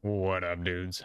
What up, dudes?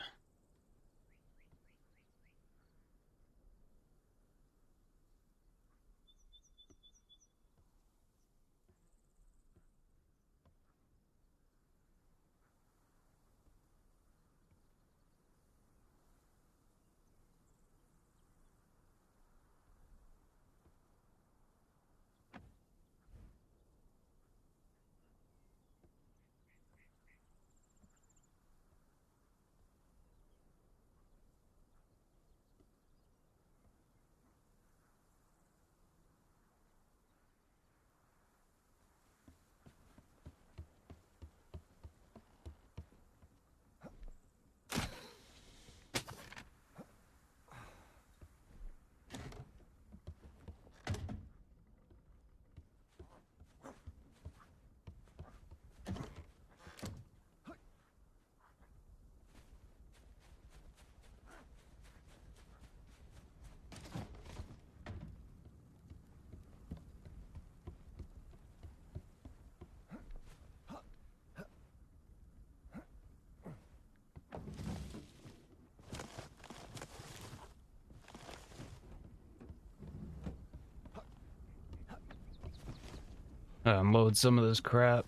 Unload some of this crap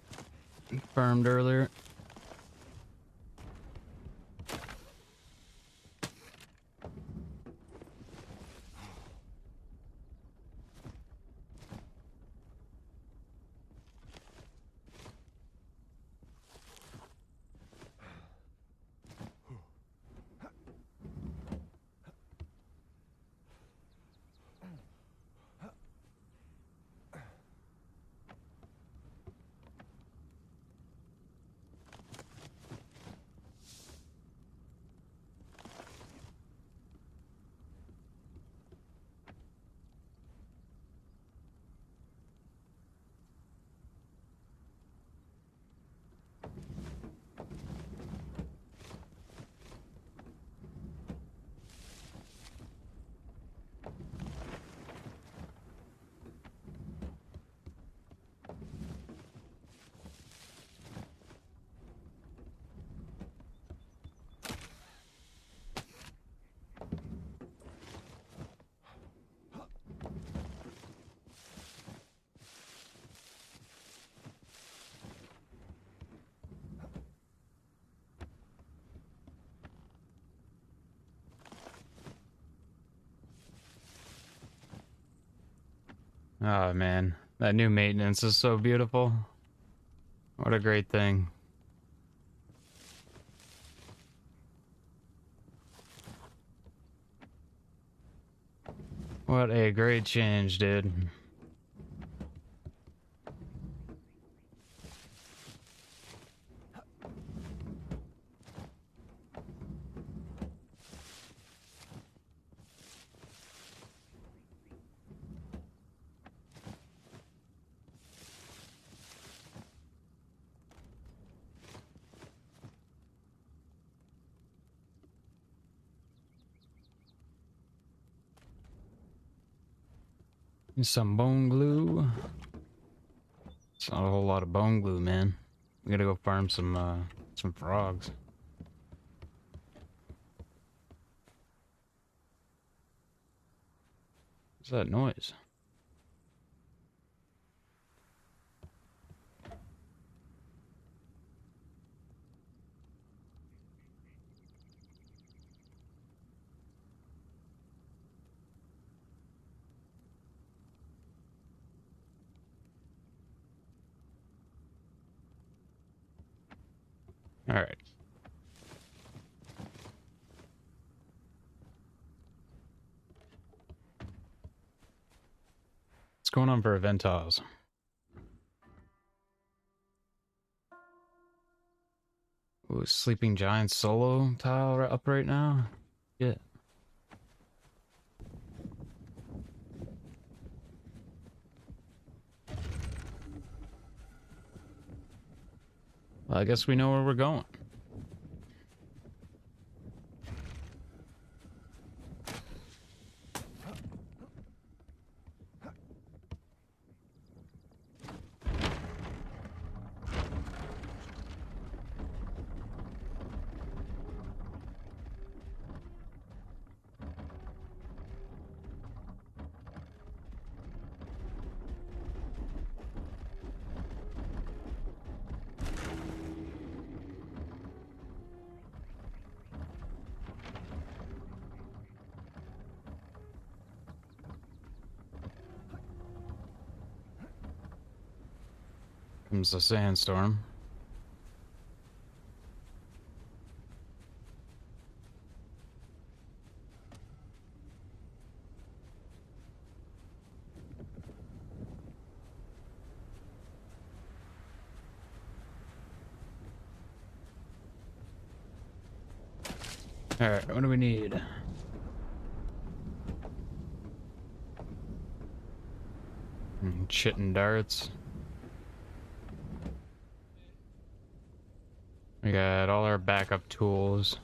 farmed earlier. Oh man, that new maintenance is so beautiful. What a great thing. What a great change, dude. Some bone glue. It's not a whole lot of bone glue, man. We gotta go farm some frogs. What's that noise? All right. What's going on for event tiles? Ooh, Sleeping Giant solo tile up right now? Yeah. Well, I guess we know where we're going. Comes the sandstorm. Alright, what do we need? Shit and darts. We got all our backup tools.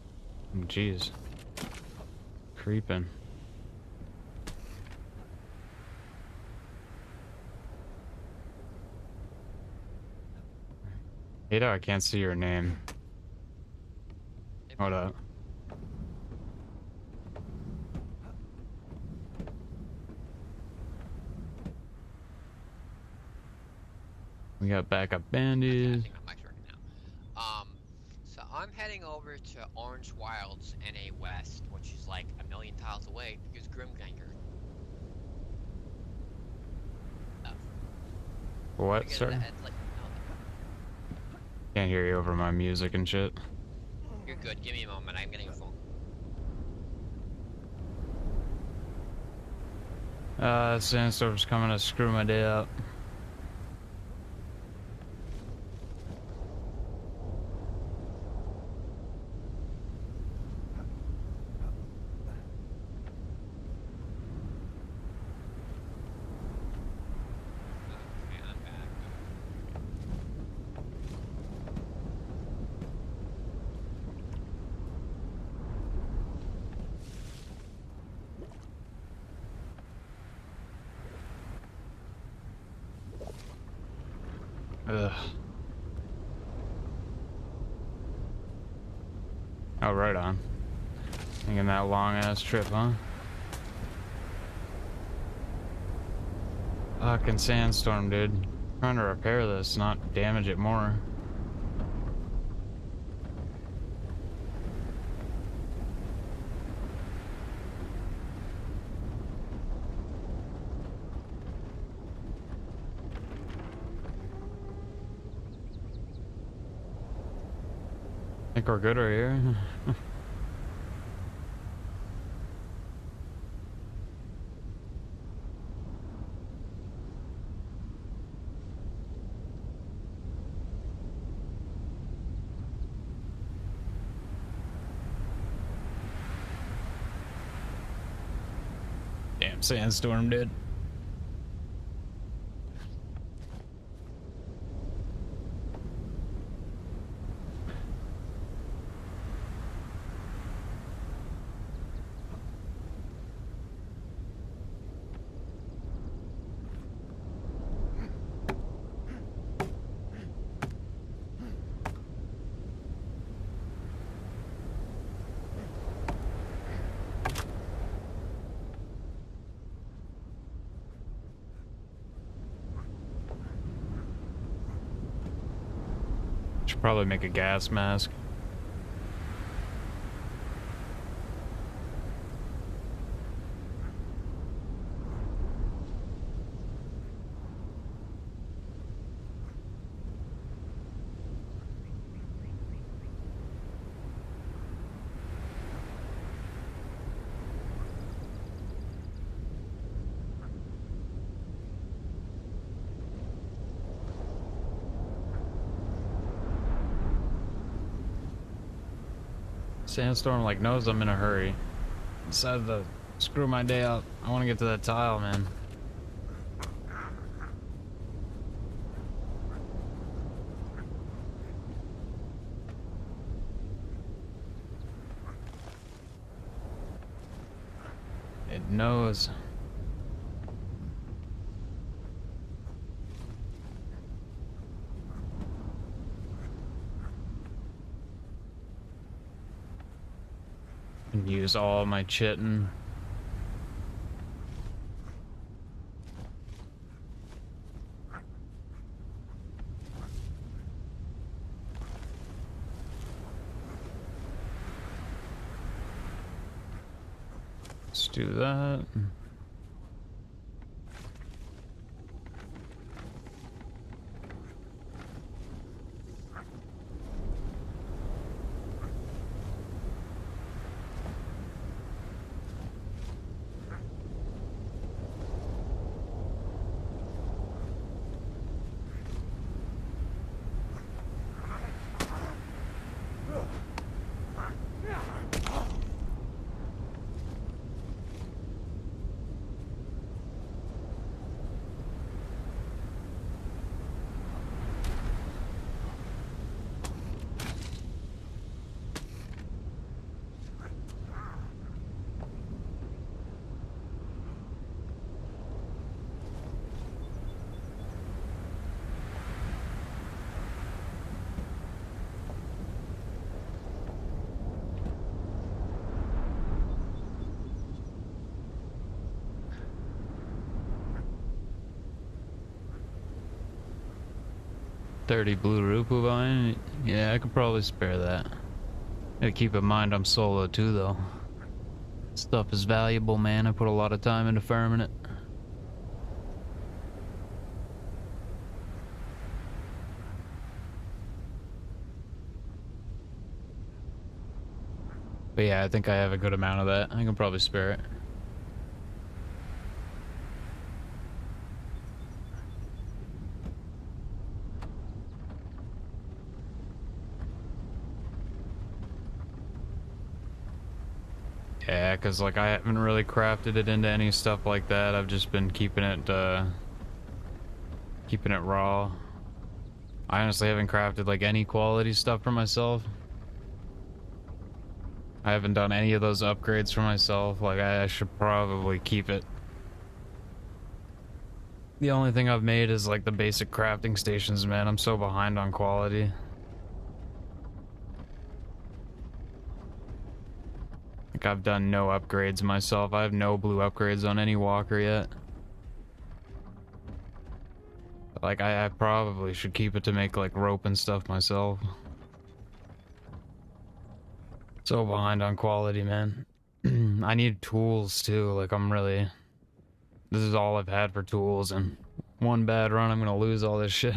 Jeez. Creeping. Ada, I can't see your name. Hold up. We got backup bandages. So I'm heading over to Orange Wilds NA West, which is like a million tiles away because Grimganger. What, sir? Can't hear you over my music and shit. You're good. Give me a moment. I'm getting a phone. Sandstorm's coming to screw my day up. Ugh. Oh, right on. Thinking that long ass trip, huh? Fucking sandstorm, dude. Trying to repair this, not damage it more. I think we're good right here. Damn sandstorm, dude. Should probably make a gas mask. Sandstorm like knows I'm in a hurry. Decided to screw my day up. I want to get to that tile, man. It knows. And use all my chitin. Let's do that. 30 blue rupu vine? Yeah, I could probably spare that. Gotta keep in mind I'm solo too, though. Stuff is valuable, man. I put a lot of time into farming it. But yeah, I think I have a good amount of that. I can probably spare it. Yeah, because like I haven't really crafted it into any stuff like that. I've just been keeping it raw. I honestly haven't crafted like any quality stuff for myself. I haven't done any of those upgrades for myself. Like I should probably keep it. The only thing I've made is like the basic crafting stations, man. I'm so behind on quality. Like I've done no upgrades myself. I have no blue upgrades on any walker yet. Like I probably should keep it to make like rope and stuff myself. So behind on quality, man. I need tools too. Like this is all I've had for tools, and one bad run I'm gonna lose all this shit.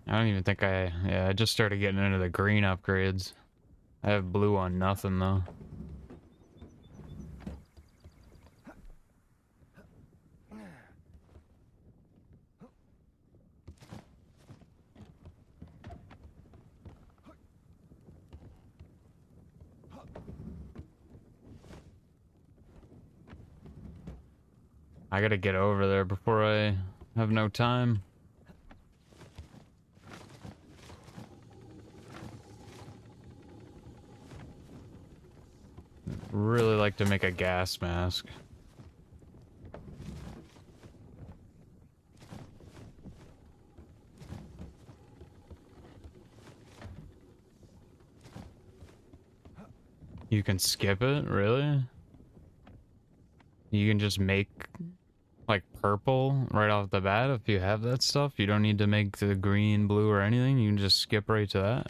I don't even think I just started getting into the green upgrades. I have blue on nothing though. I gotta get over there before I have no time. Really like to make a gas mask. You can skip it? Really? You can just make like purple right off the bat if you have that stuff? You don't need to make the green, blue, or anything? You can just skip right to that?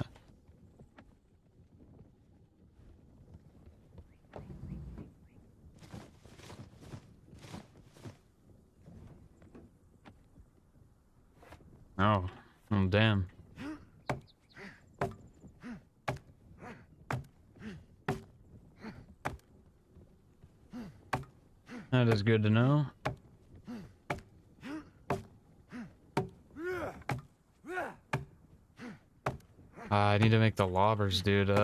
Oh. Oh, damn. That is good to know. I need to make the lobbers, dude.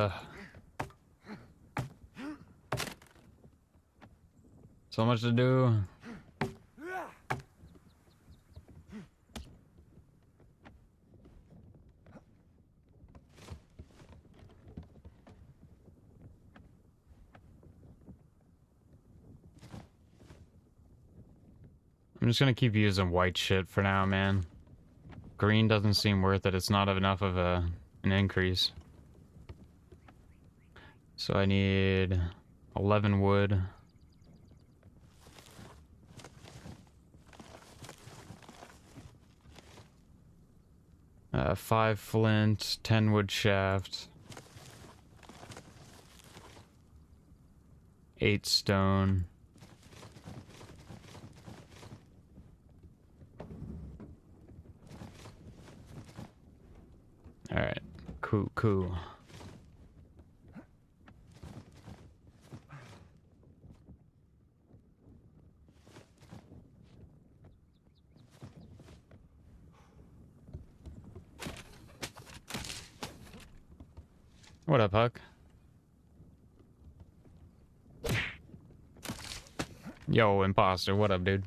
So much to do. I'm just gonna keep using white shit for now, man. Green doesn't seem worth it. It's not enough of an increase. So I need 11 wood. Uh, 5 flint, 10 wood shaft. 8 stone. Alright, cool. What up, Huck? Yo, imposter, what up, dude?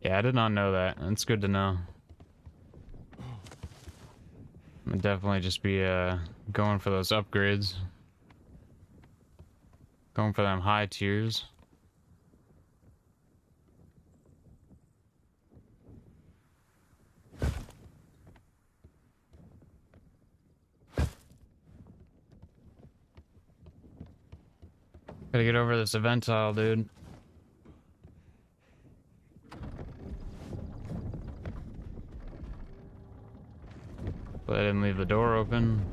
Yeah, I did not know that. It's good to know. I'll definitely just be going for those upgrades. Going for them high tiers. Gotta get over this event tile, dude. But I didn't leave the door open.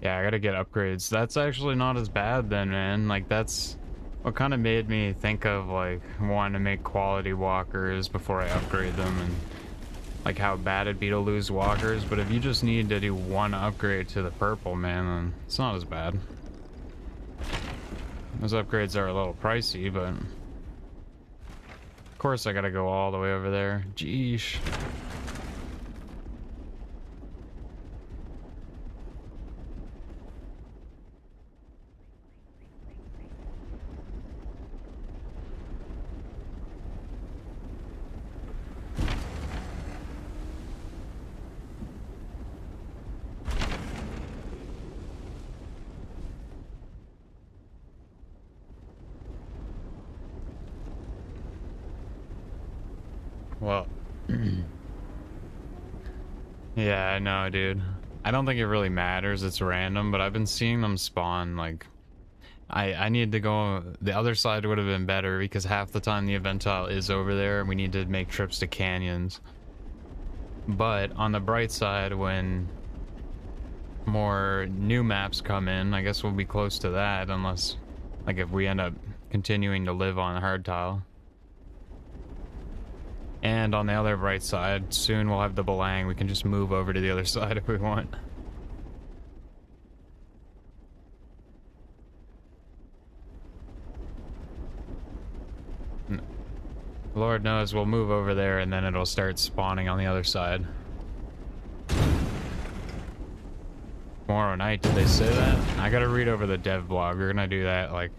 Yeah, I gotta get upgrades. That's actually not as bad then, man. Like, that's what kind of made me think of, like, wanting to make quality walkers before I upgrade them, and like how bad it'd be to lose walkers. But if you just need to do one upgrade to the purple, man, then it's not as bad. Those upgrades are a little pricey, but of course I gotta go all the way over there. Jeesh. Well, yeah, I know, dude. I don't think it really matters. It's random, but I've been seeing them spawn, like, I need to go, the other side would have been better because half the time the event tile is over there and we need to make trips to canyons. But on the bright side, when more new maps come in, I guess we'll be close to that, unless, like, if we end up continuing to live on hard tile. And on the other right side, soon we'll have the Belang. We can just move over to the other side if we want. Lord knows we'll move over there and then it'll start spawning on the other side. Tomorrow night, did they say that? I gotta read over the dev blog. We're gonna do that, like,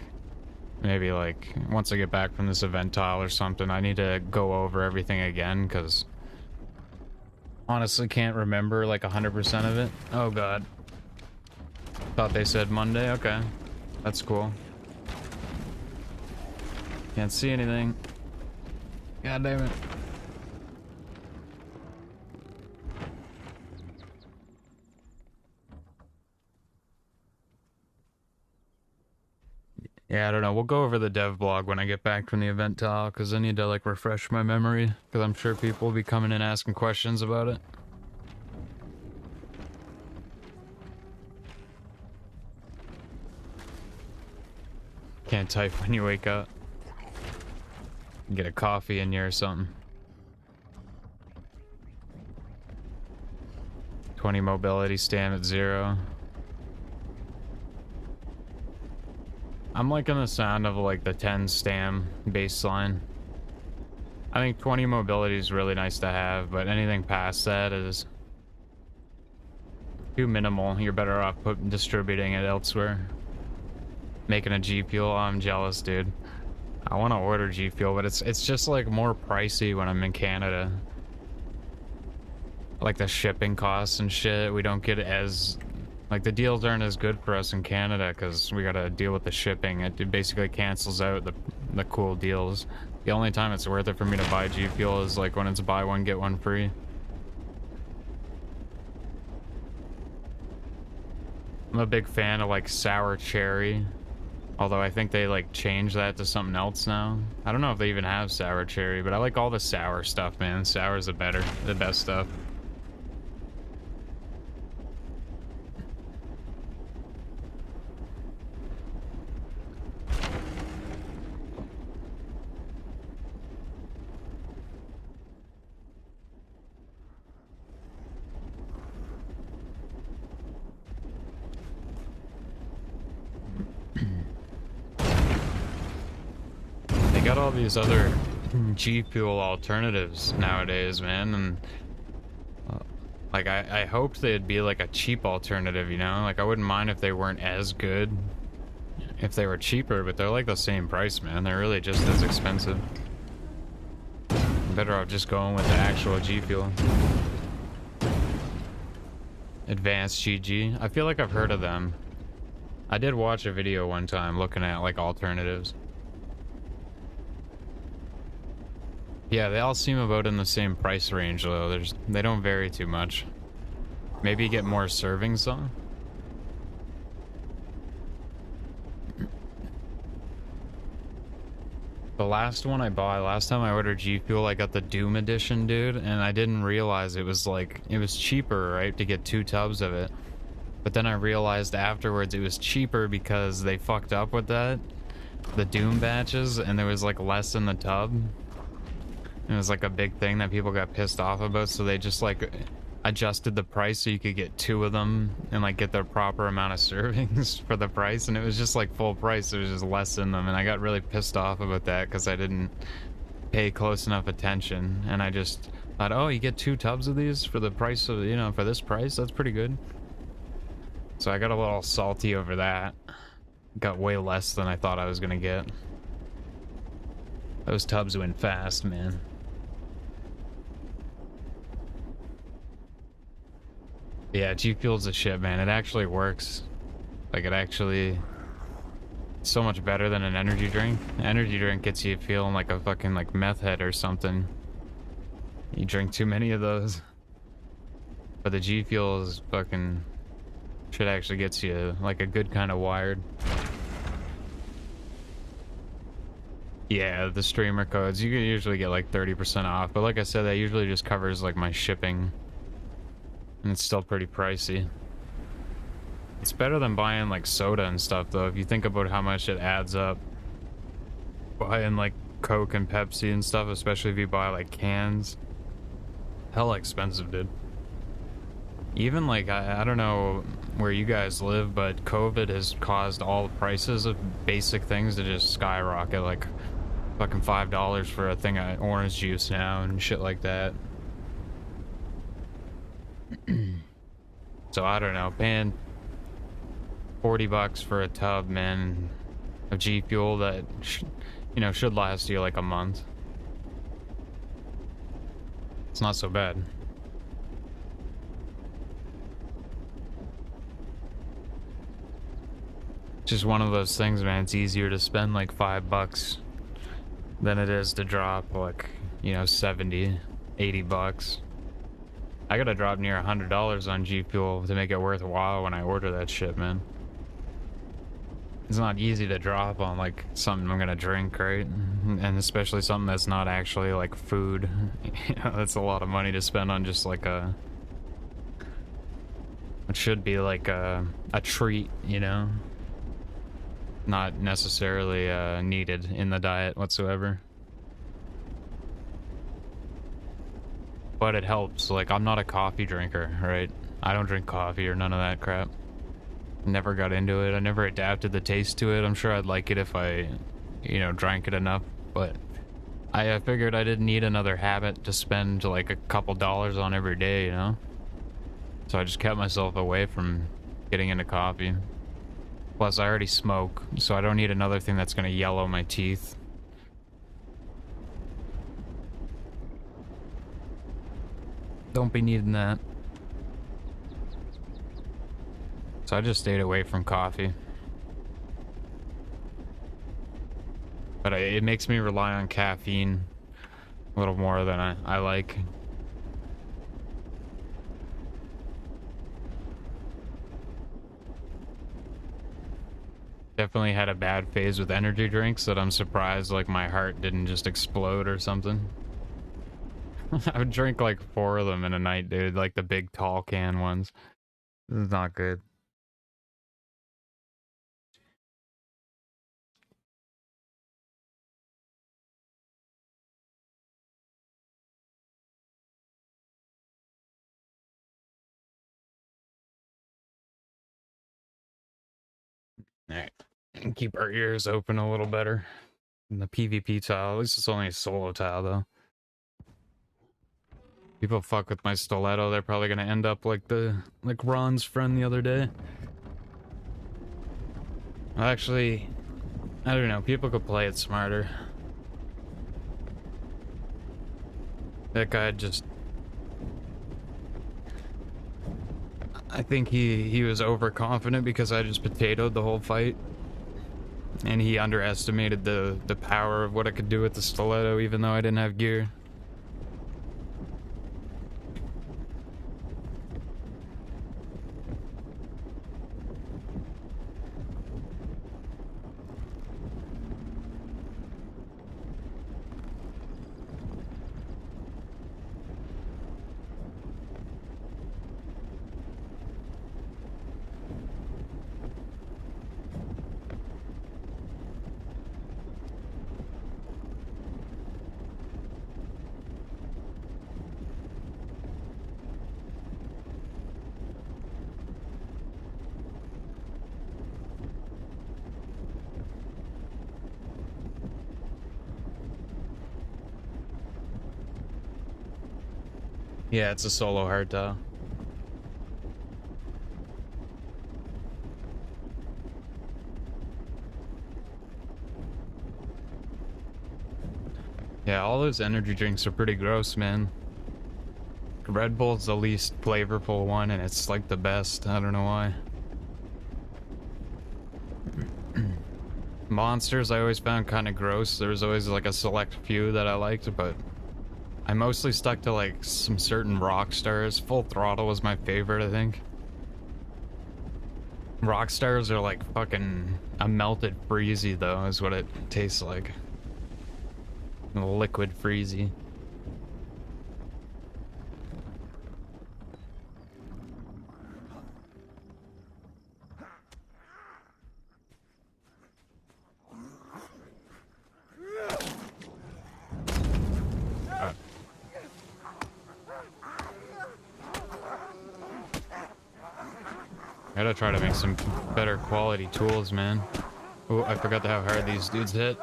maybe, like, once I get back from this event tile or something. I need to go over everything again, because honestly can't remember, like, 100% of it. Oh, God. Thought they said Monday? Okay. That's cool. Can't see anything. God damn it. Yeah, I don't know. We'll go over the dev blog when I get back from the event tile, because I need to, like, refresh my memory, because I'm sure people will be coming in asking questions about it. Can't type when you wake up. Get a coffee in you or something. 20 mobility, stam at 0. I'm liking the sound of, like, the 10 stam baseline. I think 20 mobility is really nice to have, but anything past that is too minimal. You're better off distributing it elsewhere. Making a G Fuel, I'm jealous, dude. I want to order G Fuel, but it's just, like, more pricey when I'm in Canada. Like, the shipping costs and shit, we don't get as... Like, the deals aren't as good for us in Canada because we gotta deal with the shipping. It basically cancels out the cool deals. The only time it's worth it for me to buy G Fuel is, like, when it's buy one, get one free. I'm a big fan of, like, sour cherry. Although I think they, like, changed that to something else now. I don't know if they even have sour cherry, but I like all the sour stuff, man. Sour's the best stuff. Got all these other G Fuel alternatives nowadays, man, and like I hoped they'd be like a cheap alternative, you know? Like, I wouldn't mind if they weren't as good if they were cheaper, but they're like the same price, man. They're really just as expensive. I'm better off just going with the actual G Fuel. Advanced GG. I feel like I've heard of them. I did watch a video one time looking at, like, alternatives. Yeah, they all seem about in the same price range, though. They don't vary too much. Maybe get more servings though. The last one I bought, last time I ordered G Fuel, I got the Doom edition, dude, and I didn't realize it was like, it was cheaper, right, to get 2 tubs of it. But then I realized afterwards it was cheaper because they fucked up with that, the Doom batches, and there was like less in the tub. It was like a big thing that people got pissed off about, so they just like adjusted the price so you could get 2 of them and like get the proper amount of servings for the price, and it was just like full price. There was just less in them, and I got really pissed off about that because I didn't pay close enough attention, and I just thought, oh, you get 2 tubs of these for the price of, you know, for this price, that's pretty good. So I got a little salty over that. Got way less than I thought I was gonna get. Those tubs went fast, man. Yeah, G Fuel's a shit, man. It actually works. Like, it actually... It's so much better than an energy drink. An energy drink gets you feeling like a fucking, like, meth head or something. You drink too many of those. But the G Fuel is fucking... Shit actually gets you, like, a good kind of wired. Yeah, the streamer codes. You can usually get, like, 30% off. But like I said, that usually just covers, like, my shipping. And it's still pretty pricey. It's better than buying like soda and stuff though, if you think about how much it adds up. Buying like Coke and Pepsi and stuff, especially if you buy like cans. Hella expensive, dude. Even like, I don't know where you guys live, but COVID has caused all the prices of basic things to just skyrocket. Like fucking $5 for a thing of orange juice now and shit like that. So I don't know, paying $40 for a tub, man, of G Fuel that you know, should last you like a month. It's not so bad. Just one of those things, man. It's easier to spend like $5 than it is to drop like, you know, 70, 80 bucks. I gotta drop near $100 on G Fuel to make it worthwhile when I order that shit, man. It's not easy to drop on like something I'm gonna drink, right? And especially something that's not actually like food. You know, that's a lot of money to spend on just like a... It should be like a treat, you know? Not necessarily needed in the diet whatsoever. But it helps. Like, I'm not a coffee drinker, right? I don't drink coffee or none of that crap. Never got into it. I never adapted the taste to it. I'm sure I'd like it if I, you know, drank it enough. But I figured I didn't need another habit to spend like a couple dollars on every day, you know? So I just kept myself away from getting into coffee. Plus, I already smoke, so I don't need another thing that's gonna yellow my teeth. Don't be needing that. So I just stayed away from coffee. But it makes me rely on caffeine a little more than I like. Definitely had a bad phase with energy drinks that I'm surprised like my heart didn't just explode or something. I would drink like 4 of them in a night, dude. Like the big tall can ones. This is not good. Alright. Keep our ears open a little better. And the PvP tile, at least it's only a solo tile though. People fuck with my stiletto, they're probably gonna end up like Ron's friend the other day. Actually, I don't know, people could play it smarter. That guy just... I think he was overconfident because I just potatoed the whole fight. And he underestimated the power of what I could do with the stiletto even though I didn't have gear. Yeah, it's a solo hard tile. Yeah, all those energy drinks are pretty gross, man. Red Bull's the least flavorful one, and it's like the best. I don't know why. Monsters I always found kind of gross. There was always like a select few that I liked, but I mostly stuck to like some certain rock stars. Full Throttle was my favorite, I think. Rock stars are like fucking a melted freezy though, is what it tastes like. A liquid freezy. I gotta try to make some better quality tools, man. Oh, I forgot how hard these dudes hit.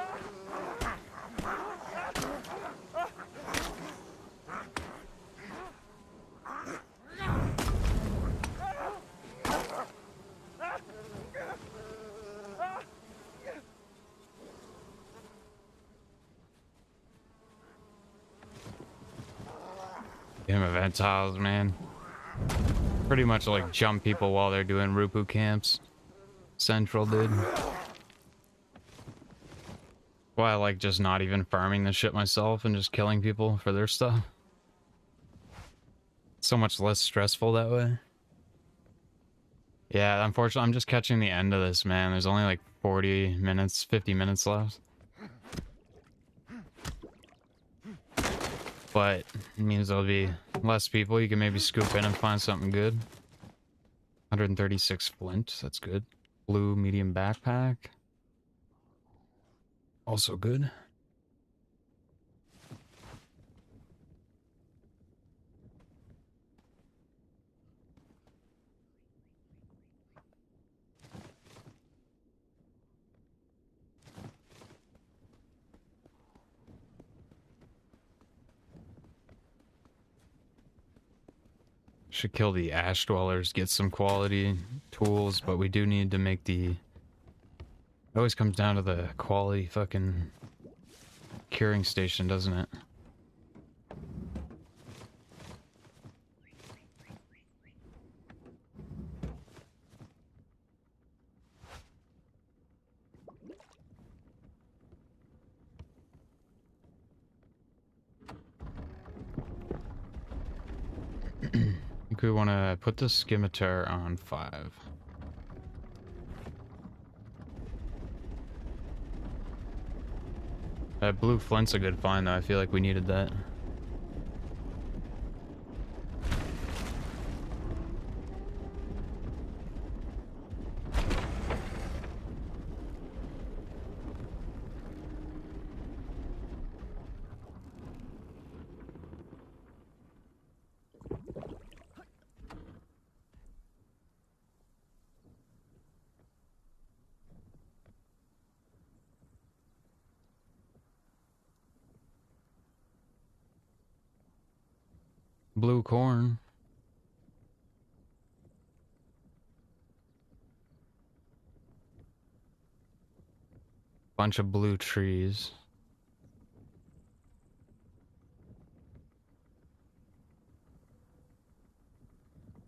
Game event tiles, man. Pretty much like jump people while they're doing Rupu camps. Central, dude. Why I like just not even farming this shit myself and just killing people for their stuff. So much less stressful that way. Yeah, unfortunately, I'm just catching the end of this, man. There's only like 40 minutes, 50 minutes left. But it means there'll be less people. You can maybe scoop in and find something good. 136 flint, that's good. Blue medium backpack. Also good. Should kill the ash dwellers, get some quality tools, but we do need to make the... It always comes down to the quality fucking curing station, doesn't it? I think we want to put the scimitar on 5. That blue flint's a good find though, I feel like we needed that. Blue corn. Bunch of blue trees.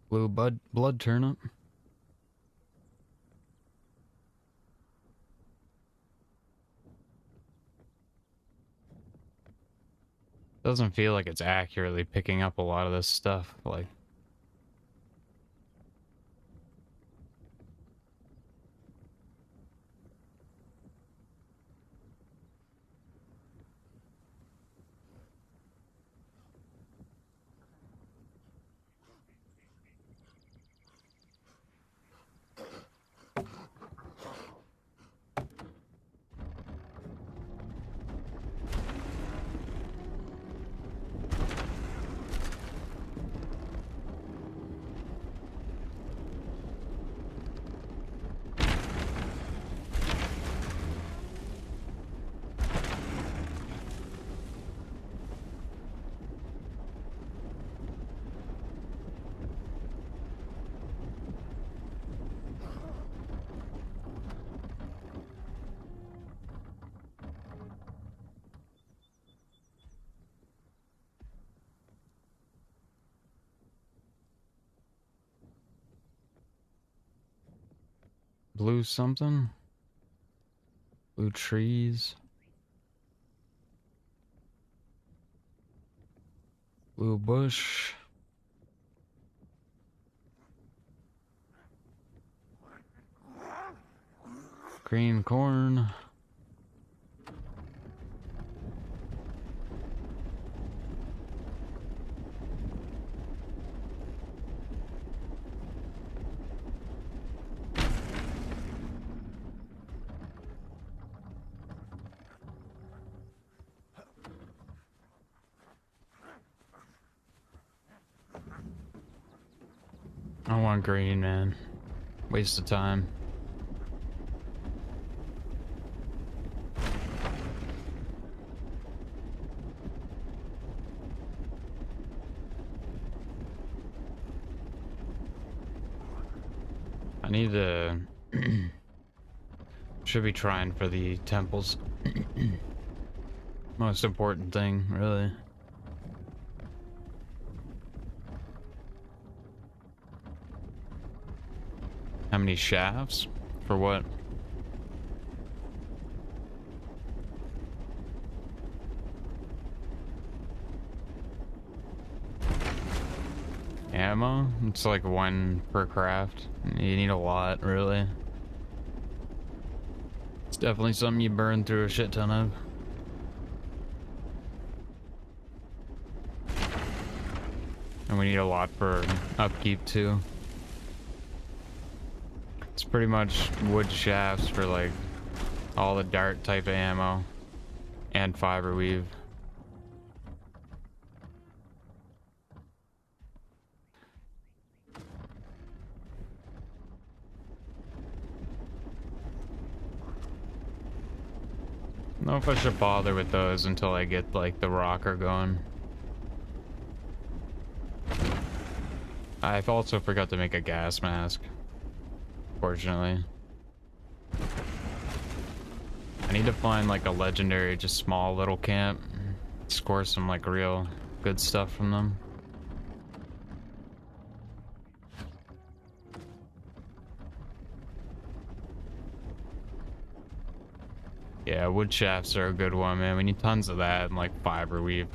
Blue blood turnip. Doesn't feel like it's accurately picking up a lot of this stuff, like... Blue something? Blue trees? Blue bush? Green corn? I want green, man. Waste of time. I need to... Should be trying for the temples. Most important thing, really. How many shafts? For what? Ammo? It's like one per craft. You need a lot, really. It's definitely something you burn through a shit ton of. And we need a lot for upkeep, too. It's pretty much wood shafts for, like, all the dart type of ammo. And fiber weave. I don't know if I should bother with those until I get, like, the rocker going. I've also forgot to make a gas mask. Fortunately. I need to find, like, a legendary, just small little camp. Score some, like, real good stuff from them. Yeah, wood shafts are a good one, man. We need tons of that and, like, fiber weave.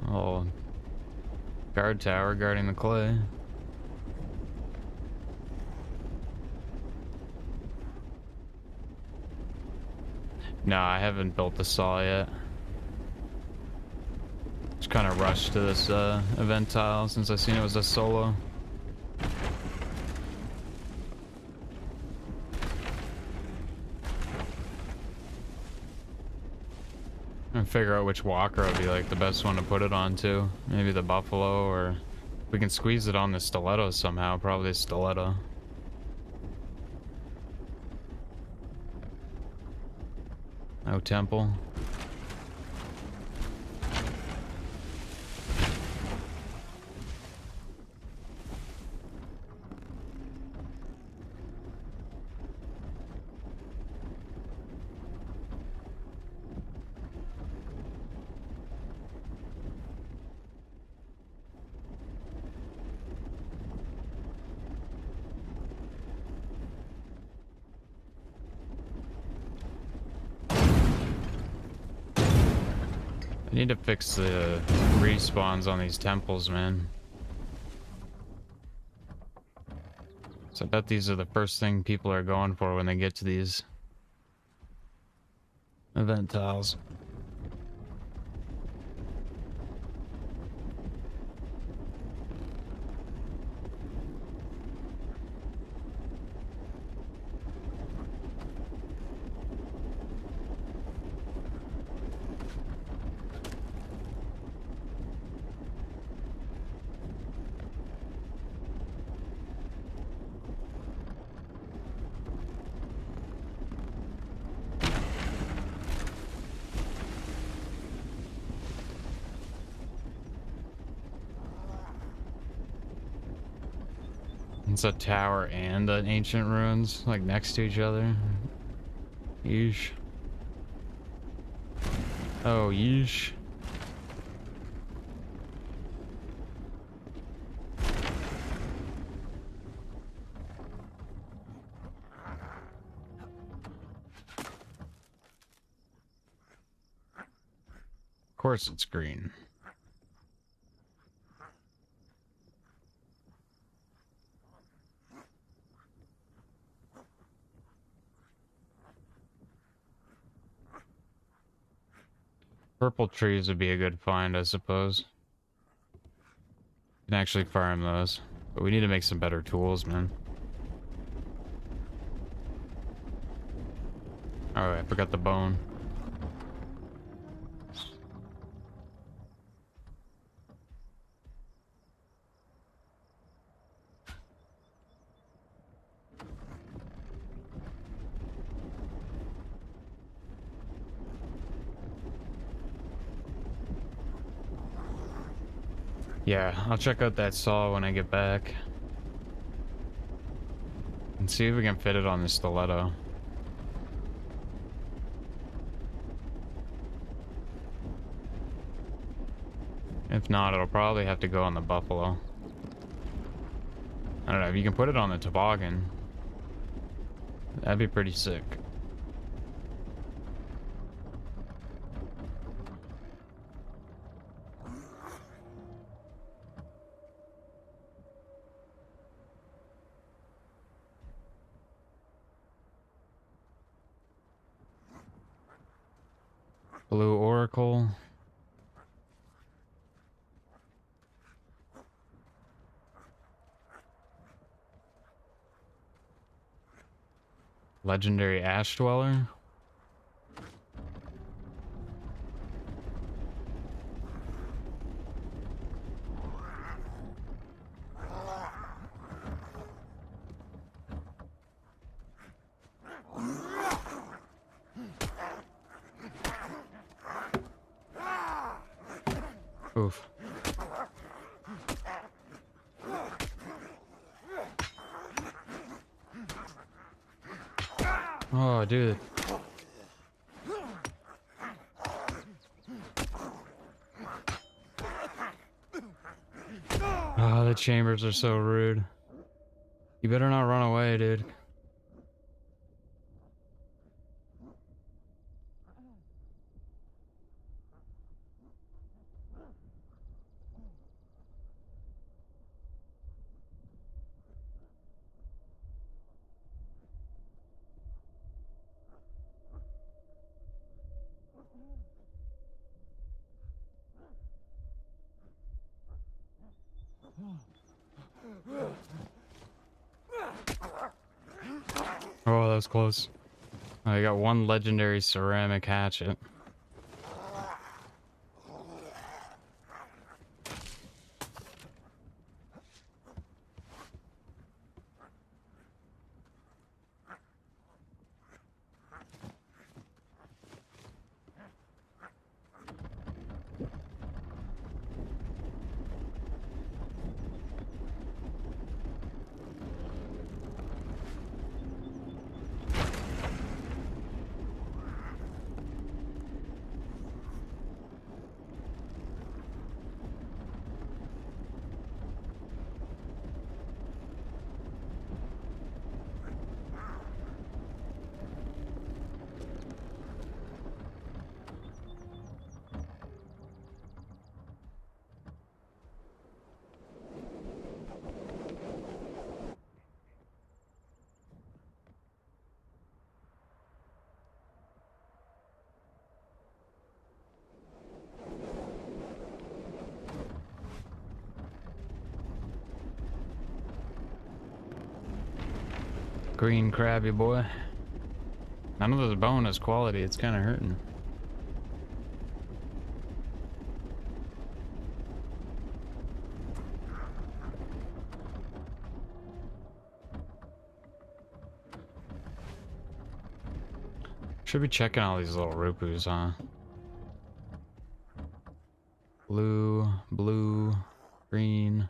Oh, guard tower guarding the clay. No, I haven't built the saw yet. Just kind of rushed to this event tile since I seen it was a solo. And figure out which walker would be like the best one to put it on too. Maybe the buffalo, or we can squeeze it on the stiletto somehow. Probably stiletto. No temple. I need to fix the respawns on these temples, man. So I bet these are the first thing people are going for when they get to these event tiles. It's a tower and an ancient ruins, like next to each other. Yeesh. Oh, yeesh. course it's green. Purple trees would be a good find, I suppose. Can actually farm those. But we need to make some better tools, man. Oh, I forgot the bone. Yeah, I'll check out that saw when I get back. And see if we can fit it on the stiletto. If not, it'll probably have to go on the buffalo. I don't know, if you can put it on the toboggan, that'd be pretty sick. Blue Oracle. Legendary Ash Dweller. Oof. Oh, dude. Oh, the chambers are so rude. You better not run away, dude. Oh, that was close. I got one legendary ceramic hatchet. Green crabby boy. None of this bone is quality, it's kind of hurting. Should be checking all these little rupus, huh? Blue, blue, green.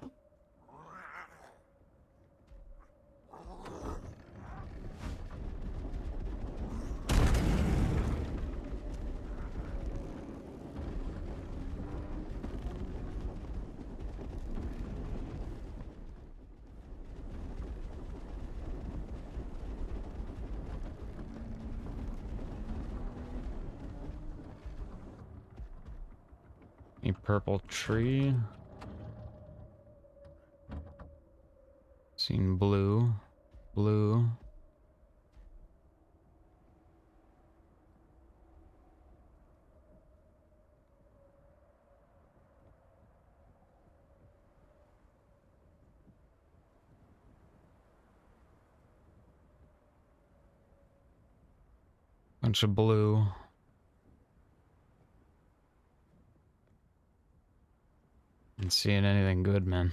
A purple tree. Seen blue. Blue. Bunch of blue. Not seeing anything good, man.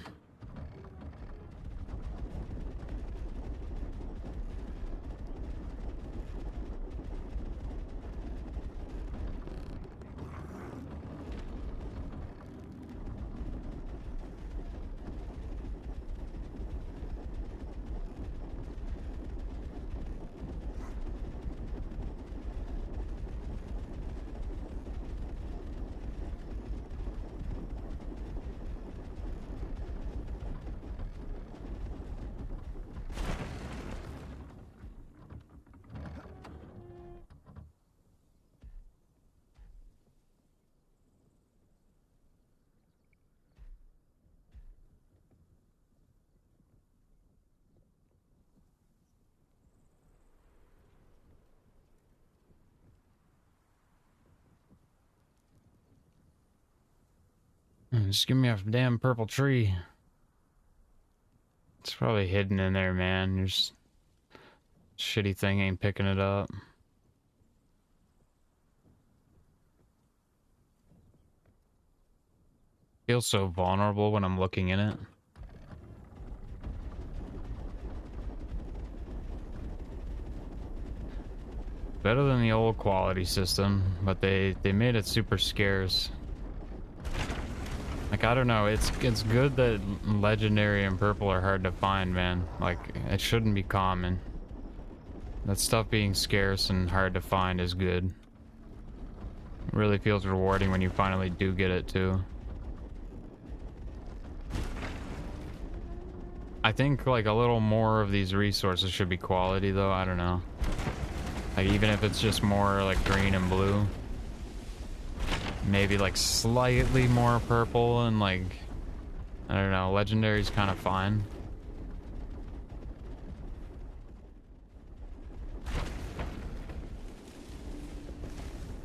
Just give me a damn purple tree. It's probably hidden in there, man. There's shitty thing ain't picking it up. Feels so vulnerable when I'm looking in it. Better than the old quality system, but they made it super scarce. Like, I don't know, it's good that legendary and purple are hard to find, man. Like, it shouldn't be common. That stuff being scarce and hard to find is good. It really feels rewarding when you finally do get it, too. I think, like, a little more of these resources should be quality, though. I don't know. Like, even if it's just more, like, green and blue. Maybe, like, slightly more purple and, like... I don't know. Legendary's kind of fine.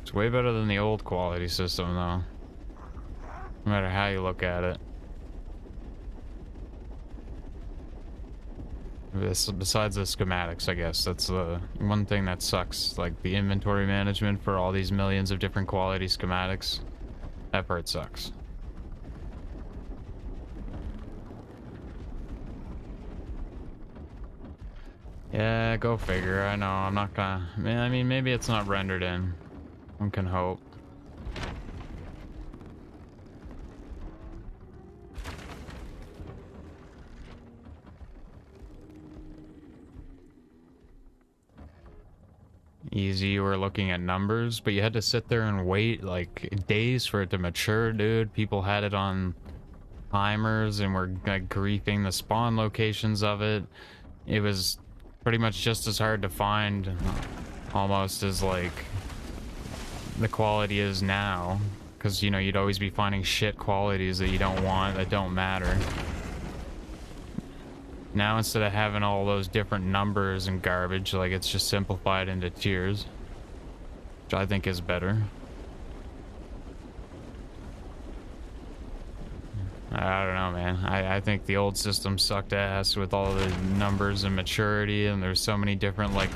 It's way better than the old quality system, though. No matter how you look at it. Besides the schematics, I guess. That's the one thing that sucks. Like, the inventory management for all these millions of different quality schematics. That part sucks. Yeah, go figure. I know, I'm not gonna... I mean, maybe it's not rendered in. One can hope. Easy, you were looking at numbers, but you had to sit there and wait like days for it to mature, dude. People had it on timers and were like griefing the spawn locations of it. It was pretty much just as hard to find almost as like the quality is now, because you know you'd always be finding shit qualities that you don't want, that don't matter. Now, instead of having all those different numbers and garbage, like, it's just simplified into tiers, which I think is better. I don't know, man. I think the old system sucked ass with all the numbers and maturity, and there's so many different, like,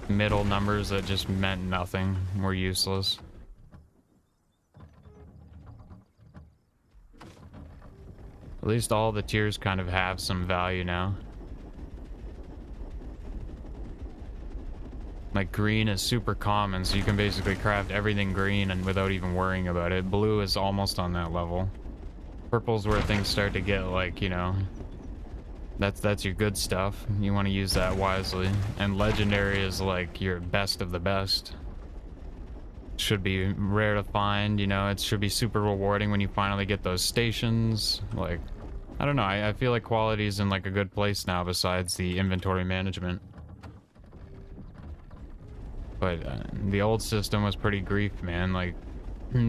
middle numbers that just meant nothing, were useless. At least all the tiers kind of have some value now. Like, green is super common, so you can basically craft everything green and without even worrying about it. Blue is almost on that level. Purple's where things start to get, like, you know... That's your good stuff. You want to use that wisely. And legendary is, like, your best of the best. Should be rare to find, you know, it should be super rewarding when you finally get those stations. Like, I don't know, I feel like quality is in like a good place now besides the inventory management. But the old system was pretty grief, man. Like,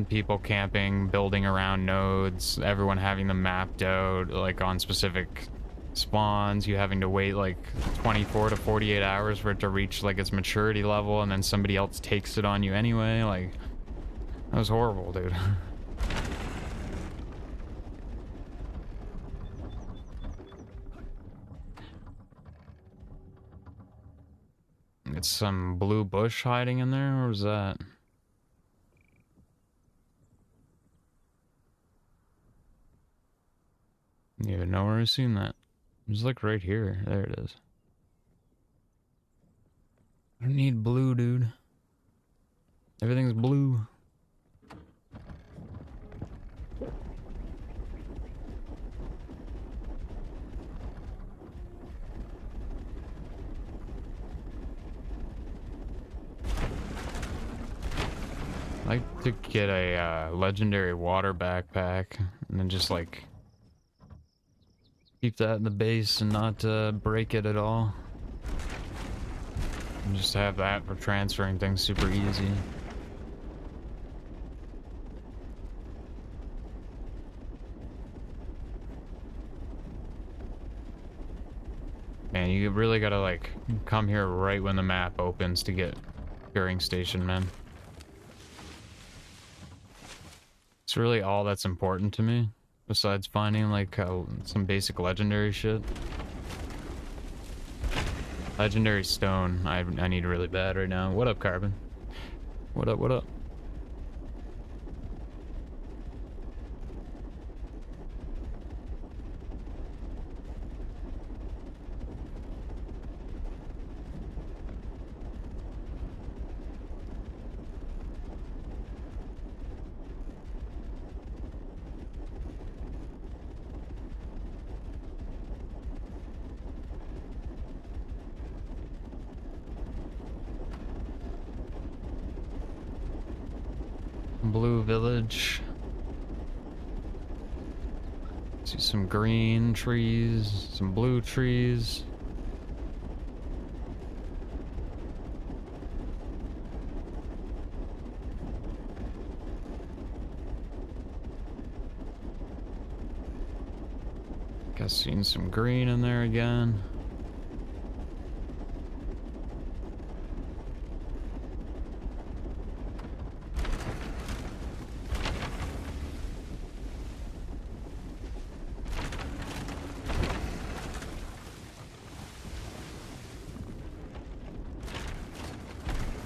People camping, building around nodes, everyone having them mapped out, like on specific spawns, you having to wait like 24 to 48 hours for it to reach like its maturity level, and then somebody else takes it on you anyway. Like, that was horrible, dude. It's some blue bush hiding in there. Where was that? You even know where I've seen that. It's like right here. There it is. I don't need blue, dude. Everything's blue. I like to get a legendary water backpack and then just like keep that in the base and not break it at all. And just have that for transferring things super easy. Man, you really gotta like come here right when the map opens to get curing station, man. It's really all that's important to me, besides finding like some basic legendary shit. Legendary stone, I need really bad right now. What up, Carbon? What up, what up? Blue village. See some green trees, some blue trees. Guess seen some green in there again.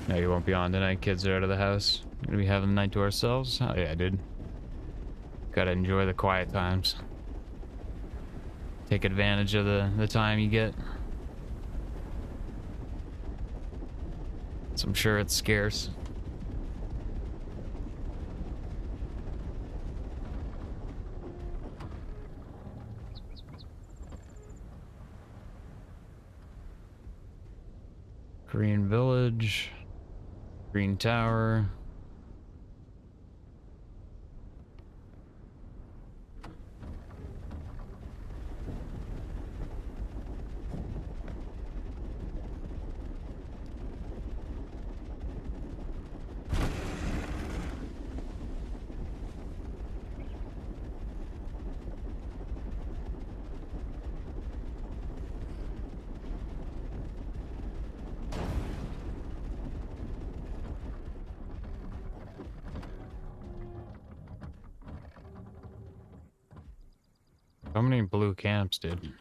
No, you won't be on tonight. Kids are out of the house. Gonna be having the night to ourselves. Oh yeah, dude. Gotta enjoy the quiet times. Take advantage of the time you get. So I'm sure it's scarce. Green village. Green tower. How many blue camps, dude?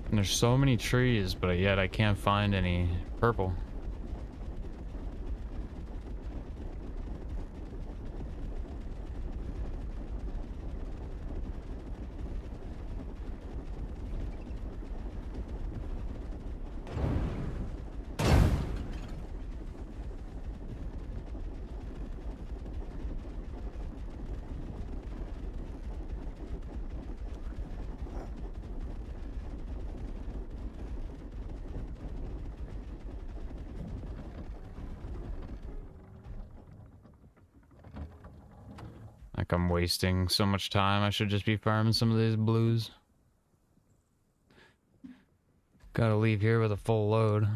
And there's so many trees, but yet I can't find any purple. Like I'm wasting so much time. I should just be farming some of these blues. Gotta leave here with a full load.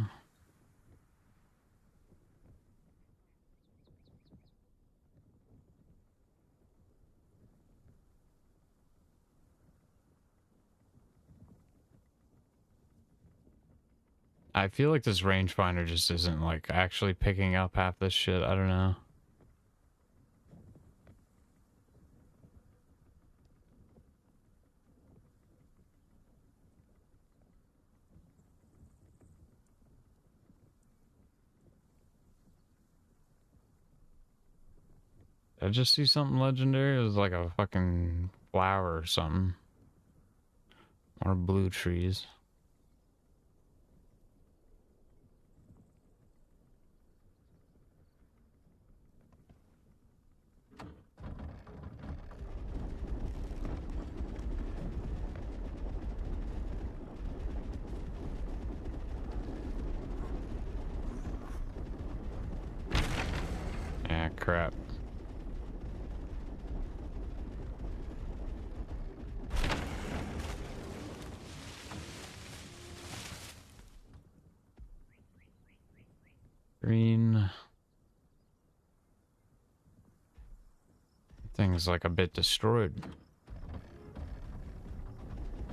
I feel like this rangefinder just isn't like actually picking up half this shit. I don't know. Did I just see something legendary? It was like a fucking flower or something. Or blue trees. Ah, crap. Green. Thing's like a bit destroyed.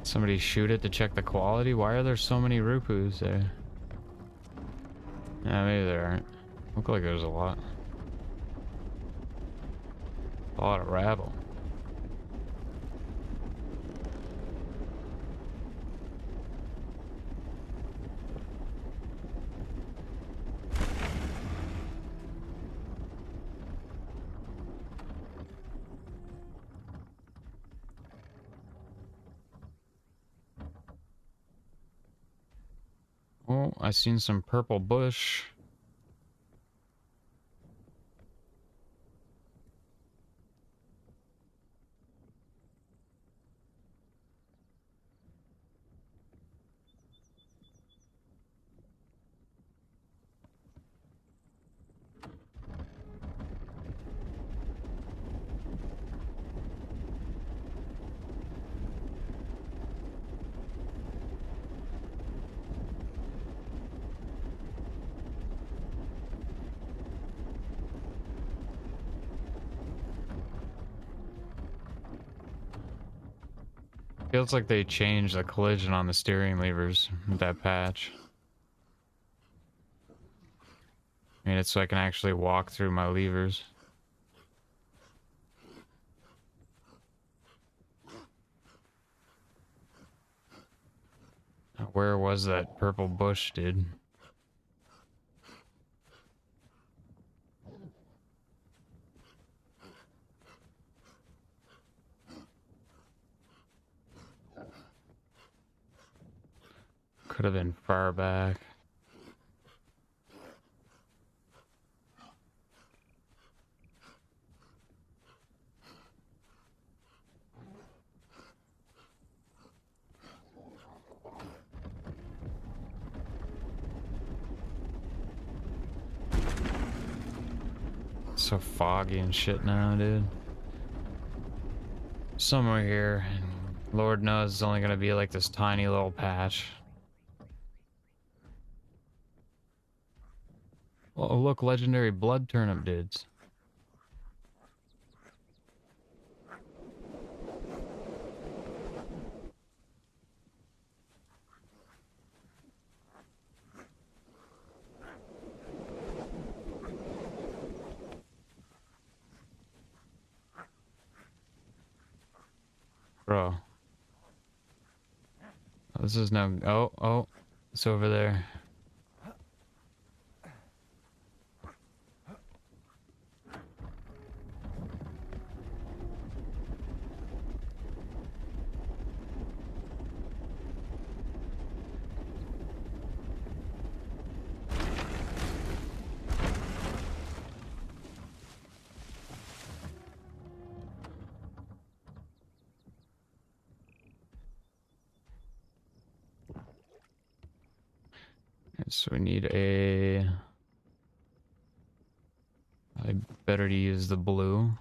Somebody shoot it to check the quality? Why are there so many Rupus there? Yeah, maybe there aren't. Look like there's a lot. A lot of rabble. Oh, I seen some purple bush. Feels like they changed the collision on the steering levers with that patch. Made it so I can actually walk through my levers. Where was that purple bush, dude? Could have been far back. It's so foggy and shit now, dude. Somewhere here, and Lord knows it's only gonna be like this tiny little patch. Oh, look, legendary blood turnip dudes. Bro. This is no... Oh, it's over there. So we need a... I better to use the blue.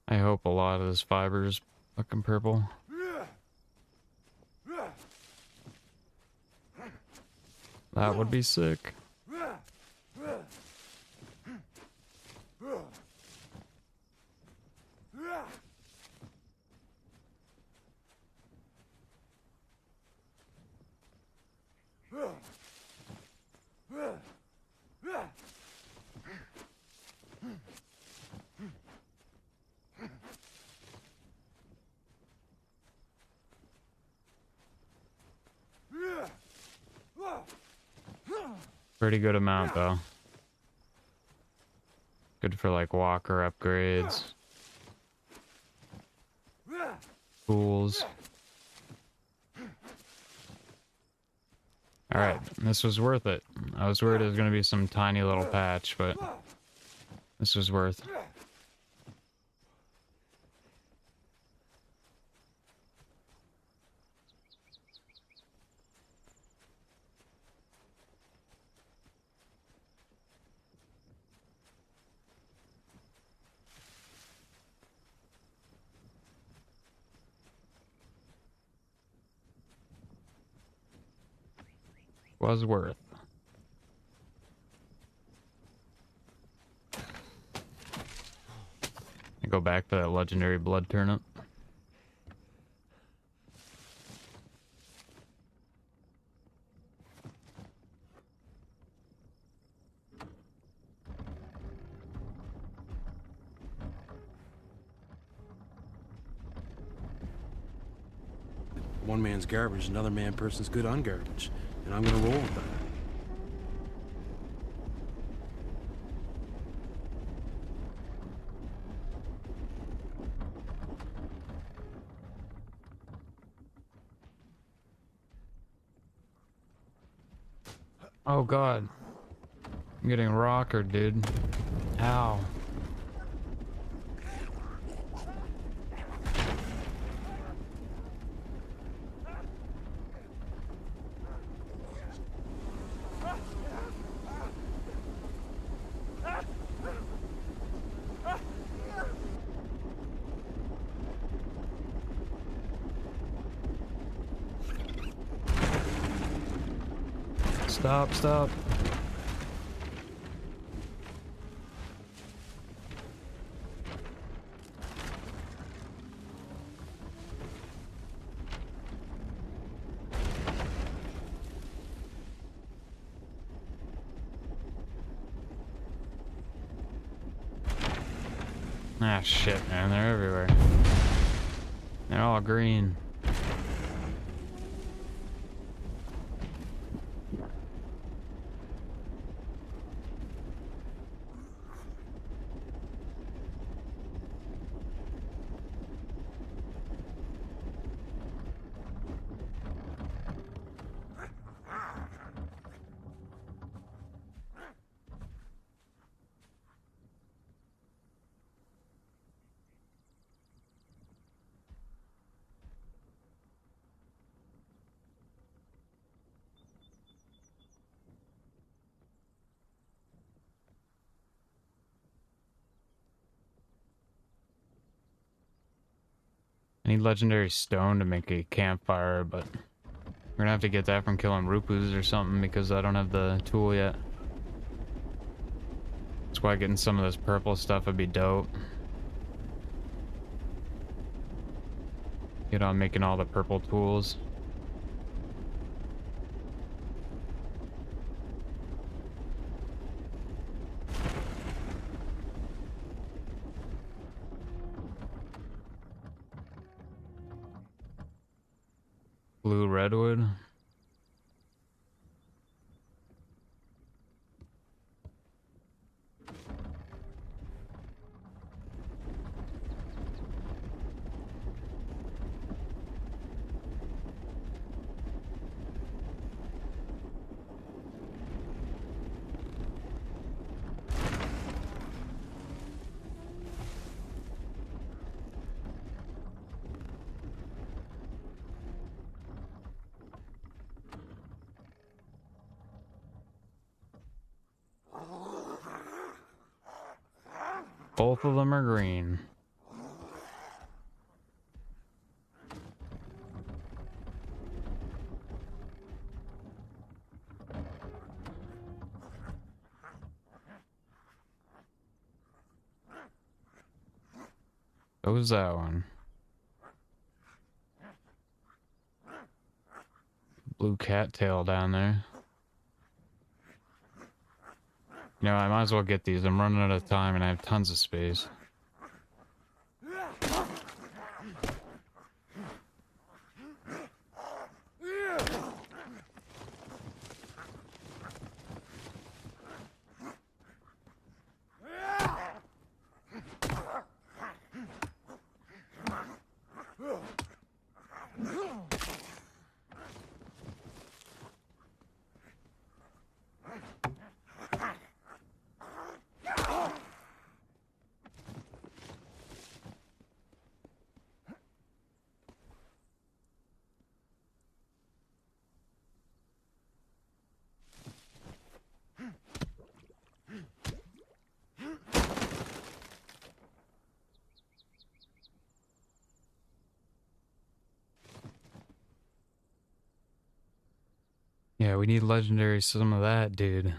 I hope a lot of this fiber is fucking purple. That would be sick. Pretty good amount though. Good for like walker upgrades. Tools. Alright, this was worth it. I was worried it was gonna be some tiny little patch, but this was worth. Was worth. I go back to that legendary blood turnip. One man's garbage, another person's good on garbage. And I'm gonna roll with that. Oh god. I'm getting rockered, dude. Ow. Stop, stop. Ah, shit, man. They're everywhere. They're all green. I need legendary stone to make a campfire, but we're gonna have to get that from killing Rupus or something because I don't have the tool yet. That's why getting some of this purple stuff would be dope. Get on making all the purple tools. Blue redwood. Both of them are green. What was that one? Blue cattail down there. You know, I might as well get these. I'm running out of time and I have tons of space. Yeah, we need legendary some of that, dude.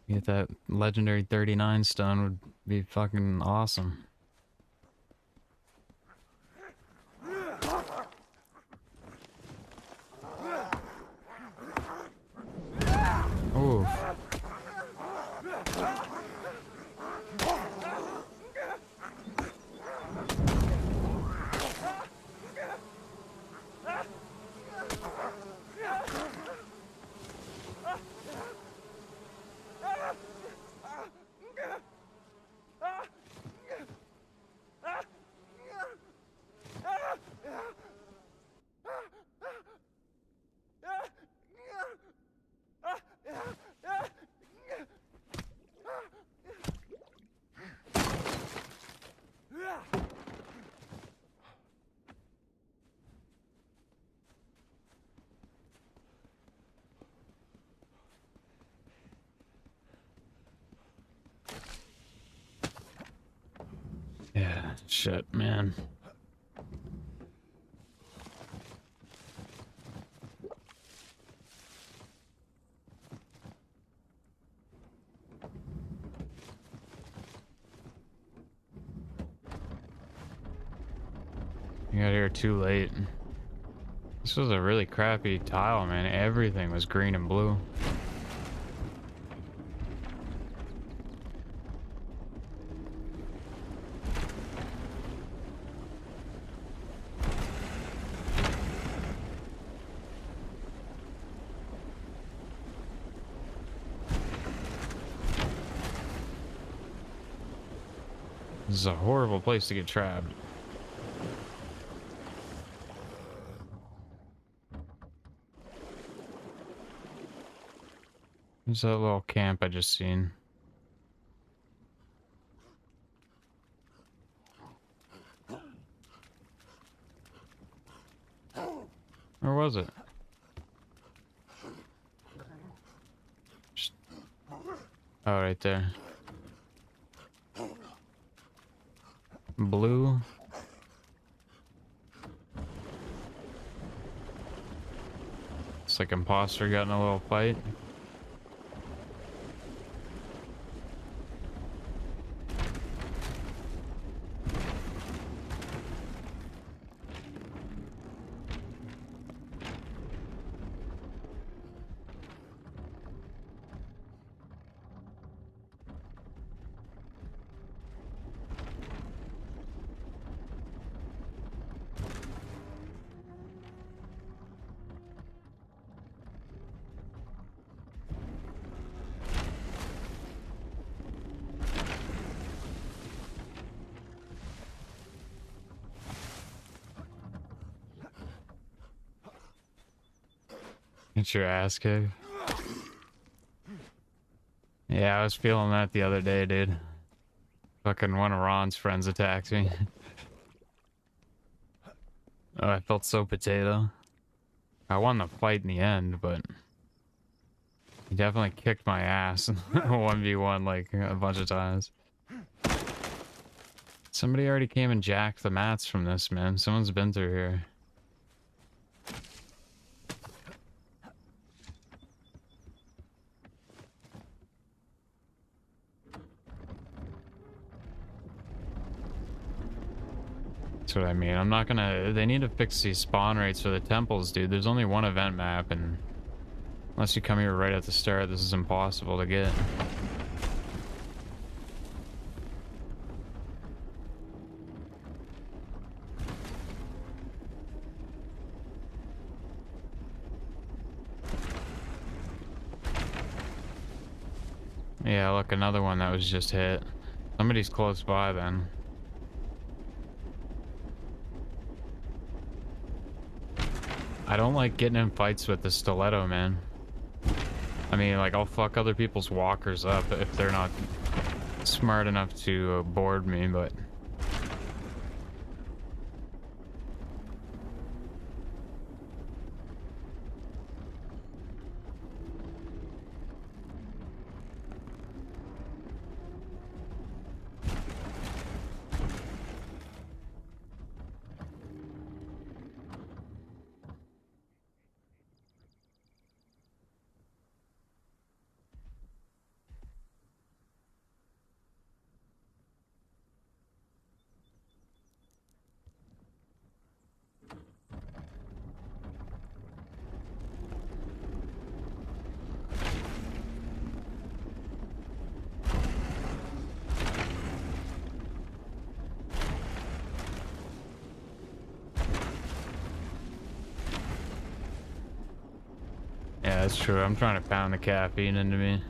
Get that legendary 39 stone would be fucking awesome. Oof. Yeah, shit, man. You got here too late. This was a really crappy tile, man. Everything was green and blue. This is a horrible place to get trapped. There's that little camp I just seen. Where was it? Oh, right there. Blue. It's like imposter got in a little fight. Get your ass kicked. Yeah, I was feeling that the other day, dude. Fucking one of Ron's friends attacked me. Oh, I felt so potato. I won the fight in the end, but he definitely kicked my ass 1v1 like a bunch of times. Somebody already came and jacked the mats from this, man. Someone's been through here. That's what I mean. I'm not gonna... They need to fix these spawn rates for the temples, dude. There's only one event map, and unless you come here right at the start, this is impossible to get. Yeah, look, another one that was just hit. Somebody's close by then. I don't like getting in fights with the stiletto, man. I mean, like, I'll fuck other people's walkers up if they're not smart enough to board me, but... Yeah, that's true. I'm trying to pound the caffeine into me.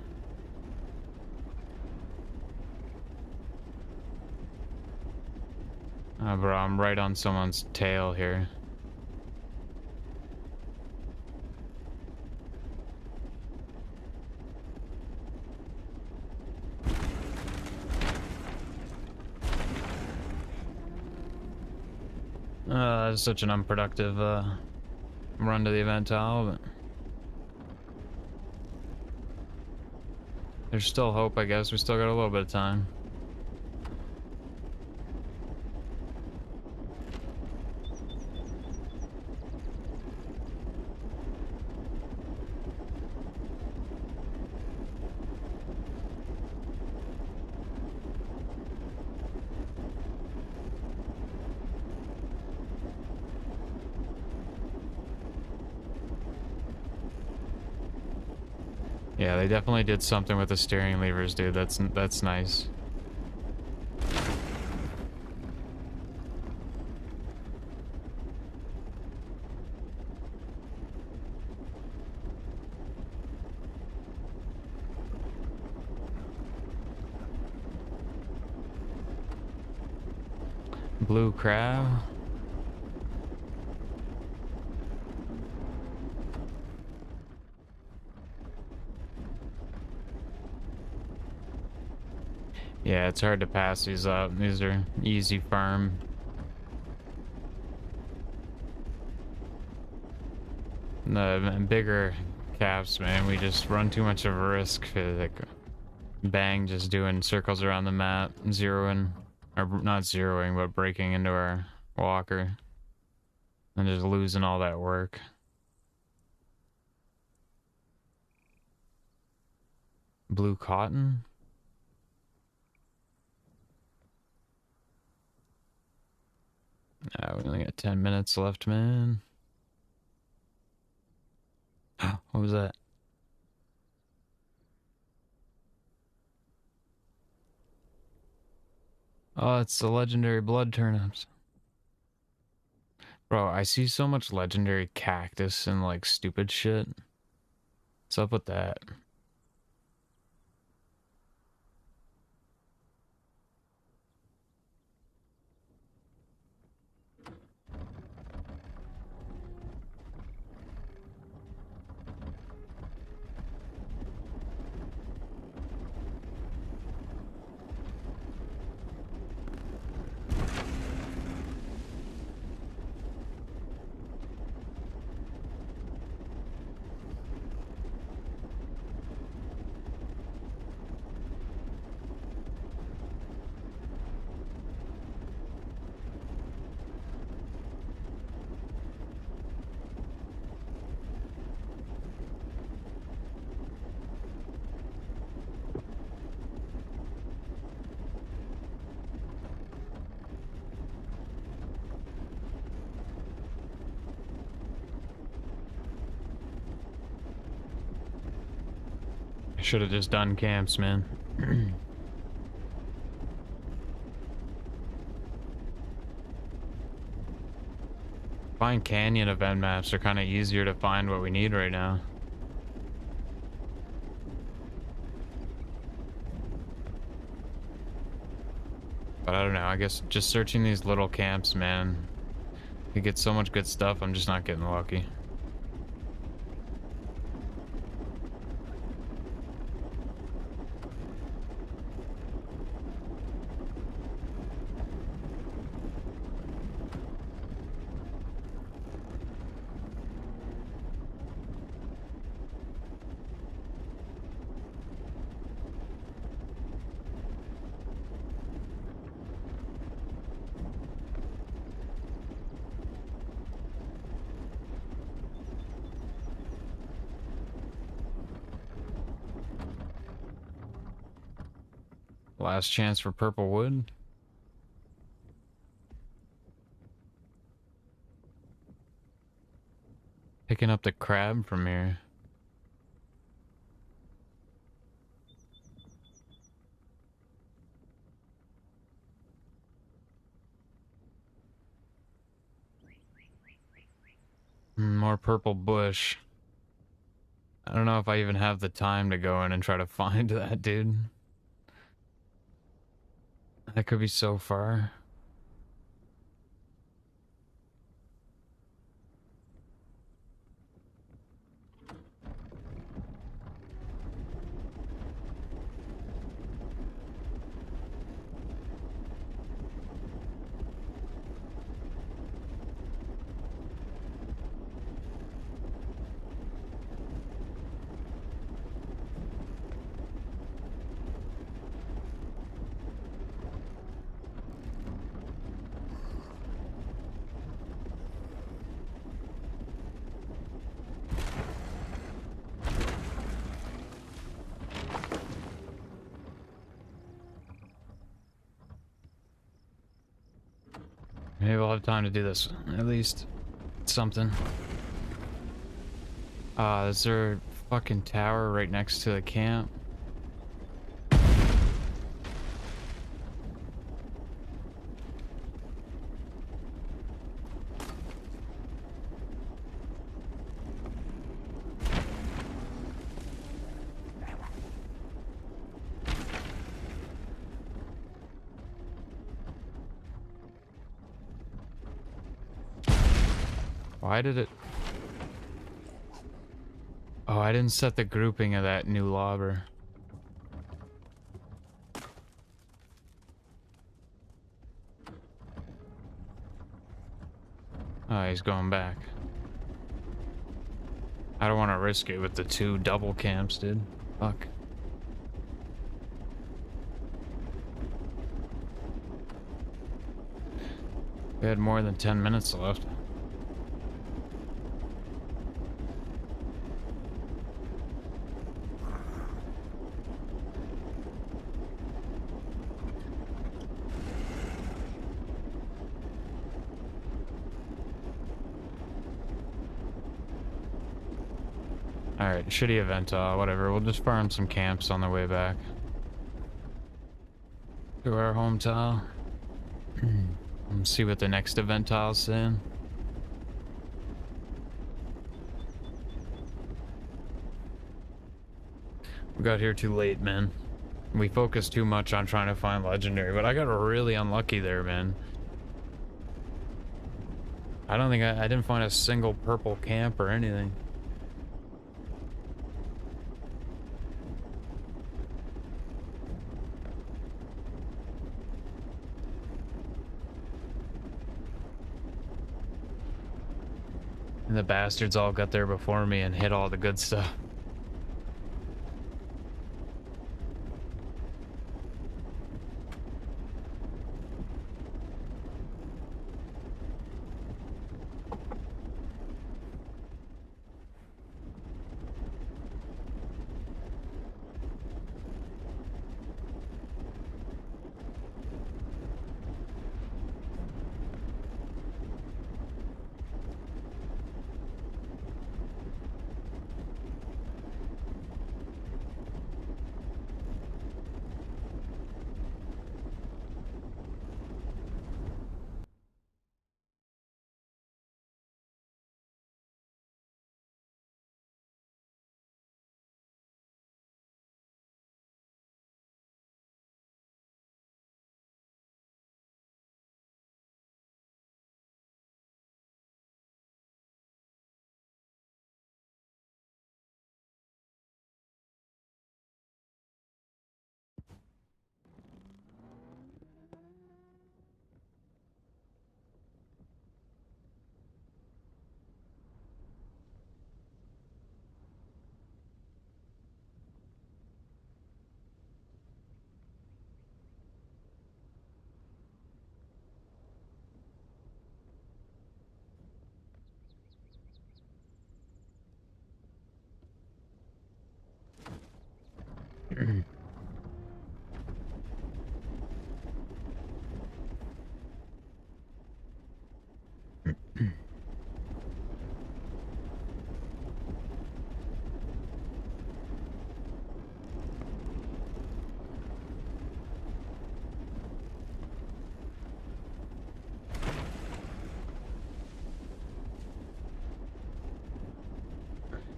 Oh, bro, I'm right on someone's tail here. That's such an unproductive run to the event tile, but there's still hope, I guess. We still got a little bit of time. Yeah, they definitely did something with the steering levers, dude. That's nice. Blue crab. Yeah, it's hard to pass these up. These are easy farm. The bigger caps, man, we just run too much of a risk for, like, bang, just doing circles around the map, zeroing, or not zeroing, but breaking into our walker, and just losing all that work. Blue cotton? We only got 10 minutes left, man. What was that? Oh, it's the legendary blood turnips. Bro, I see so much legendary cactus and, like, stupid shit. What's up with that? Should have just done camps, man. Find canyon event maps are kind of easier to find what we need right now. But I don't know, I guess just searching these little camps, man. You get so much good stuff, I'm just not getting lucky. Last chance for purple wood. Picking up the crab from here. More purple bush. I don't know if I even have the time to go in and try to find that, dude. That could be so far. Maybe we'll have time to do this. At least something. Is there a fucking tower right next to the camp? Why did it... Oh, I didn't set the grouping of that new lobber. Oh, he's going back. I don't want to risk it with the 2 double camps, dude. Fuck. We had more than 10 minutes left. Alright, shitty event, whatever. We'll just farm some camps on the way back to our home tile. And see what the next event tile's saying. We got here too late, man. We focused too much on trying to find legendary, but I got really unlucky there, man. I don't think I didn't find a single purple camp or anything. And the bastards all got there before me and hit all the good stuff.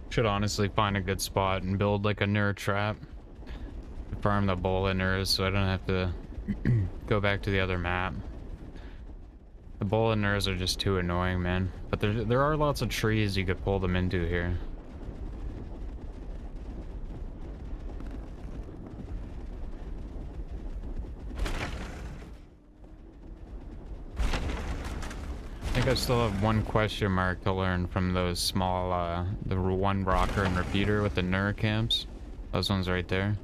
Should honestly find a good spot and build like a nerd trap. Farm the bullet nerds so I don't have to go back to the other map. The bullet nerds are just too annoying, man. But there are lots of trees you could pull them into here. I think I still have one question mark to learn from those small, the one rocker and repeater with the nerd camps. Those ones right there.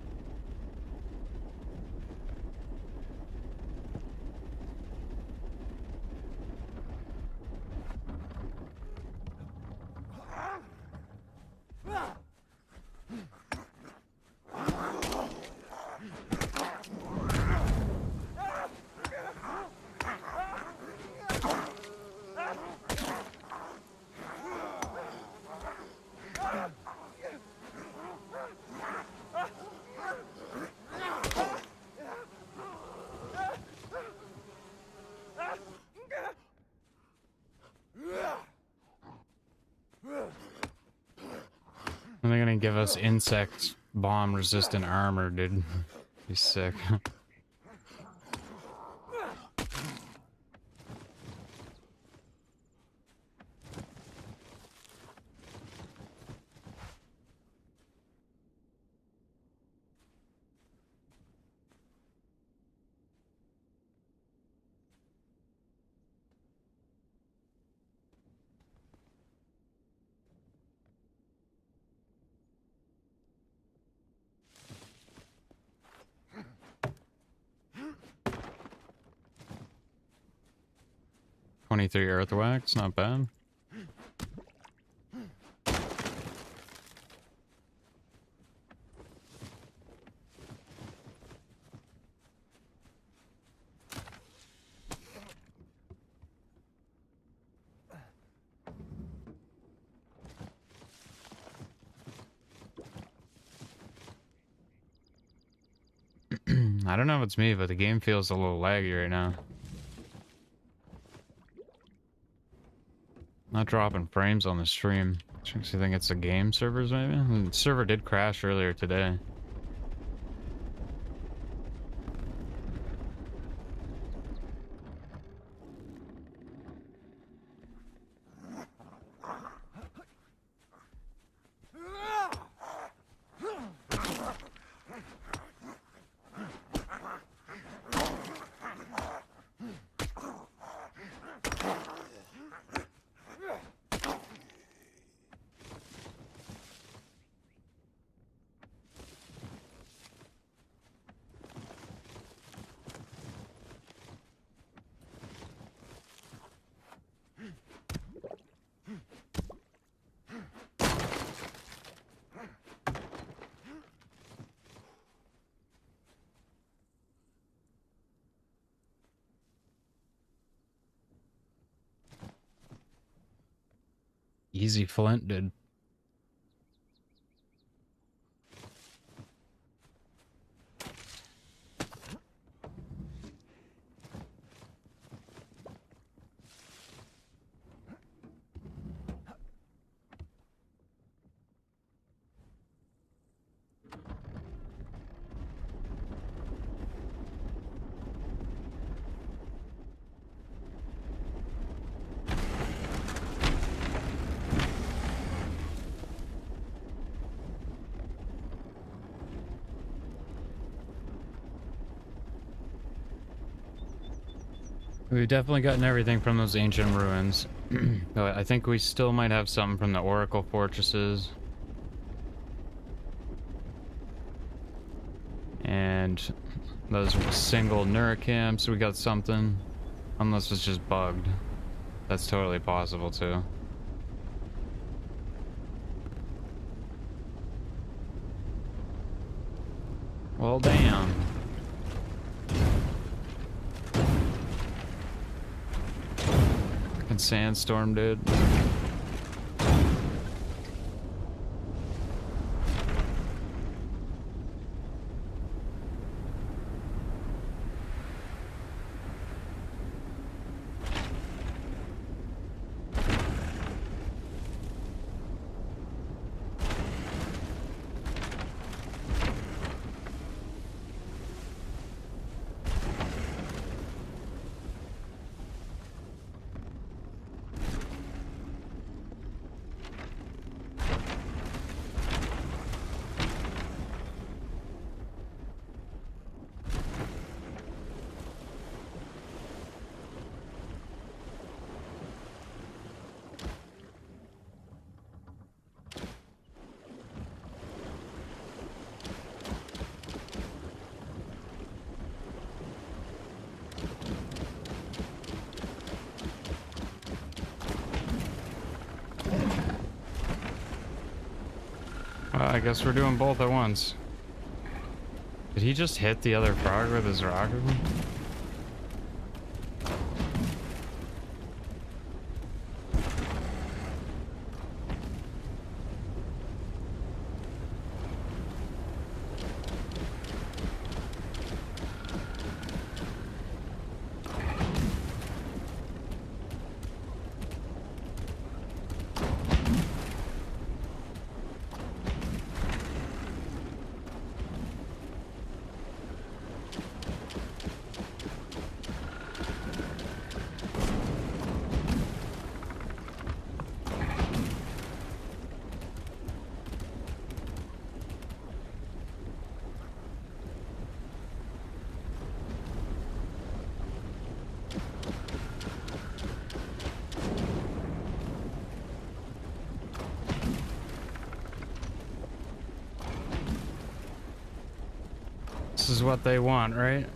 And they're gonna give us insect bomb resistant armor, dude. Be sick. 23 earthwax, not bad. I don't know if it's me, but the game feels a little laggy right now. Not dropping frames on the stream. I actually think it's the game servers, maybe? The server did crash earlier today. Easy Flint did. We've definitely gotten everything from those ancient ruins. But I think we still might have something from the Oracle fortresses. And those single Nura camps, we got something. Unless it's just bugged. That's totally possible too. Well, damn. Fucking sandstorm, dude. I guess we're doing both at once. Did he just hit the other frog with his rocket? This is what they want, right?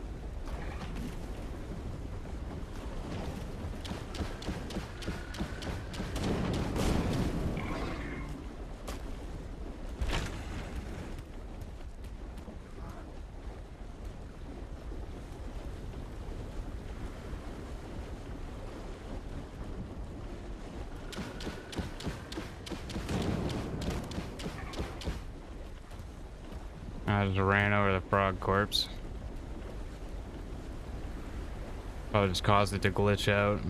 I just ran over the frog corpse. Probably just caused it to glitch out.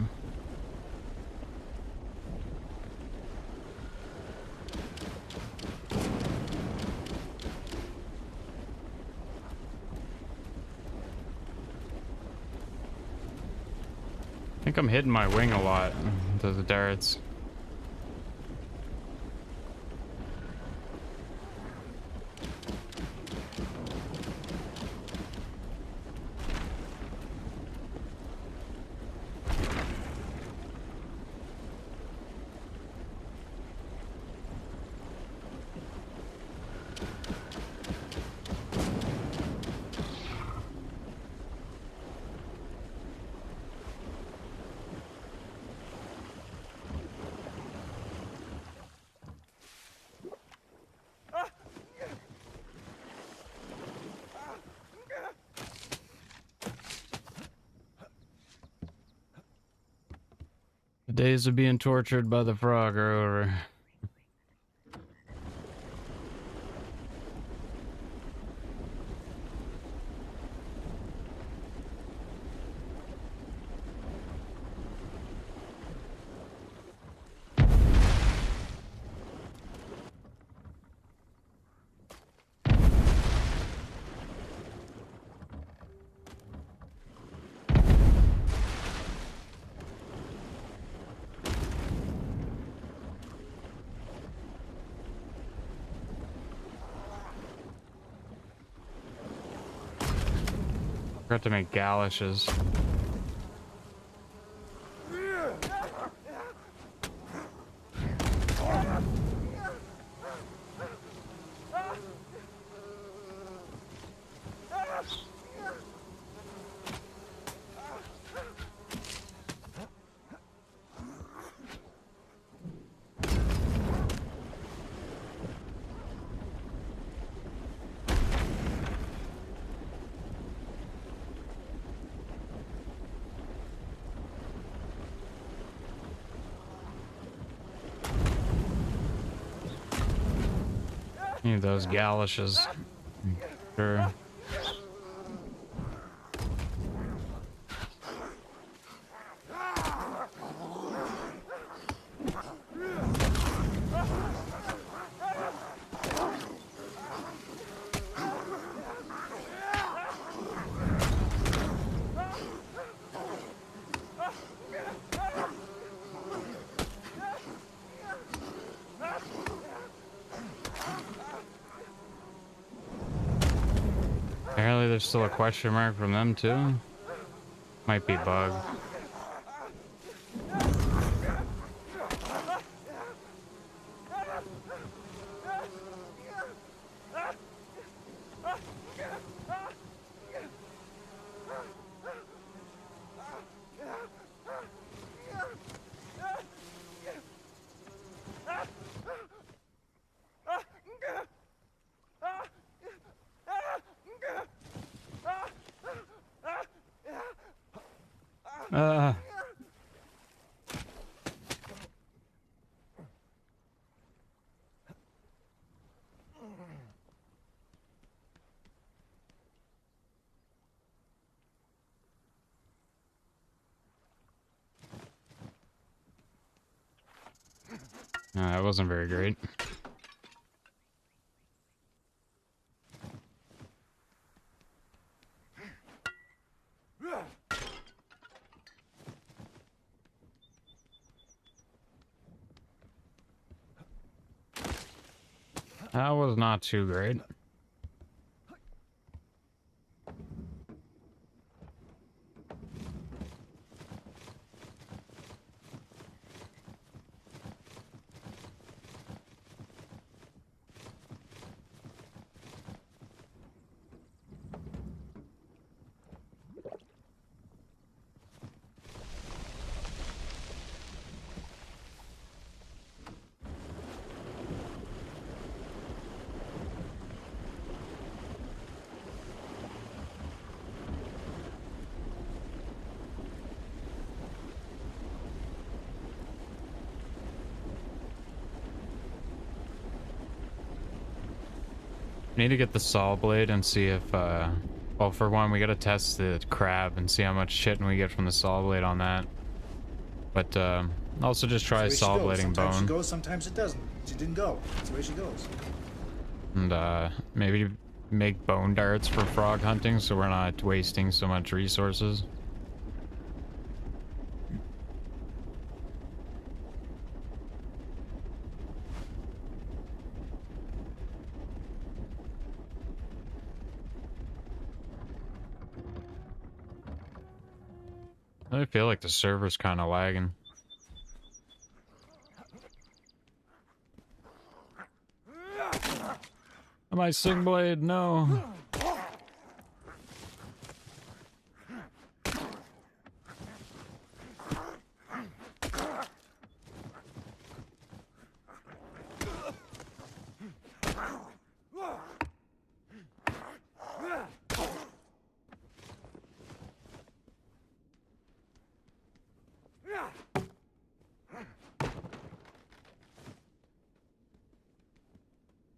I think I'm hitting my wing a lot to the darts. The days of being tortured by the frog are over. Forgot to make galoshes. Need those galoshes. Sure. Apparently there's still a question mark from them too. Might be bug. Uh, that wasn't very great. That was not too great. Need to get the saw blade and see if, well, for one, we gotta test the crab and see how much shitting we get from the saw blade on that. But, also just try saw blading bone. Sometimes she goes, sometimes it doesn't. She didn't go. That's the way she goes. And, maybe make bone darts for frog hunting so we're not wasting so much resources. I feel like the server's kind of lagging. My sing blade, no.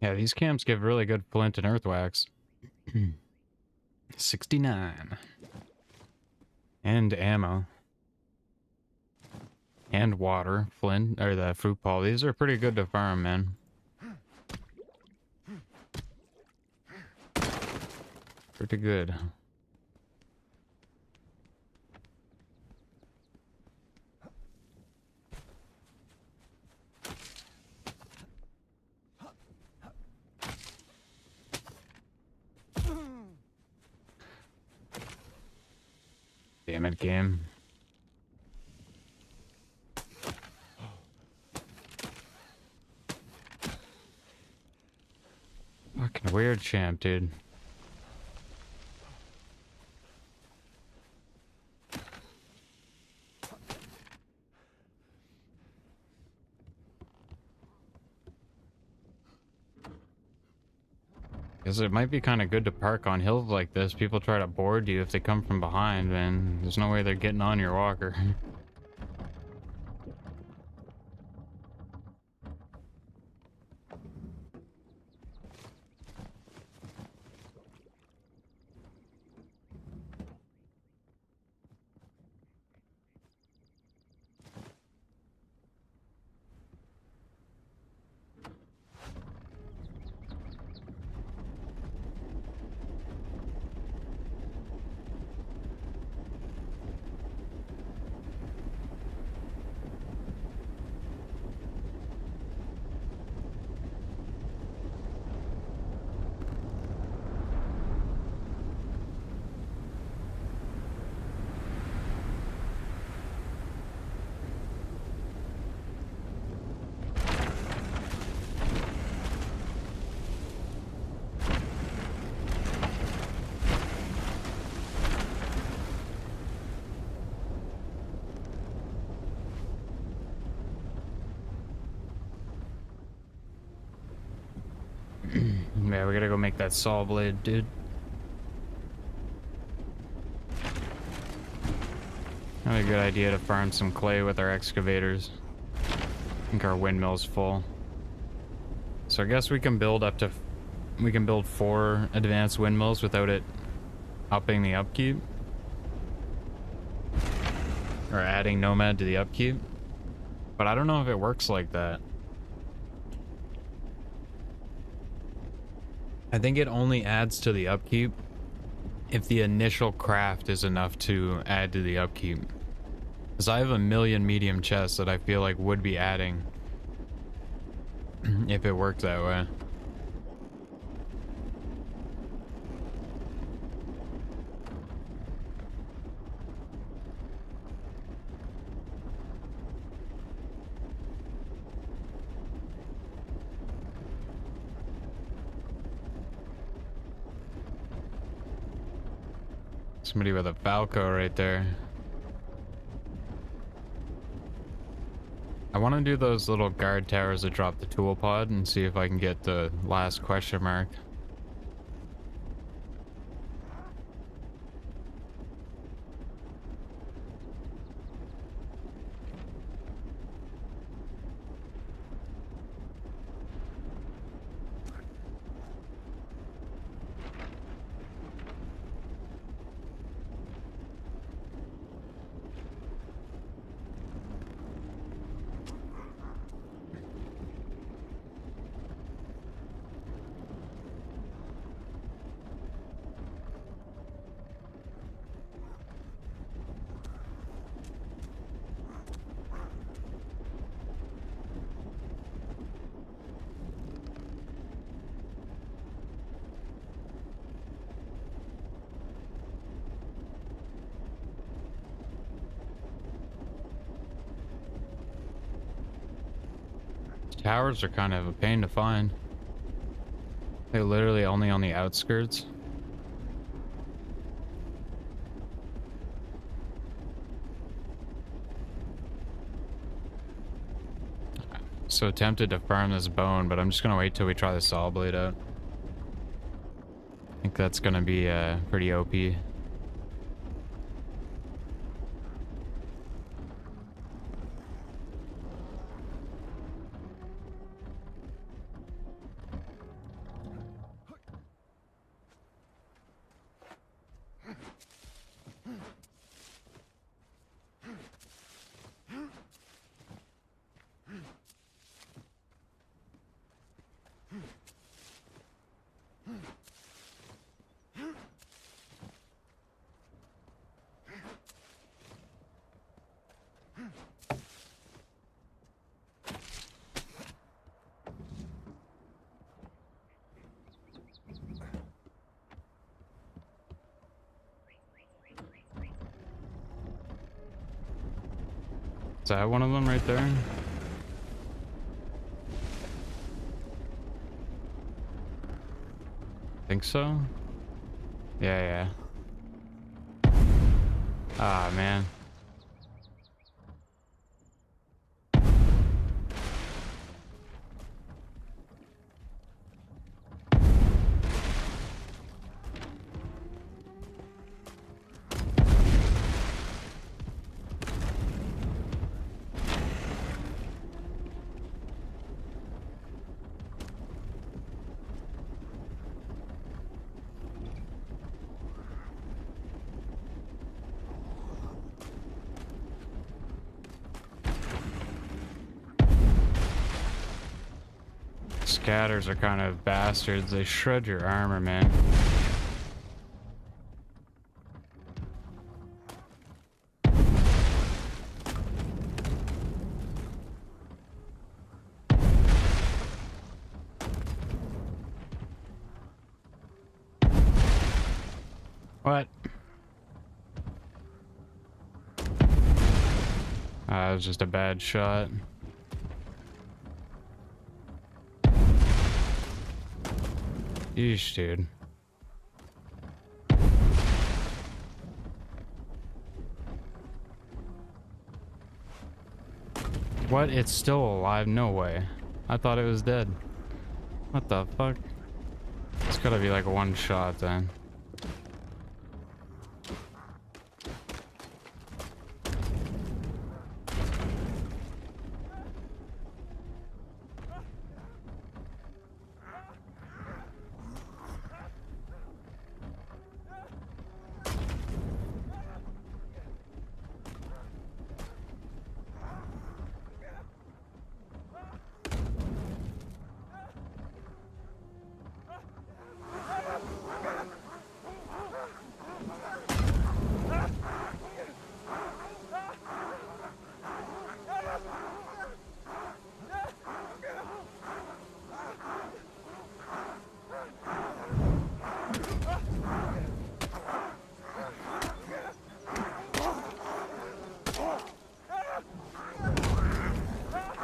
Yeah, these camps give really good flint and earth wax. 69. And ammo. And water, flint, or the fruit ball. These are pretty good to farm, man. Pretty good. Damn it, game. Fucking weird champ, dude. Because it might be kind of good to park on hills like this. People try to board you if they come from behind, man. There's no way they're getting on your walker. Yeah, we gotta go make that saw blade, dude. Probably a good idea to farm some clay with our excavators. I think our windmill's full. So I guess we can build up to... We can build 4 advanced windmills without it upping the upkeep. Or adding Nomad to the upkeep. But I don't know if it works like that. I think it only adds to the upkeep if the initial craft is enough to add to the upkeep. Because I have a million medium chests that I feel like would be adding if it worked that way. Somebody with a Falco right there. I want to do those little guard towers that drop the tool pod and see if I can get the last question mark. Towers are kind of a pain to find. They're literally only on the outskirts. So tempted to farm this bone, but I'm just gonna wait till we try the saw blade out. I think that's gonna be pretty OP. Is that one of them right there? Think so? Yeah. Ah, man. Scatters are kind of bastards. They shred your armor, man. What? That was just a bad shot. Yeesh, dude. What? It's still alive? No way. I thought it was dead. What the fuck? Gotta be like one shot then.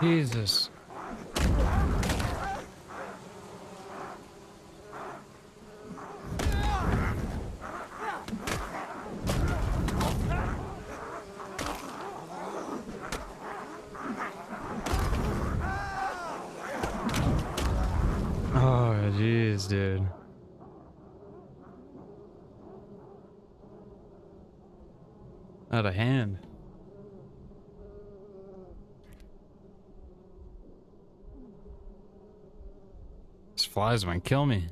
Jesus. Oh, jeez, dude. Out of hand. These flies might kill me.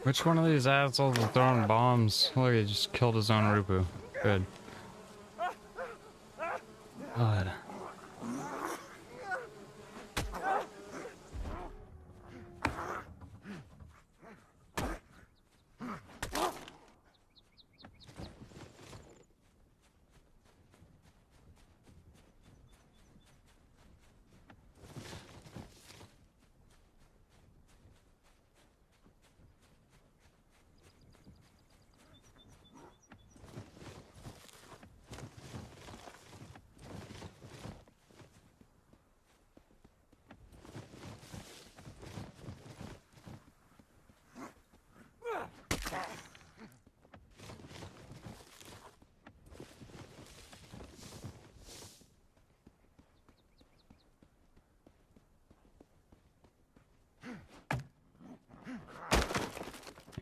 Which one of these assholes is throwing bombs? Look, he just killed his own Rupu. Good. God.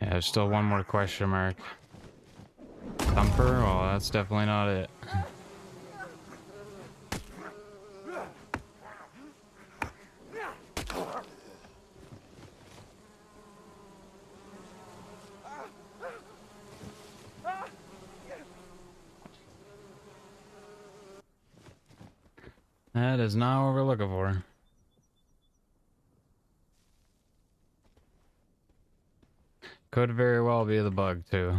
Yeah, there's still one more question mark. Thumper? Well, that's definitely not it. That is not what we're looking for. Could very well be the bug, too.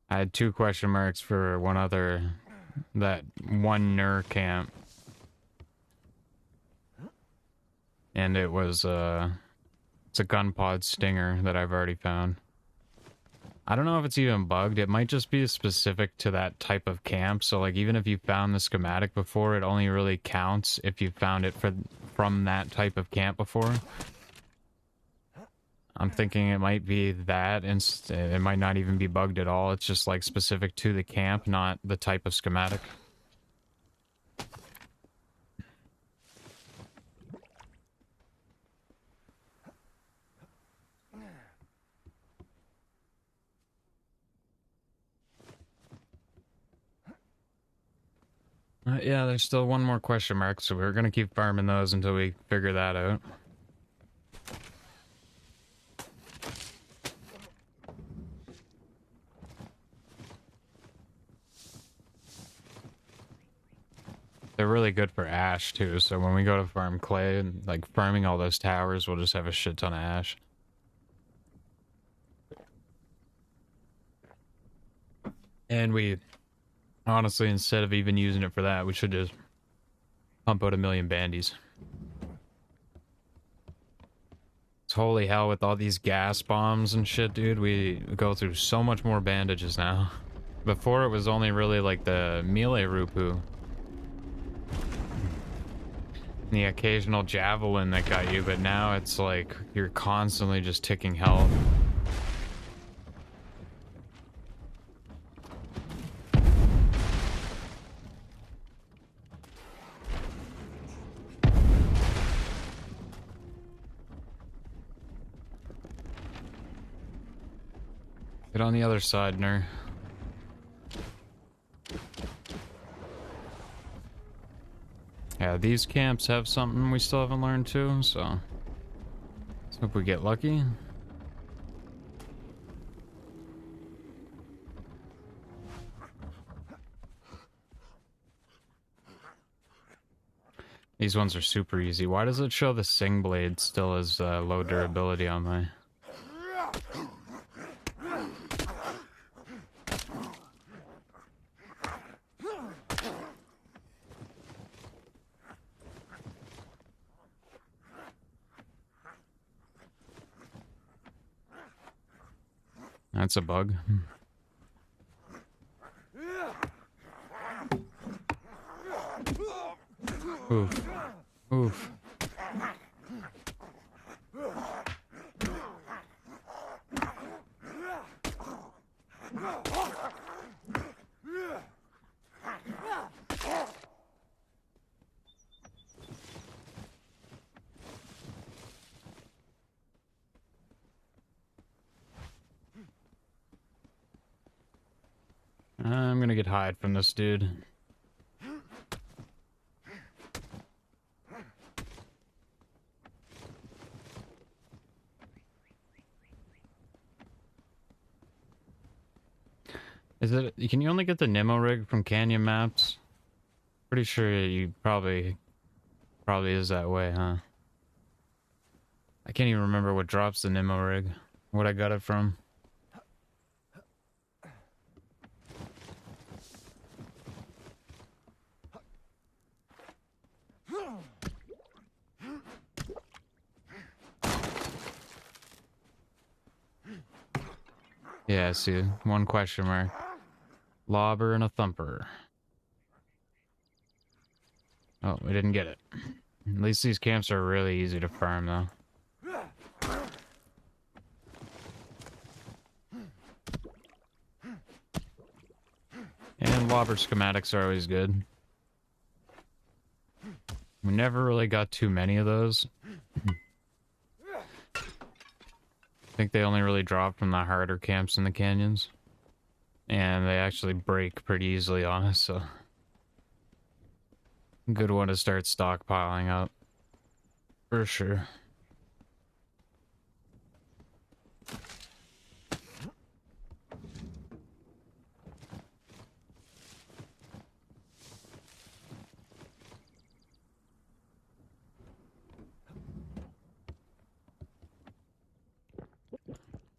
I had 2 question marks for one other, that one Nur camp. And it was, it's a gun pod stinger that I've already found. I don't know if it's even bugged. It might just be specific to that type of camp. So like even if you found the schematic before, it only really counts if you found it from that type of camp before. I'm thinking it might be that, and it might not even be bugged at all. It's just like specific to the camp, not the type of schematic. Yeah, there's still one more question mark, so we're gonna keep farming those until we figure that out. They're really good for ash too, so when we go to farm clay and like farming all those towers, we'll just have a shit ton of ash. And we honestly, instead of even using it for that, we should just pump out 1,000,000 bandies. It's holy hell with all these gas bombs and shit, dude. We go through so much more bandages now. Before it was only really like the melee Rupu. The occasional javelin that got you, but now it's like you're constantly just ticking health. Get on the other side, Ner. Yeah, these camps have something we still haven't learned too, so let's hope we get lucky. These ones are super easy. Why does it show the Sing Blade still as low durability on my... That's a bug. Oof. Oof. I'm gonna get hide from this dude. Is it? Can you only get the Nemo rig from Canyon maps? Pretty sure you probably is that way, huh? I can't even remember what drops the Nemo rig. What I got it from. Yeah, I see. One question mark. Lobber and a thumper. Oh, we didn't get it. At least these camps are really easy to farm, though. And lobber schematics are always good. We never really got too many of those. I think they only really drop from the harder camps in the canyons. And they actually break pretty easily on us, so... Good one to start stockpiling up. For sure.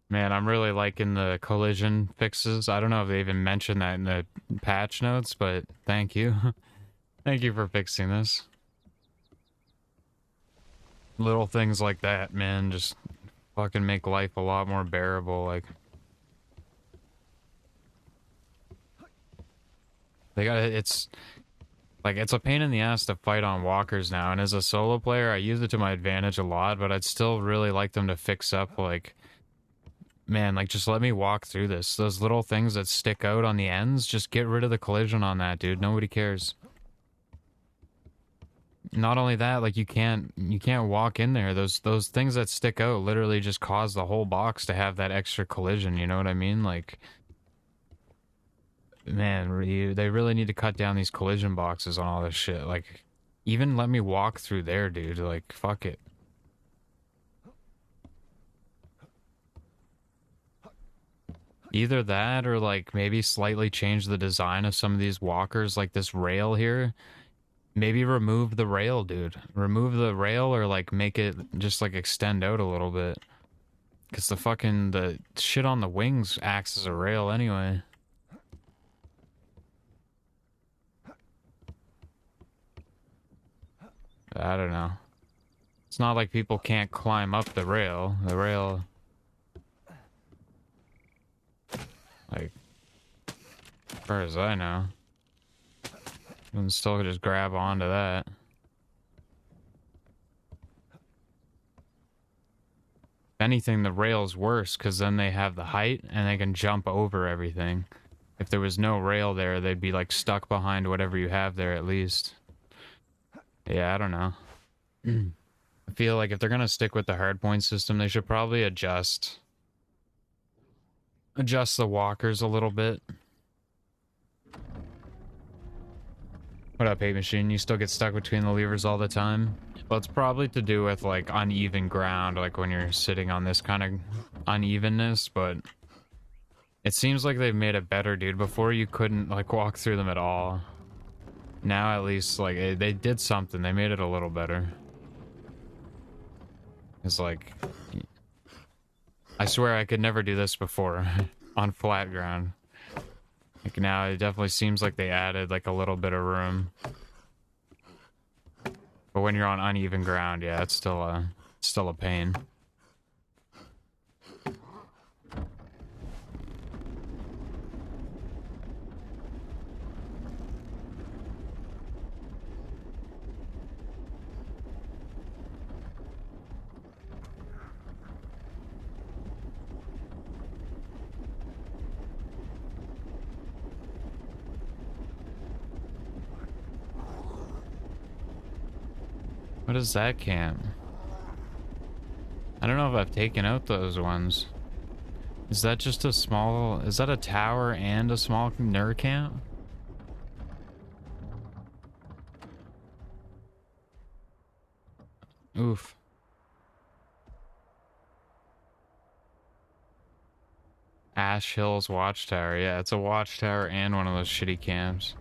Man, I'm really liking the collision fixes. I don't know if they even mentioned that in the patch notes, but thank you. Thank you for fixing this. Little things like that, man, just fucking make life a lot more bearable. Like, They got it's like it's a pain in the ass to fight on walkers now, and as a solo player, I use it to my advantage a lot, but I'd still really like them to fix up, like, man, like, just let me walk through this. Those little things that stick out on the ends, just get rid of the collision on that, dude. Nobody cares. Not only that, like, you can't walk in there. Those things that stick out literally just cause the whole box to have that extra collision, you know what I mean? Like, man, they really need to cut down these collision boxes on all this shit. Like, even let me walk through there, dude. Like, fuck it. Either that or, like, maybe slightly change the design of some of these walkers, like this rail here. Maybe remove the rail, dude. Remove the rail or, like, make it just, like, extend out a little bit. Because the shit on the wings acts as a rail anyway. I don't know. It's not like people can't climb up the rail. The rail... Like, as far as I know. You can still just grab onto that. If anything, the rail's worse, because then they have the height, and they can jump over everything. If there was no rail there, they'd be, like, stuck behind whatever you have there, at least. Yeah, I don't know. I feel like if they're gonna stick with the hardpoint system, they should probably adjust the walkers a little bit. What up, Hate Machine? You still get stuck between the levers all the time? Well, it's probably to do with, like, uneven ground, like when you're sitting on this kind of unevenness, but it seems like they've made it better, dude. Before you couldn't, like, walk through them at all. Now, at least, like, they did something. They made it a little better. It's like... I swear I could never do this before on flat ground. Like, now it definitely seems like they added, like, a little bit of room. But when you're on uneven ground, yeah, it's still a pain. What is that camp? I don't know if I've taken out those ones. Is that just a small... Is that a tower and a small nerd camp? Oof. Ash Hills Watchtower. Yeah, it's a watchtower and one of those shitty camps.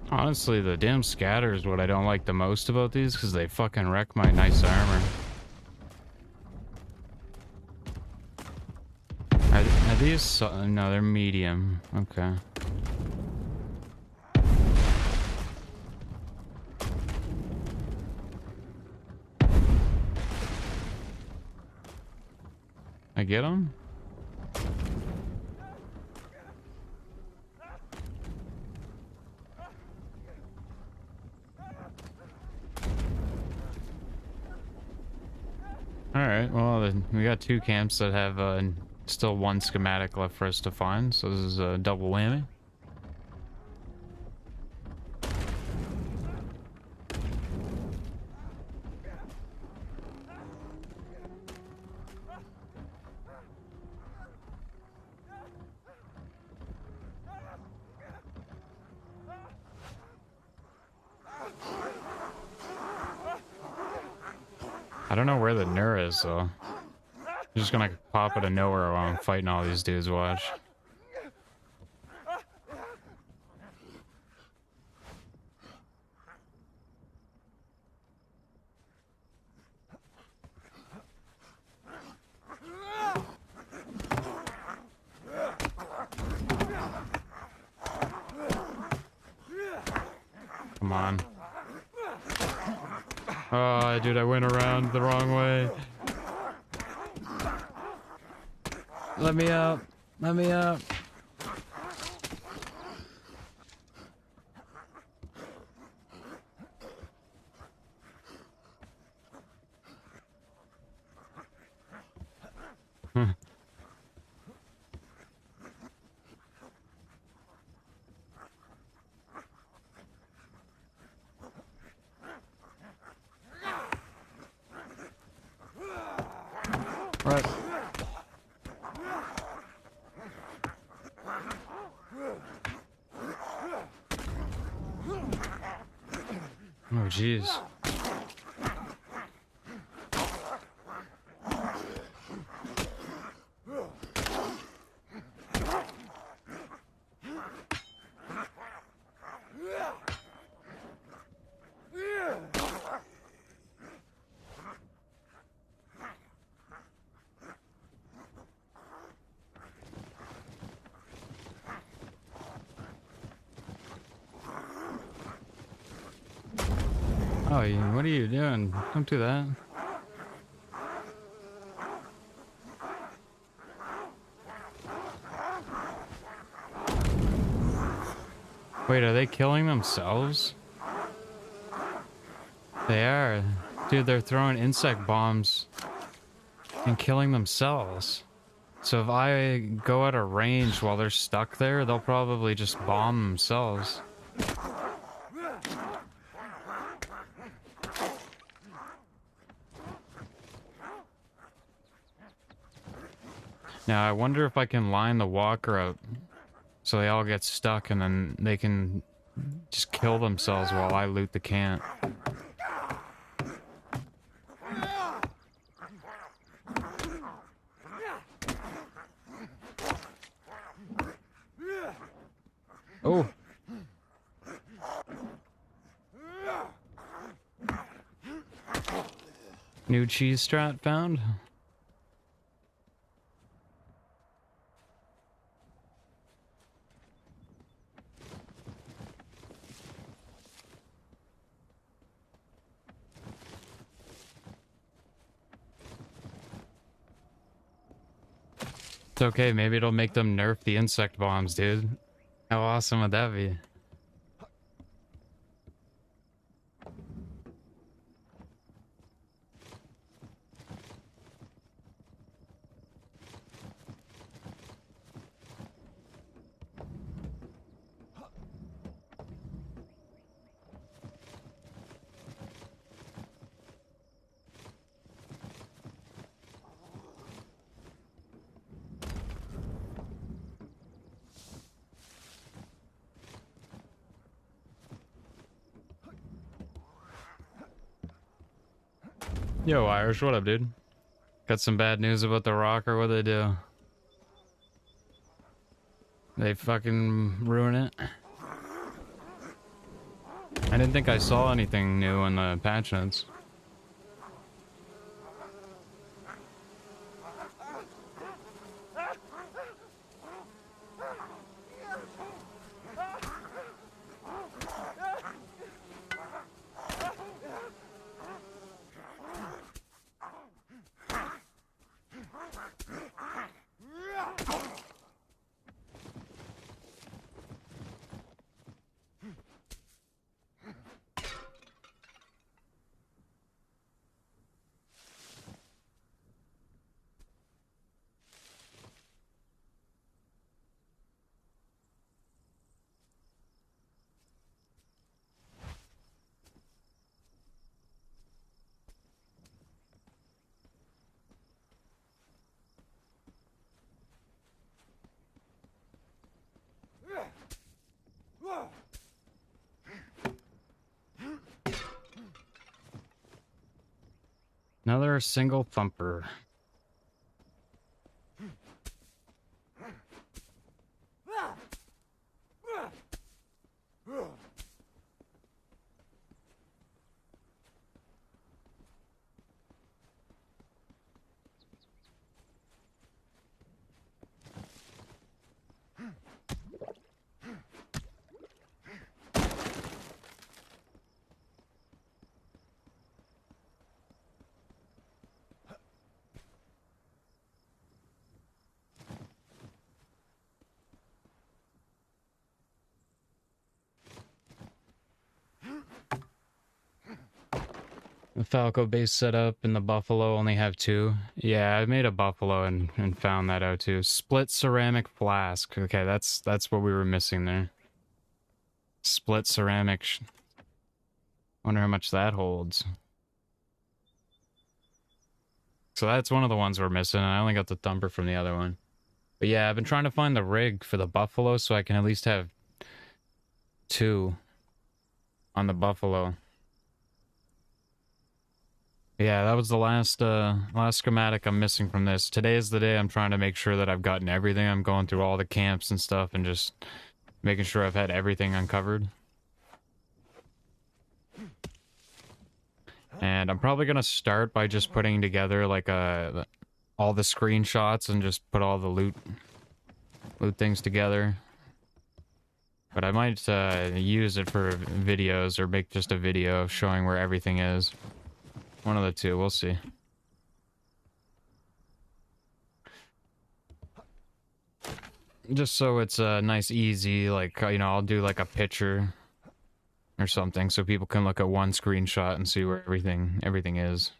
Honestly, the damn scatter is what I don't like the most about these, because they fucking wreck my nice armor. Are these... no, they're medium. Okay. I get them? Alright, well, then we got two camps that have still one schematic left for us to find, so this is a double whammy. don't know where the Nur is, though. I'm just gonna pop out of nowhere while I'm fighting all these dudes, watch. Come on. Oh, dude, I went around the wrong way. Let me up. Let me up. Right. Oh, jeez. Oh, what are you doing? Don't do that. Wait, are they killing themselves? They are. Dude, they're throwing insect bombs and killing themselves. So if I go out of range while they're stuck there, they'll probably just bomb themselves. Now, I wonder if I can line the walker up so they all get stuck and then they can just kill themselves while I loot the camp. Oh! New cheese strat found? It's okay, maybe it'll make them nerf the insect bombs, dude. How awesome would that be? Yo, Irish, what up, dude? Got some bad news about the rocker, what they do? They fucking ruin it? I didn't think I saw anything new in the patch notes. Another single thumper. The Falco base setup and the Buffalo only have 2. Yeah, I made a Buffalo and found that out too. Split ceramic flask. Okay, that's what we were missing there. Split ceramic. Wonder how much that holds. So that's one of the ones we're missing, and I only got the thumper from the other one. But yeah, I've been trying to find the rig for the Buffalo so I can at least have 2 on the Buffalo. Yeah, that was the last schematic I'm missing from this. Today is the day I'm trying to make sure that I've gotten everything. I'm going through all the camps and stuff and just making sure I've had everything uncovered. And I'm probably gonna start by just putting together like all the screenshots and just put all the loot things together. But I might use it for videos or make just a video showing where everything is. One of the two, we'll see. Just so it's nice, easy, like, you know, I'll do like a picture or something so people can look at one screenshot and see where everything is.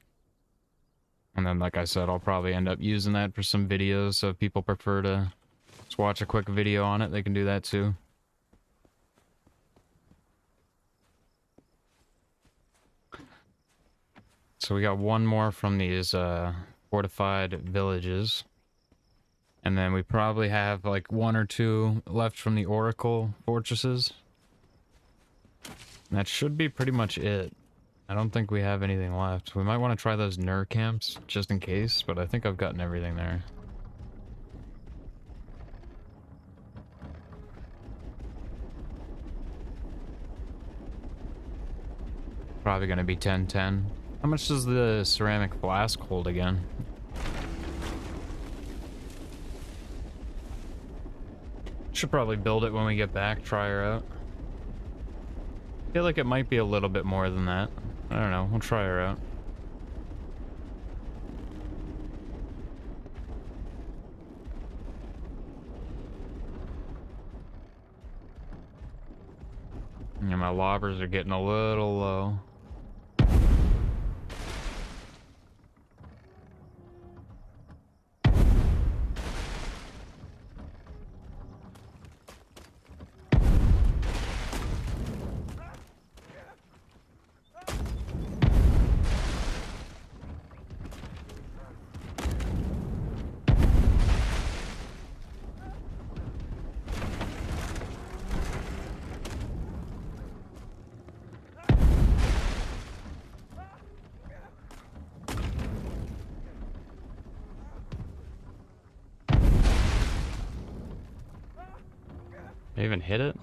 And then, like I said, I'll probably end up using that for some videos, so if people prefer to just watch a quick video on it, they can do that too. So we got one more from these fortified villages. And then we probably have like 1 or 2 left from the Oracle fortresses. And that should be pretty much it. I don't think we have anything left. We might want to try those Nur camps just in case, but I think I've gotten everything there. Probably going to be 10-10. How much does the ceramic flask hold again? Should probably build it when we get back, try her out. I feel like it might be a little bit more than that. I don't know, we'll try her out. Yeah, my lobbers are getting a little low. They even hit it?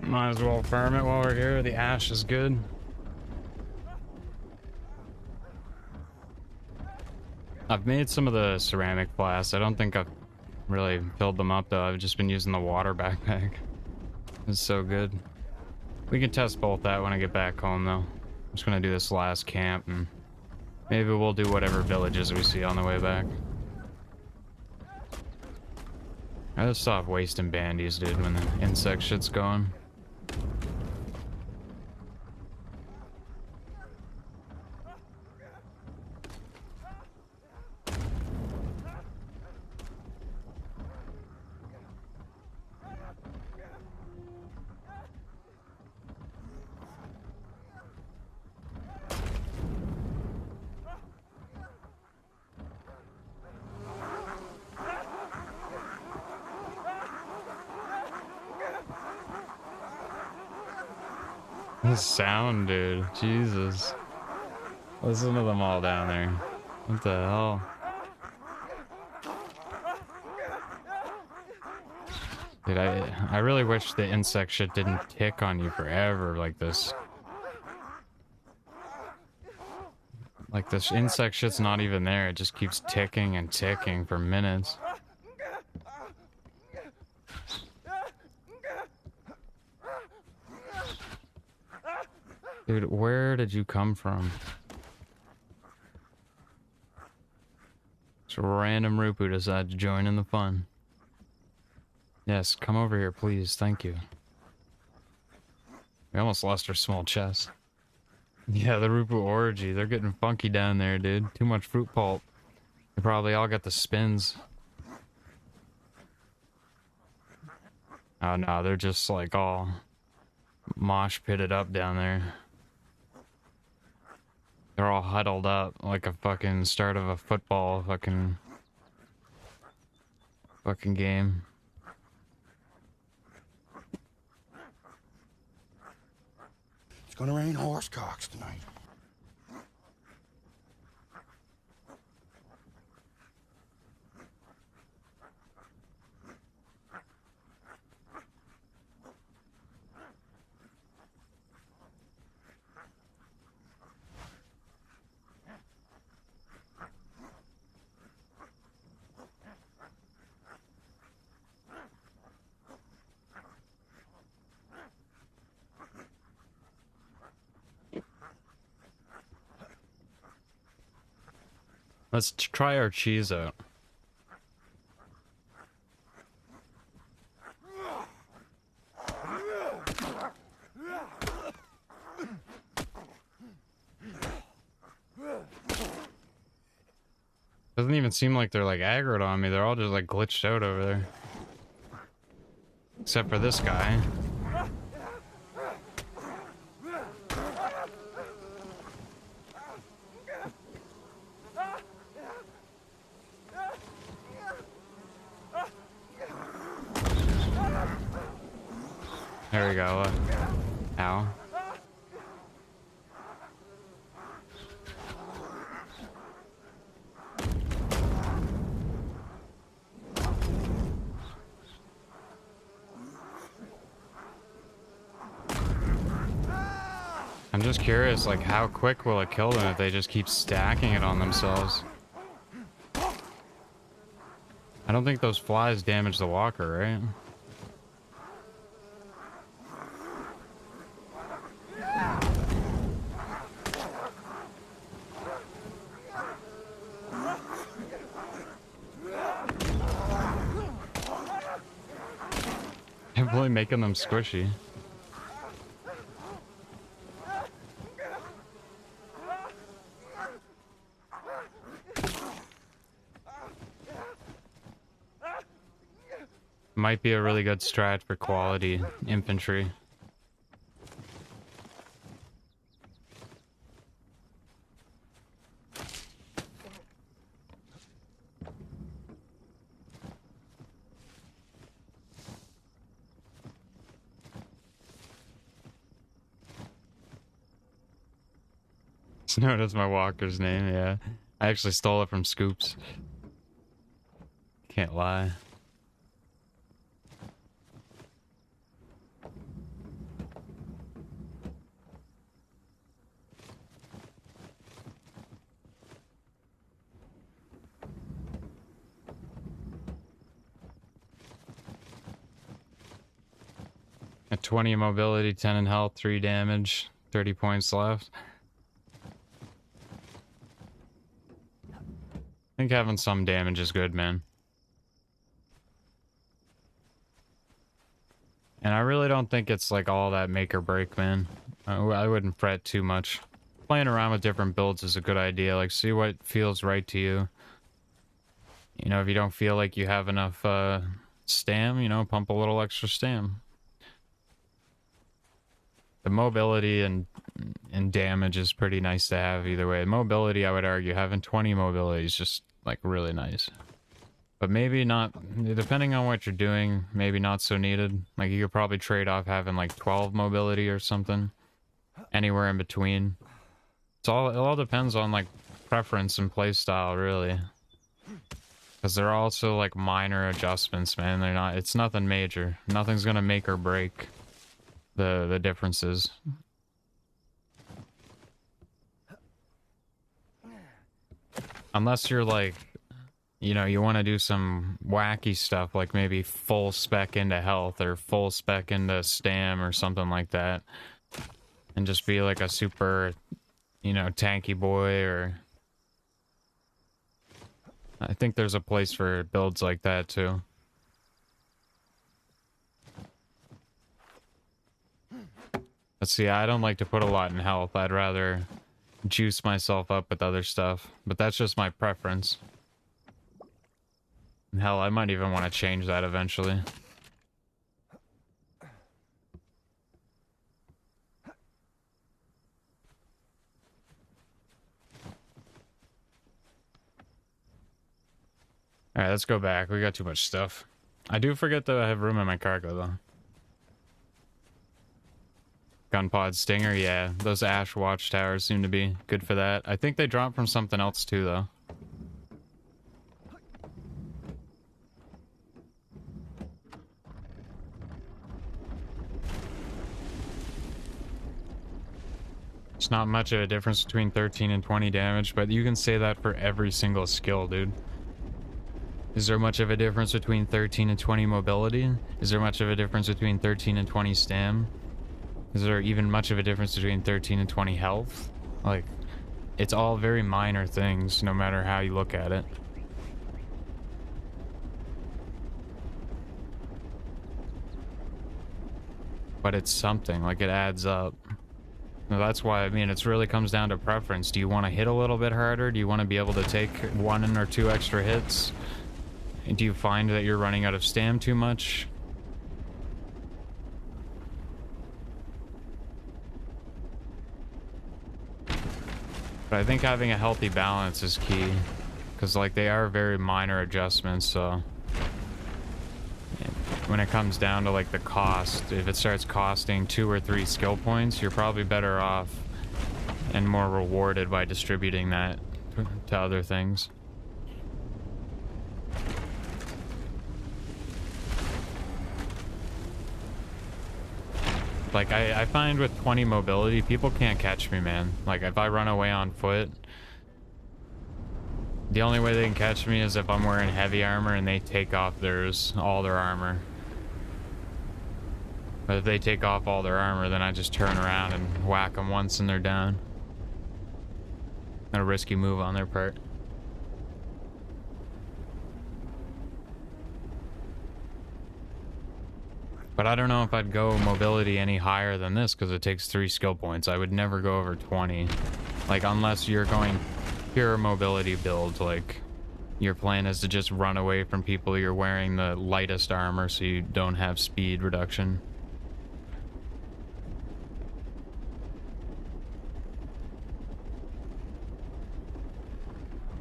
Might as well farm it while we're here. The ash is good. I've made some of the ceramic flasks. I don't think I've really filled them up though. I've just been using the water backpack. It's so good. We can test both that when I get back home though. I'm just gonna do this last camp and maybe we'll do whatever villages we see on the way back. I just stop wasting bandies, dude, when the insect shit's going. The sound, dude. Jesus. Listen to them all down there. What the hell? Dude, I really wish the insect shit didn't tick on you forever like this. Like this insect shit's not even there. It just keeps ticking and ticking for minutes. Dude, where did you come from? Just a random Rupu decided to join in the fun. Yes, come over here, please. Thank you. We almost lost our small chest. Yeah, the Rupu orgy. They're getting funky down there, dude. Too much fruit pulp. They probably all got the spins. Oh no, they're just like all mosh pitted up down there. They're all huddled up like a fucking start of a football fucking game. It's gonna rain horse cocks tonight. Let's try our cheese out. Doesn't even seem like they're like aggroed on me. They're all just like glitched out over there. Except for this guy. There we go. Ow. I'm just curious, like, how quick will it kill them if they just keep stacking it on themselves? I don't think those flies damage the walker, right? Definitely making them squishy. Might be a really good strat for quality infantry. Snow is my walker's name, yeah. I actually stole it from Scoops. Can't lie. At 20 mobility, 10 in health, 3 damage, 30 points left. I think having some damage is good, man. And I really don't think it's like all that make or break, man. I wouldn't fret too much. Playing around with different builds is a good idea. Like, see what feels right to you. You know, if you don't feel like you have enough stam, you know, pump a little extra stam. The mobility and damage is pretty nice to have either way. Mobility, I would argue, having 20 mobility is just like really nice. But maybe not, depending on what you're doing, maybe not so needed. Like you could probably trade off having like 12 mobility or something. anywhere in between. It all depends on like preference and playstyle, really. Because they're also like minor adjustments, man. They're not. It's nothing major. Nothing's gonna make or break the differences. Unless you're like, you know, you want to do some wacky stuff, like maybe full spec into health or full spec into stam or something like that, and just be like a super, you know, tanky boy. Or I think there's a place for builds like that too. Let's see, I don't like to put a lot in health. I'd rather juice myself up with other stuff, but that's just my preference. Hell, I might even want to change that eventually. Alright, let's go back. We got too much stuff. I do forget that I have room in my cargo, though. Gun pod stinger, yeah. Those ash watchtowers seem to be good for that. I think they drop from something else, too, though. It's not much of a difference between 13 and 20 damage, but you can say that for every single skill, dude. Is there much of a difference between 13 and 20 mobility? Is there much of a difference between 13 and 20 stam? Is there even much of a difference between 13 and 20 health? Like, it's all very minor things, no matter how you look at it. But it's something, like it adds up. Now, that's why, I mean, it really comes down to preference. Do you want to hit a little bit harder? Do you want to be able to take 1 or 2 extra hits? Do you find that you're running out of stam too much? But I think having a healthy balance is key. Because, like, they are very minor adjustments, so... when it comes down to, like, the cost, if it starts costing 2 or 3 skill points, you're probably better off and more rewarded by distributing that to other things. Like, I find with 20 mobility, people can't catch me, man. Like, if I run away on foot, the only way they can catch me is if I'm wearing heavy armor and they take off all their armor. But if they take off all their armor, then I just turn around and whack them once and they're down. Not a risky move on their part. But I don't know if I'd go mobility any higher than this, because it takes 3 skill points. I would never go over 20. Like, unless you're going pure mobility build, like, your plan is to just run away from people, you're wearing the lightest armor so you don't have speed reduction.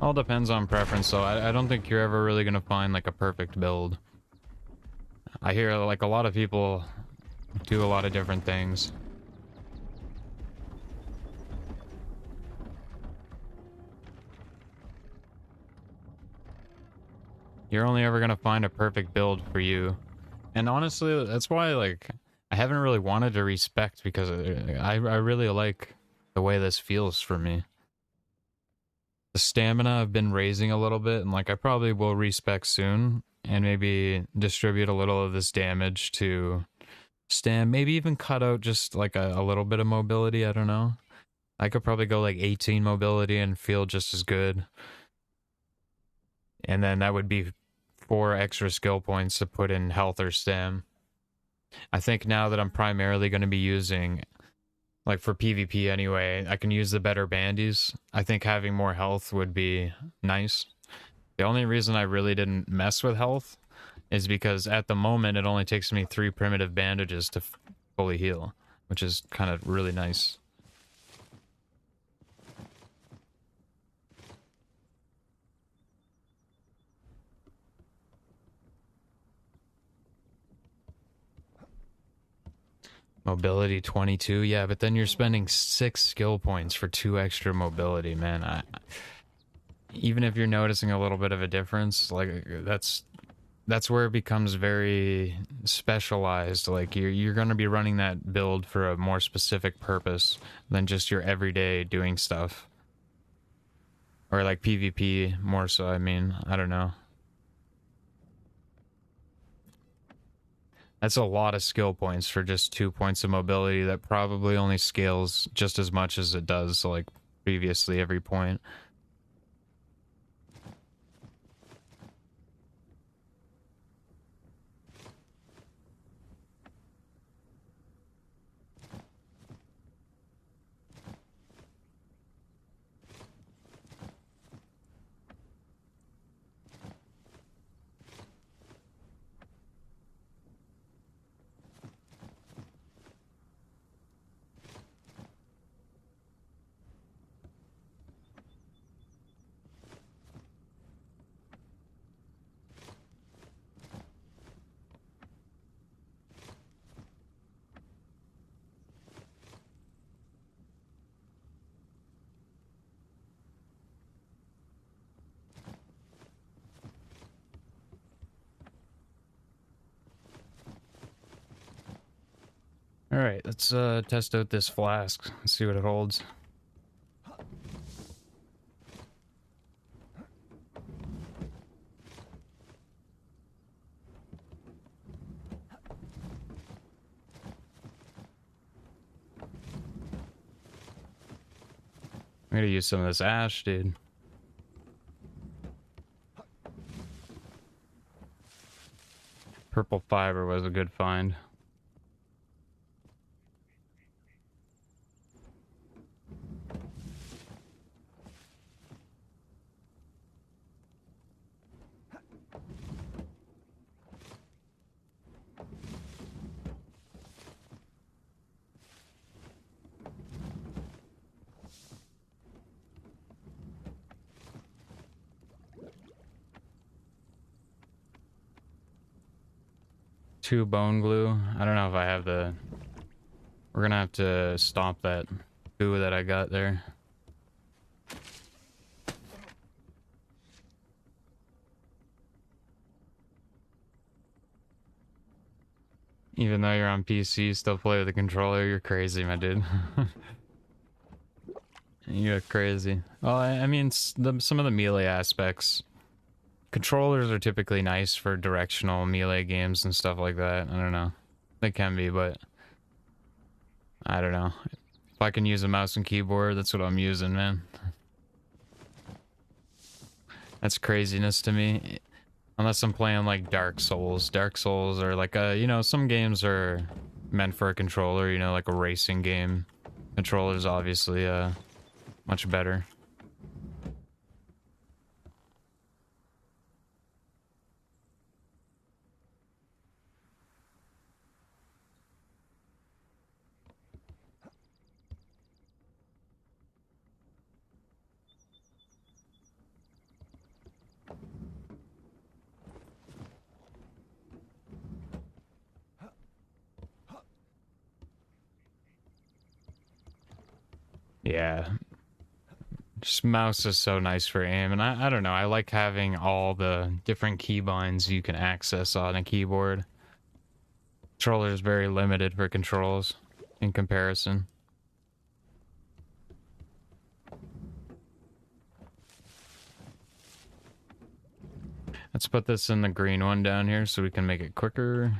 All depends on preference, so I don't think you're ever really gonna find, like, a perfect build. I hear, like, a lot of people do a lot of different things. You're only ever gonna find a perfect build for you. And honestly, that's why, like, I haven't really wanted to respec, because I really like the way this feels for me. The stamina I've been raising a little bit, and, like, I probably will respec soon. And maybe distribute a little of this damage to stam. Maybe even cut out just like a little bit of mobility. I don't know. I could probably go like 18 mobility and feel just as good. And then that would be 4 extra skill points to put in health or stam. I think now that I'm primarily going to be using, like for PvP anyway, I can use the better bandies. I think having more health would be nice. The only reason I really didn't mess with health is because at the moment it only takes me 3 primitive bandages to fully heal, which is kind of really nice. Mobility 22, yeah, but then you're spending 6 skill points for 2 extra mobility, man. Even if you're noticing a little bit of a difference, like that's where it becomes very specialized. Like you're going to be running that build for a more specific purpose than just your everyday doing stuff. Or like PvP more so, I mean, I don't know. That's a lot of skill points for just 2 points of mobility that probably only scales just as much as it does, like, previously every point. Alright, let's test out this flask and see what it holds. I'm gonna use some of this ash, dude. Purple fiber was a good find. Two bone glue. I don't know if I have the... We're gonna have to stomp that goo that I got there. Even though you're on PC, you still play with a controller. You're crazy, my dude. You're crazy. Well, I mean, some of the melee aspects... Controllers are typically nice for directional melee games and stuff like that. I don't know. They can be, but... I don't know. If I can use a mouse and keyboard, that's what I'm using, man. That's craziness to me. Unless I'm playing like Dark Souls. Dark Souls are like you know, some games are meant for a controller, you know, like a racing game. Controller's obviously much better. Yeah. Just mouse is so nice for aim, and I don't know, I like having all the different keybinds you can access on a keyboard. Controller is very limited for controls in comparison. Let's put this in the green one down here so we can make it quicker.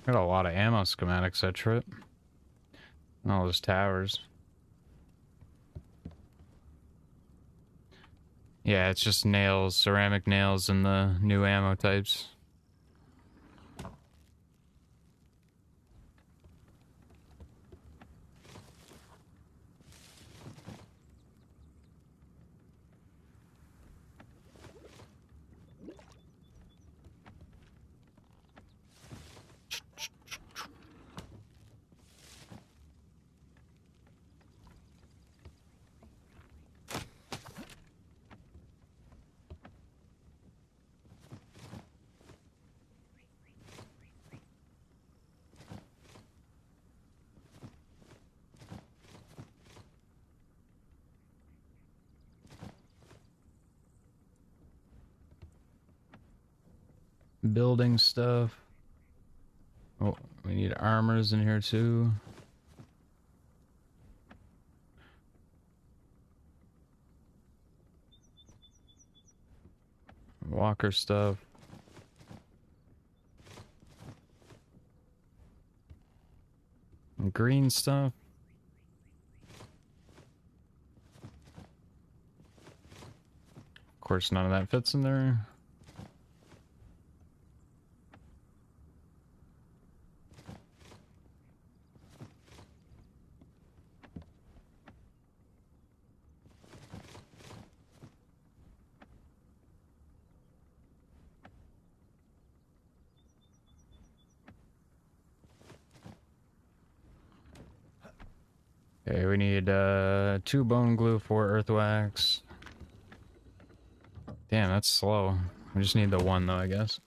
Got a lot of ammo schematics that trip. All those towers. Yeah, it's just nails, ceramic nails, and the new ammo types. building stuff. Oh, we need armors in here too. Walker stuff. And green stuff. Of course, none of that fits in there. Okay, we need 2 bone glue, 4 earth wax. Damn, that's slow. We just need the 1 though, I guess.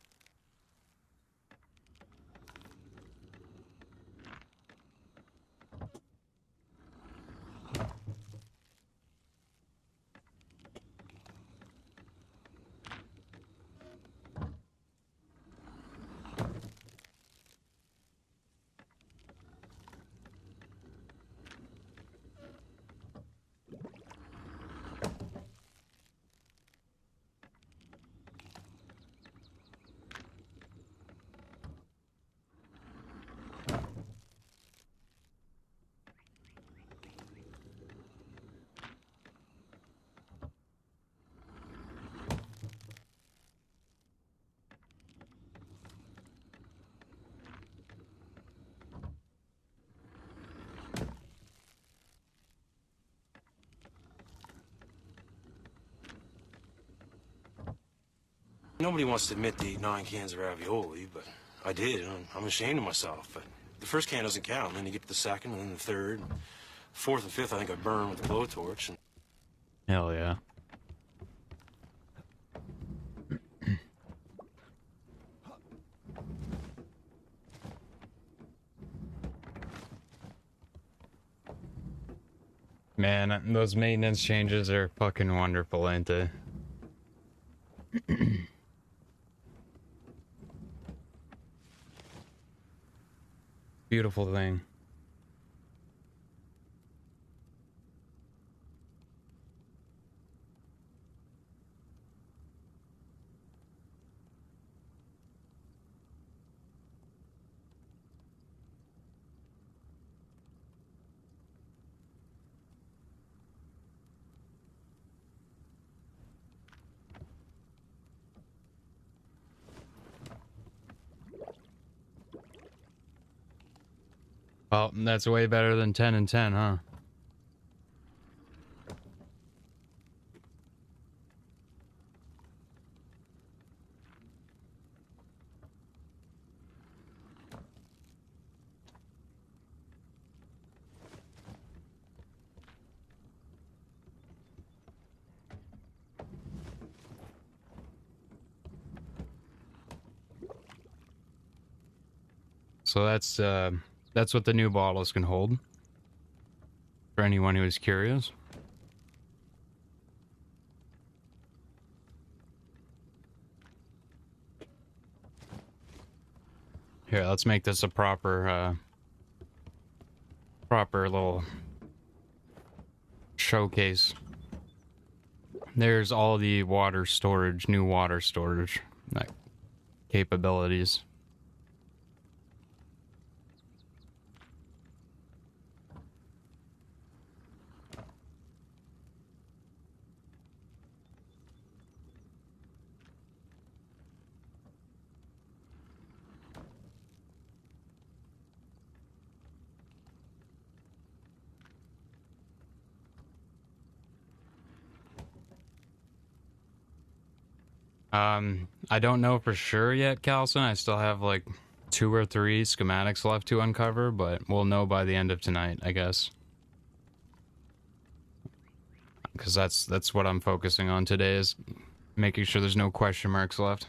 Nobody wants to admit they ate 9 cans of ravioli, but I did, and I'm ashamed of myself. But the first can doesn't count, and then you get to the second, and then the third. Fourth and fifth, I think I burned with a blowtorch. And... Hell yeah. Man, those maintenance changes are fucking wonderful, ain't they? Beautiful thing. Well, that's way better than 10 and 10, huh? So that's what the new bottles can hold. For anyone who is curious. Here, let's make this a proper little showcase. There's all the water storage, new water storage capabilities. I don't know for sure yet, Calson. I still have like 2 or 3 schematics left to uncover, but we'll know by the end of tonight, I guess. Because that's what I'm focusing on today, is making sure there's no question marks left.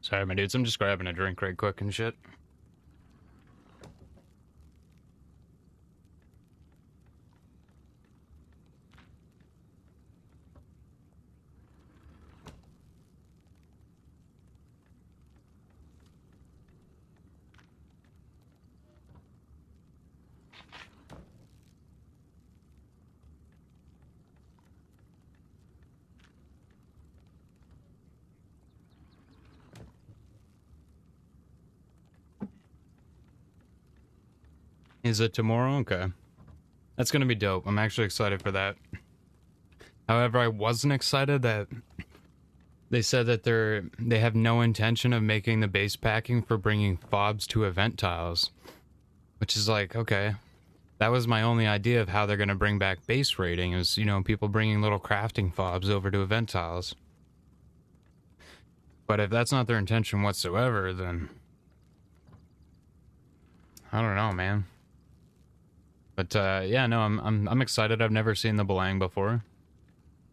Sorry, my dudes, I'm just grabbing a drink right quick and shit. Is it tomorrow? Okay. That's gonna be dope. I'm actually excited for that. However, I wasn't excited that they said that they have no intention of making the base packing for bringing fobs to event tiles. Which is like, okay. That was my only idea of how they're gonna bring back base raiding is, you know, people bringing little crafting fobs over to event tiles. But if that's not their intention whatsoever, then I don't know, man. But yeah, no, I'm excited. I've never seen the Belang before.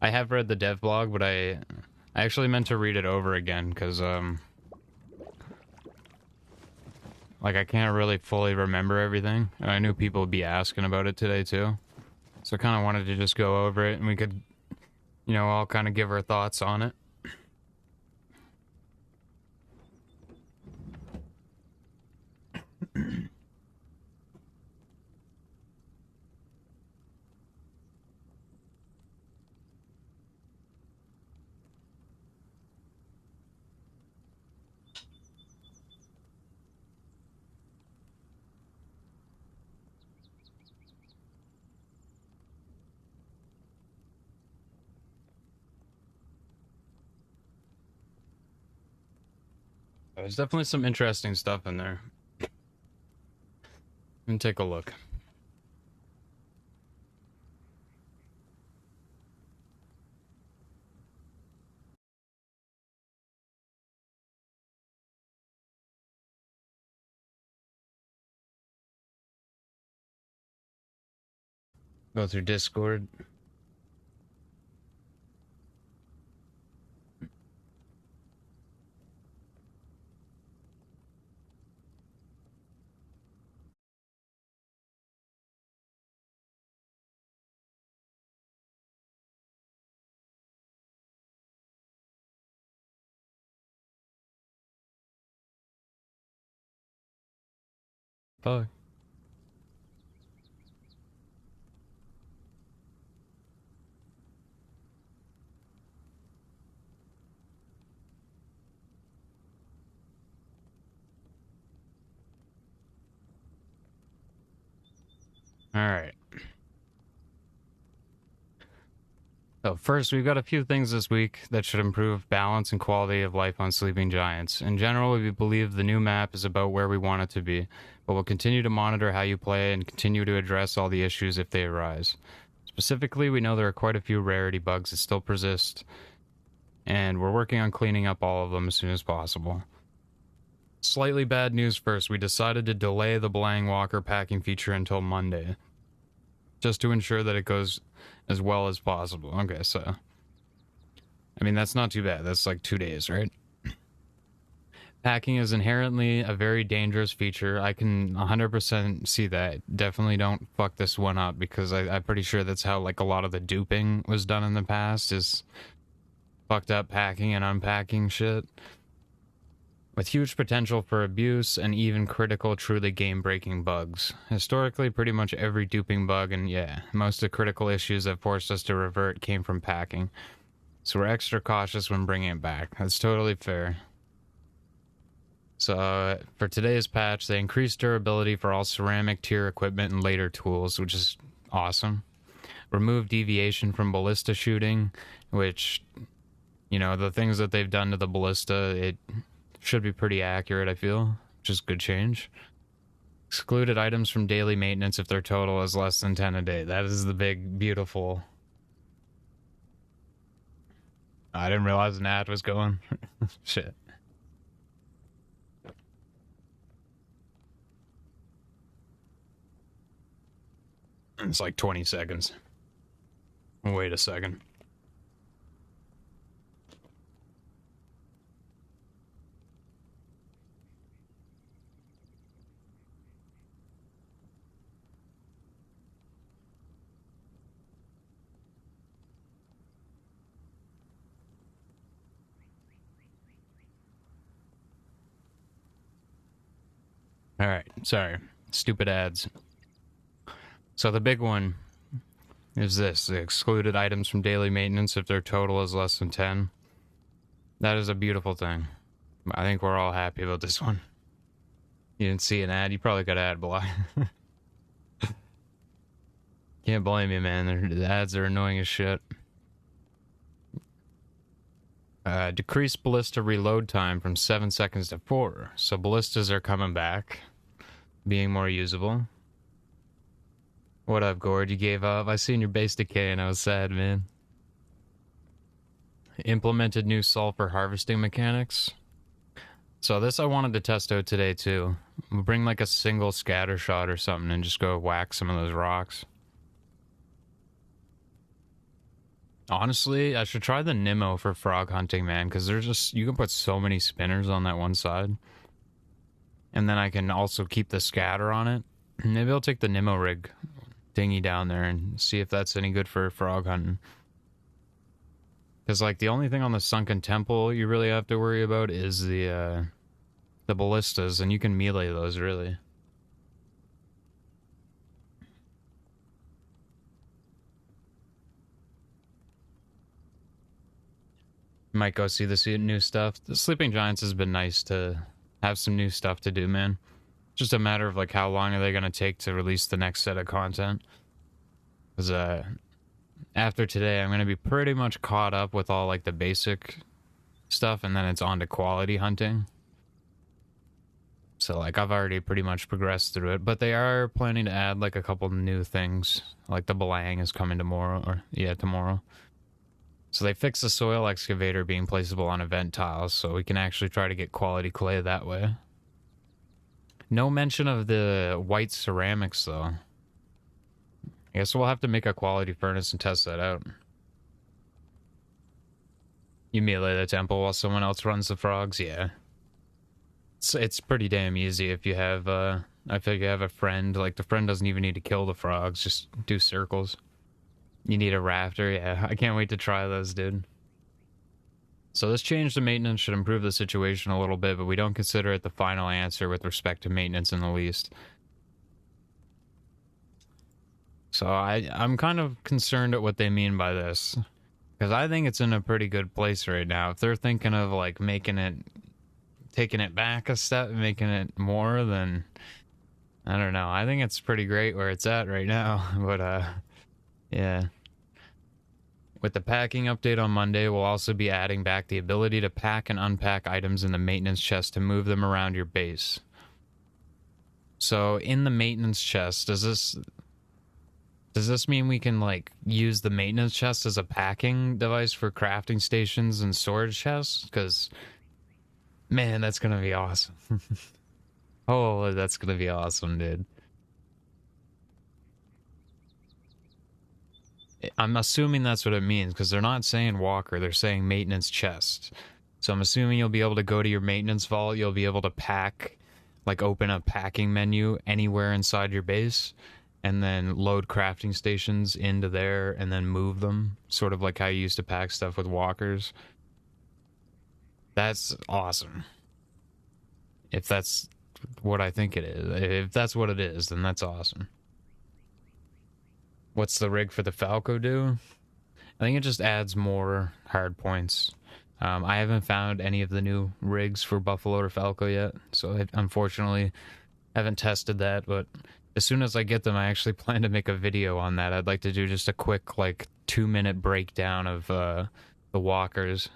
I have read the dev blog, but I actually meant to read it over again because like I can't really fully remember everything. And I knew people would be asking about it today too, so I kind of wanted to just go over it and we could, you know, all kind of give our thoughts on it. There's definitely some interesting stuff in there. Let me take a look. Go through Discord. Fuck. Alright. So first, we've got a few things this week that should improve balance and quality of life on Sleeping Giants. In general, we believe the new map is about where we want it to be, but we'll continue to monitor how you play and continue to address all the issues if they arise. Specifically, we know there are quite a few rarity bugs that still persist, and we're working on cleaning up all of them as soon as possible. Slightly bad news first, we decided to delay the Belang Walker packing feature until Monday, just to ensure that it goes as well as possible. Okay, so I mean, that's not too bad. That's like 2 days, right? Packing is inherently a very dangerous feature. I can 100% see that. Definitely don't fuck this one up, because I'm pretty sure that's how like a lot of the duping was done in the past, is fucked up packing and unpacking shit. With huge potential for abuse and even critical, truly game-breaking bugs. Historically, pretty much every duping bug and yeah, most of the critical issues that forced us to revert came from packing. So we're extra cautious when bringing it back. That's totally fair. So for today's patch, they increased durability for all ceramic tier equipment and later tools, which is awesome. Removed deviation from ballista shooting, which, you know, the things that they've done to the ballista, it should be pretty accurate, I feel, which is good change. Excluded items from daily maintenance if their total is less than 10 a day. That is the big, beautiful... I didn't realize an ad was going. Shit. It's like 20 seconds. Wait a second. Alright, sorry. Stupid ads. So the big one is this. The excluded items from daily maintenance if their total is less than 10. That is a beautiful thing. I think we're all happy about this one. You didn't see an ad? You probably got ad block. Can't blame you, man. The ads are annoying as shit. Decrease ballista reload time from 7 seconds to 4. So ballistas are coming back, being more usable. What up, Gord? You gave up? I seen your base decay and I was sad, man. Implemented new sulfur harvesting mechanics. So this I wanted to test out today too. We'll bring like a single scatter shot or something and just go whack some of those rocks. Honestly, I should try the Nemo for frog hunting, man, because there's just, you can put so many spinners on that one side. And then I can also keep the scatter on it. Maybe I'll take the Nemo rig thingy down there and see if that's any good for frog hunting. Because, like, the only thing on the Sunken Temple you really have to worry about is the ballistas, and you can melee those, really. Might go see the new stuff. The Sleeping Giants has been nice to have some new stuff to do, man. Just a matter of, like, how long are they going to take to release the next set of content. Because, after today, I'm going to be pretty much caught up with all, like, the basic stuff, and then it's on to quality hunting. So, like, I've already pretty much progressed through it, but they are planning to add, like, a couple new things. Like, the Belang is coming tomorrow, tomorrow. So they fixed the soil excavator being placeable on event tiles, so we can actually try to get quality clay that way. No mention of the white ceramics, though. I guess we'll have to make a quality furnace and test that out. You melee the temple while someone else runs the frogs? Yeah. It's pretty damn easy if you have, I feel like you have a friend. Like, the friend doesn't even need to kill the frogs, just do circles. You need a rafter? Yeah, I can't wait to try those, dude. So this change to maintenance should improve the situation a little bit, but we don't consider it the final answer with respect to maintenance in the least. So I'm kind of concerned at what they mean by this. Because I think it's in a pretty good place right now. If they're thinking of, like, taking it back a step, making it more, then I don't know. I think it's pretty great where it's at right now. But, yeah. With the packing update on Monday, we'll also be adding back the ability to pack and unpack items in the maintenance chest to move them around your base. So, in the maintenance chest, does this mean we can, like, use the maintenance chest as a packing device for crafting stations and storage chests? Because, man, that's gonna be awesome. Oh, that's gonna be awesome, dude. I'm assuming that's what it means, because they're not saying walker, they're saying maintenance chest. So I'm assuming you'll be able to go to your maintenance vault, you'll be able to pack, like open a packing menu anywhere inside your base, and then load crafting stations into there, and then move them, sort of like how you used to pack stuff with walkers. That's awesome. If that's what I think it is. If that's what it is, then that's awesome. What's the rig for the Falco do? I think it just adds more hard points. I haven't found any of the new rigs for Buffalo or Falco yet, so I unfortunately haven't tested that, but as soon as I get them, I actually plan to make a video on that. I'd like to do just a quick, like, 2-minute breakdown of the walkers,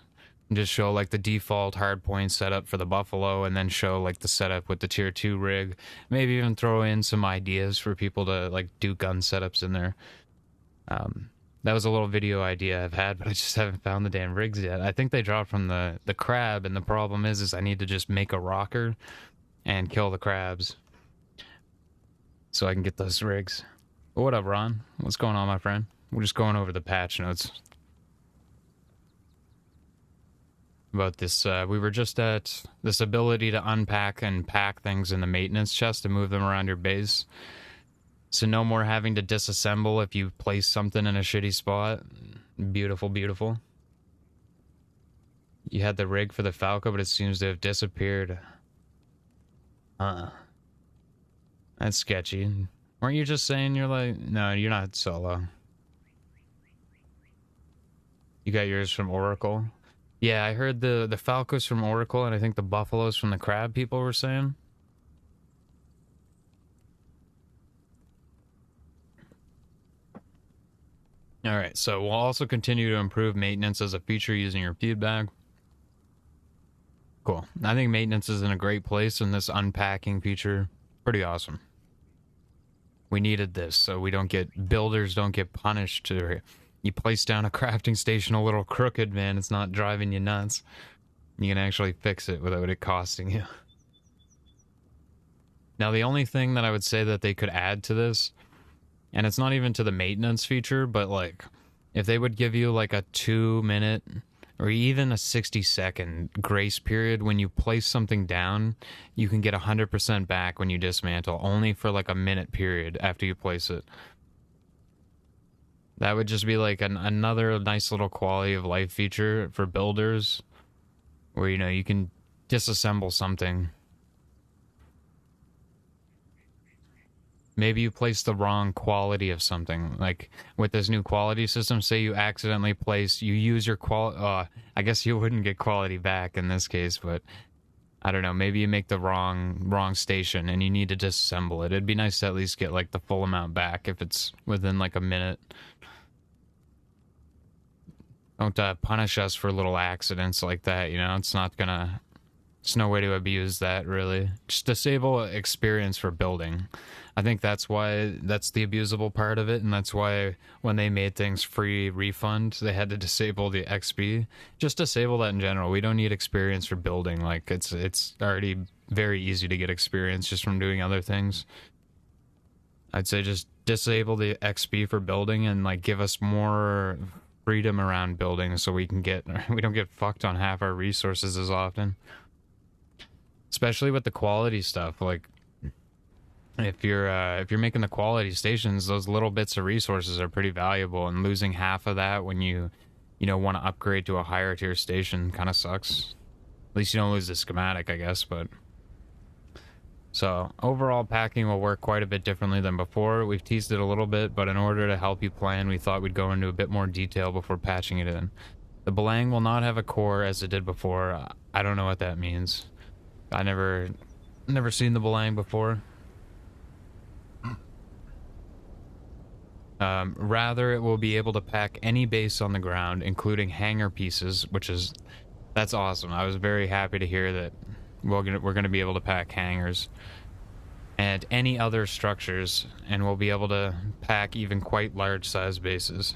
and just show, like, the default hardpoint setup for the Buffalo, and then show, like, the setup with the tier 2 rig. Maybe even throw in some ideas for people to, like, do gun setups in there. That was a little video idea I've had, but I just haven't found the damn rigs yet. I think they dropped from the crab, and the problem is I need to just make a rocker and kill the crabs so I can get those rigs. But what up, Ron? What's going on, my friend? We're just going over the patch notes about this. We were just at this ability to unpack and pack things in the maintenance chest to move them around your base. So no more having to disassemble if you place something in a shitty spot. Beautiful, beautiful. You had the rig for the Falco, but it seems to have disappeared. That's sketchy. Weren't you just saying you're like... No, you're not solo. You got yours from Oracle? Yeah, I heard the Falco's from Oracle, and I think the Buffalo's from the Crab people were saying. Alright, so we'll also continue to improve maintenance as a feature using your feedback. Cool. I think maintenance is in a great place in this unpacking feature. Pretty awesome. We needed this so we don't get, builders don't get punished. Or you place down a crafting station a little crooked, man, it's not driving you nuts. You can actually fix it without it costing you. Now, the only thing that I would say that they could add to this, and it's not even to the maintenance feature, but like, if they would give you like a 2-minute or even a 60-second grace period when you place something down, you can get 100% back when you dismantle, only for like a minute period after you place it. That would just be like another nice little quality of life feature for builders, where, you know, you can disassemble something. Maybe you place the wrong quality of something. Like with this new quality system, say you accidentally place, you use your I guess you wouldn't get quality back in this case, but I don't know, maybe you make the wrong station and you need to disassemble it. It'd be nice to at least get like the full amount back if it's within like a minute. Don't punish us for little accidents like that, you know? It's not gonna, there's no way to abuse that, really. Just disable experience for building. I think that's why, that's the abusable part of it, and that's why when they made things free refund, they had to disable the XP. Just disable that in general. We don't need experience for building. Like, it's already very easy to get experience just from doing other things. I'd say just disable the XP for building and, like, give us more freedom around building so we can get, we don't get fucked on half our resources as often. Especially with the quality stuff, like, if you're making the quality stations, those little bits of resources are pretty valuable, and losing half of that when you know, want to upgrade to a higher tier station kind of sucks. At least you don't lose the schematic, I guess, but... So, overall packing will work quite a bit differently than before. We've teased it a little bit, but in order to help you plan, we thought we'd go into a bit more detail before patching it in. The belang will not have a core as it did before. I don't know what that means. I never seen the belang before. Rather, it will be able to pack any base on the ground, including hangar pieces, that's awesome. I was very happy to hear that we're gonna be able to pack hangars and any other structures, and we'll be able to pack even quite large size bases.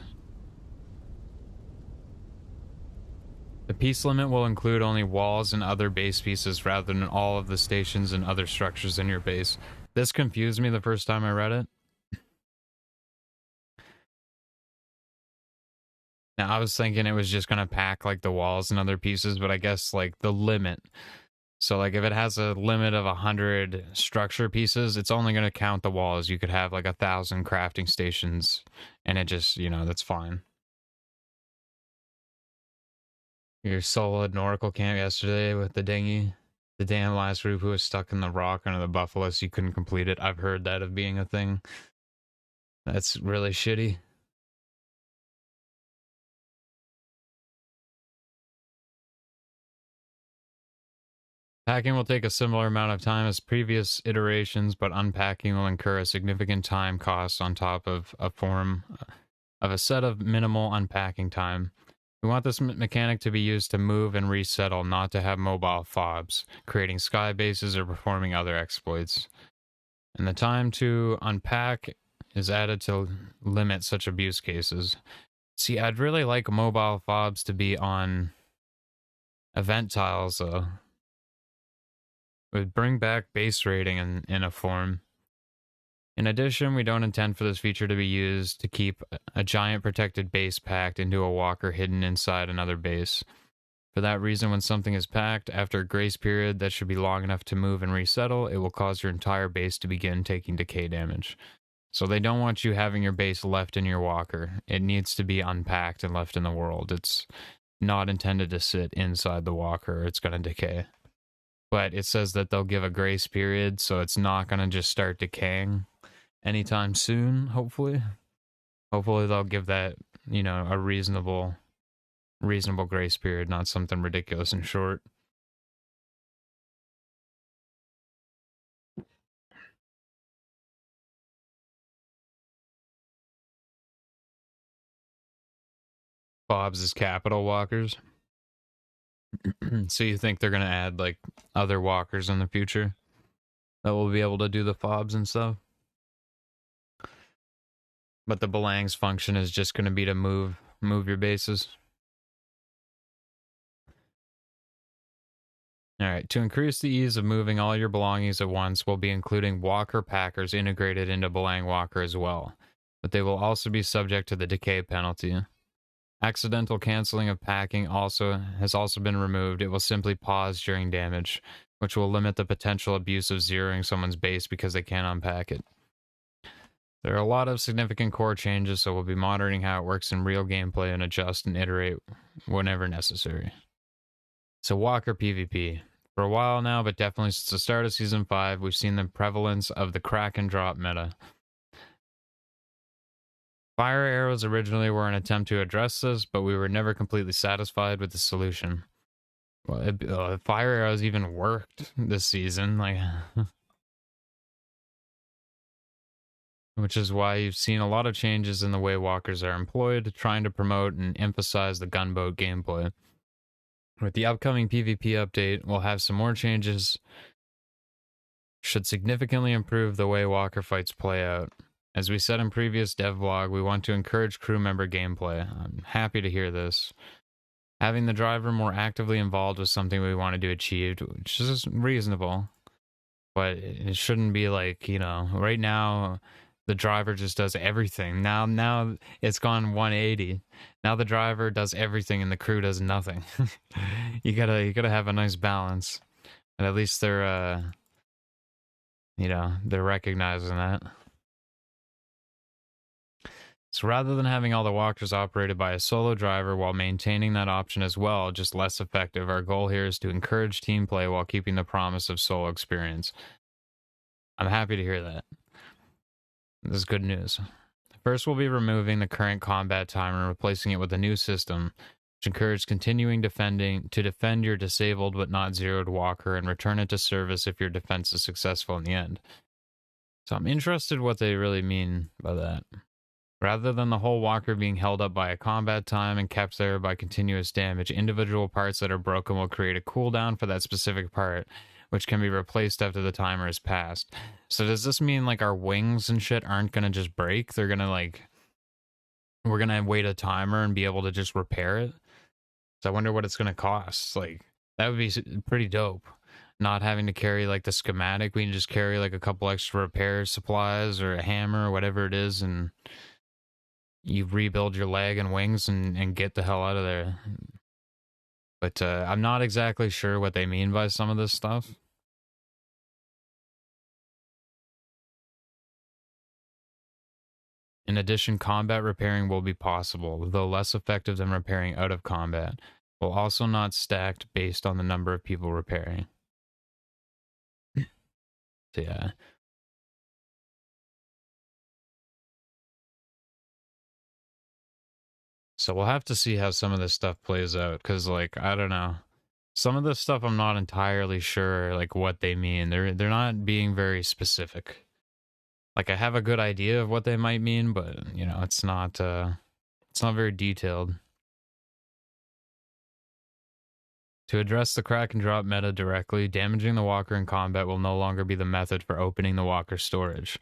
The piece limit will include only walls and other base pieces rather than all of the stations and other structures in your base. This confused me the first time I read it. Now, I was thinking it was just going to pack, like, the walls and other pieces, but I guess, like, the limit. So, like, if it has a limit of 100 structure pieces, it's only going to count the walls. You could have, like, 1,000 crafting stations, and it just, you know, that's fine. Your solo at an Oracle camp yesterday with the dinghy. The damn last roof who was stuck in the rock under the buffalo, so you couldn't complete it. I've heard that of being a thing. That's really shitty. Packing will take a similar amount of time as previous iterations, but unpacking will incur a significant time cost on top of a set of minimal unpacking time. We want this mechanic to be used to move and resettle, not to have mobile fobs, creating sky bases or performing other exploits. And the time to unpack is added to limit such abuse cases. See, I'd really like mobile fobs to be on event tiles, though. Would bring back base rating in a form. In addition, we don't intend for this feature to be used to keep a giant protected base packed into a walker hidden inside another base. For that reason, when something is packed, after a grace period that should be long enough to move and resettle, it will cause your entire base to begin taking decay damage. So they don't want you having your base left in your walker. It needs to be unpacked and left in the world. It's not intended to sit inside the walker. It's going to decay. But it says that they'll give a grace period, so it's not going to just start decaying anytime soon, hopefully. Hopefully they'll give that, you know, a reasonable grace period, not something ridiculous and short. Fobs as capital walkers. So you think they're gonna add like other walkers in the future that will be able to do the fobs and stuff? But the belang's function is just gonna be to move your bases. Alright, to increase the ease of moving all your belongings at once, we'll be including walker packers integrated into Belang Walker as well, but they will also be subject to the decay penalty. Accidental canceling of packing has also been removed. It will simply pause during damage, which will limit the potential abuse of zeroing someone's base because they can't unpack it. There are a lot of significant core changes, so we'll be monitoring how it works in real gameplay and adjust and iterate whenever necessary. So Walker PvP. For a while now, but definitely since the start of Season 5, we've seen the prevalence of the crack and drop meta. Fire arrows originally were an attempt to address this, but we were never completely satisfied with the solution. Well, fire arrows even worked this season, like, which is why you've seen a lot of changes in the way walkers are employed, trying to promote and emphasize the gunboat gameplay. With the upcoming PvP update, we'll have some more changes. Should significantly improve the way walker fights play out. As we said in previous devlog, we want to encourage crew member gameplay. I'm happy to hear this. Having the driver more actively involved was something we wanted to achieve, which is reasonable. But it shouldn't be like, you know, right now the driver just does everything. Now it's gone 180. Now the driver does everything and the crew does nothing. you gotta have a nice balance. And at least they're they're recognizing that. So rather than having all the walkers operated by a solo driver while maintaining that option as well, just less effective, our goal here is to encourage team play while keeping the promise of solo experience. I'm happy to hear that. This is good news. First, we'll be removing the current combat timer and replacing it with a new system, which encourages continuing to defend your disabled but not zeroed walker and return it to service if your defense is successful in the end. So I'm interested what they really mean by that. Rather than the whole walker being held up by a combat time and kept there by continuous damage, individual parts that are broken will create a cooldown for that specific part, which can be replaced after the timer has passed. So does this mean like our wings and shit aren't gonna just break? They're gonna we're gonna wait a timer and be able to just repair it? So I wonder what it's gonna cost. Like, that would be pretty dope. Not having to carry like the schematic, we can just carry like a couple extra repair supplies or a hammer or whatever it is, and you rebuild your leg and wings and get the hell out of there. But I'm not exactly sure what they mean by some of this stuff. In addition, combat repairing will be possible, though less effective than repairing out of combat. Will also not stacked based on the number of people repairing. So yeah. So we'll have to see how some of this stuff plays out, because, like, I don't know. Some of this stuff I'm not entirely sure, like, what they mean. They're not being very specific. Like, I have a good idea of what they might mean, but, you know, it's not very detailed. To address the crack and drop meta directly, damaging the walker in combat will no longer be the method for opening the walker storage.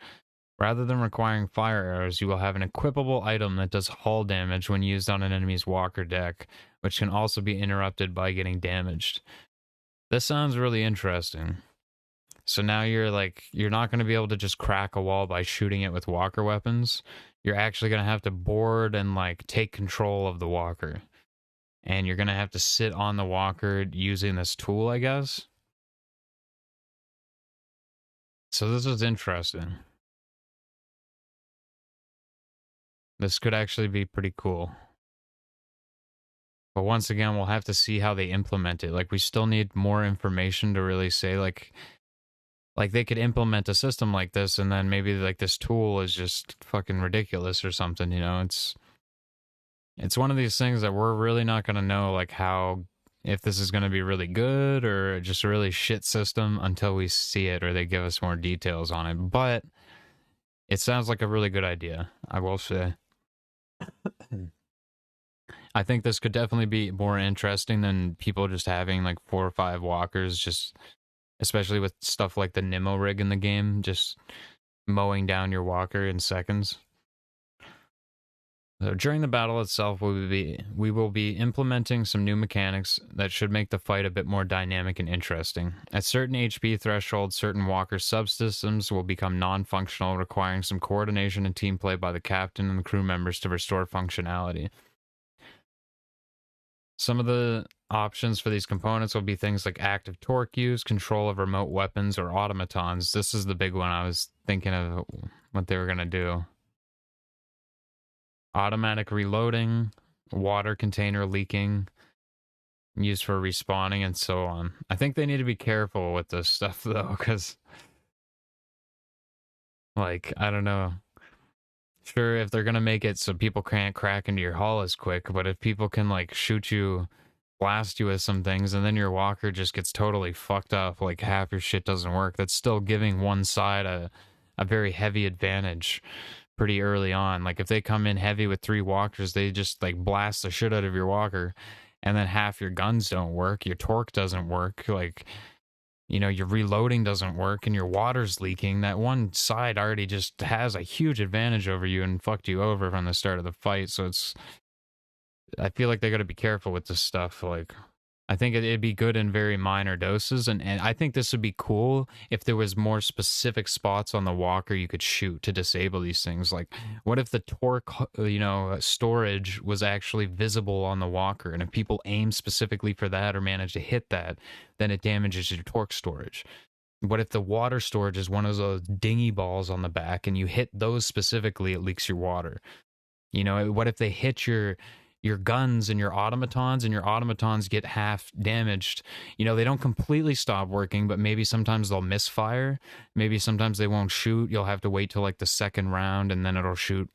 Rather than requiring fire arrows, you will have an equipable item that does hull damage when used on an enemy's walker deck, which can also be interrupted by getting damaged. This sounds really interesting. So now you're not going to be able to just crack a wall by shooting it with walker weapons. You're actually going to have to board and like take control of the walker. And you're going to have to sit on the walker using this tool, I guess. So this is interesting. This could actually be pretty cool. But once again, we'll have to see how they implement it. Like, we still need more information to really say, like they could implement a system like this, and then maybe, like, this tool is just fucking ridiculous or something, you know? It's one of these things that we're really not going to know, like, if this is going to be really good or just a really shit system until we see it or they give us more details on it. But it sounds like a really good idea, I will say. I think this could definitely be more interesting than people just having like 4 or 5 walkers, just especially with stuff like the Nimmo rig in the game, just mowing down your walker in seconds. So during the battle itself, we will be implementing some new mechanics that should make the fight a bit more dynamic and interesting. At certain HP thresholds, certain walker subsystems will become non-functional, requiring some coordination and team play by the captain and the crew members to restore functionality. Some of the options for these components will be things like active torque use, control of remote weapons, or automatons. This is the big one I was thinking of what they were going to do. Automatic reloading, water container leaking, used for respawning, and so on. I think they need to be careful with this stuff, though, because, like, I don't know. Sure, if they're going to make it so people can't crack into your hull as quick, but if people can, like, shoot you, blast you with some things, and then your walker just gets totally fucked up, like, half your shit doesn't work, that's still giving one side a very heavy advantage pretty early on. Like, if they come in heavy with 3 walkers, they just, like, blast the shit out of your walker, and then half your guns don't work, your torque doesn't work, like, you know, your reloading doesn't work, and your water's leaking. That one side already just has a huge advantage over you and fucked you over from the start of the fight, so I feel like they gotta be careful with this stuff. Like, I think it'd be good in very minor doses, and I think this would be cool if there was more specific spots on the walker you could shoot to disable these things. Like, what if the torque, you know, storage was actually visible on the walker, and if people aim specifically for that or manage to hit that, then it damages your torque storage. What if the water storage is one of those dingy balls on the back, and you hit those specifically, it leaks your water? You know, what if they hit your guns and your automatons get half damaged? You know, they don't completely stop working, but maybe sometimes they'll misfire. Maybe sometimes they won't shoot. You'll have to wait till like the second round, and then it'll shoot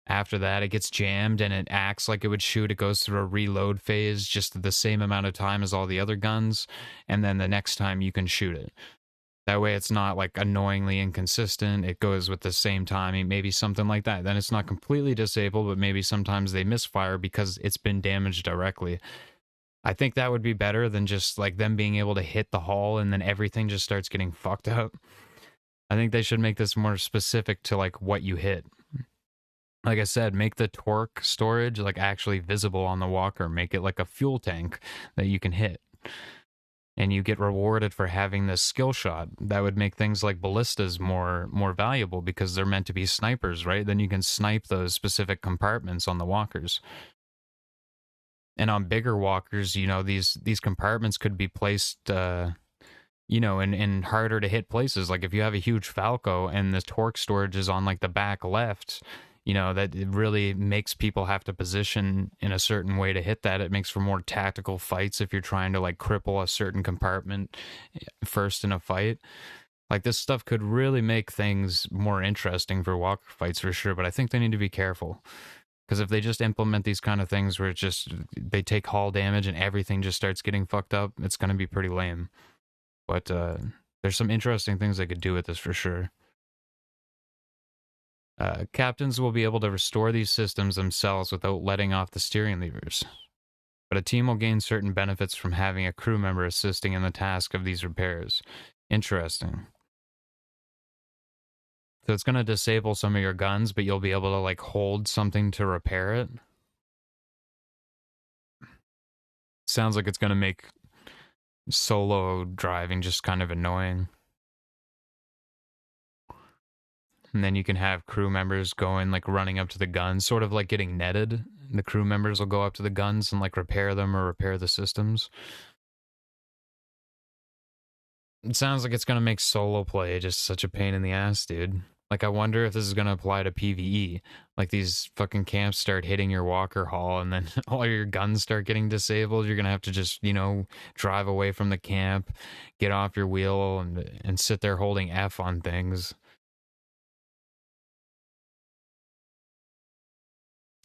after that. It gets jammed and it acts like it would shoot. It goes through a reload phase just the same amount of time as all the other guns, and then the next time you can shoot it. That way it's not like annoyingly inconsistent. It goes with the same timing, maybe something like that. Then it's not completely disabled, but maybe sometimes they misfire because it's been damaged directly. I think that would be better than just like them being able to hit the hull and then everything just starts getting fucked up. I think they should make this more specific to like what you hit. Like I said, make the torque storage like actually visible on the walker. Make it like a fuel tank that you can hit. And you get rewarded for having this skill shot. That would make things like ballistas more valuable because they're meant to be snipers, right? Then you can snipe those specific compartments on the walkers. And on bigger walkers, you know, these compartments could be placed, you know, in harder to hit places. Like if you have a huge Falco and the torque storage is on like the back left, you know, that it really makes people have to position in a certain way to hit that. It makes for more tactical fights if you're trying to like cripple a certain compartment first in a fight. Like this stuff could really make things more interesting for walker fights for sure, but I think they need to be careful. Because if they just implement these kind of things where it's just, they take hull damage and everything just starts getting fucked up, it's going to be pretty lame. But there's some interesting things they could do with this for sure. Captains will be able to restore these systems themselves without letting off the steering levers. But a team will gain certain benefits from having a crew member assisting in the task of these repairs. Interesting. So it's going to disable some of your guns, but you'll be able to like hold something to repair it. Sounds like it's going to make solo driving just kind of annoying. And then you can have crew members going, like, running up to the guns, sort of like getting netted. The crew members will go up to the guns and, like, repair them or repair the systems. It sounds like it's going to make solo play just such a pain in the ass, dude. Like, I wonder if this is going to apply to PvE. Like, these fucking camps start hitting your walker hull, and then all your guns start getting disabled. You're going to have to just, you know, drive away from the camp, get off your wheel, and sit there holding F on things.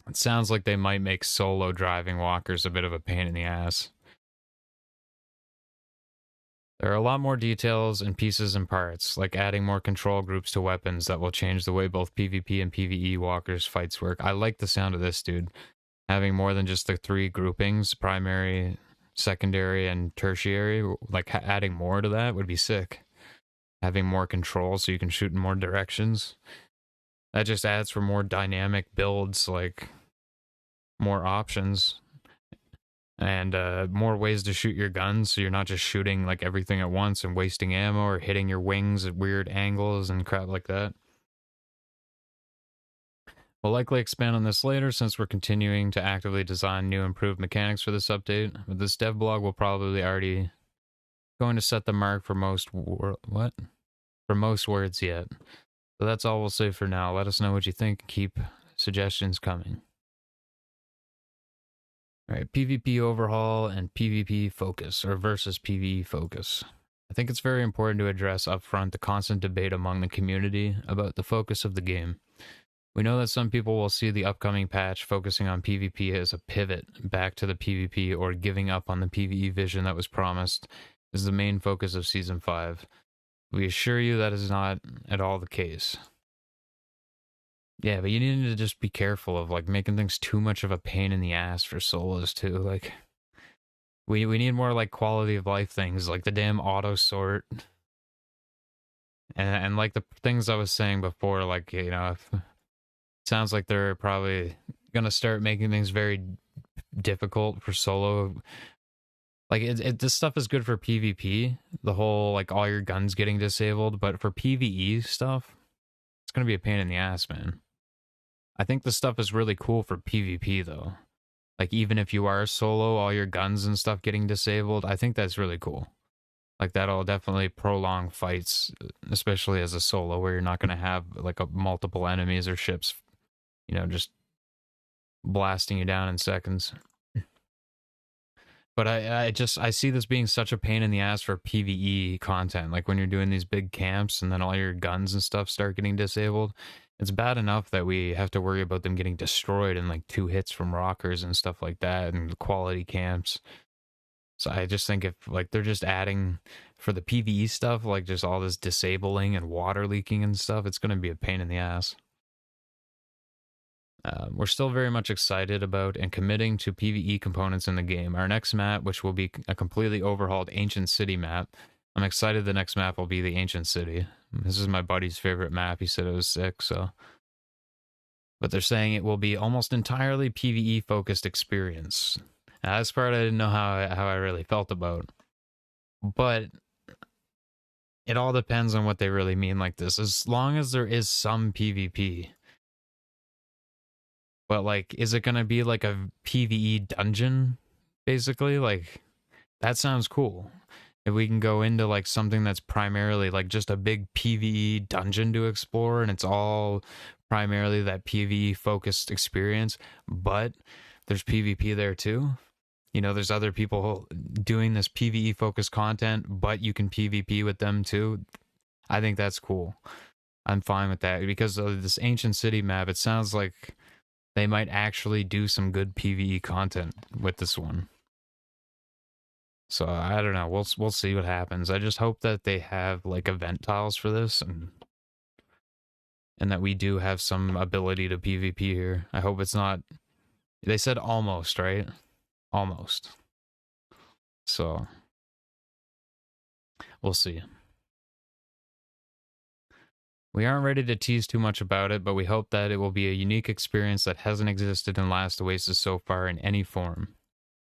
It sounds like they might make solo driving walkers a bit of a pain in the ass. There are a lot more details and pieces and parts, like adding more control groups to weapons that will change the way both PvP and PvE walkers fights work. I like the sound of this, dude. Having more than just the 3 groupings, primary, secondary, and tertiary, like adding more to that would be sick. Having more control so you can shoot in more directions. That just adds for more dynamic builds, like more options. And more ways to shoot your guns, so you're not just shooting like everything at once and wasting ammo or hitting your wings at weird angles and crap like that. We'll likely expand on this later since we're continuing to actively design new improved mechanics for this update. But this dev blog will probably already going to set the mark for most for most words yet. So that's all we'll say for now. Let us know what you think. Keep suggestions coming. Alright, PvP overhaul and PvP focus, or versus PvE focus. I think it's very important to address upfront the constant debate among the community about the focus of the game. We know that some people will see the upcoming patch focusing on PvP as a pivot back to the PvP or giving up on the PvE vision that was promised as the main focus of Season 5. We assure you that is not at all the case. Yeah, but you need to just be careful of like making things too much of a pain in the ass for solos too. Like we need more like quality of life things, like the damn auto sort. And like the things I was saying before, like, you know, it sounds like they're probably gonna start making things very difficult for solo. Like this stuff is good for PvP, the whole like all your guns getting disabled, but for PvE stuff, it's gonna be a pain in the ass, man. I think the stuff is really cool for PvP though. Like even if you are solo, all your guns and stuff getting disabled, I think that's really cool. Like that'll definitely prolong fights, especially as a solo where you're not going to have like multiple enemies or ships, you know, just blasting you down in seconds. But I see this being such a pain in the ass for PvE content. Like when you're doing these big camps and then all your guns and stuff start getting disabled. It's bad enough that we have to worry about them getting destroyed in like 2 hits from rockers and stuff like that and quality camps. So I just think if like they're just adding for the PvE stuff, like just all this disabling and water leaking and stuff, it's going to be a pain in the ass. We're still very much excited about and committing to PvE components in the game. Our next map, which will be a completely overhauled Ancient City map. I'm excited the next map will be the Ancient City. This is my buddy's favorite map. He said it was sick, so. But they're saying it will be almost entirely PvE focused experience. Now, this part I didn't know how I really felt about. But it all depends on what they really mean like this. As long as there is some PvP. But like, is it gonna be like a PvE dungeon? Basically, like, that sounds cool. If we can go into like something that's primarily like just a big PvE dungeon to explore and it's all primarily that PvE focused experience, but there's PvP there too. You know, there's other people doing this PvE focused content, but you can PvP with them too. I think that's cool. I'm fine with that because of this Ancient City map. It sounds like they might actually do some good PvE content with this one. So I don't know. We'll see what happens. I just hope that they have like event tiles for this and that we do have some ability to PvP here. I hope it's not. They said almost, right? Almost. So we'll see. We aren't ready to tease too much about it, but we hope that it will be a unique experience that hasn't existed in Last Oasis so far in any form.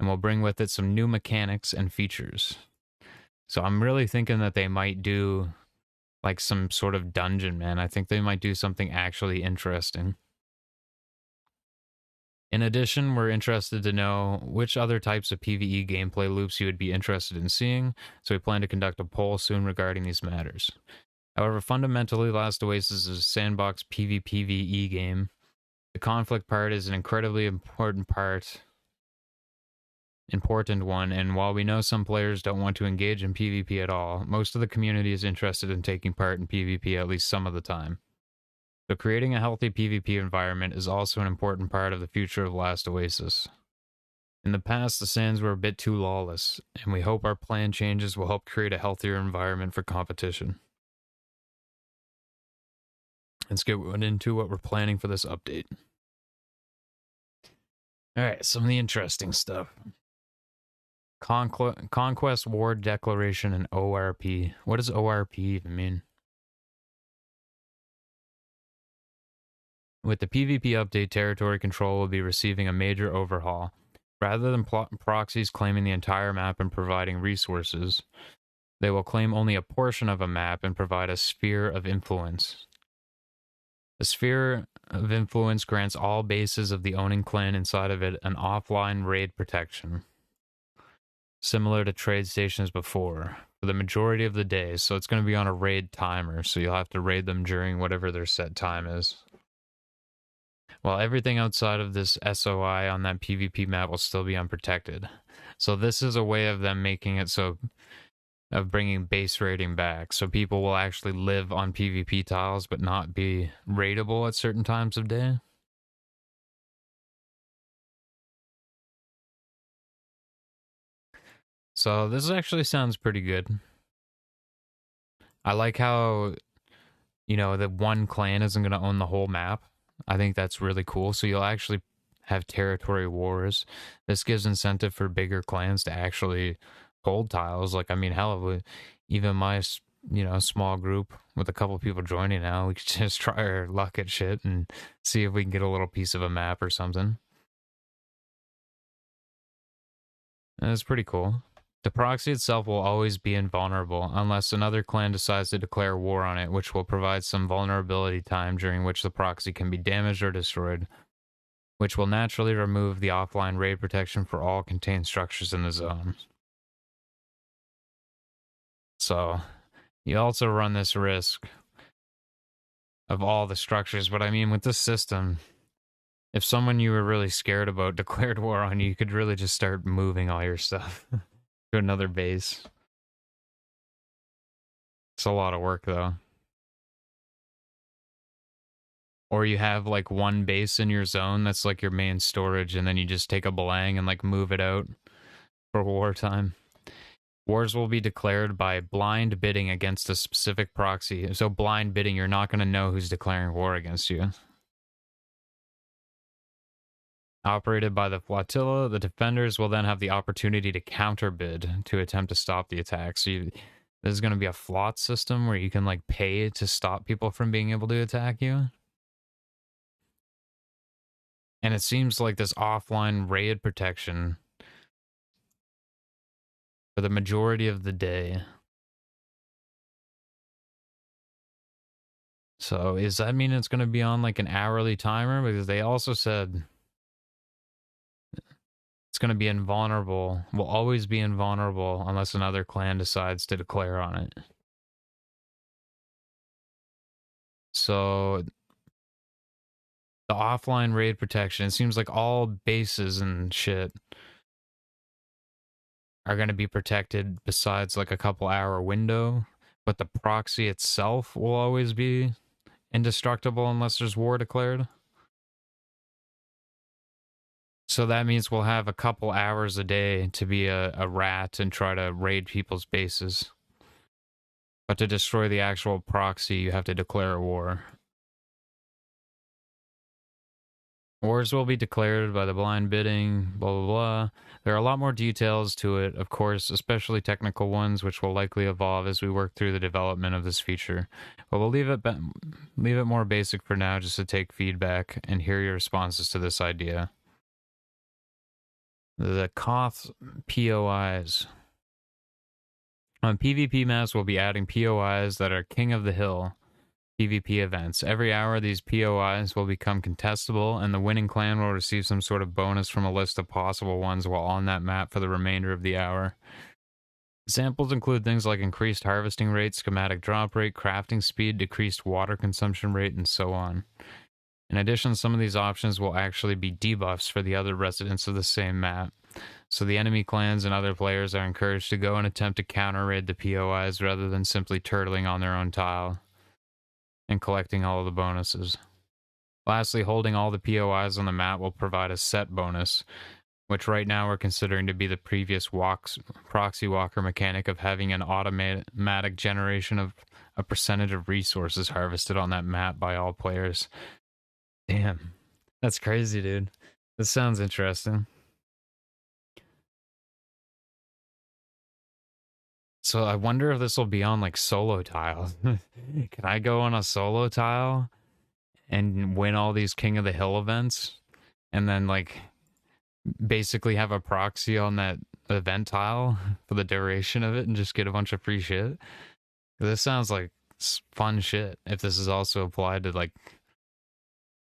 And will bring with it some new mechanics and features. So I'm really thinking that they might do like some sort of dungeon, man. I think they might do something actually interesting. In addition, we're interested to know which other types of PvE gameplay loops you would be interested in seeing, so we plan to conduct a poll soon regarding these matters. However, fundamentally, Last Oasis is a sandbox PvPvE game. The conflict part is an incredibly important one, and while we know some players don't want to engage in PvP at all, most of the community is interested in taking part in PvP at least some of the time. So creating a healthy PvP environment is also an important part of the future of Last Oasis. In the past, the Sands were a bit too lawless, and we hope our plan changes will help create a healthier environment for competition. Let's get into what we're planning for this update. Alright, some of the interesting stuff. Conquest War Declaration and ORP. What does ORP even mean? With the PvP update, territory control will be receiving a major overhaul. Rather than proxies claiming the entire map and providing resources, they will claim only a portion of a map and provide a sphere of influence. The sphere of influence grants all bases of the owning clan inside of it an offline raid protection, similar to trade stations before, for the majority of the day. So it's going to be on a raid timer, so you'll have to raid them during whatever their set time is. While everything outside of this SOI on that PvP map will still be unprotected. So this is a way of them making it so, of bringing base raiding back. So people will actually live on PvP tiles but not be raidable at certain times of day. So this actually sounds pretty good. I like how, you know, the one clan isn't going to own the whole map. I think that's really cool. So you'll actually have territory wars. This gives incentive for bigger clans to actually hold tiles. Like, I mean, hell, even my, you know, small group with a couple people joining now, we could just try our luck at shit and see if we can get a little piece of a map or something. And it's pretty cool. The proxy itself will always be invulnerable unless another clan decides to declare war on it, which will provide some vulnerability time during which the proxy can be damaged or destroyed, which will naturally remove the offline raid protection for all contained structures in the zone. So, you also run this risk of all the structures, but I mean, with this system, if someone you were really scared about declared war on you, you could really just start moving all your stuff to another base. It's a lot of work, though. Or you have like one base in your zone that's like your main storage, and then you just take a belang and like move it out for wartime. Wars will be declared by blind bidding against a specific proxy. So blind bidding, you're not going to know who's declaring war against you. Operated by the flotilla, the defenders will then have the opportunity to counterbid to attempt to stop the attack. So there's going to be a flot system where you can like pay to stop people from being able to attack you. And it seems like this offline raid protection for the majority of the day. So does that mean it's going to be on like an hourly timer? Because they also said it's going to be invulnerable, will always be invulnerable unless another clan decides to declare on it. So the offline raid protection, it seems like all bases and shit are going to be protected besides like a couple hour window, but the proxy itself will always be indestructible unless there's war declared. So that means we'll have a couple hours a day to be a rat and try to raid people's bases. But to destroy the actual proxy, you have to declare a war. Wars will be declared by the blind bidding, blah, blah, blah. There are a lot more details to it, of course, especially technical ones, which will likely evolve as we work through the development of this feature. But we'll leave it more basic for now, just to take feedback and hear your responses to this idea. The Koth POIs. On PvP maps, we'll be adding POIs that are King of the Hill PvP events. Every hour, these POIs will become contestable, and the winning clan will receive some sort of bonus from a list of possible ones while on that map for the remainder of the hour. Examples include things like increased harvesting rate, schematic drop rate, crafting speed, decreased water consumption rate, and so on. In addition, some of these options will actually be debuffs for the other residents of the same map. So the enemy clans and other players are encouraged to go and attempt to counter-raid the POIs rather than simply turtling on their own tile and collecting all of the bonuses. Lastly, holding all the POIs on the map will provide a set bonus, which right now we're considering to be the previous proxy walker mechanic of having an automatic generation of a percentage of resources harvested on that map by all players. Damn, that's crazy, dude. This sounds interesting. So I wonder if this will be on like solo tiles. Can I go on a solo tile and win all these King of the Hill events and then like basically have a proxy on that event tile for the duration of it and just get a bunch of free shit? This sounds like fun shit if this is also applied to like,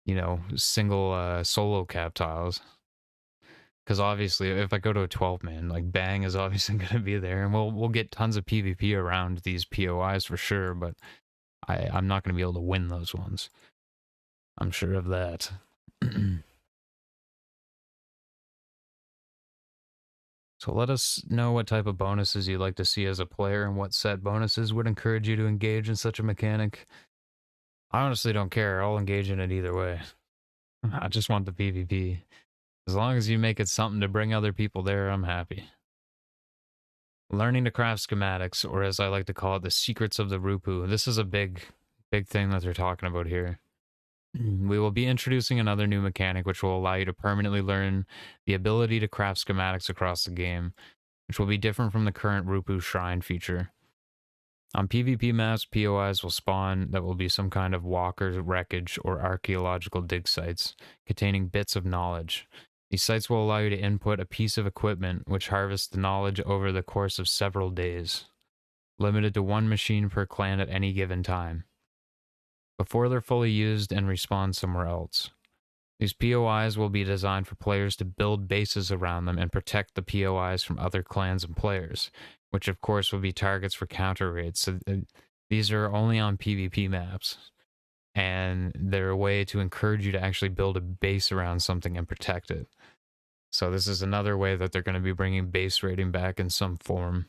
you know, single solo cap tiles. Because obviously, if I go to a 12-man, like Bang is obviously going to be there, and we'll get tons of PvP around these POIs for sure. But I'm not going to be able to win those ones. I'm sure of that. So let us know what type of bonuses you'd like to see as a player, and what set bonuses would encourage you to engage in such a mechanic. I honestly don't care. I'll engage in it either way. I just want the PvP. As long as you make it something to bring other people there, I'm happy. Learning to craft schematics, or as I like to call it, the secrets of the Rupu. This is a big thing that they're talking about here. We will be introducing another new mechanic which will allow you to permanently learn the ability to craft schematics across the game, which will be different from the current Rupu Shrine feature. On PvP maps, POIs will spawn that will be some kind of walker wreckage or archaeological dig sites containing bits of knowledge. These sites will allow you to input a piece of equipment which harvests the knowledge over the course of several days, limited to one machine per clan at any given time, before they're fully used and respawn somewhere else. These POIs will be designed for players to build bases around them and protect the POIs from other clans and players, which of course will be targets for counter raids. So these are only on PvP maps, and they're a way to encourage you to actually build a base around something and protect it. So this is another way that they're going to be bringing base raiding back in some form.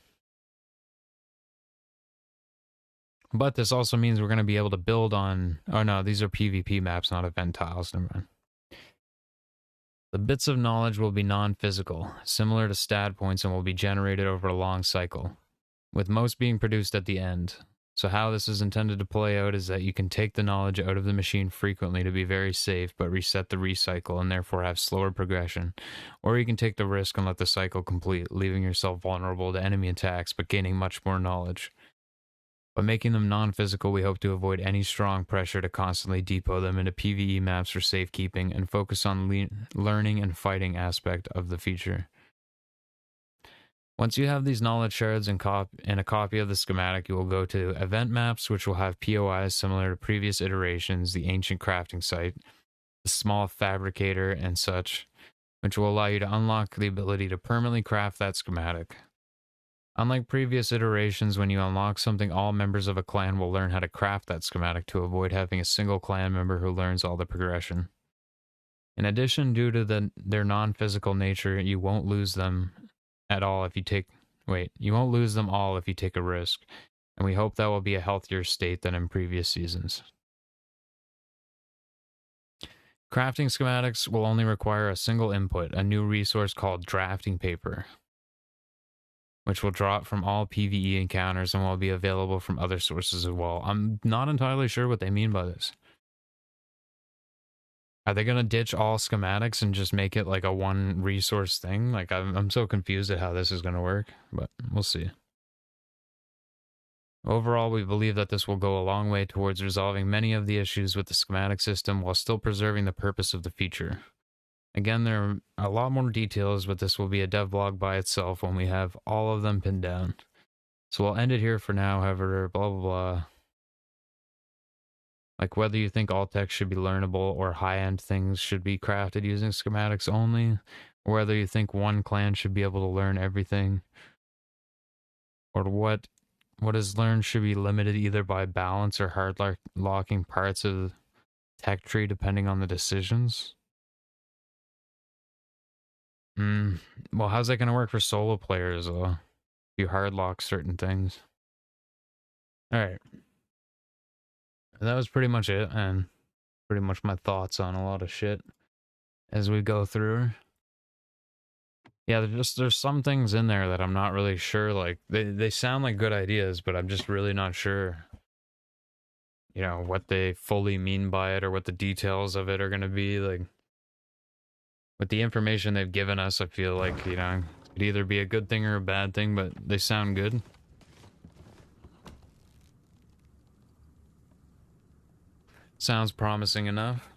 But this also means we're going to be able to build on... Oh no, these are PvP maps, not event tiles. Never mind. The bits of knowledge will be non-physical, similar to stat points, and will be generated over a long cycle, with most being produced at the end. So how this is intended to play out is that you can take the knowledge out of the machine frequently to be very safe, but reset the recycle and therefore have slower progression. Or you can take the risk and let the cycle complete, leaving yourself vulnerable to enemy attacks but gaining much more knowledge. By making them non-physical, we hope to avoid any strong pressure to constantly depot them into PvE maps for safekeeping and focus on learning and fighting aspect of the feature. Once you have these knowledge shards and a copy of the schematic, you will go to event maps, which will have POIs similar to previous iterations, the ancient crafting site, the small fabricator, and such, which will allow you to unlock the ability to permanently craft that schematic. Unlike previous iterations, when you unlock something, all members of a clan will learn how to craft that schematic to avoid having a single clan member who learns all the progression. In addition, due to their non-physical nature, you won't lose them at all if you take... you won't lose them all if you take a risk, and we hope that will be a healthier state than in previous seasons. Crafting schematics will only require a single input, a new resource called drafting paper, which will drop from all PvE encounters and will be available from other sources as well. I'm not entirely sure what they mean by this. Are they going to ditch all schematics and just make it like a one resource thing? Like, I'm so confused at how this is going to work, but we'll see. Overall, we believe that this will go a long way towards resolving many of the issues with the schematic system while still preserving the purpose of the feature. Again, there are a lot more details, but this will be a devlog by itself when we have all of them pinned down. So we'll end it here for now, however, blah blah blah. Like whether you think all text should be learnable or high-end things should be crafted using schematics only, or whether you think one clan should be able to learn everything, or what is learned should be limited either by balance or hard locking parts of the tech tree depending on the decisions. Well, how's that going to work for solo players though? If you hard lock certain things. Alright. That was pretty much it, and pretty much my thoughts on a lot of shit as we go through. Yeah, there's some things in there that I'm not really sure, like, they sound like good ideas, but I'm just really not sure, you know, what they fully mean by it or what the details of it are going to be, like, With the information they've given us, I feel like, you know, it could either be a good thing or a bad thing, but they sound good. Sounds promising enough.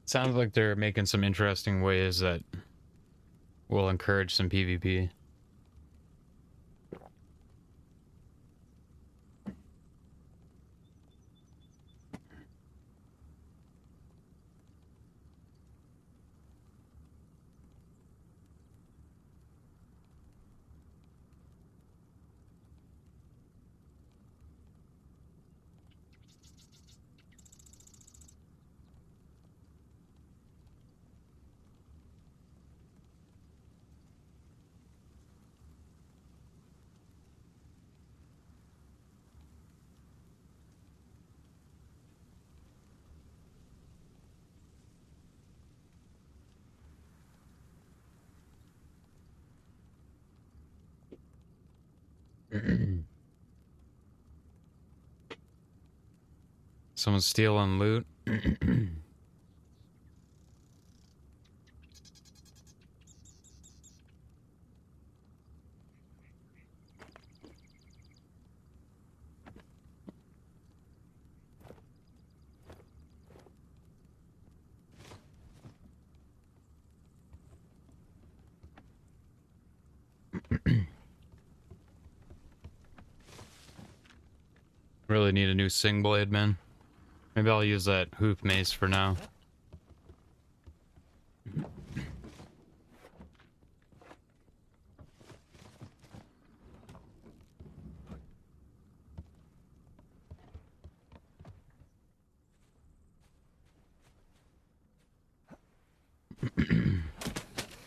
Sounds like they're making some interesting ways that will encourage some PvP. Someone stealing loot. Really need a new sing blade, man. Maybe I'll use that hoof mace for now.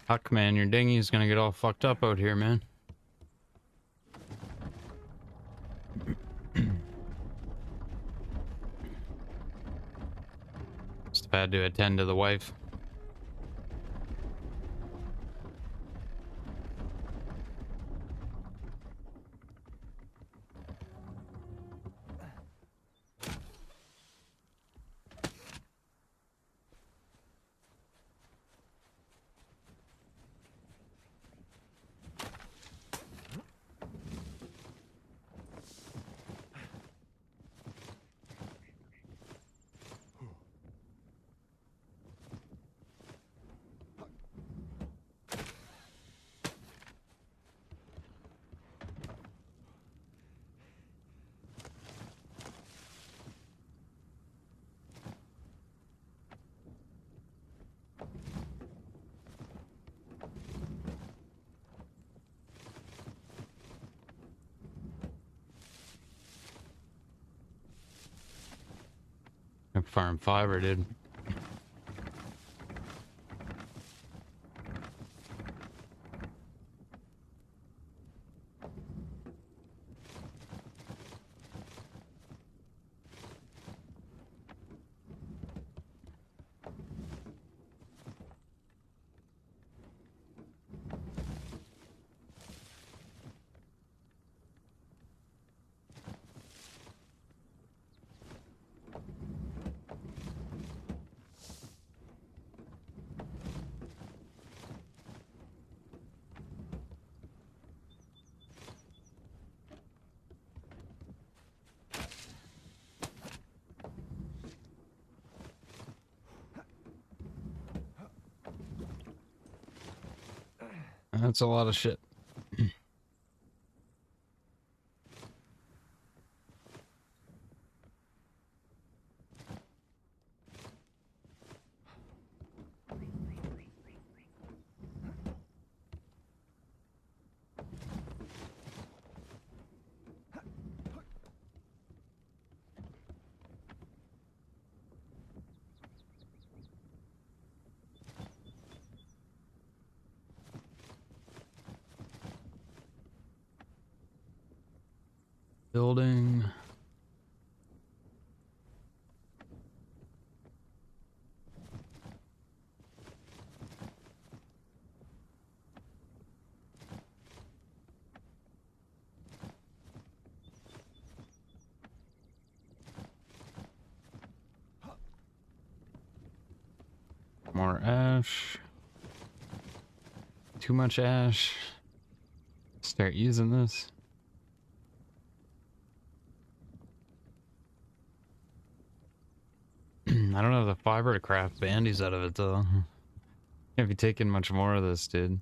Huck, man, your dinghy's gonna get all fucked up out here, man. Just had to attend to the wife. Farm fiber, dude. That's a lot of shit. Building. More ash. Too much ash. Start using this. I don't have the fiber to craft bandies out of it though. Can't be taking much more of this, dude.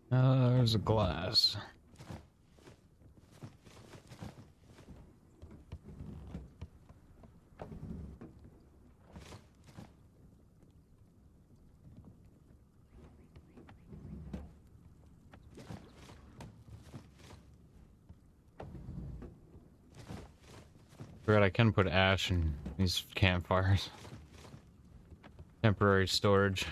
There's a glass. Forgot I can put ash in these campfires. Temporary storage.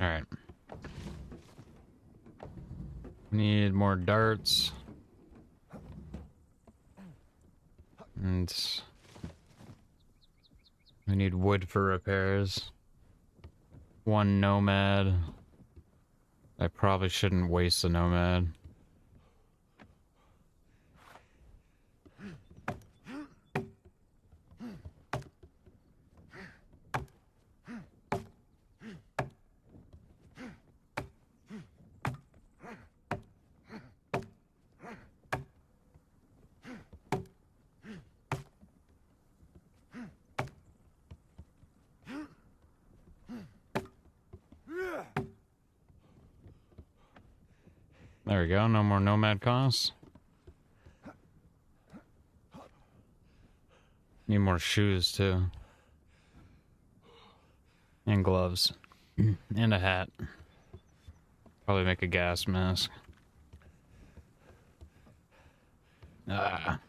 Alright. Need more darts. And we need wood for repairs. One nomad. I probably shouldn't waste the nomad. There we go, no more nomad costs. Need more shoes too. And gloves. And a hat. Probably make a gas mask. Ah.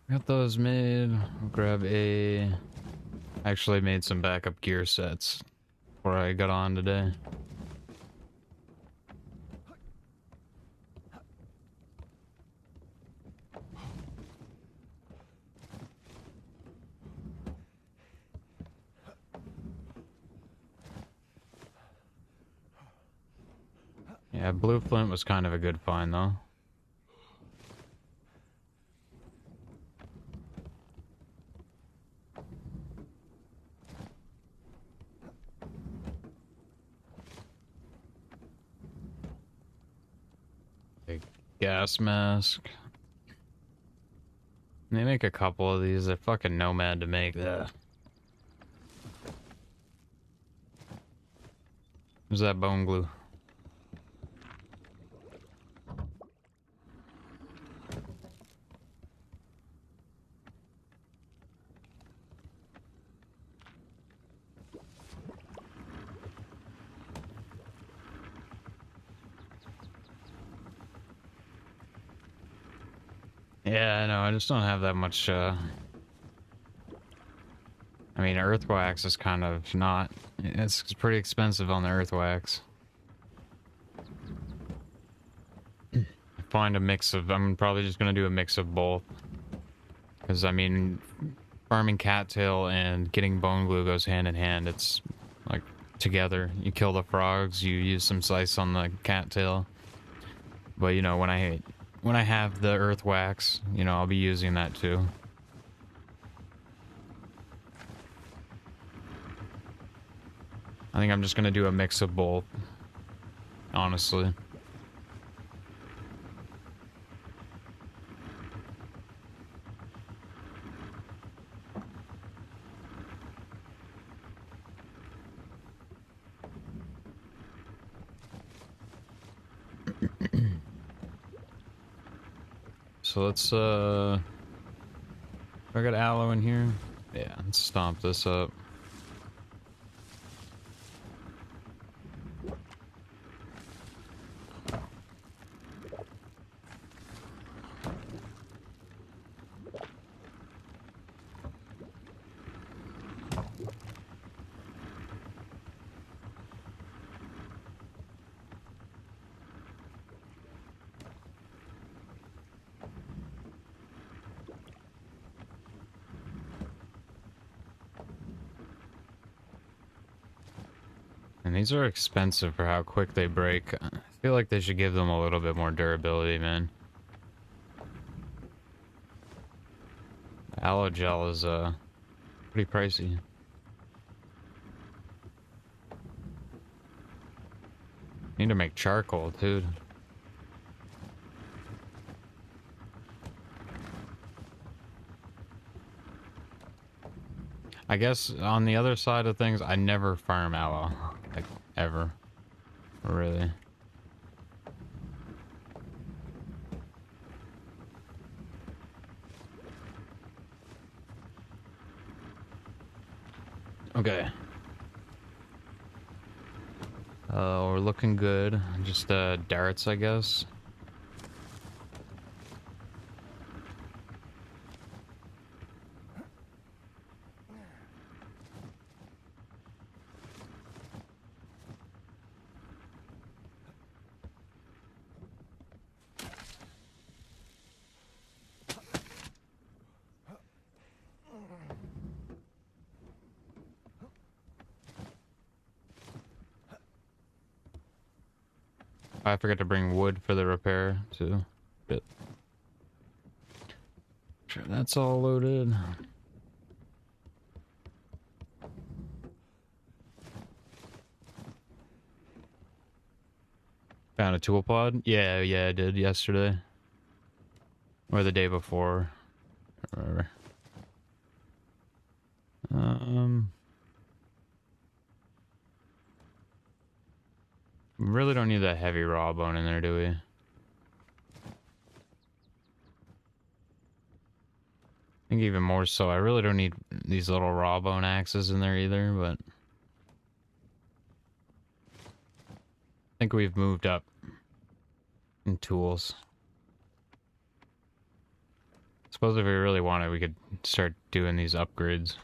Got those made. I'll grab a... Actually made some backup gear sets before I got on today. Yeah, blue flint was kind of a good find though. A gas mask. They make a couple of these. They're fucking nomad to make that. Where's that bone glue? Yeah, I know. I just don't have that much. I mean, earthwax is kind of not. It's pretty expensive on the earthwax. Find a mix of. I'm probably just gonna do a mix of both. Because I mean, farming cattail and getting bone glue goes hand in hand. It's like together. You kill the frogs. You use some slice on the cattail. But you know, when I have the earthwax, you know, I'll be using that too. I think I'm just gonna do a mix of both, honestly. So let's I got aloe in here. Yeah, let's stomp this up. And these are expensive for how quick they break. I feel like they should give them a little bit more durability, man. Aloe gel is pretty pricey. Need to make charcoal, dude. I guess on the other side of things, I never farm aloe. Like, ever. Really. Okay. We're looking good. Just, darts, I guess. I forgot to bring wood for the repair, too. But sure, that's all loaded. Found a tool pod? Yeah, I did yesterday. Or the day before. Or really don't need that heavy raw bone in there, do we? I think even more so. I really don't need these little raw bone axes in there either, but I think we've moved up in tools. Suppose if we really wanted, we could start doing these upgrades.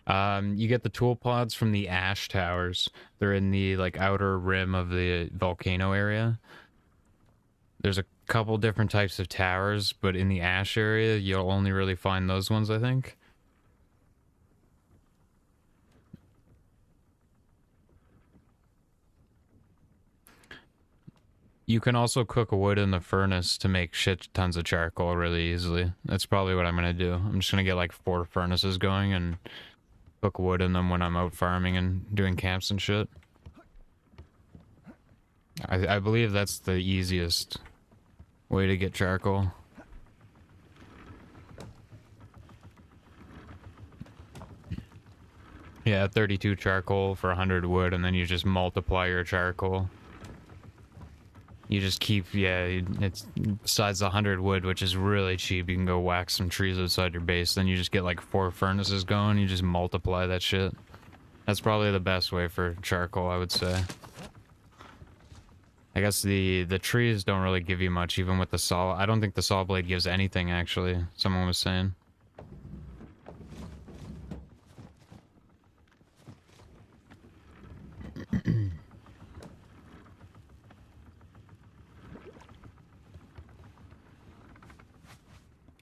You get the tool pods from the ash towers. They're in the like outer rim of the volcano area. There's a couple different types of towers, but in the ash area, you'll only really find those ones, I think. You can also cook wood in the furnace to make shit tons of charcoal really easily. That's probably what I'm gonna do. I'm just gonna get like 4 furnaces going and cook wood in them when I'm out farming and doing camps and shit. I believe that's the easiest way to get charcoal. Yeah, 32 charcoal for 100 wood, and then you just multiply your charcoal. You just keep, yeah, it's besides the 100 wood, which is really cheap. You can go whack some trees outside your base. Then you just get like 4 furnaces going. You just multiply that shit. That's probably the best way for charcoal, I would say. I guess the trees don't really give you much, even with the saw. I don't think the saw blade gives anything, actually. Someone was saying.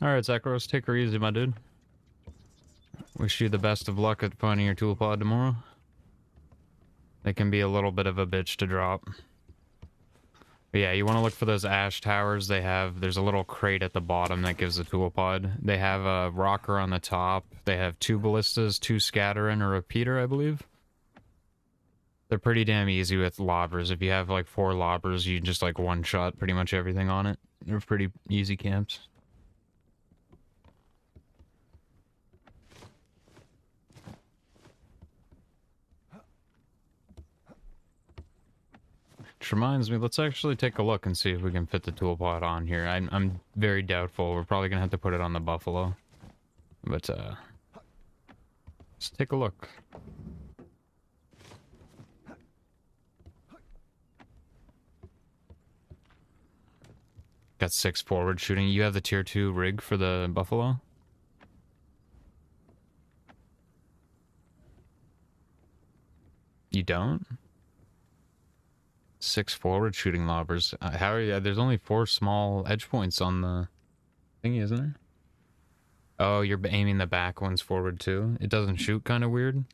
Alright, Zakros, take her easy, my dude. Wish you the best of luck at finding your tool pod tomorrow. They can be a little bit of a bitch to drop. But yeah, you want to look for those ash towers. There's a little crate at the bottom that gives the tool pod. They have a rocker on the top. They have 2 ballistas, 2 scatter, and a repeater, I believe. They're pretty damn easy with lobbers. If you have like 4 lobbers, you just like one-shot pretty much everything on it. They're pretty easy camps. Which reminds me, let's actually take a look and see if we can fit the tool pod on here. I'm very doubtful. We're probably gonna have to put it on the buffalo. But let's take a look. Got 6 forward shooting. You have the tier 2 rig for the buffalo? You don't? 6 forward shooting lobbers. How are you? There's only 4 small edge points on the thingy, isn't there? Oh, you're aiming the back ones forward too? It doesn't shoot kind of weird?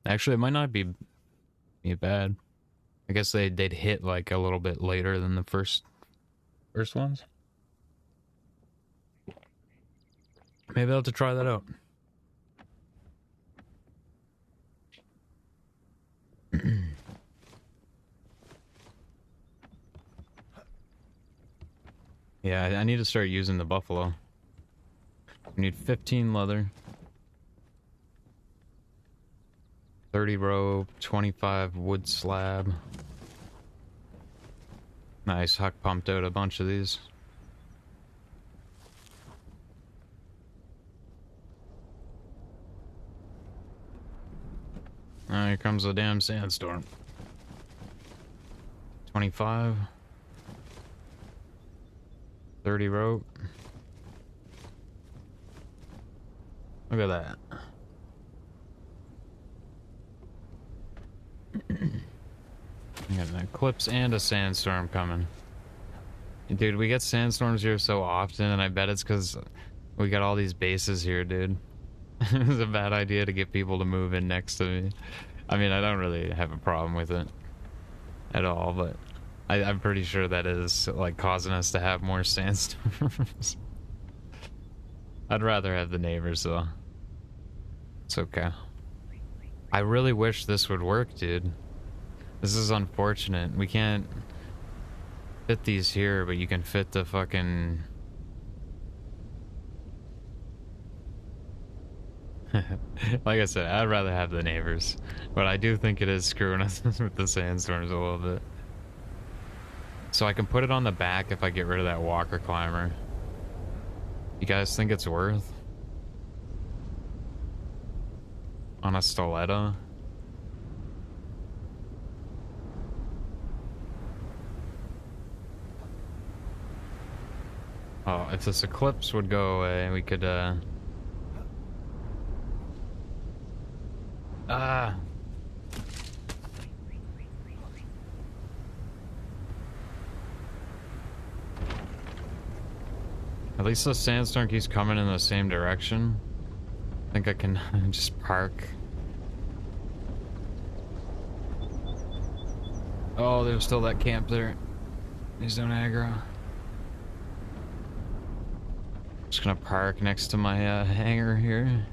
Actually, it might not be bad. I guess they'd hit like a little bit later than the first ones. Maybe I'll have to try that out. Yeah, I need to start using the buffalo. We need 15 leather, 30 rope, 25 wood slab. Nice, Huck pumped out a bunch of these. Oh, here comes the damn sandstorm. 25. 30 rope. Look at that. We got an eclipse and a sandstorm coming. Dude, we get sandstorms here so often, and I bet it's because we got all these bases here, dude. It was a bad idea to get people to move in next to me. I mean, I don't really have a problem with it at all, but I'm pretty sure that is like causing us to have more sandstorms. I'd rather have the neighbors though. It's okay. I really wish this would work, dude. This is unfortunate. We can't fit these here, but you can fit the fucking... Like I said, I'd rather have the neighbors. But I do think it is screwing us with the sandstorms a little bit. So I can put it on the back if I get rid of that walker climber. You guys think it's worth? On a stiletto? Oh, if this eclipse would go away, we could, At least the sandstorm keeps coming in the same direction. I think I can just park. Oh, there's still that camp there. Please don't aggro. Just gonna park next to my hangar here.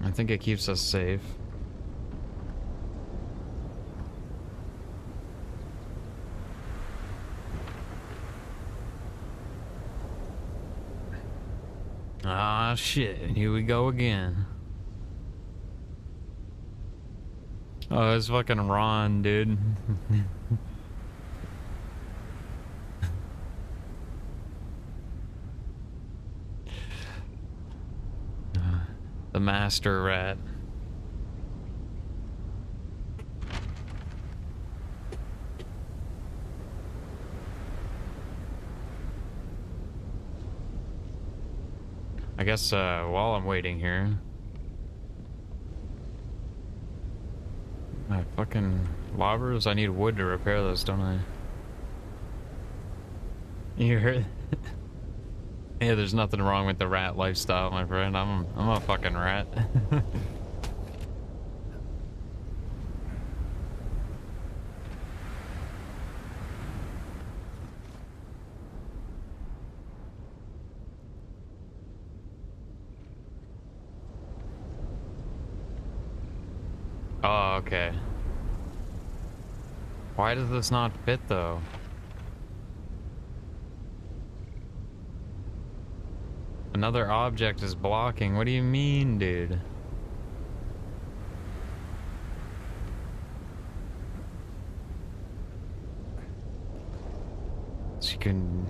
I think it keeps us safe. Ah, shit. Here we go again. Oh, it's fucking Ron, dude. The master rat. I guess, while I'm waiting here... My fucking lobbers? I need wood to repair those, don't I? You heard? Yeah, there's nothing wrong with the rat lifestyle, my friend. I'm a fucking rat. Oh, okay. Why does this not fit, though? Another object is blocking. What do you mean, dude? So you can...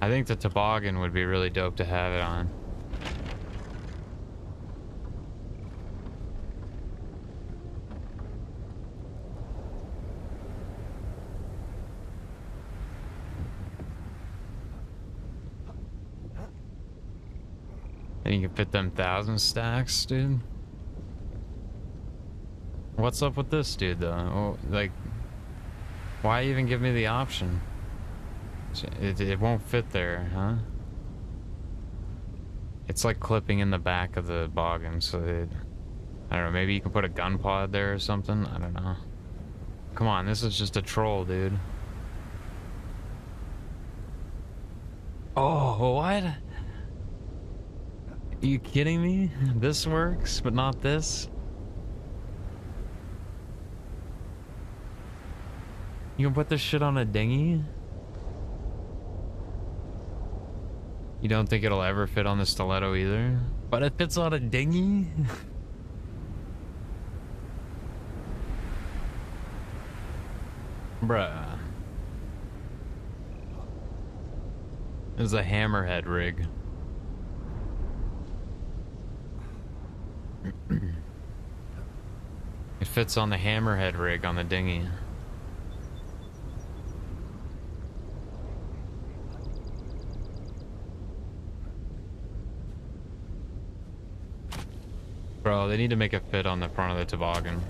I think the toboggan would be really dope to have it on. And you can fit them 1,000 stacks, dude. What's up with this, dude, though? Oh, like, why even give me the option? It won't fit there, huh? It's like clipping in the back of the boggin, so I don't know, maybe you can put a gun pod there or something? I don't know. Come on, this is just a troll, dude. Oh, what? Are you kidding me? This works, but not this? You can put this shit on a dinghy? You don't think it'll ever fit on the stiletto either? But it fits on a dinghy? Bruh. This is a hammerhead rig. It fits on the hammerhead rig on the dinghy. Bro, they need to make it fit on the front of the toboggan.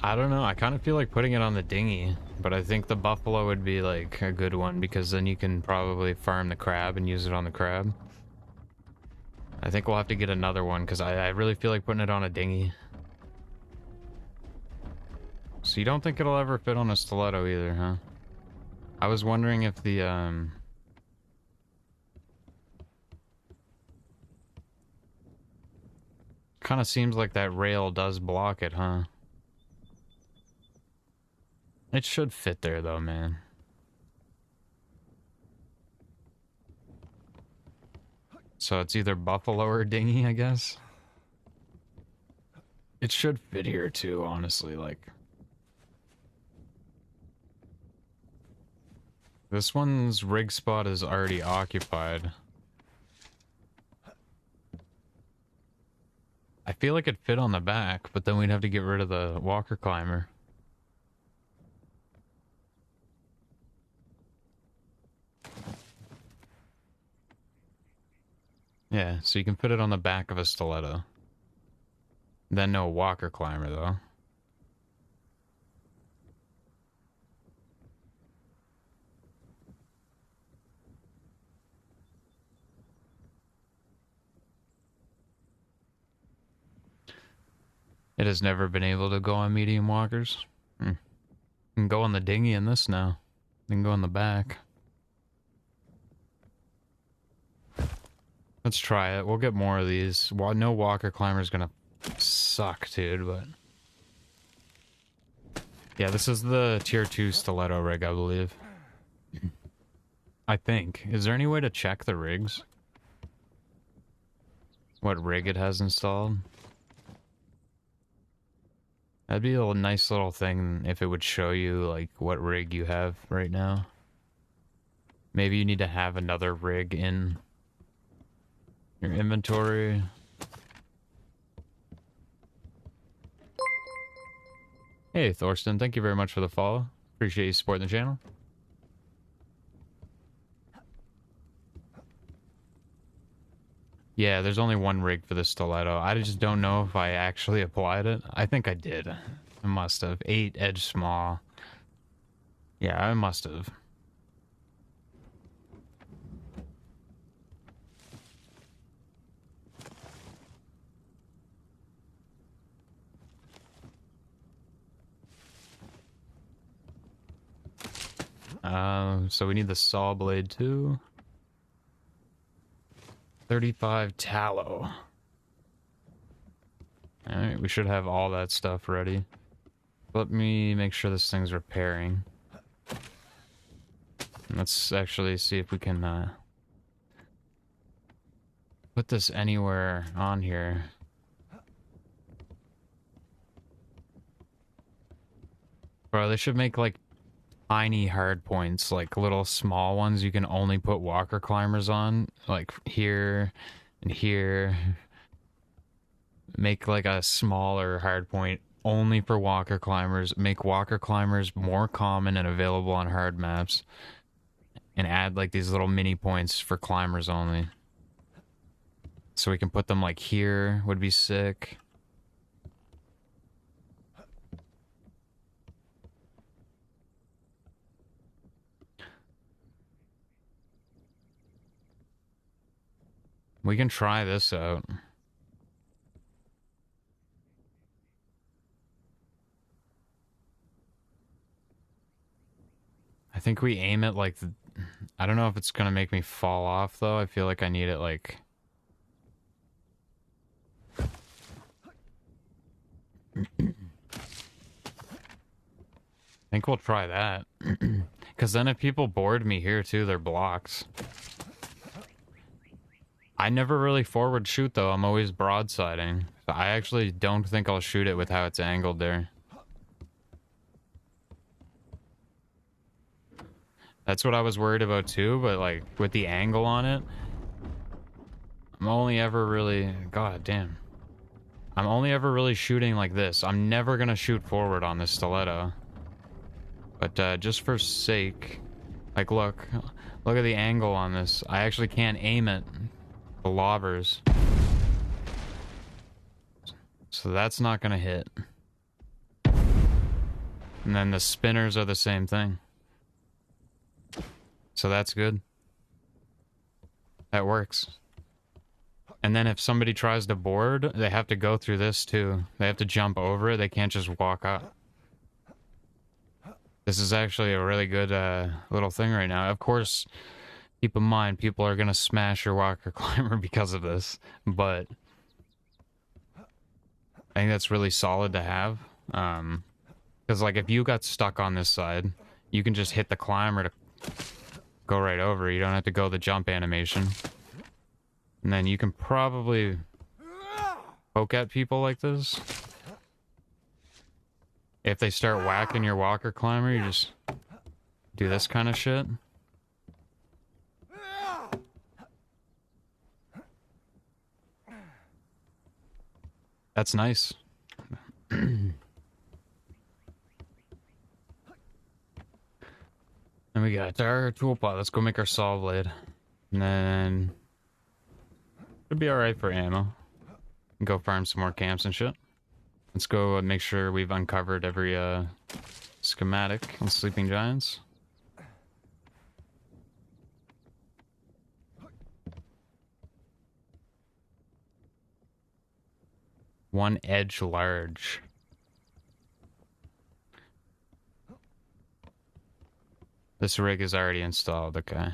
I don't know, I kind of feel like putting it on the dinghy, but I think the buffalo would be like a good one because then you can probably farm the crab and use it on the crab. I think we'll have to get another one because I really feel like putting it on a dinghy. So you don't think it'll ever fit on a stiletto either, huh? I was wondering if the, kind of seems like that rail does block it, huh? It should fit there though, man. So it's either buffalo or dinghy, I guess. It should fit here too, honestly, like. This one's rig spot is already occupied. I feel like it'd fit on the back, but then we'd have to get rid of the walker climber. Yeah, so you can put it on the back of a stiletto. Then no walker climber, though. It has never been able to go on medium walkers. You can go on the dinghy in this now. You can go on the back. Let's try it. We'll get more of these. Well, no walker climber is gonna suck, dude, but... Yeah, this is the tier 2 stiletto rig, I believe. I think. Is there any way to check the rigs? What rig it has installed? That'd be a nice little thing if it would show you, like, what rig you have right now. Maybe you need to have another rig in your inventory. Hey, Thorsten, thank you very much for the follow. Appreciate you supporting the channel. Yeah, there's only one rig for the stiletto. I just don't know if I actually applied it. I think I did. I must have. 8 edge small. Yeah, I must have. So we need the saw blade too. 35 tallow. Alright, we should have all that stuff ready. Let me make sure this thing's repairing. Let's actually see if we can put this anywhere on here. Bro, they should make like tiny hard points, like little small ones you can only put walker climbers on, like here and here. Make like a smaller hard point only for walker climbers. Make walker climbers more common and available on hard maps. And add like these little mini points for climbers only. So we can put them like here, would be sick. We can try this out. I think we aim it like... I don't know if it's gonna make me fall off, though. I feel like I need it, like... I think we'll try that. Because then if people board me here, too, they're blocked. I never really forward shoot, though. I'm always broadsiding. So I actually don't think I'll shoot it with how it's angled there. That's what I was worried about, too. But, like, with the angle on it, I'm only ever really... God damn. I'm only ever really shooting like this. I'm never going to shoot forward on this stiletto. But just for sake... Like, look. Look at the angle on this. I actually can't aim it. The lobbers. So that's not gonna hit. And then the spinners are the same thing. So that's good. That works. And then if somebody tries to board, they have to go through this too. They have to jump over it. They can't just walk up. This is actually a really good little thing right now. Of course, keep in mind, people are going to smash your walker climber because of this, but I think that's really solid to have. Because, like, if you got stuck on this side, you can just hit the climber to go right over. You don't have to go the jump animation. And then you can probably poke at people like this. If they start whacking your walker climber, you just do this kind of shit. That's nice. And we got our tool pot. Let's go make our saw blade. And then it'll be alright for ammo. Go farm some more camps and shit. Let's go make sure we've uncovered every schematic on Sleeping Giants. One edge large. This rig is already installed, okay.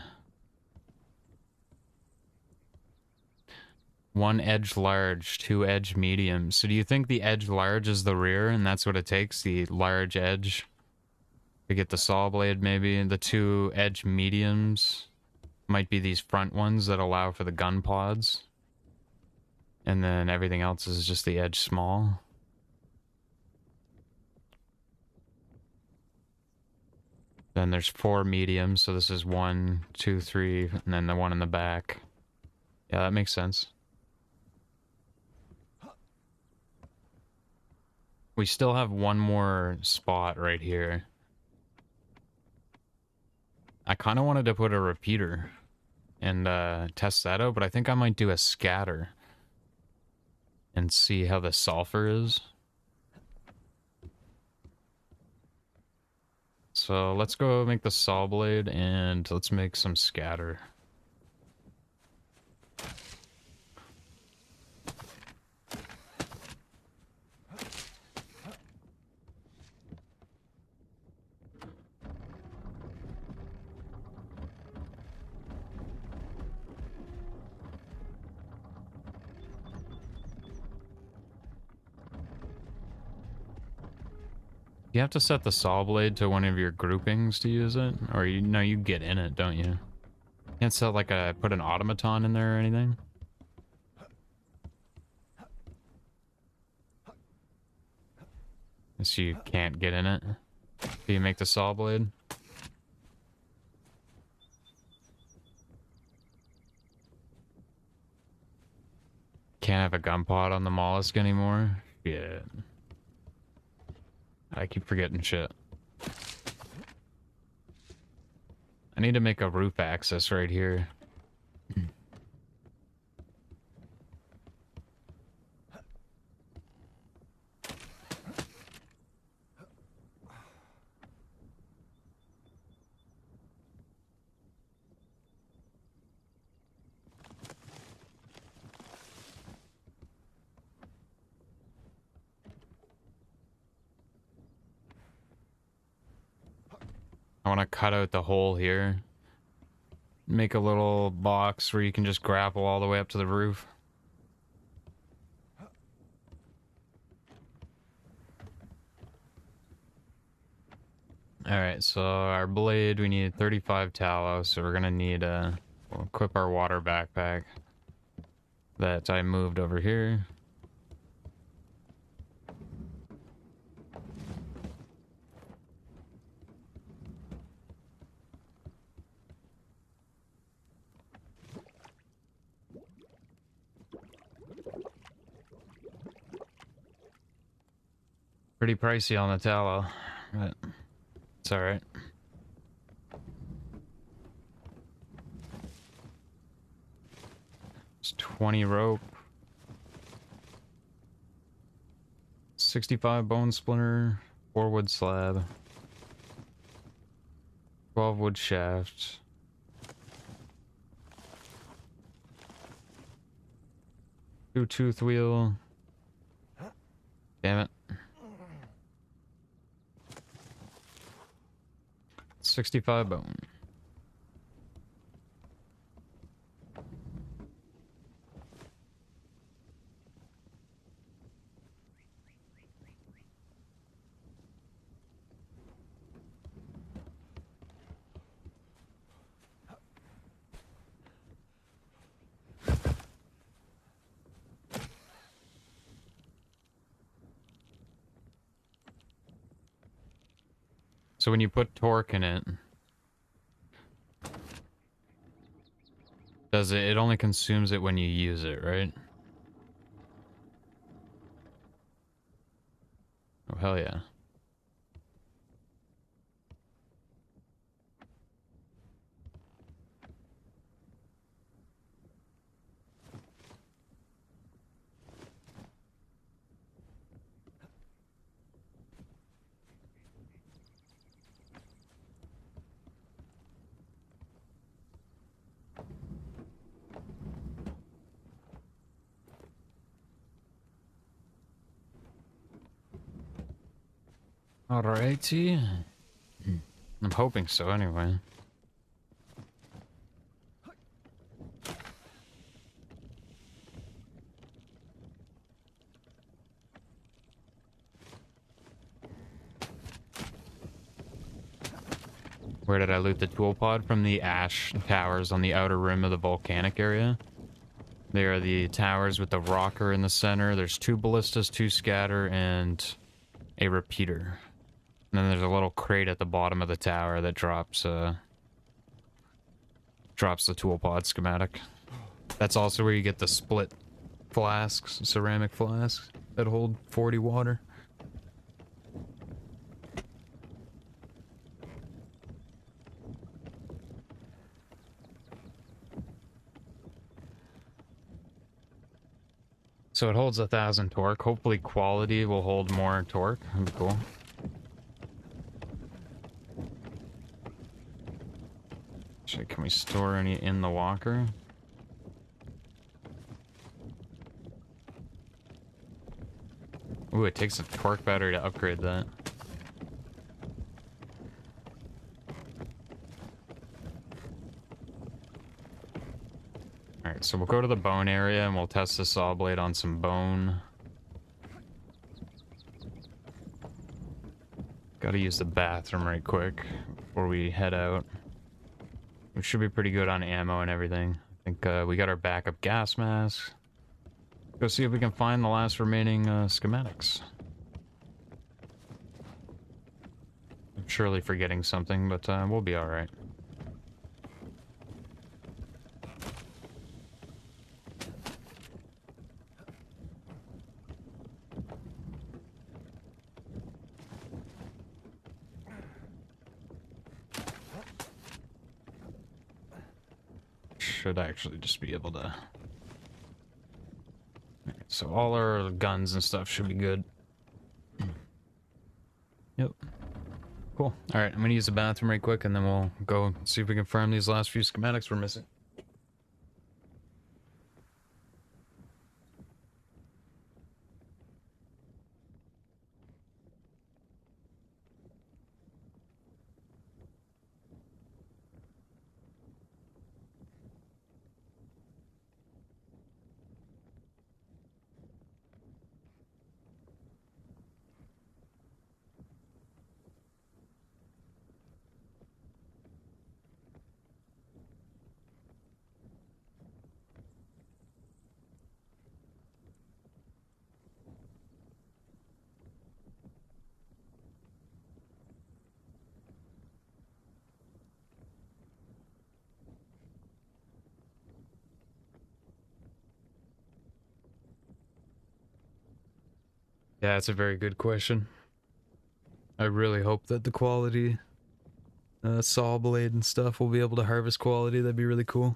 One edge large, two edge medium. So do you think the edge large is the rear and that's what it takes, the large edge? To get the saw blade maybe, and the two edge mediums might be these front ones that allow for the gun pods. And then everything else is just the edge small. Then there's 4 mediums, so this is 1, 2, 3, and then the one in the back. Yeah, that makes sense. We still have one more spot right here. I kind of wanted to put a repeater and test that out, but I think I might do a scatter and see how the sulfur is. So let's go make the saw blade and let's make some scatter. You have to set the saw blade to one of your groupings to use it, or you get in it, don't you? Can't set like put an automaton in there or anything. So you can't get in it. Do you make the saw blade? Can't have a gun pod on the mollusk anymore. Yeah. I keep forgetting shit. I need to make a roof access right here. I want to cut out the hole here. Make a little box where you can just grapple all the way up to the roof. Alright, so our blade, we need 35 tallow, so we're gonna need we'll equip our water backpack that I moved over here. Pretty pricey on the tallow, but it's alright. It's 20 rope. 65 bone splinter, 4 wood slab. 12 wood shaft. Two tooth wheel. Damn it. 65 bone. So when you put torque in it, does it? It only consumes it when you use it, right? Oh hell yeah. Alrighty. I'm hoping so anyway. Where did I loot the tool pod? From the ash towers on the outer rim of the volcanic area. They are the towers with the rocker in the center. There's 2 ballistas, 2 scatter, and a repeater. And then there's a little crate at the bottom of the tower that drops the tool pod schematic. That's also where you get the split flasks, ceramic flasks that hold 40 water. So it holds 1,000 torque. Hopefully quality will hold more torque. That'd be cool. Actually, can we store any in the walker? Ooh, it takes a torque battery to upgrade that. Alright, so we'll go to the bone area and we'll test the saw blade on some bone. Gotta use the bathroom right quick before we head out. We should be pretty good on ammo and everything. I think we got our backup gas mask. Go see if we can find the last remaining schematics. I'm surely forgetting something, but we'll be alright. Should actually just be able to... So all our guns and stuff should be good. Yep. Cool. Alright, I'm gonna use the bathroom right quick and then we'll go see if we can farm these last few schematics we're missing. Yeah, it's a very good question. I really hope that the quality saw blade and stuff will be able to harvest quality. That'd be really cool.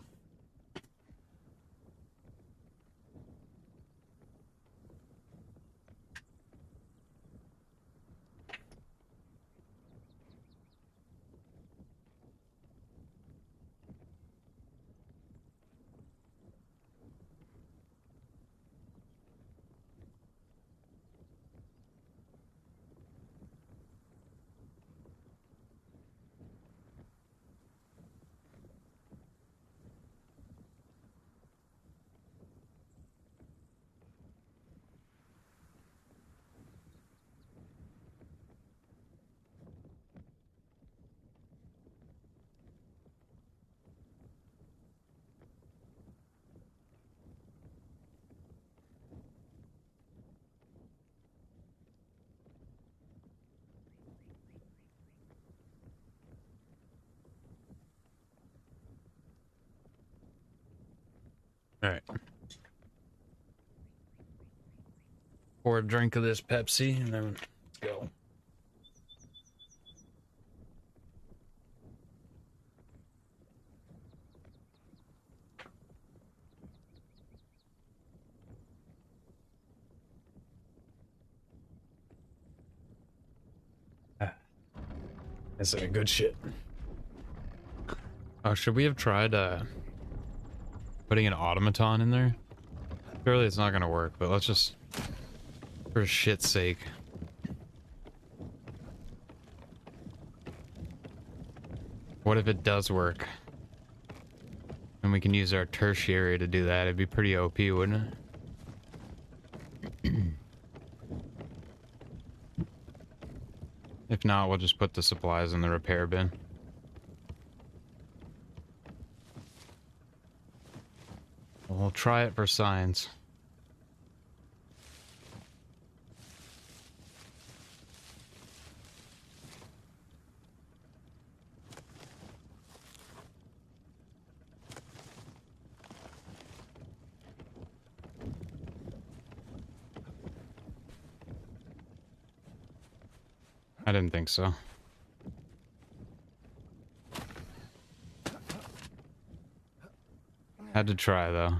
All right. Pour a drink of this Pepsi and then let's go. That's a good shit. Oh, should we have tried putting an automaton in there? Surely it's not gonna work, but let's just, for shit's sake. What if it does work? And we can use our tertiary to do that. It'd be pretty OP, wouldn't it? If not, we'll just put the supplies in the repair bin. We'll try it for science. I didn't think so. Had to try, though.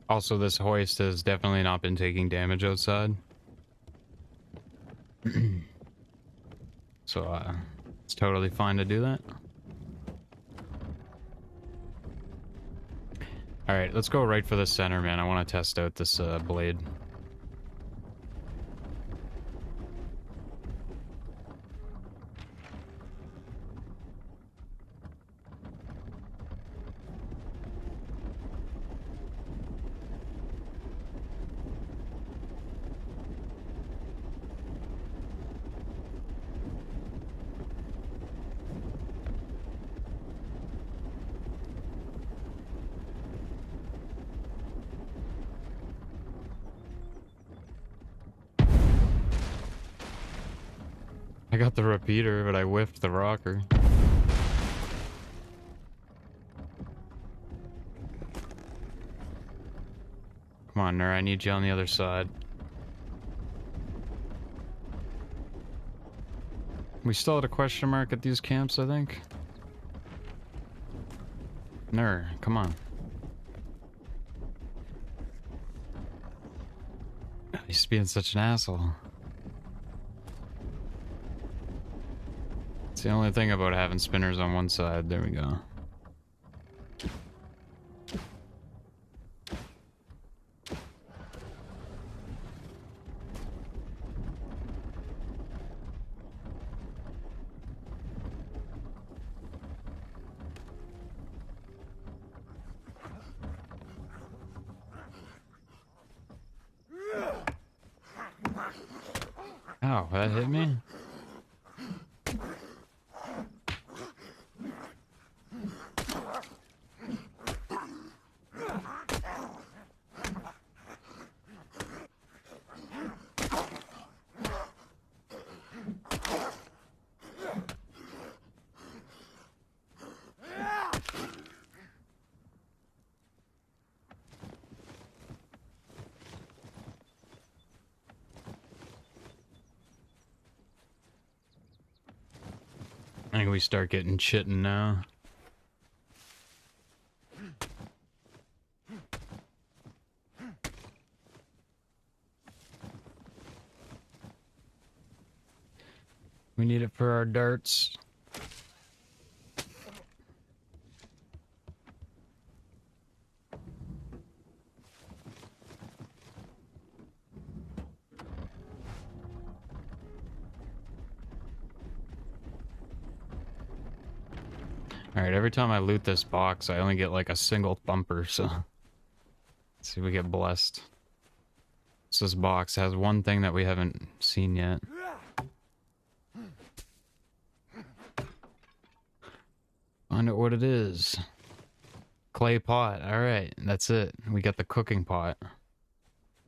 Also, this hoist has definitely not been taking damage outside. So, it's totally fine to do that. Alright, let's go right for the center, man. I want to test out this blade. I got the repeater, but I whiffed the rocker. Come on, Nur, I need you on the other side. We still had a question mark at these camps, I think. Nur, come on. He's being such an asshole. It's the only thing about having spinners on one side. There we go. Ow, that hit me? I think we start getting chittin' now. We need it for our darts. Alright, every time I loot this box, I only get like a single thumper, so... Let's see if we get blessed. So this box has one thing that we haven't seen yet. Find out what it is. Clay pot. Alright, that's it. We got the cooking pot.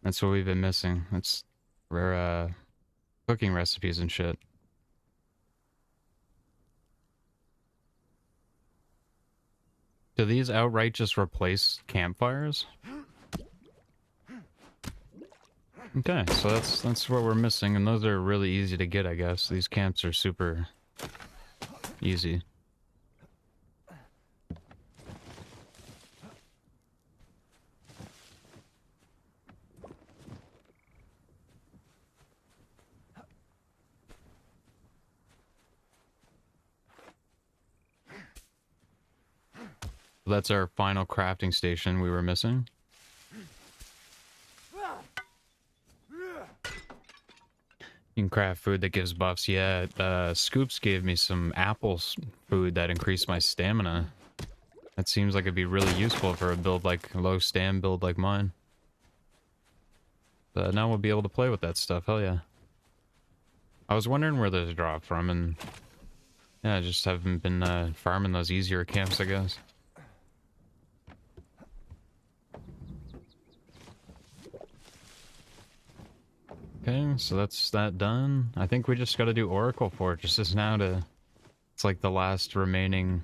That's what we've been missing. That's rare cooking recipes and shit. Do these outright just replace campfires? Okay, so that's what we're missing, and those are really easy to get, I guess. These camps are super easy. That's our final crafting station we were missing. You can craft food that gives buffs. Yeah, Scoops gave me some apples food that increased my stamina. That seems like it'd be really useful for a build like a low stam build like mine. But now we'll be able to play with that stuff. Hell yeah. I was wondering where those drop from, and yeah, I just haven't been farming those easier camps, I guess. Okay, so that's that done. I think we just gotta do Oracle Fortresses now to... It's like the last remaining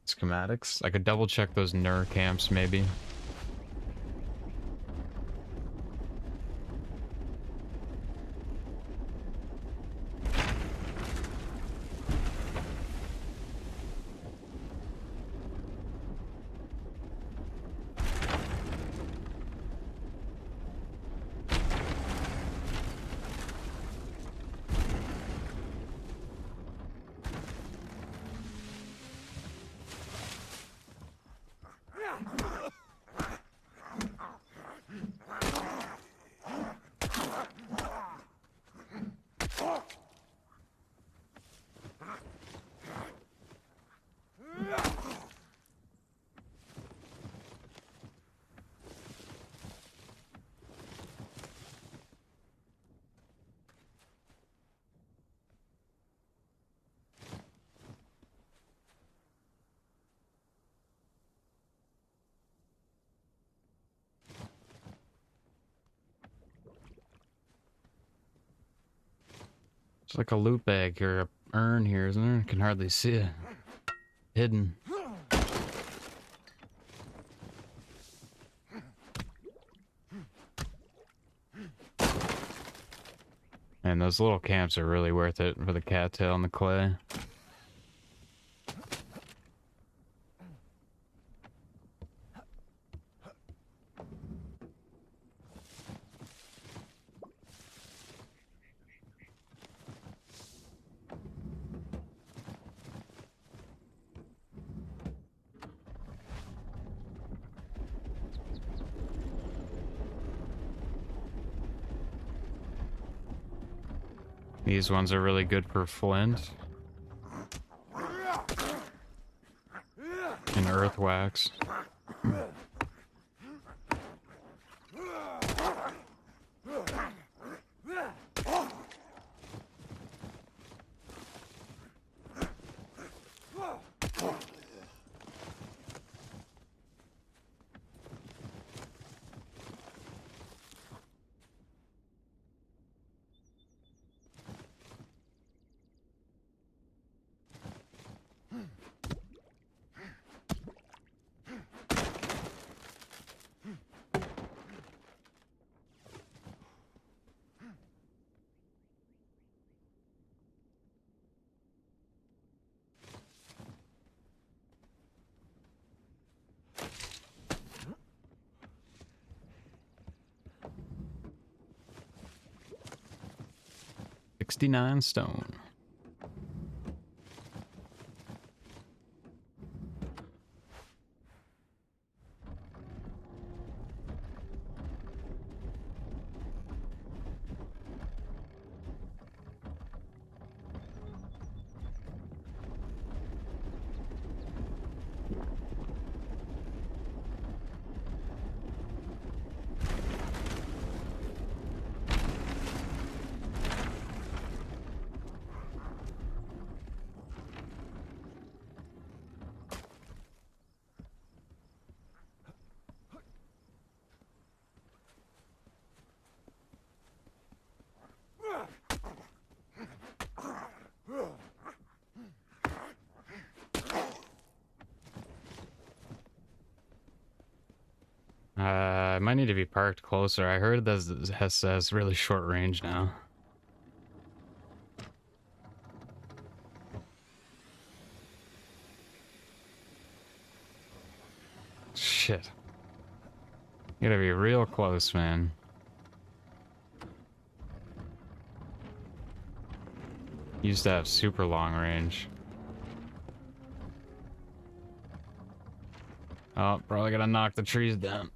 schematics. I could double check those Nur camps, maybe. It's like a loot bag or a urn here, isn't there? I can hardly see it. Hidden. And those little camps are really worth it for the cattail and the clay. These ones are really good for flint. And earth wax. $69 stone. I might need to be parked closer. I heard that has really short range now. Shit. You gotta be real close, man. Used to have super long range. Oh, probably gonna knock the trees down.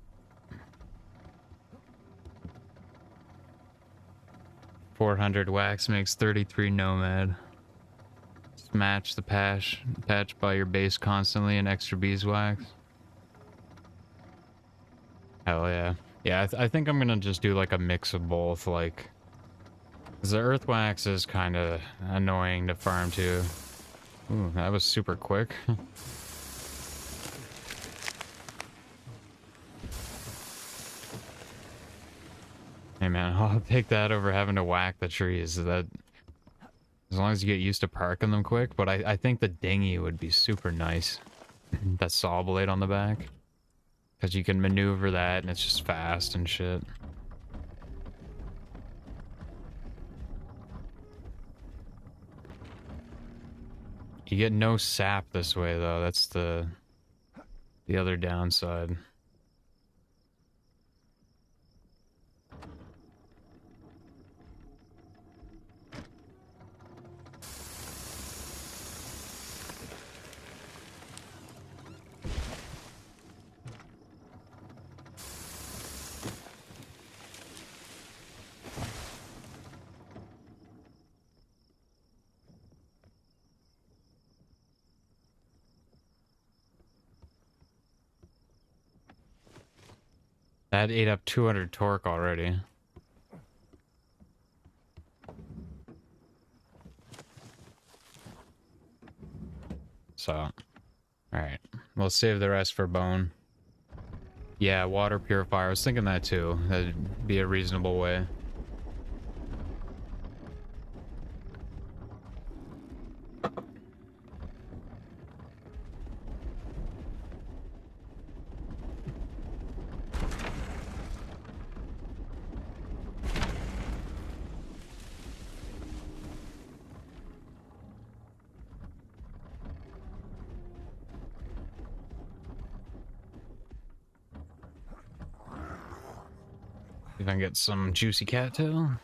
400 wax makes 33 nomad. Just match the patch by your base constantly and extra beeswax. Hell yeah. Yeah, I think I'm gonna just do like a mix of both, like... 'cause the earth wax is kind of annoying to farm too. Ooh, that was super quick. Hey man, I'll take that over having to whack the trees. That, as long as you get used to parking them quick, but I think the dinghy would be super nice. That saw blade on the back. Because you can maneuver that and it's just fast and shit. You get no sap this way though, that's the other downside. That ate up 200 torque already. So, alright. We'll save the rest for bone. Yeah, water purifier. I was thinking that too. That'd be a reasonable way. If I can get some juicy cattail.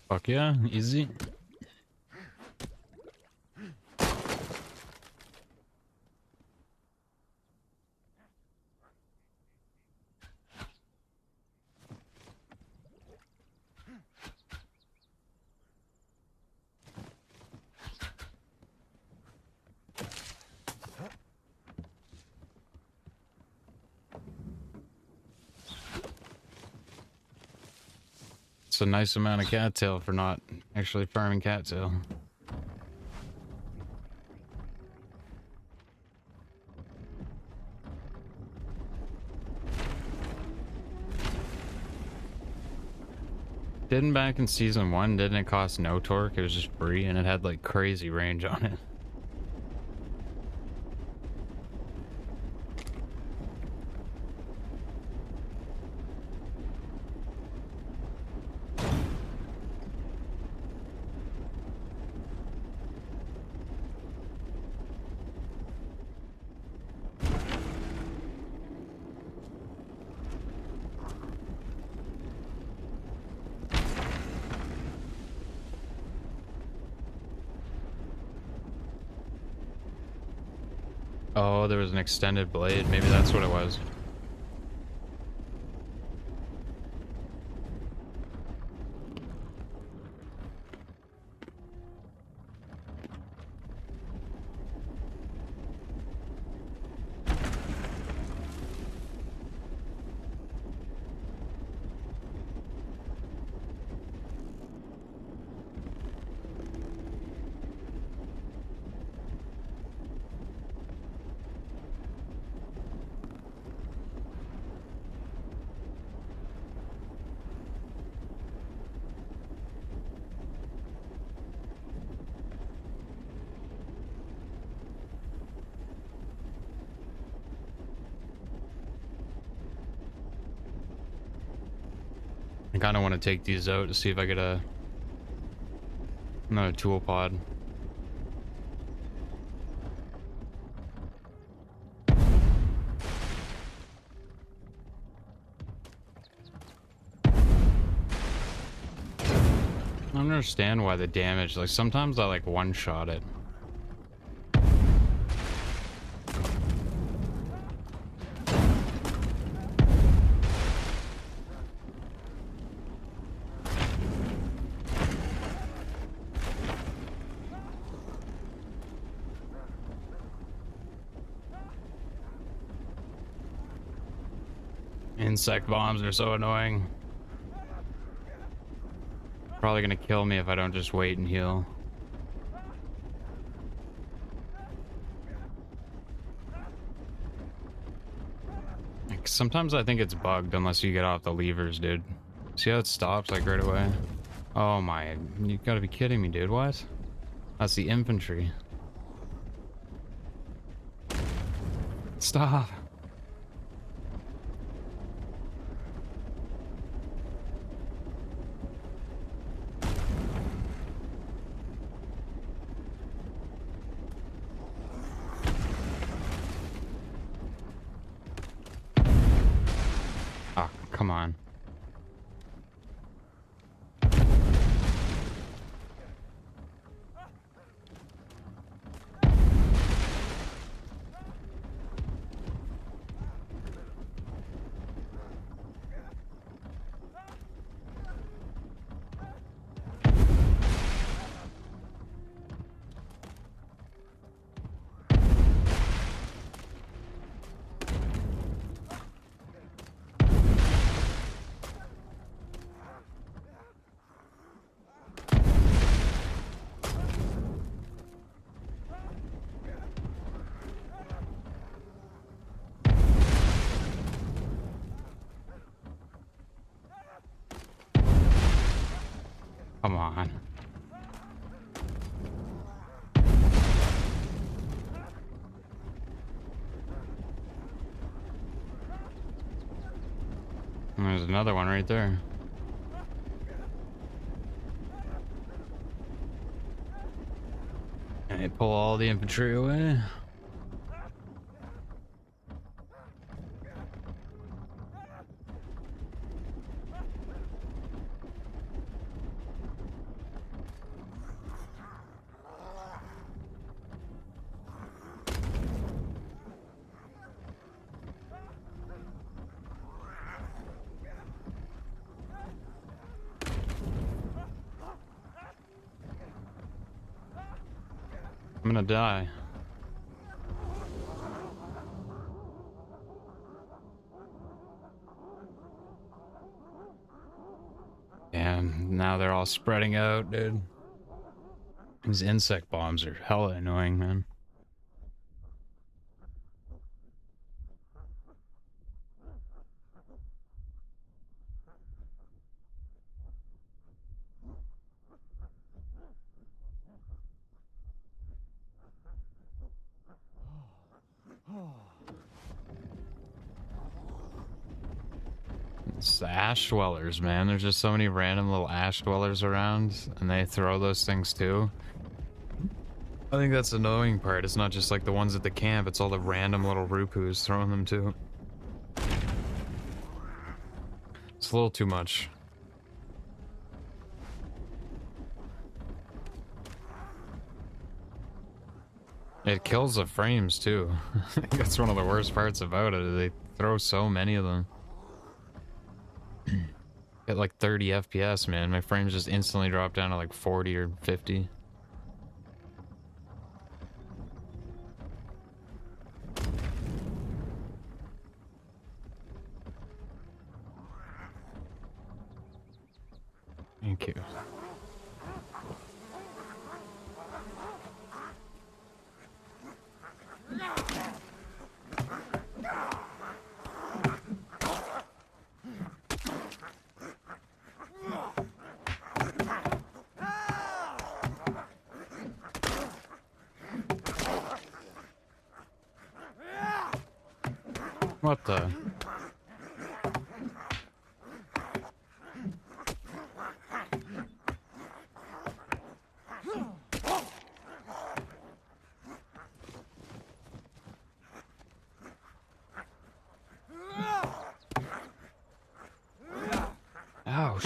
Fuck yeah, easy. It's a nice amount of cattail for not actually farming cattail. Didn't back in season 1, didn't it cost no torque? It was just free and it had like crazy range on it. Oh, there was an extended blade. Maybe that's what it was. kind of want to take these out to see if I get another tool pod. I don't understand why the damage, like sometimes I like one-shot it. Insect bombs are so annoying. Probably gonna kill me if I don't just wait and heal. Like, sometimes I think it's bugged unless you get off the levers, dude. See how it stops like right away? Oh my, you gotta be kidding me, dude. What? That's the infantry. Stop. Come on. Come on. There's another one right there. And they pull all the infantry away. I'm gonna die. Damn, now they're all spreading out, dude. These insect bombs are hella annoying, man. It's the ash dwellers, man. There's just so many random little ash dwellers around, and they throw those things too. I think that's the annoying part. It's not just like the ones at the camp, it's all the random little rupus throwing them too. It's a little too much. It kills the frames too. I think that's one of the worst parts about it. They throw so many of them. At like 30 FPS, man. My frames just instantly drop down to like 40 or 50. Thank you. What the?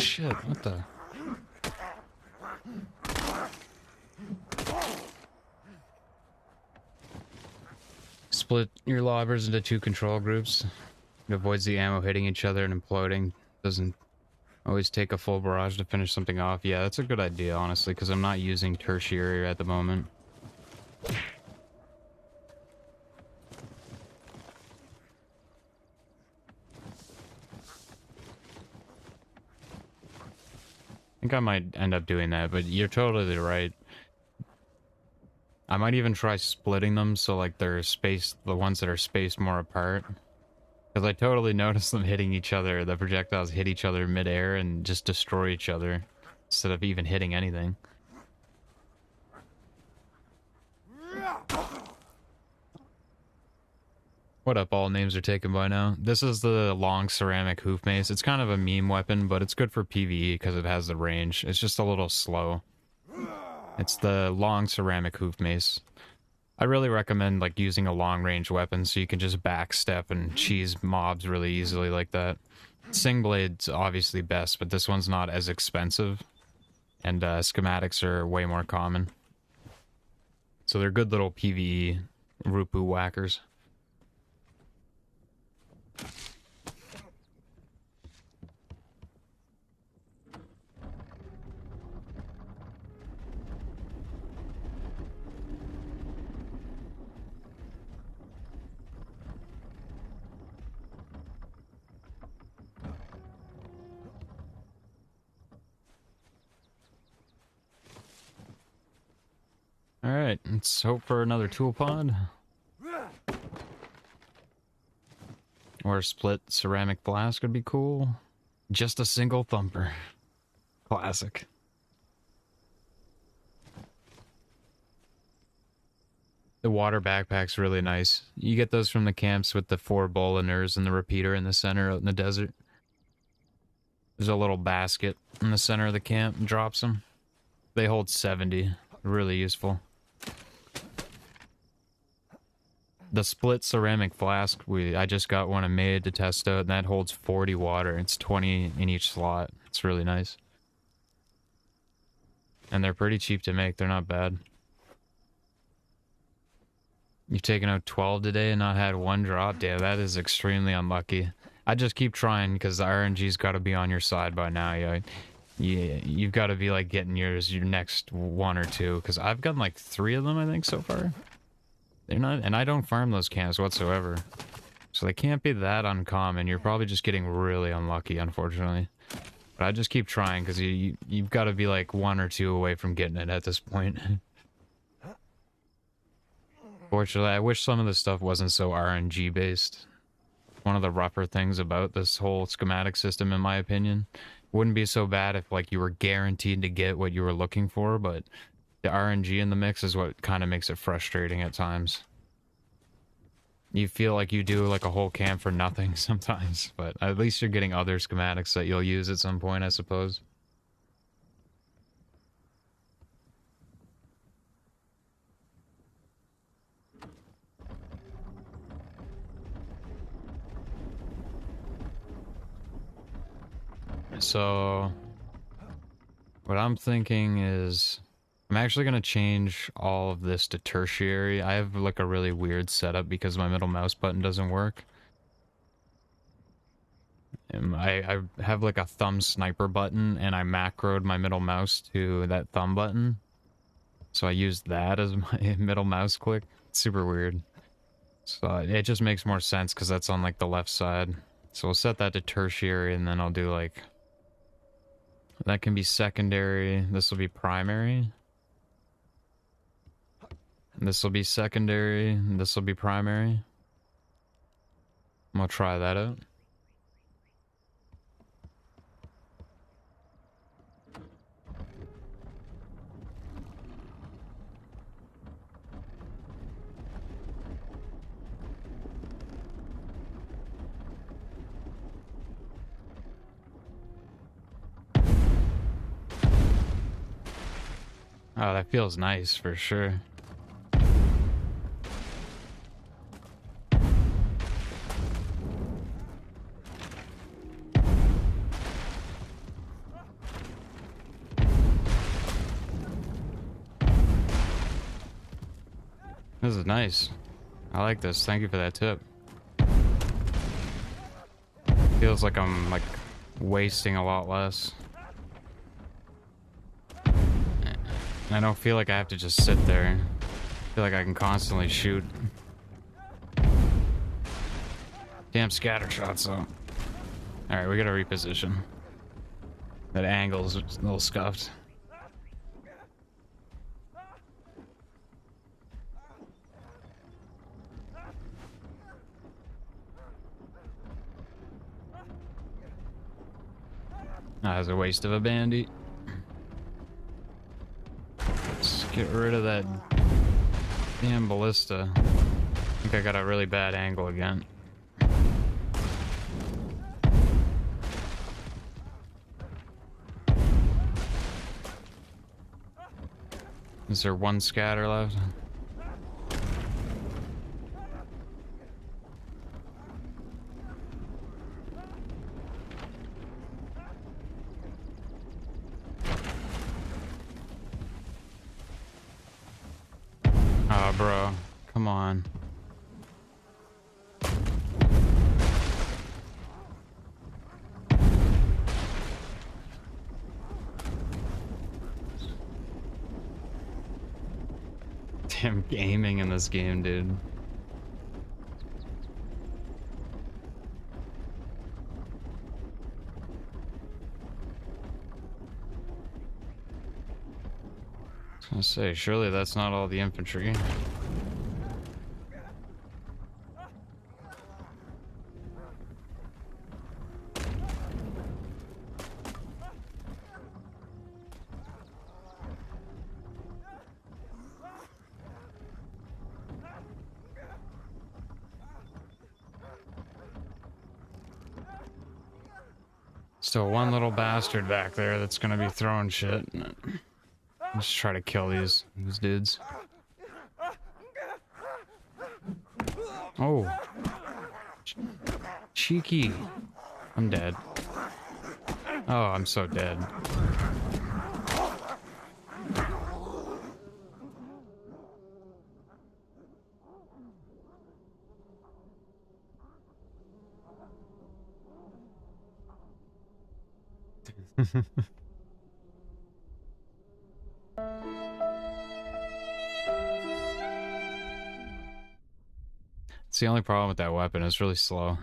shit, what the? Split your lobbers into 2 control groups. It avoids the ammo hitting each other and imploding. Doesn't always take a full barrage to finish something off. Yeah, that's a good idea, honestly, because I'm not using tertiary at the moment. I think I might end up doing that, but you're totally right. I might even try splitting them so like they're spaced, the ones that are spaced more apart. Because I totally noticed them hitting each other. The projectiles hit each other midair and just destroy each other instead of even hitting anything. What up, all names are taken by now. This is the long ceramic hoof mace. It's kind of a meme weapon, but it's good for PvE because it has the range. It's just a little slow. It's the long ceramic hoof mace. I really recommend like using a long range weapon so you can just backstep and cheese mobs really easily like that. Sing Blade's obviously best, but this one's not as expensive. And schematics are way more common. So they're good little PvE Rupu whackers. Alright, let's hope for another tool pod. Or a split ceramic flask would be cool. Just a single thumper. Classic. The water backpack's really nice. You get those from the camps with the 4 Boliners and the repeater in the center out in the desert. There's a little basket in the center of the camp and drops them. They hold 70. Really useful. The split ceramic flask, I just got one I made to test out, and that holds 40 water. It's 20 in each slot. It's really nice. And they're pretty cheap to make. They're not bad. You've taken out 12 today and not had one drop? Yeah, that is extremely unlucky. I just keep trying because the RNG's got to be on your side by now. You've got to be like getting your next 1 or 2, because I've gotten like 3 of them, I think, so far. They're not, and I don't farm those camps whatsoever. So they can't be that uncommon. You're probably just getting really unlucky, unfortunately. But I just keep trying, because you've got to be like 1 or 2 away from getting it at this point. Fortunately, I wish some of this stuff wasn't so RNG based. One of the rougher things about this whole schematic system, in my opinion. Wouldn't be so bad if like you were guaranteed to get what you were looking for, but the RNG in the mix is what kind of makes it frustrating at times. You feel like you do like a whole camp for nothing sometimes, but at least you're getting other schematics that you'll use at some point, I suppose. So what I'm thinking is I'm actually going to change all of this to tertiary. I have like a really weird setup because my middle mouse button doesn't work. And I have like a thumb sniper button, and I macroed my middle mouse to that thumb button. So I used that as my middle mouse click. It's super weird. So it just makes more sense because that's on like the left side. So we'll set that to tertiary, and then I'll do like... That can be secondary. This will be primary. This will be secondary. This will be primary. I'm gonna try that out. Oh, that feels nice for sure. This is nice. I like this. Thank you for that tip. Feels like I'm like wasting a lot less. I don't feel like I have to just sit there. I feel like I can constantly shoot. Damn scatter shots though. Alright, we gotta reposition. That angle's a little scuffed. That was a waste of a bandit. Let's get rid of that damn ballista. I think I got a really bad angle again. Is there one scatter left? Oh, bro. Come on. Damn gaming in this game, dude. I was gonna say, surely that's not all the infantry. Still one little bastard back there that's gonna be throwing shit. Let's try to kill these dudes. Oh. Cheeky. I'm dead. Oh, I'm so dead. It's the only problem with that weapon. It's really slow.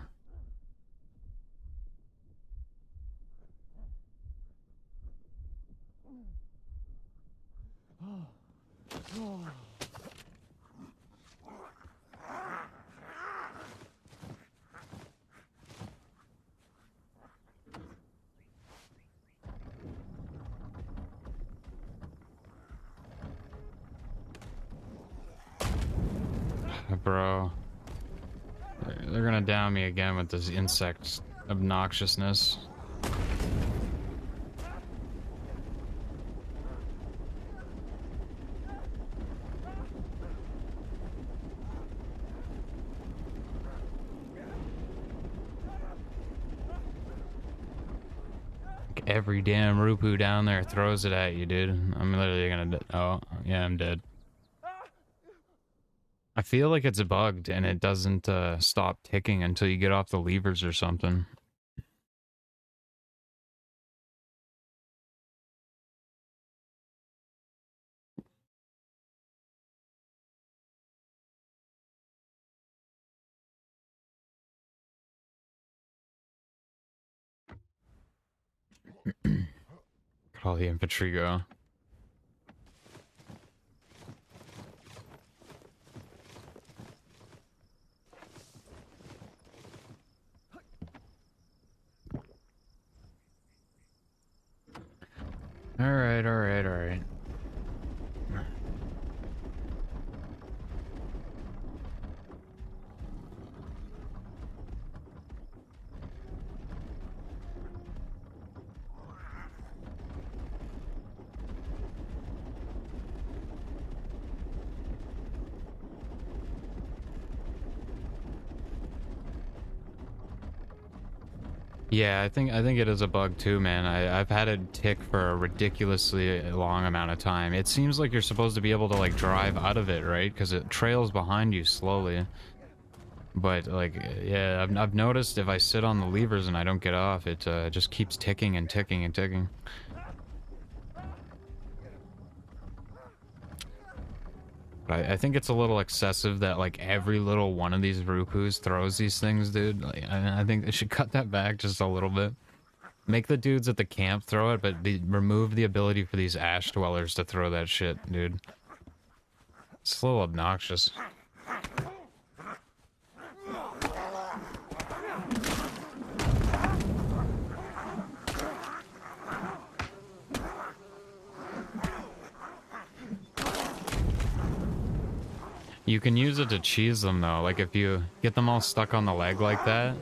Bro. They're gonna down me again with this insect obnoxiousness. Like every damn Rupu down there throws it at you, dude. I'm literally gonna oh, yeah, I'm dead. I feel like it's bugged and it doesn't stop ticking until you get off the levers or something. Could all the infantry go? Alright, alright, alright. Yeah, I think it is a bug too, man. I've had it tick for a ridiculously long amount of time. It seems like you're supposed to be able to like drive out of it, right? Because it trails behind you slowly. But like, yeah, I've noticed if I sit on the levers and I don't get off, it just keeps ticking and ticking and ticking. But I think it's a little excessive that like every little one of these Rukus throws these things, dude. Like, I think they should cut that back just a little bit. Make the dudes at the camp throw it, but remove the ability for these ash dwellers to throw that shit, dude. It's a little obnoxious. You can use it to cheese them though, like if you get them all stuck on the leg like that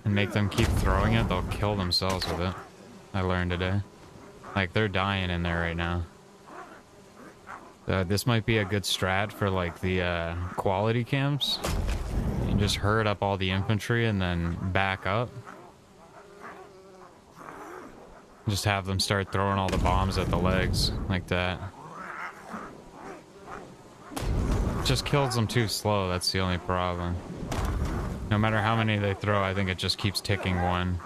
and make them keep throwing it, they'll kill themselves with it. I learned today. Like they're dying in there right now. This might be a good strat for like the quality camps. You just herd up all the infantry and then back up. Just have them start throwing all the bombs at the legs like that. Just kills them too slow, that's the only problem. No matter how many they throw, I think it just keeps ticking one.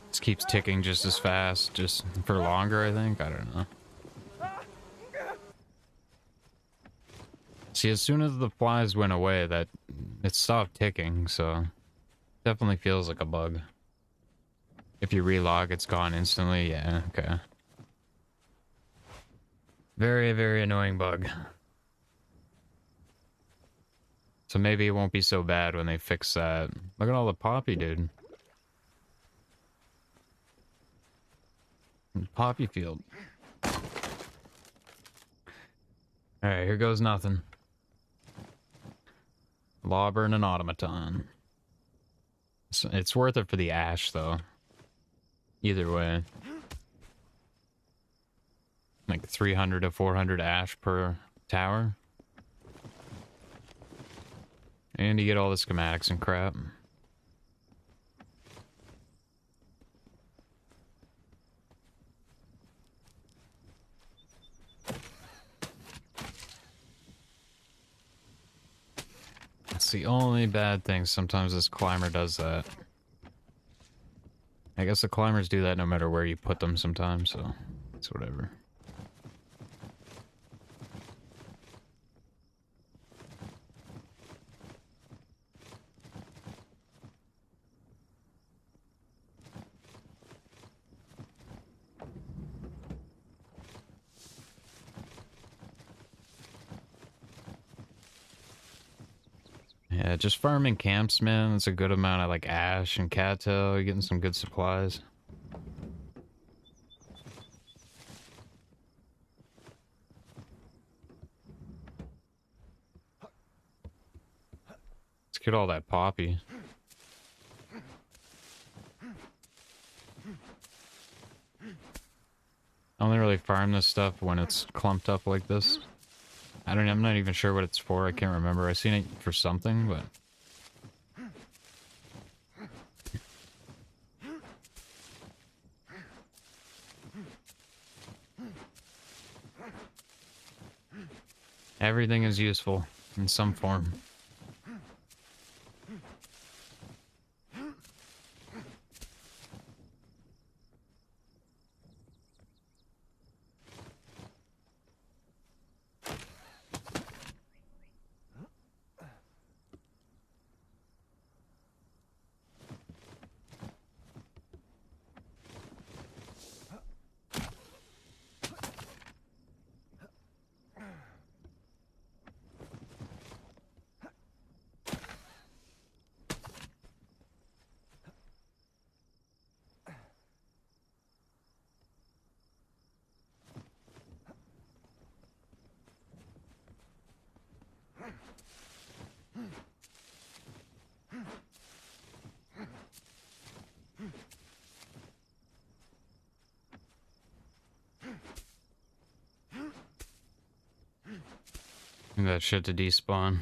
Just keeps ticking just as fast, just for longer, I think. I don't know. See, as soon as the flies went away, that it stopped ticking, so definitely feels like a bug. If you relog, it's gone instantly. Yeah, okay. Very, very annoying bug. So maybe it won't be so bad when they fix that. Look at all the poppy, dude. Poppy field. Alright, here goes nothing. Lawburn and automaton. It's worth it for the ash, though. Either way. Like 300 to 400 ash per tower. And you get all the schematics and crap. That's the only bad thing. Sometimes this climber does that. I guess the climbers do that no matter where you put them sometimes, so it's whatever. Yeah, just farming camps, man. It's a good amount of like ash and cattail. You're getting some good supplies. Let's get all that poppy. I only really farm this stuff when it's clumped up like this. I'm not even sure what it's for. I can't remember. I've seen it for something, but... everything is useful in some form. That shit to despawn.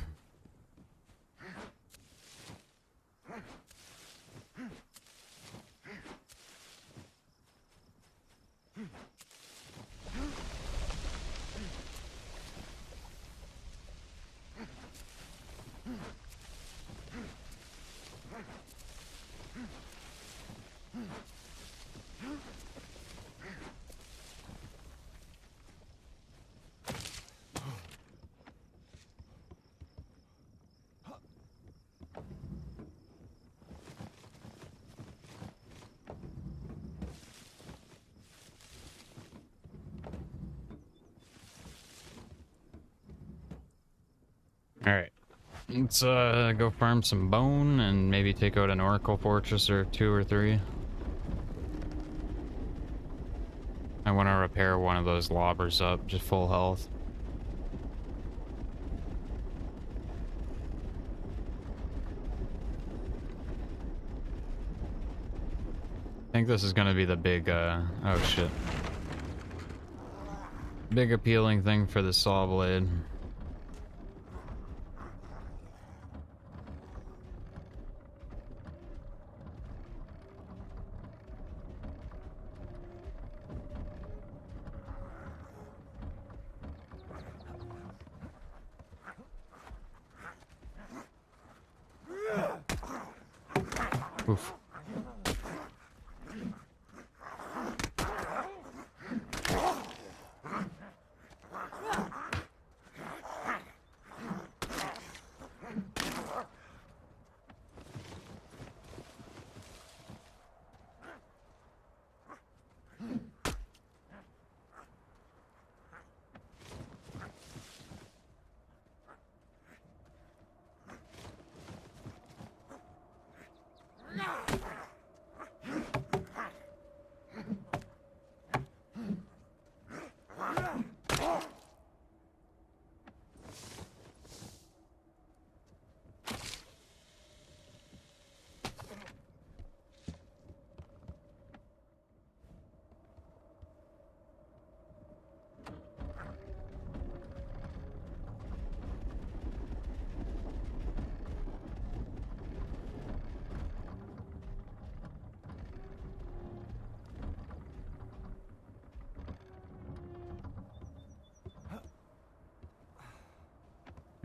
Alright. Let's go farm some bone and maybe take out an Oracle Fortress or 2 or 3. I want to repair one of those lobbers up, just full health. I think this is gonna be the big, oh shit. Big appealing thing for the saw blade. Oof.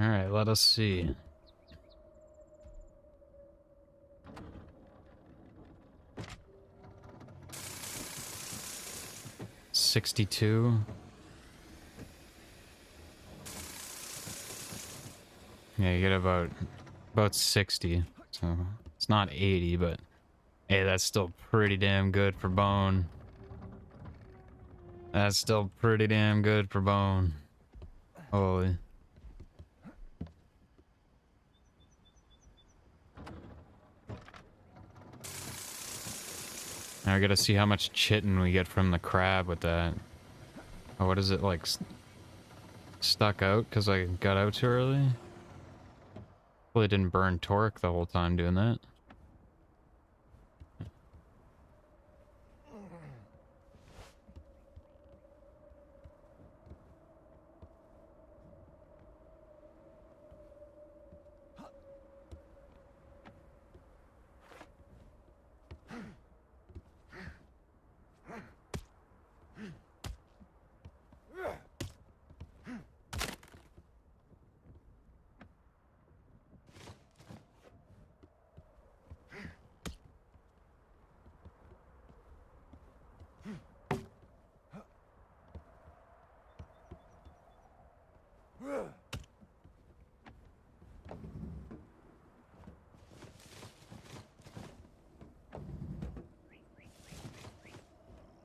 Alright, let us see. $62. Yeah, you get about 60. So it's not 80, but hey, that's still pretty damn good for bone. That's still pretty damn good for bone. Holy. Now I gotta see how much chitin we get from the crab with that. Oh, what is it, like, stuck out because I got out too early? Hopefully it didn't burn torque the whole time doing that.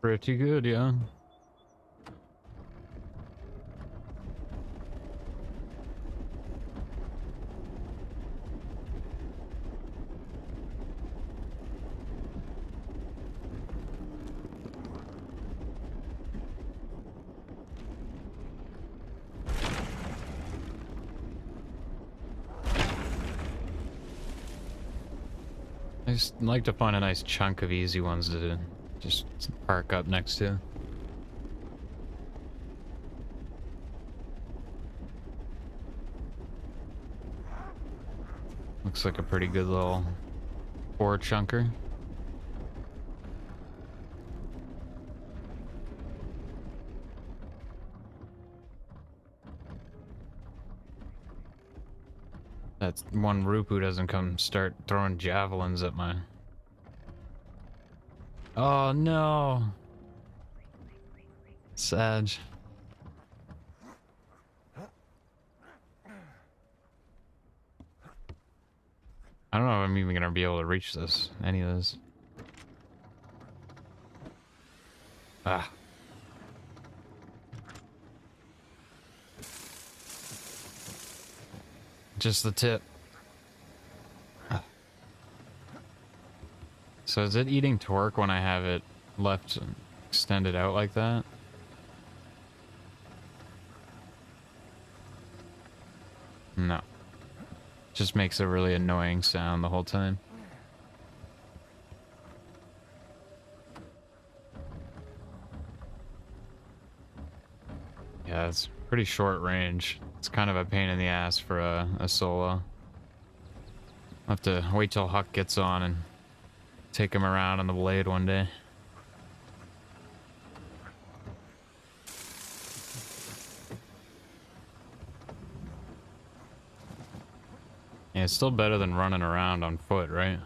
Pretty good, yeah. I just like to find a nice chunk of easy ones to just park up next to. Looks like a pretty good little 4-chunker. That one Rupu doesn't come start throwing javelins at my... Oh no! Sad. I don't know if I'm even gonna be able to reach this, any of this. Ah. Just the tip. Ah. So is it eating torque when I have it left extended out like that? No. Just makes a really annoying sound the whole time. Yeah, it's pretty short range. It's kind of a pain in the ass for a solo. I'll have to wait till Huck gets on and take him around on the blade one day. Yeah, it's still better than running around on foot, right?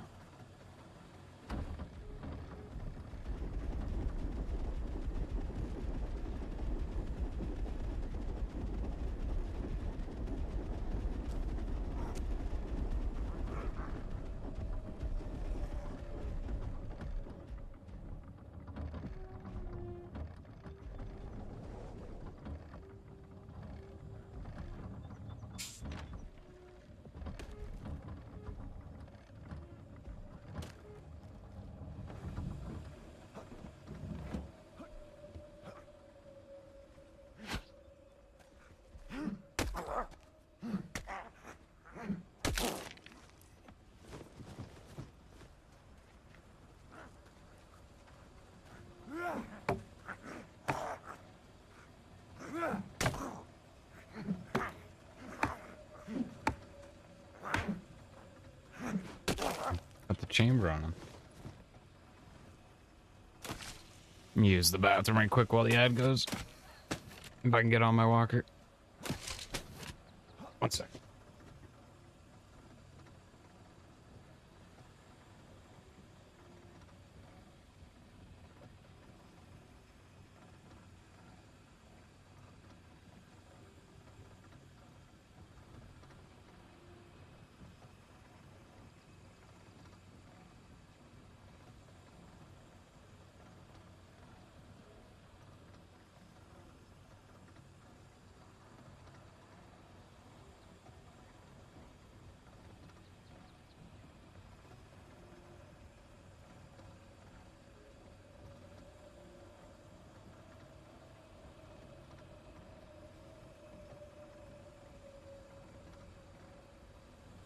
Got the chamber on him. Use the bathroom right quick while the ad goes. If I can get on my walker. One sec.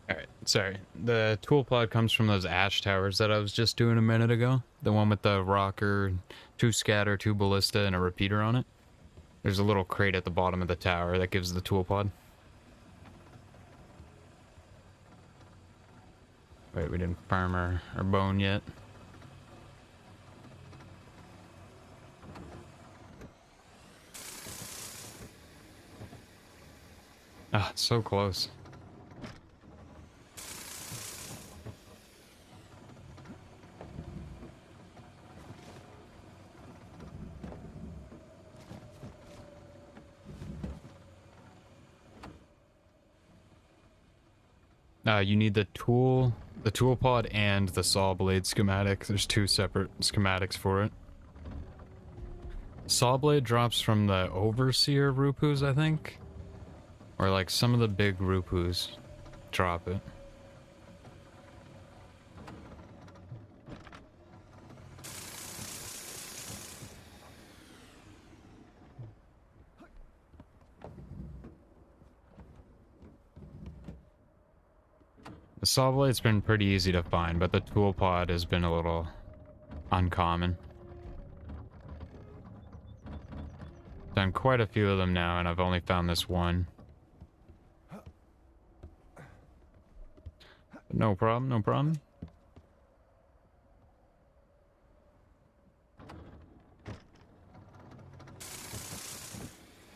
Alright, sorry. The tool pod comes from those ash towers that I was just doing a minute ago. The one with the rocker, 2 scatter, 2 ballista, and a repeater on it. There's a little crate at the bottom of the tower that gives the tool pod. Wait, we didn't farm our bone yet. Ah, so close. You need the tool pod and the saw blade schematic. There's 2 separate schematics for it. Saw blade drops from the overseer Rupus, I think. Or like some of the big Rupus drop it. The saw blade's been pretty easy to find, but the tool pod has been a little uncommon. Done quite a few of them now, and I've only found this one. No problem, no problem.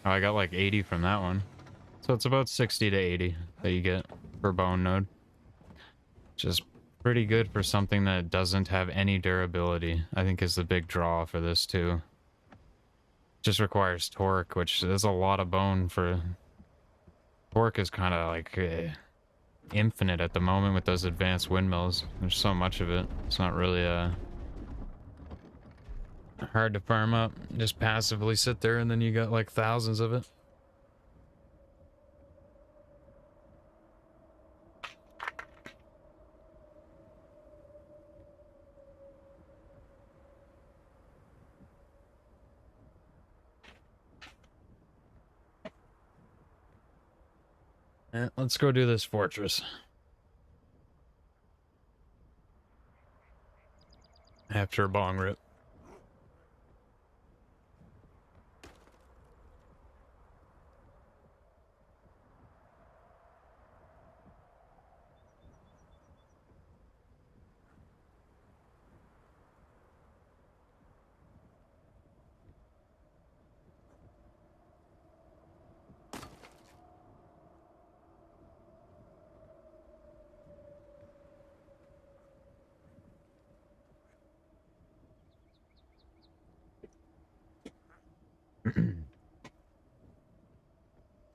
Oh, I got like 80 from that one. So it's about 60 to 80 that you get per bone node. Just pretty good for something that doesn't have any durability, I think is the big draw for this too. Just requires torque, which is a lot of bone for... Torque is kind of like infinite at the moment with those advanced windmills. There's so much of it. It's not really hard to farm up. Just passively sit there and then you got like thousands of it. Let's go do this fortress. After a bong rip.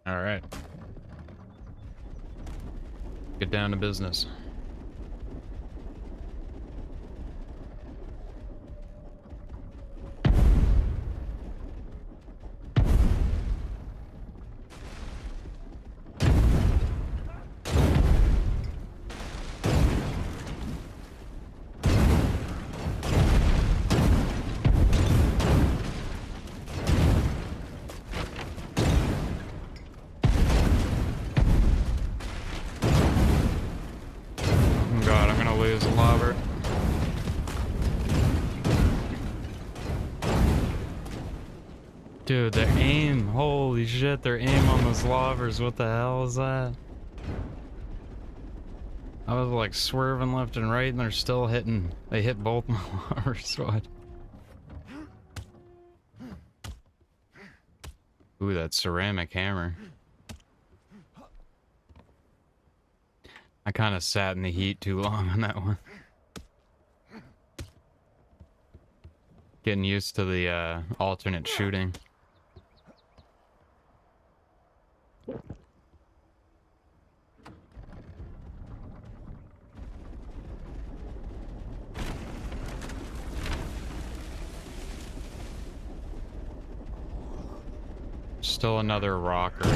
All right. Get down to business. Dude, their aim, holy shit, their aim on those lobbers, what the hell is that? I was like swerving left and right and they're still hitting. They hit both my lobbers, what? Ooh, that ceramic hammer. I kind of sat in the heat too long on that one. Getting used to the alternate shooting. Still another rocker.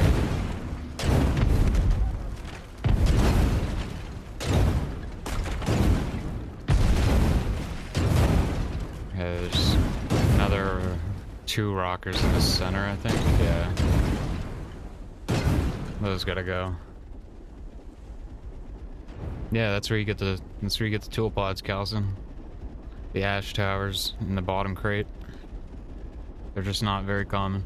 There's another 2 rockers in the center, I think. Yeah. Those gotta go. Yeah, that's where you get the tool pods, Calson. The ash towers in the bottom crate. They're just not very common.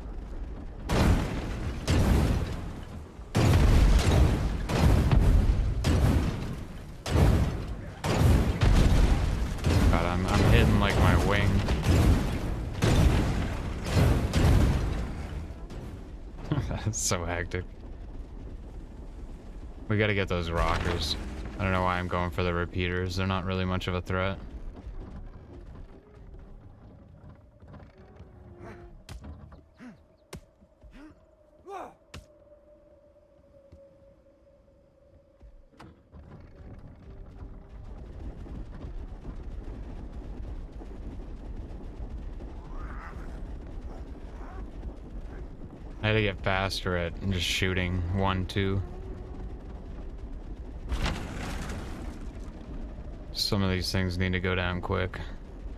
God, I'm hitting like my wing. That's so hectic. We gotta get those rockers. I don't know why I'm going for the repeaters. They're not really much of a threat. I had to get faster at just shooting 1, 2. Some of these things need to go down quick.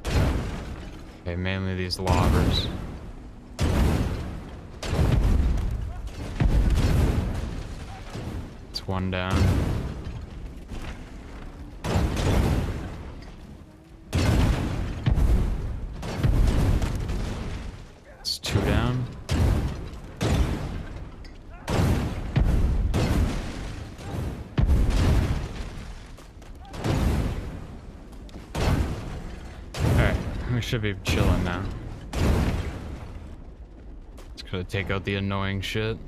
Okay, mainly these lobbers. It's 1 down. It's 2 down. We should be chilling now. Just gotta take out the annoying shit.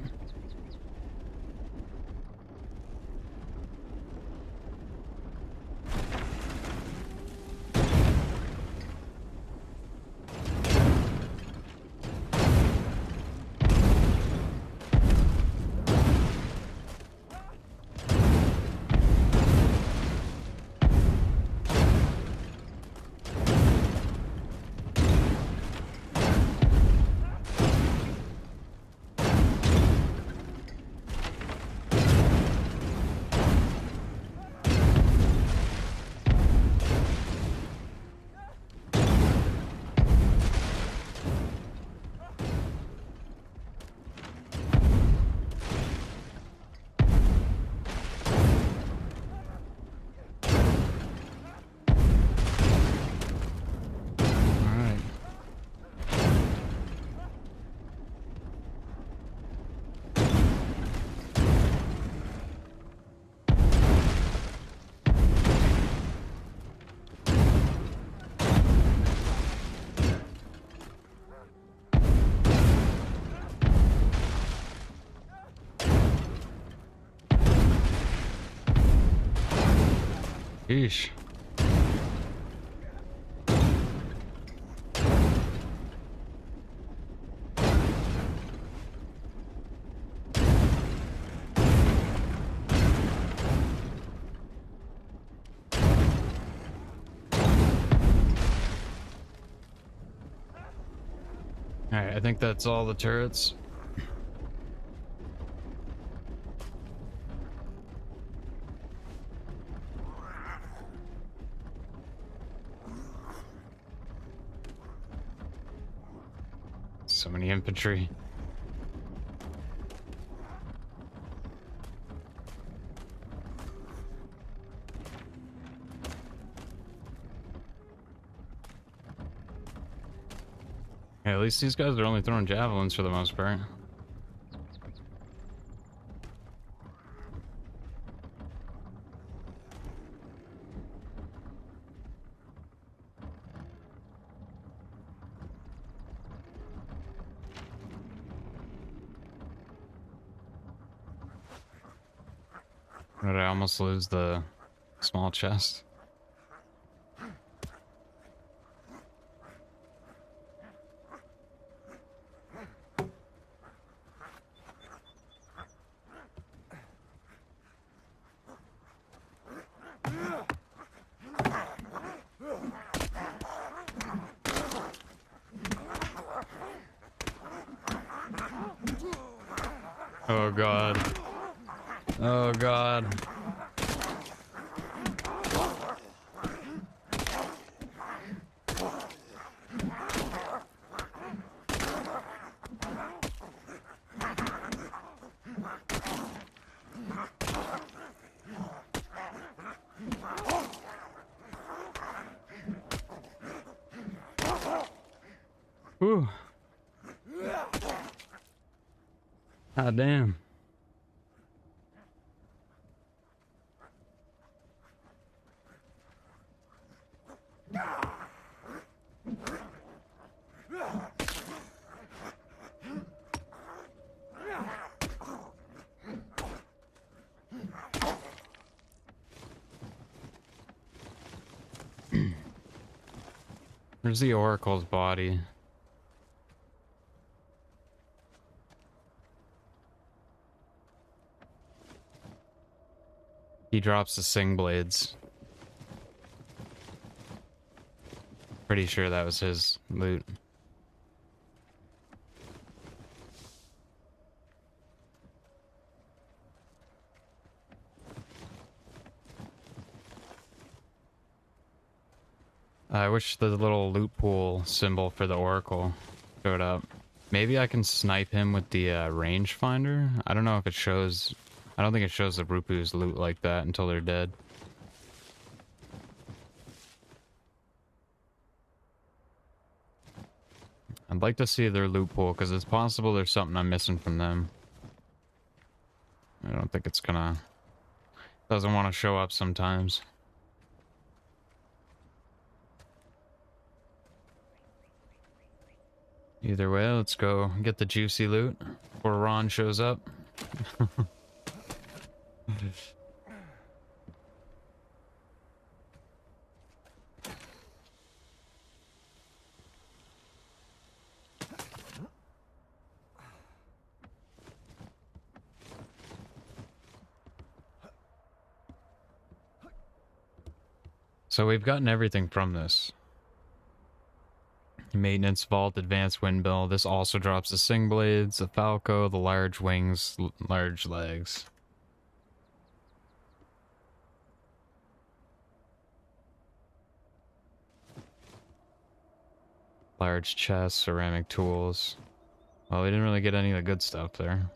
Yeesh. Alright, I think that's all the turrets. So many infantry. Yeah, at least these guys are only throwing javelins for the most part. Did I almost lose the small chest? Oh god. Oh god. Whew. God damn. Where's the Oracle's body? He drops the sing blades. Pretty sure that was his loot. I wish the little loot pool symbol for the Oracle showed up. Maybe I can snipe him with the rangefinder? I don't know if it shows... I don't think it shows the Rupu's loot like that until they're dead. I'd like to see their loot pool, because it's possible there's something I'm missing from them. I don't think it's gonna... Doesn't want to show up sometimes. Either way, let's go get the juicy loot before Ron shows up. So we've gotten everything from this. Maintenance vault, advanced windmill. This also drops the sing blades, the falco, the large wings, large legs. Large chest, ceramic tools. Well, we didn't really get any of the good stuff there.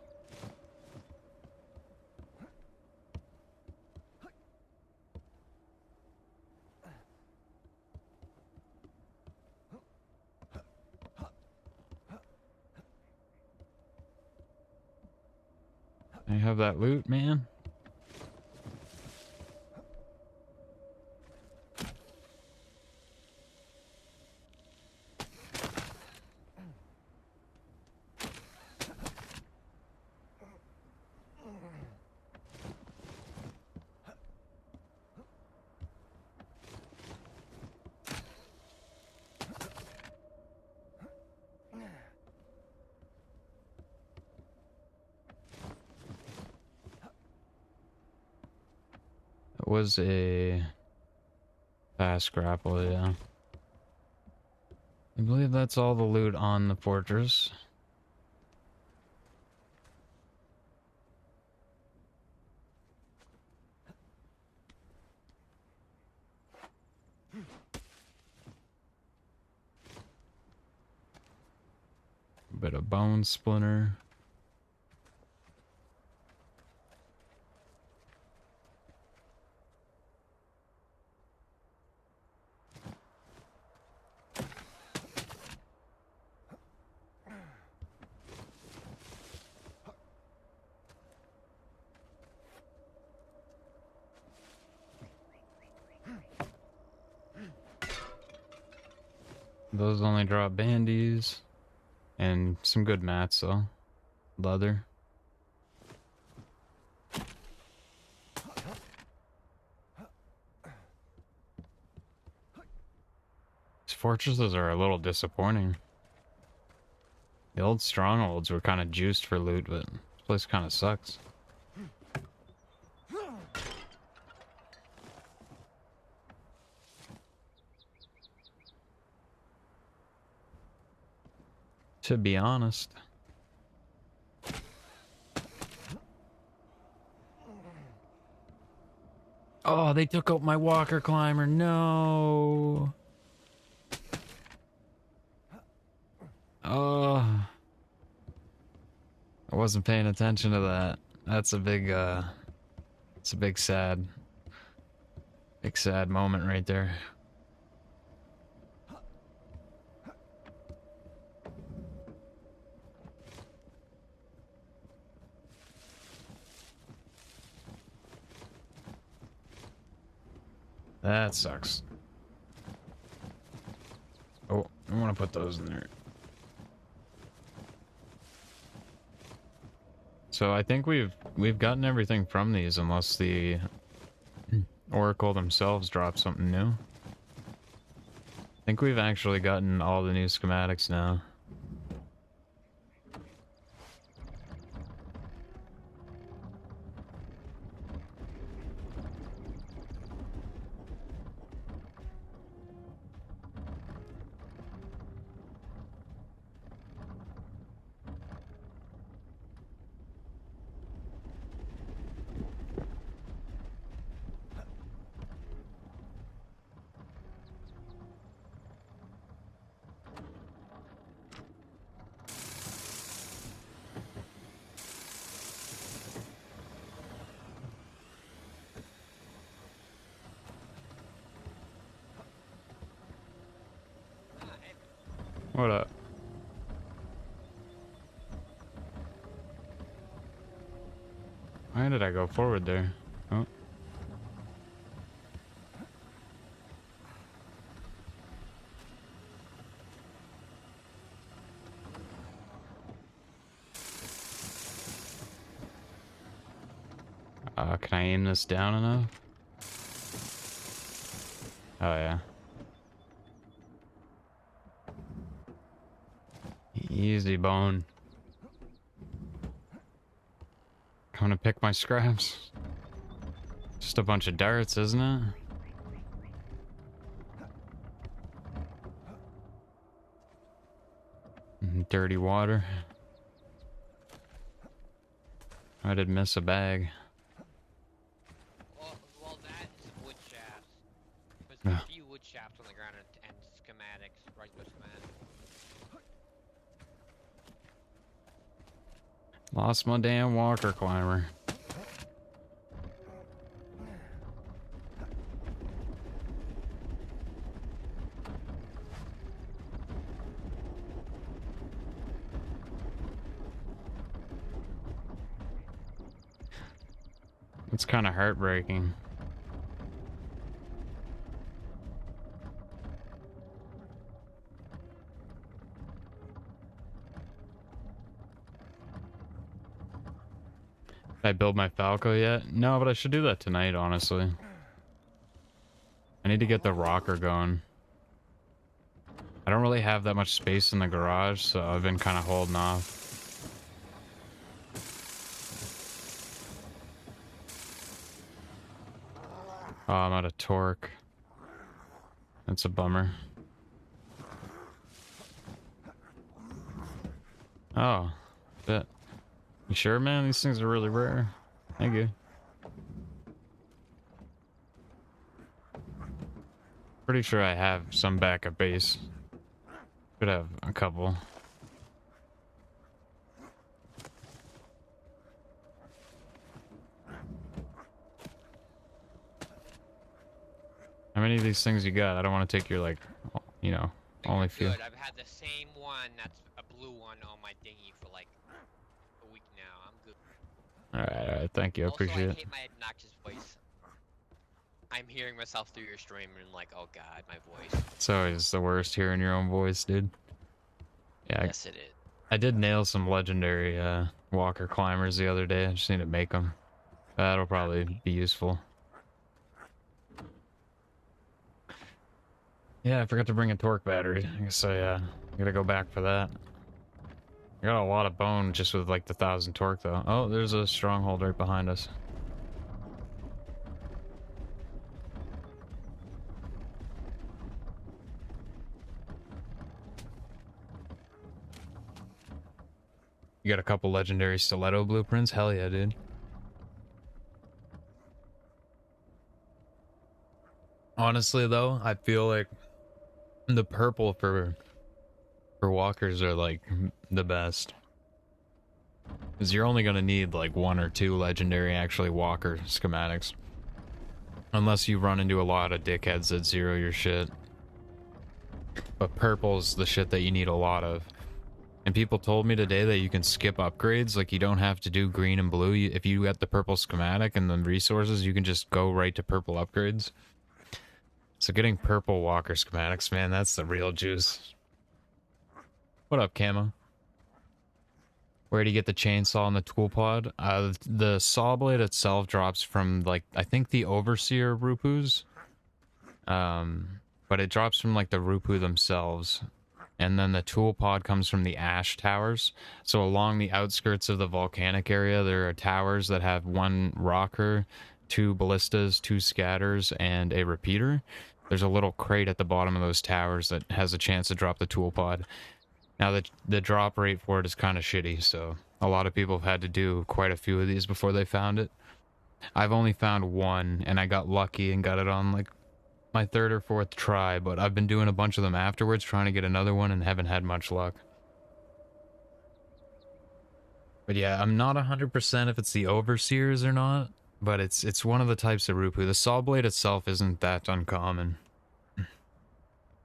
I have that loot, man. It was a fast grapple, yeah. I believe that's all the loot on the fortress. A bit of bone splinter. Those only drop bandies. And some good mats, though. Leather. These fortresses are a little disappointing. The old strongholds were kind of juiced for loot, but this place kind of sucks. To be honest. Oh, they took out my walker climber. No. Oh. I wasn't paying attention to that. That's a big, it's a big sad moment right there. That sucks. Oh, I want to put those in there. So I think we've gotten everything from these, unless the Oracle themselves drop something new. I think we've actually gotten all the new schematics now. What up? Why did I go forward there? Oh. Can I aim this down enough? Oh, yeah. Easy, bone. Coming to pick my scraps. Just a bunch of darts, isn't it? Dirty water. I did miss a bag. Well, that and some wood shafts. There's a few wood shafts on the ground and schematics, right by schematics. Lost my damn walker climber. It's kind of heartbreaking. Did I build my Falco yet? No, but I should do that tonight, honestly. I need to get the rocker going. I don't really have that much space in the garage, so I've been kind of holding off. Oh, I'm out of torque. That's a bummer. Oh, bet. You sure, man? These things are really rare. Thank you. Pretty sure I have some backup base. Could have a couple. How many of these things you got? I don't want to take your, like, you know, only few. Good. I've had the same one, that's a blue one, on my dinghy for like a week now. I'm good. Alright, thank you. I appreciate I it. hate my obnoxious voice. I'm hearing myself through your stream and like, oh god, my voice. It's always the worst hearing your own voice, dude. Yeah, Yes, it is. I did nail some legendary walker climbers the other day. I just need to make them. That'll probably be useful. Yeah, I forgot to bring a torque battery. I guess I gotta go back for that. I got a lot of bone just with like the 1,000 torque though. Oh, there's a stronghold right behind us. You got a couple legendary stiletto blueprints? Hell yeah, dude. Honestly though, I feel like the purple for walkers are like the best. Because you're only gonna need like 1 or 2 legendary actually walker schematics. Unless you run into a lot of dickheads that zero your shit. But purple's the shit that you need a lot of. And people told me today that you can skip upgrades, like you don't have to do green and blue. If you get the purple schematic and the resources, you can just go right to purple upgrades. So getting purple walker schematics, man, that's the real juice. What up, Camo? Where do you get the chainsaw and the tool pod? The saw blade itself drops from, like, I think the Overseer Rupus. But it drops from, like, the Rupu themselves. And then the tool pod comes from the ash towers. So along the outskirts of the volcanic area, there are towers that have 1 rocker, 2 ballistas, 2 scatters, and a repeater. There's a little crate at the bottom of those towers that has a chance to drop the tool pod. Now, the drop rate for it is kind of shitty, so a lot of people have had to do quite a few of these before they found it. I've only found 1, and I got lucky and got it on, like, my 3rd or 4th try, but I've been doing a bunch of them afterwards, trying to get another one, and haven't had much luck. But yeah, I'm not 100% if it's the Overseers or not, but it's one of the types of Rupu. The saw blade itself isn't that uncommon.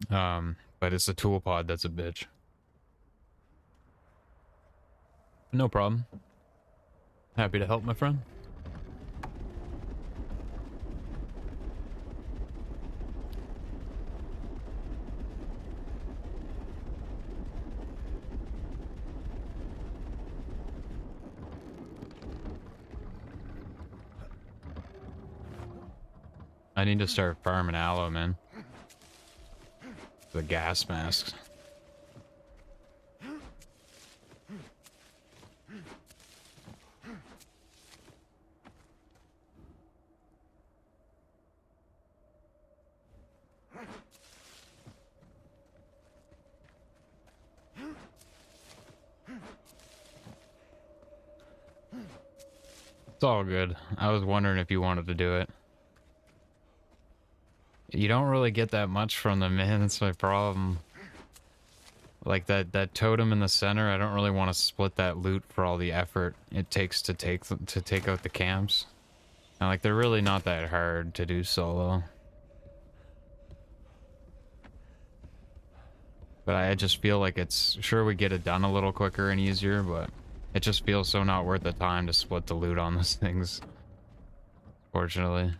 But it's the tool pod that's a bitch. No problem. Happy to help, my friend. I need to start farming aloe, man. The gas masks. It's all good. I was wondering if you wanted to do it. You don't really get that much from them, man. That's my problem. Like that totem in the center, I don't really want to split that loot for all the effort it takes to take out the camps. And like they're really not that hard to do solo. But I just feel like it's sure we get it done a little quicker and easier, but it just feels so not worth the time to split the loot on those things. Fortunately.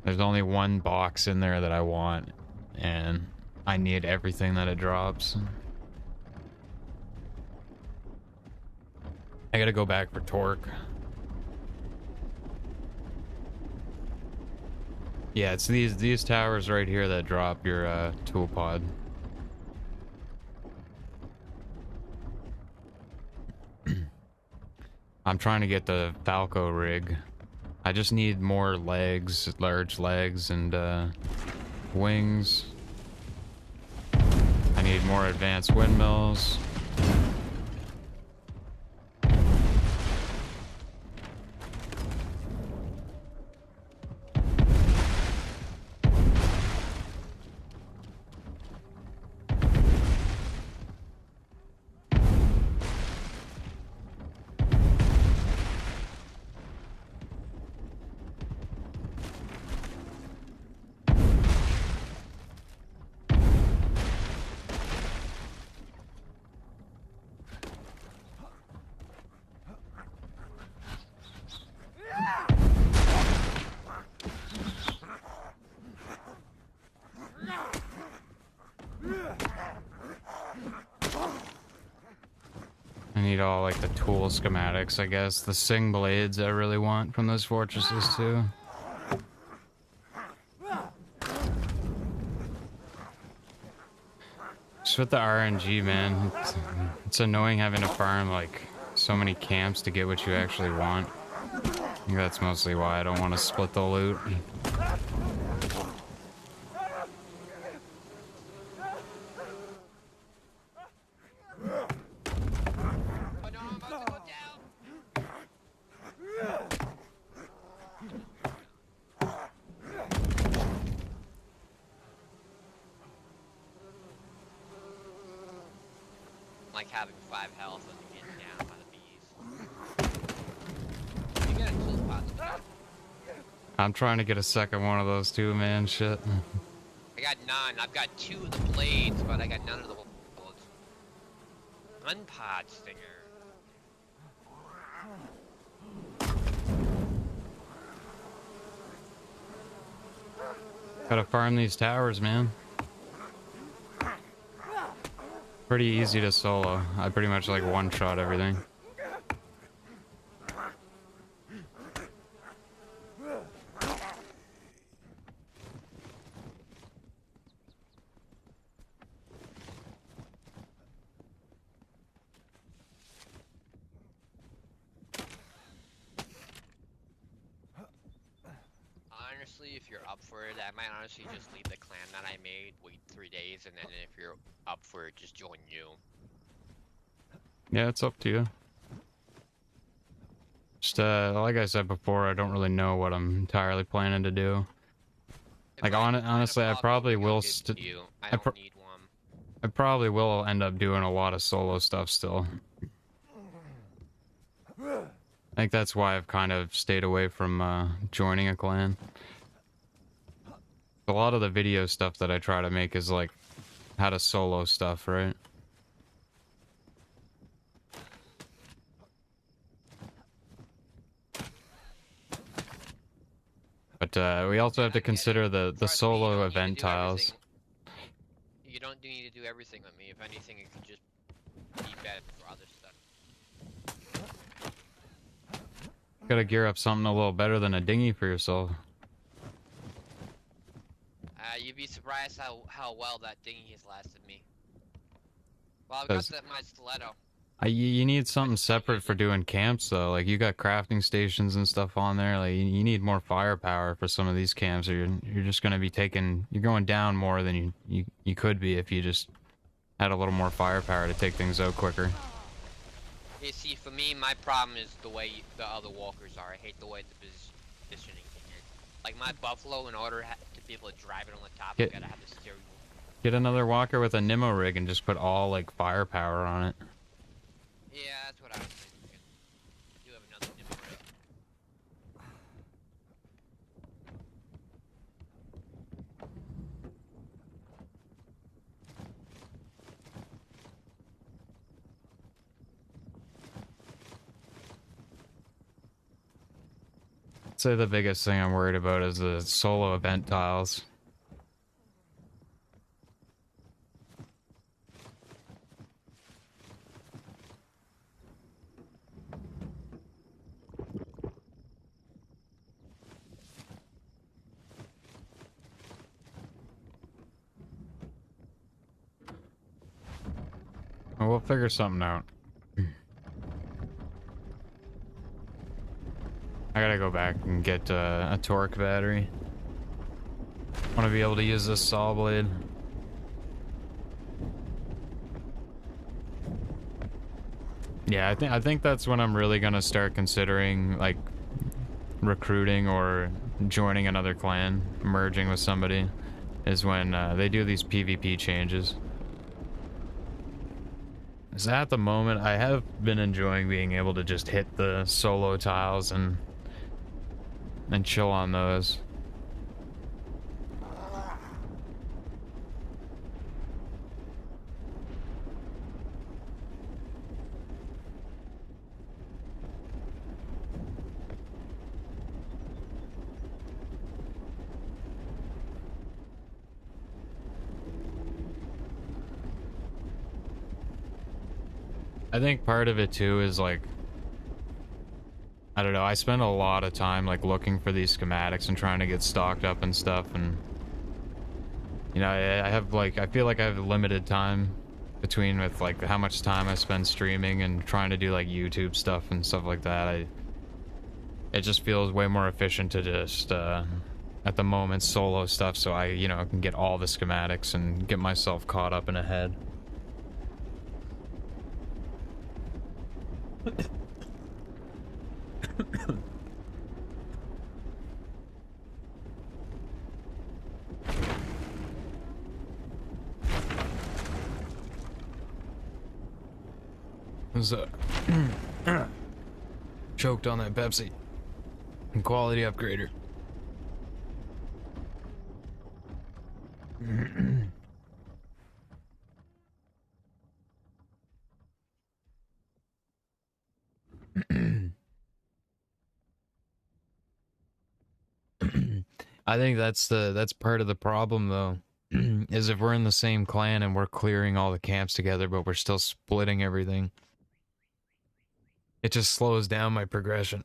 There's only one box in there that I want, and I need everything that it drops. I gotta go back for torque. Yeah, it's these towers right here that drop your tool pod. I'm trying to get the Falco rig. I just need more legs, large legs, and wings. I need more advanced windmills. I need all like the tool schematics, I guess. The Sing blades I really want from those fortresses too. Just with the RNG, man, it's annoying having to farm like so many camps to get what you actually want. I think that's mostly why I don't want to split the loot. Like having 5 health and getting down by the bees. You get a tool pod. I'm trying to get a second one of those too, man. Shit. I got none. I've got 2 of the blades, but I got none of the bullets. Unpod stinger. Gotta farm these towers, man. Pretty easy to solo. I pretty much like one-shot everything. Honestly, if you're up for it, I might honestly just leave the clan that I made, wait 3 days, and then if you're up for it, just join you. Yeah, it's up to you. Just, like I said before, I don't really know what I'm entirely planning to do. Like, honestly, I probably will I don't need one. I probably will end up doing a lot of solo stuff still. I think that's why I've kind of stayed away from joining a clan. A lot of the video stuff that I try to make is like how to solo stuff, right? But we also have to consider the solo event tiles. You don't need to do everything with me. If anything, it could just be better for other stuff. Gotta gear up something a little better than a dinghy for yourself. surprised how well that dinghy has lasted me. Well, I've got my stiletto. You need something separate for doing camps though. Like you got crafting stations and stuff on there. Like you need more firepower for some of these camps, or you're just gonna be you're going down more than you could be if you just had a little more firepower to take things out quicker. You see, for me, my problem is the way the other walkers are. I hate the way the positioning is. Like my buffalo, in order to be able to drive it on the top, I gotta have the steering wheel. Get another walker with a Nimmo rig and just put all like firepower on it. Yeah, that's what I was thinking. I do have another Nimmo rig. I'd say the biggest thing I'm worried about is the solo event tiles. Well, we'll figure something out. I gotta go back and get a torque battery. Want to be able to use this saw blade. Yeah, I think that's when I'm really gonna start considering like recruiting or joining another clan, merging with somebody, is when they do these PvP changes. So at the moment, I have been enjoying being able to just hit the solo tiles and chill on those. I think part of it too is like, I don't know, I spend a lot of time like looking for these schematics and trying to get stocked up and stuff, and you know, I have like, I feel like I have limited time between with like how much time I spend streaming and trying to do like YouTube stuff and stuff like that. It just feels way more efficient to just at the moment solo stuff, so I, you know, can get all the schematics and get myself caught up in a head. Was choked on that Pepsi. And quality upgrader. I think that's part of the problem though, is if we're in the same clan and we're clearing all the camps together, but we're still splitting everything, it just slows down my progression.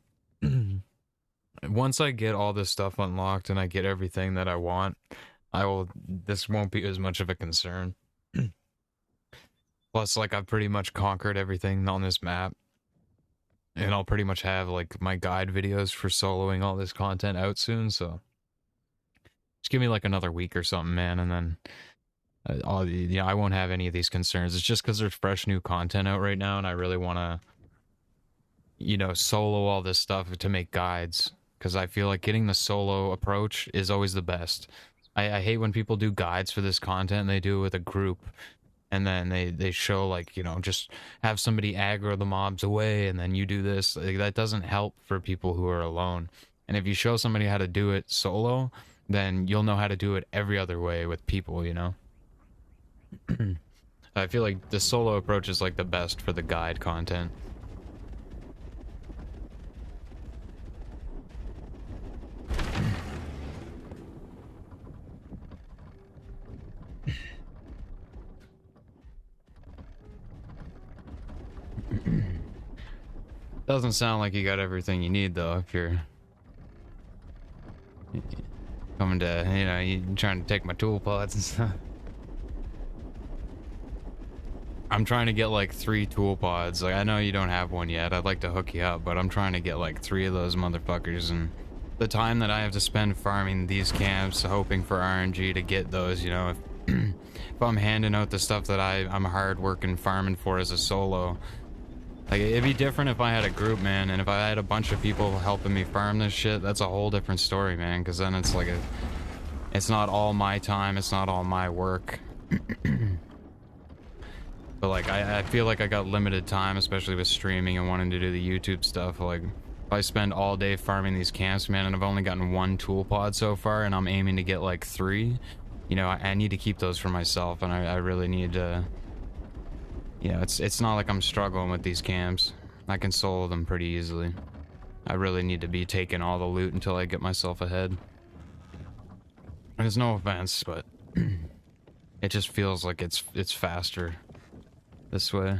Once I get all this stuff unlocked and I get everything that I want, this won't be as much of a concern. Plus, like, I've pretty much conquered everything on this map. And I'll pretty much have, like, my guide videos for soloing all this content out soon, so... Just give me, like, another week or something, man, and then... I won't have any of these concerns. It's just because there's fresh new content out right now, and I really want to, you know, solo all this stuff to make guides. Because I feel like getting the solo approach is always the best. I hate when people do guides for this content and they do it with a group. And then they show, like, you know, just have somebody aggro the mobs away and then you do this. Like, that doesn't help for people who are alone. And if you show somebody how to do it solo, then you'll know how to do it every other way with people, you know? I feel like the solo approach is, like, the best for the guide content. Doesn't sound like you got everything you need though, if you're Coming to, you know, you trying to take my tool pods and stuff. I'm trying to get like 3 tool pods. Like, I know you don't have one yet. I'd like to hook you up, but I'm trying to get like 3 of those motherfuckers. And the time that I have to spend farming these camps, hoping for RNG to get those, you know, if I'm handing out the stuff that I'm hard working farming for as a solo, like, it'd be different if I had a group, man. And if I had a bunch of people helping me farm this shit, that's a whole different story, man. Because then it's like it's not all my time, it's not all my work. But like, I feel like I got limited time, especially with streaming and wanting to do the YouTube stuff. Like, if I spend all day farming these camps, man, and I've only gotten 1 tool pod so far, and I'm aiming to get like 3, you know, I need to keep those for myself, and I really need to, you know, it's not like I'm struggling with these camps. I can solo them pretty easily. I really need to be taking all the loot until I get myself ahead. There's no offense, but it just feels like it's faster this way.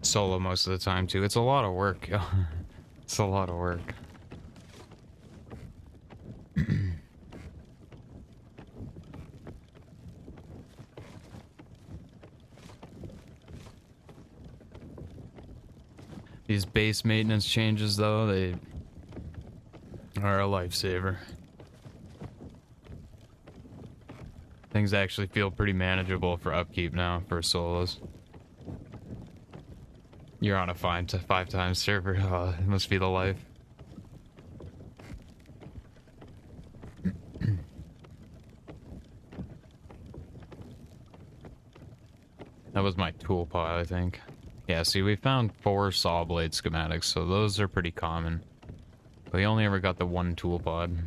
Solo most of the time too. It's a lot of work, yo. It's a lot of work. These base maintenance changes though, they are a lifesaver. Things actually feel pretty manageable for upkeep now for solos. You're on a 5 times server. Oh, it must be the life. That was my tool pod, I think. Yeah, see, we found 4 saw blade schematics, so those are pretty common. We only ever got the 1 tool pod.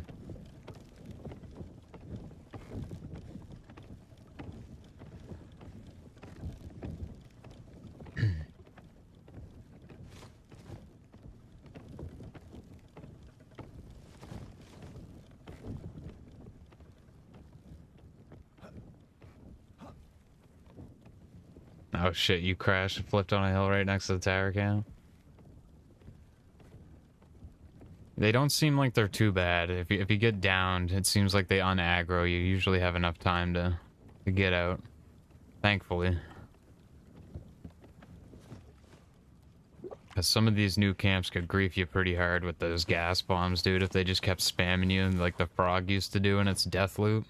Oh shit, you crashed and flipped on a hill right next to the tower cam? They don't seem like they're too bad. If you get downed, it seems like they un-aggro. You usually have enough time to get out. Thankfully. Because some of these new camps could grief you pretty hard with those gas bombs, dude, if they just kept spamming you like the frog used to do in its death loop.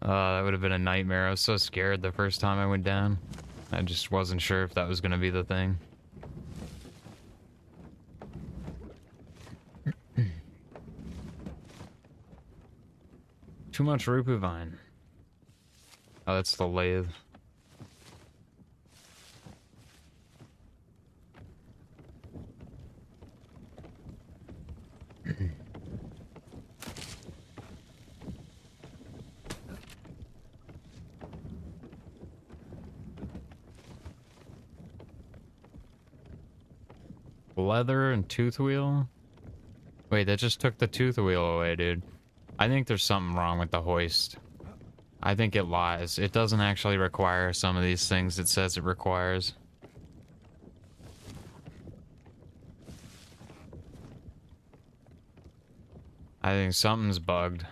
That would have been a nightmare. I was so scared the first time I went down. I just wasn't sure if that was going to be the thing. Too much Rupu Vine. Oh, that's the lathe. Leather and tooth wheel? Wait, that just took the tooth wheel away, dude. I think there's something wrong with the hoist. I think it lies. It doesn't actually require some of these things it says it requires. I think something's bugged.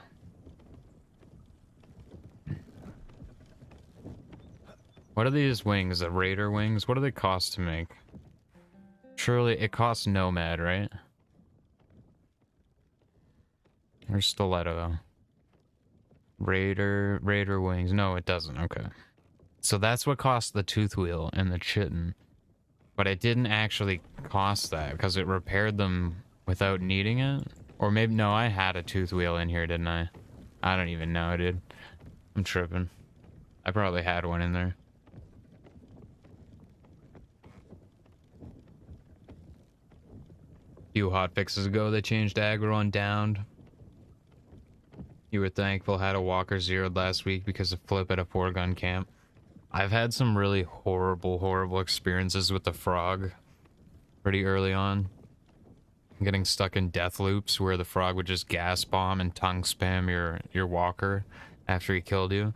What are these wings? The Raider wings? What do they cost to make? Surely it costs Nomad, right? Or Stiletto. Raider wings. No, it doesn't. Okay. So that's what cost the tooth wheel and the chitin. But it didn't actually cost that because it repaired them without needing it. Or maybe, no, I had a tooth wheel in here, didn't I? I don't even know, dude. I'm tripping. I probably had one in there. Few hotfixes ago, they changed aggro on downed. You were thankful had a walker zeroed last week because of flip at a 4-gun camp. I've had some really horrible experiences with the frog pretty early on. Getting stuck in death loops where the frog would just gas bomb and tongue spam your walker after he killed you.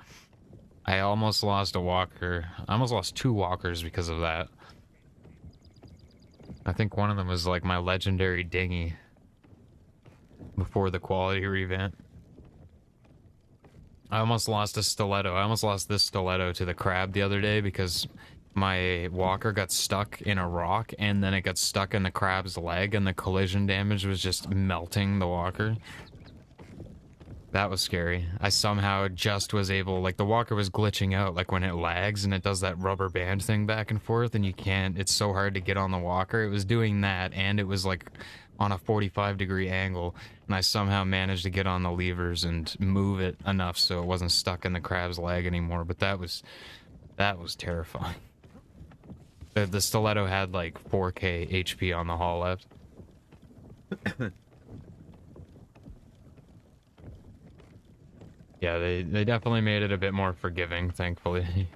I almost lost a walker. I almost lost 2 walkers because of that. I think one of them was like my legendary dinghy before the quality revamp. I almost lost a stiletto. I almost lost this stiletto to the crab the other day because my walker got stuck in a rock and then it got stuck in the crab's leg and the collision damage was just melting the walker. That was scary. I somehow just was able, like the walker was glitching out, like when it lags and it does that rubber band thing back and forth and you can't, it's so hard to get on the walker. It was doing that and it was like on a 45-degree angle and I somehow managed to get on the levers and move it enough so it wasn't stuck in the crab's leg anymore, but that was terrifying. The stiletto had like 4k HP on the hull left. Yeah, they definitely made it a bit more forgiving, thankfully.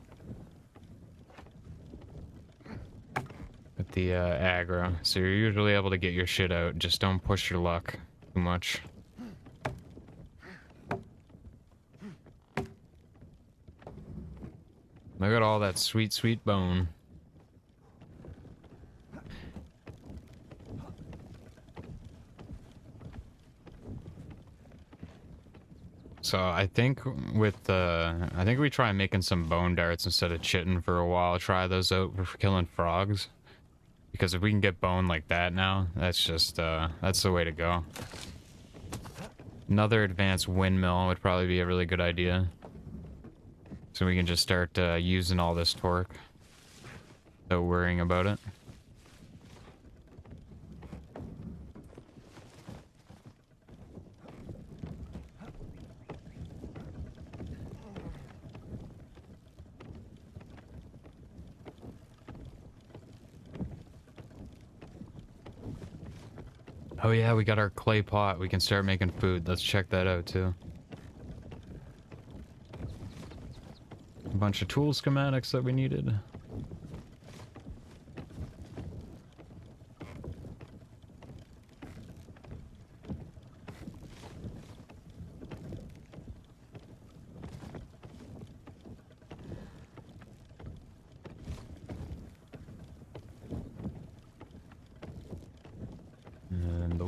With the aggro. So you're usually able to get your shit out, just don't push your luck too much. Look at all that sweet, sweet bone. So I think I think we try making some bone darts instead of chitting for a while. Try those out for killing frogs. Because if we can get bone like that now, that's just, that's the way to go. Another advanced windmill would probably be a really good idea. So we can just start using all this torque. Without worrying about it. Oh yeah, we got our clay pot. We can start making food. Let's check that out too. A bunch of tool schematics that we needed.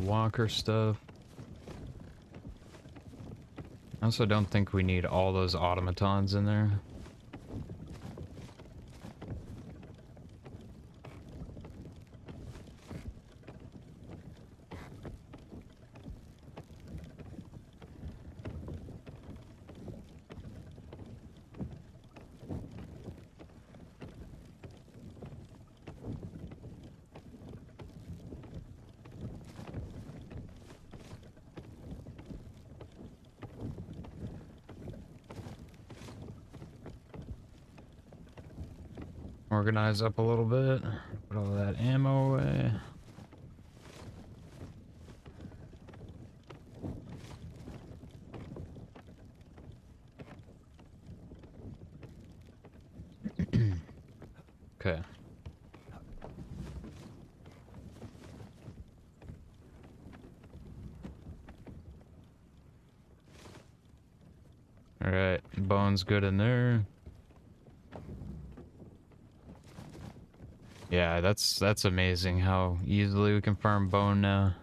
Walker stuff. I also don't think we need all those automatons in there. Organize up a little bit. Put all that ammo away. Okay. All right, bone's good in there. Yeah, that's amazing how easily we can farm bone now.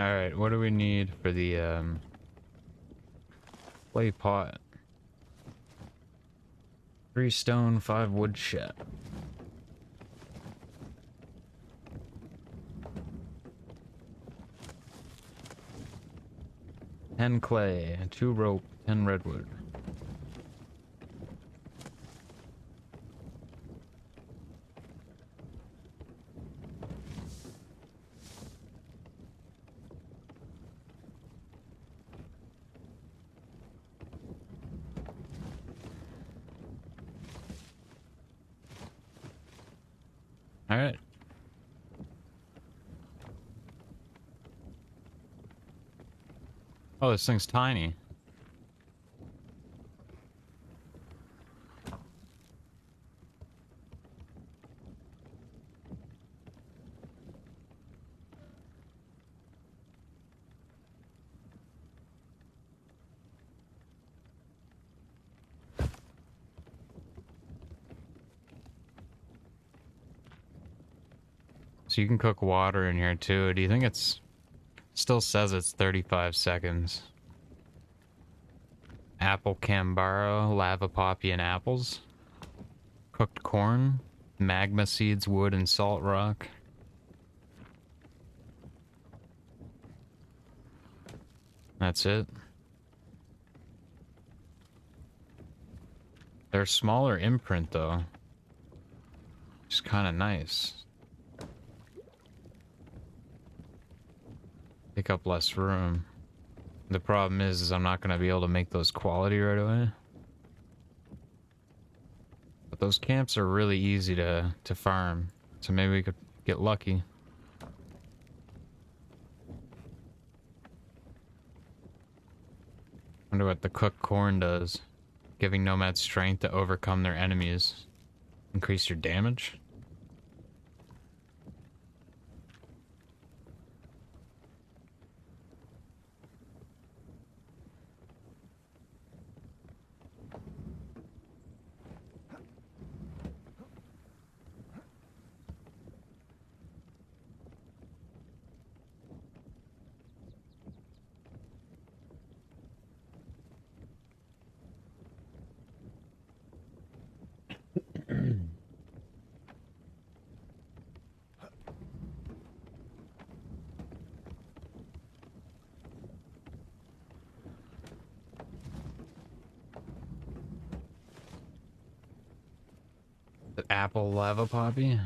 Alright, what do we need for the clay pot? 3 stone, 5 wood shed. 10 clay, 2 rope, 10 redwood. All right. Oh, this thing's tiny. So you can cook water in here too. Do you think it's... Still says it's 35 seconds. Apple Cambaro, lava poppy and apples. Cooked corn, magma seeds, wood, and salt rock. That's it. They're smaller imprint though. It's kind of nice. Take up less room. The problem is I'm not going to be able to make those quality right away. But those camps are really easy to farm. So maybe we could get lucky. Wonder what the cooked corn does. Giving nomads strength to overcome their enemies. Increase your damage? The apple lava poppy?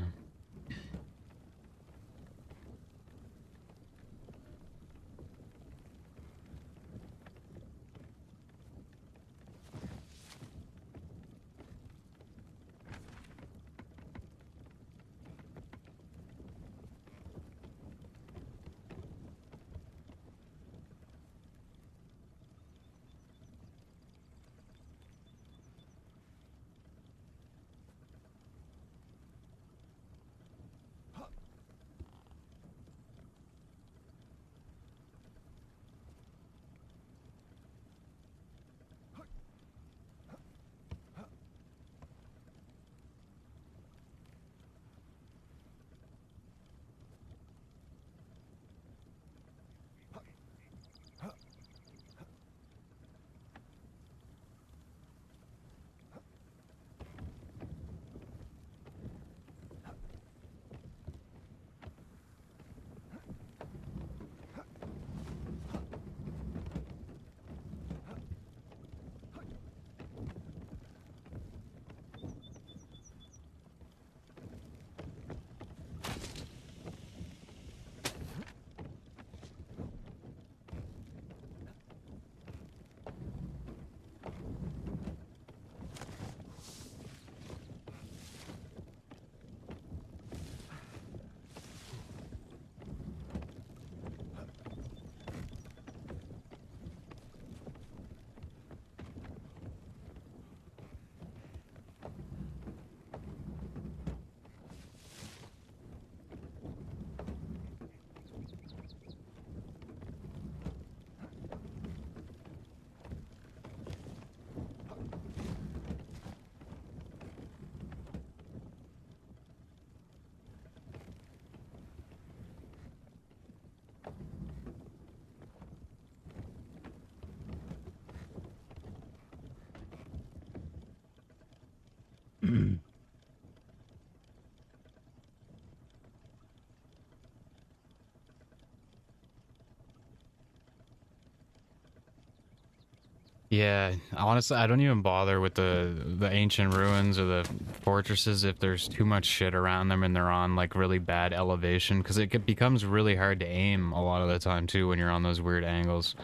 Yeah, honestly, I don't even bother with the ancient ruins or the fortresses if there's too much shit around them and they're on like really bad elevation, because becomes really hard to aim a lot of the time too when you're on those weird angles.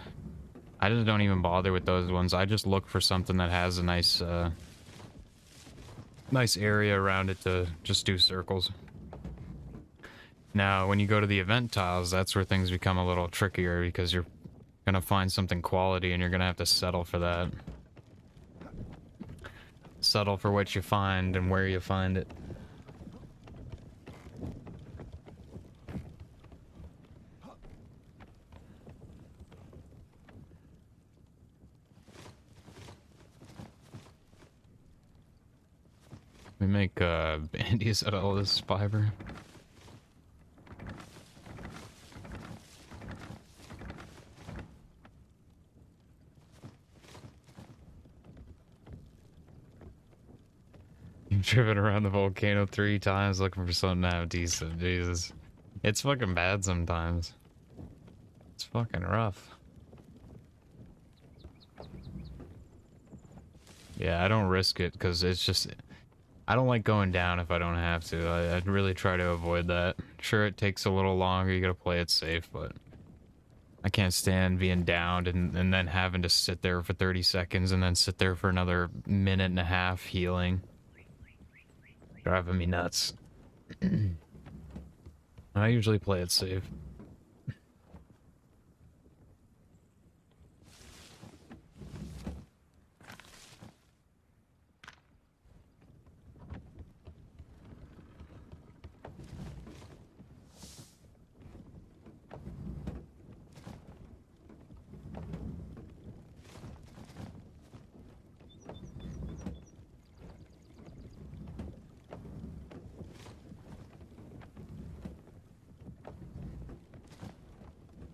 I just don't even bother with those ones. I just look for something that has a nice area around it to just do circles. Now, when you go to the event tiles, that's where things become a little trickier because you're gonna find something quality and you're gonna have to settle for that. Settle for what you find and where you find it. We make bandies out of all this fiber. You've driven around the volcano 3 times looking for something to have decent. Jesus. It's fucking bad sometimes. It's fucking rough. Yeah, I don't risk it because it's just... I don't like going down if I don't have to. I'd really try to avoid that. Sure, it takes a little longer. You gotta play it safe, but... I can't stand being downed and then having to sit there for 30 seconds and then sit there for another minute and a half healing. Driving me nuts. I usually play it safe.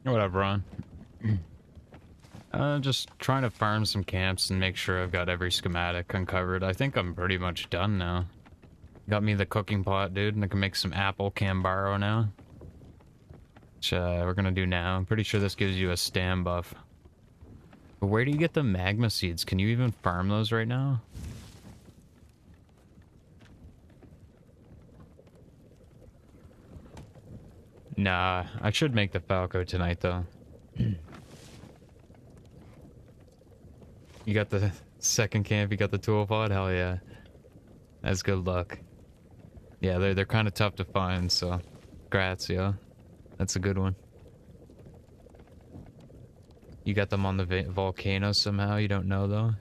Whatever, Ron. Just trying to farm some camps and make sure I've got every schematic uncovered. I think I'm pretty much done now. Got me the cooking pot, dude, and I can make some apple cambaro now. Which, we're gonna do now. I'm pretty sure this gives you a stam buff. But where do you get the magma seeds? Can you even farm those right now? Nah, I should make the Falco tonight, though. You got the second camp, you got the tool pod? Hell yeah. That's good luck. Yeah, they're kind of tough to find, so... Grats, yeah. That's a good one. You got them on the volcano somehow, you don't know, though?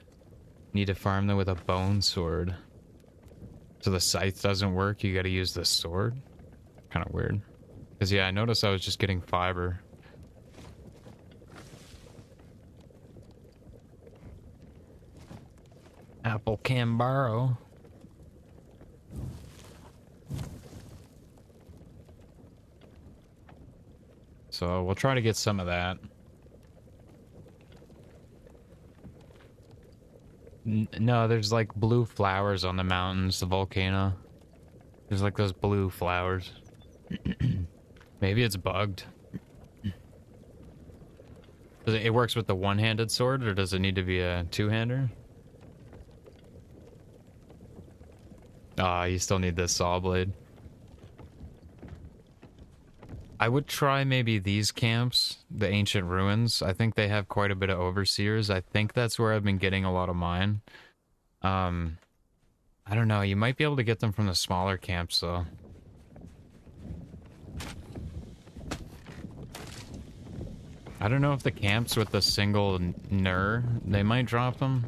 Need to farm them with a bone sword. So the scythe doesn't work, you gotta use the sword? Kind of weird. Because, yeah, I noticed I was just getting fiber. Apple Cambaro. So, we'll try to get some of that. No, there's like blue flowers on the mountains, the volcano. There's like those blue flowers. Maybe it's bugged. It works with the one-handed sword, or does it need to be a two-hander? Ah, you still need this saw blade. I would try maybe these camps, the ancient ruins. I think they have quite a bit of overseers. I think that's where I've been getting a lot of mine. I don't know. You might be able to get them from the smaller camps, though. I don't know if the camps with the single Nur, they might drop them.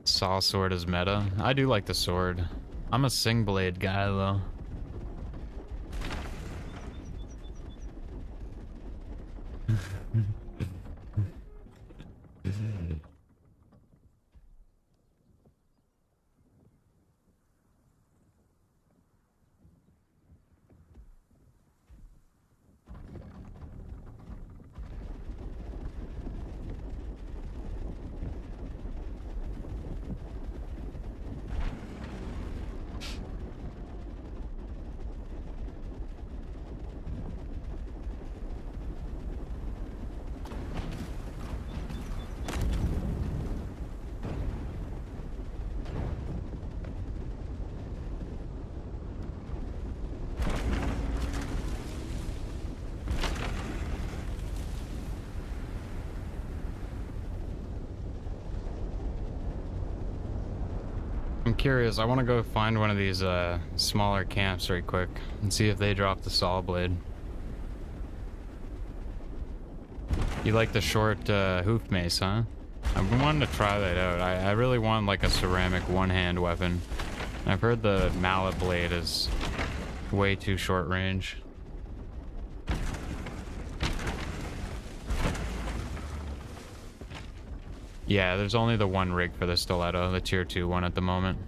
Saw sword is meta. I do like the sword. I'm a sing blade guy, though. I'm curious. I want to go find one of these smaller camps right quick and see if they drop the saw blade. You like the short hoof mace, huh? I've been wanting to try that out. I really want like a ceramic one-hand weapon. I've heard the mallet blade is way too short range. Yeah, there's only the one rig for the stiletto, the tier 2 one at the moment.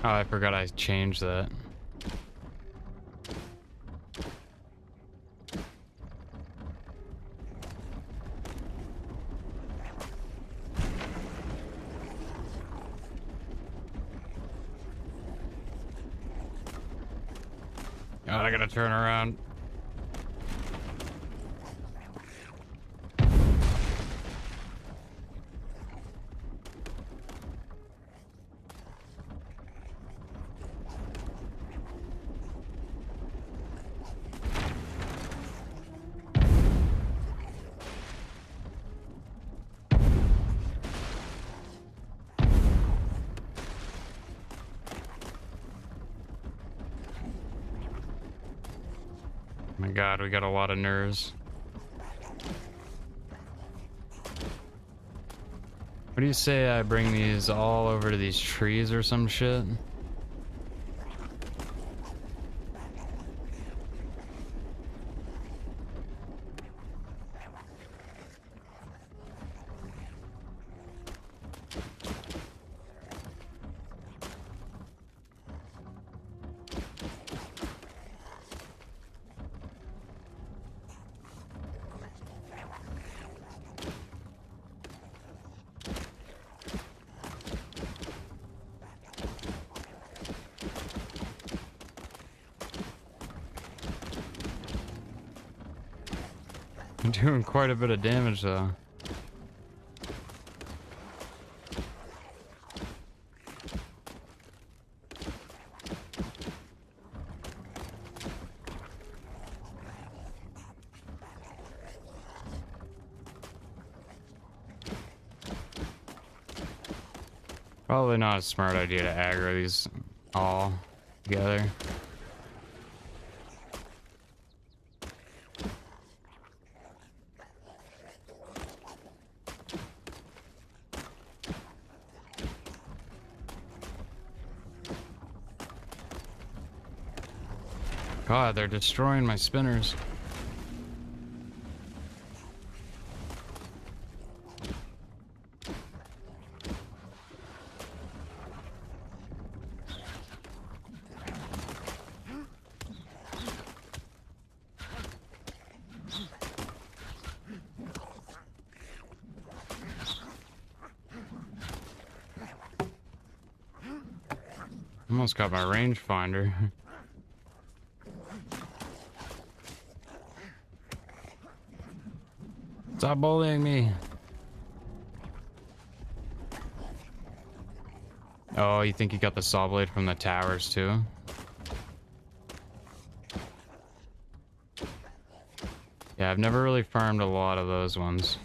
Oh, I forgot I changed that. God, I gotta turn around. My God, we got a lot of nerves. What do you say I bring these all over to these trees or some shit? I'm doing quite a bit of damage though. Probably not a smart idea to aggro these all together. God, they're destroying my spinners. Almost got my rangefinder. Stop bullying me. Oh, you think you got the saw blade from the towers too? Yeah, I've never really farmed a lot of those ones.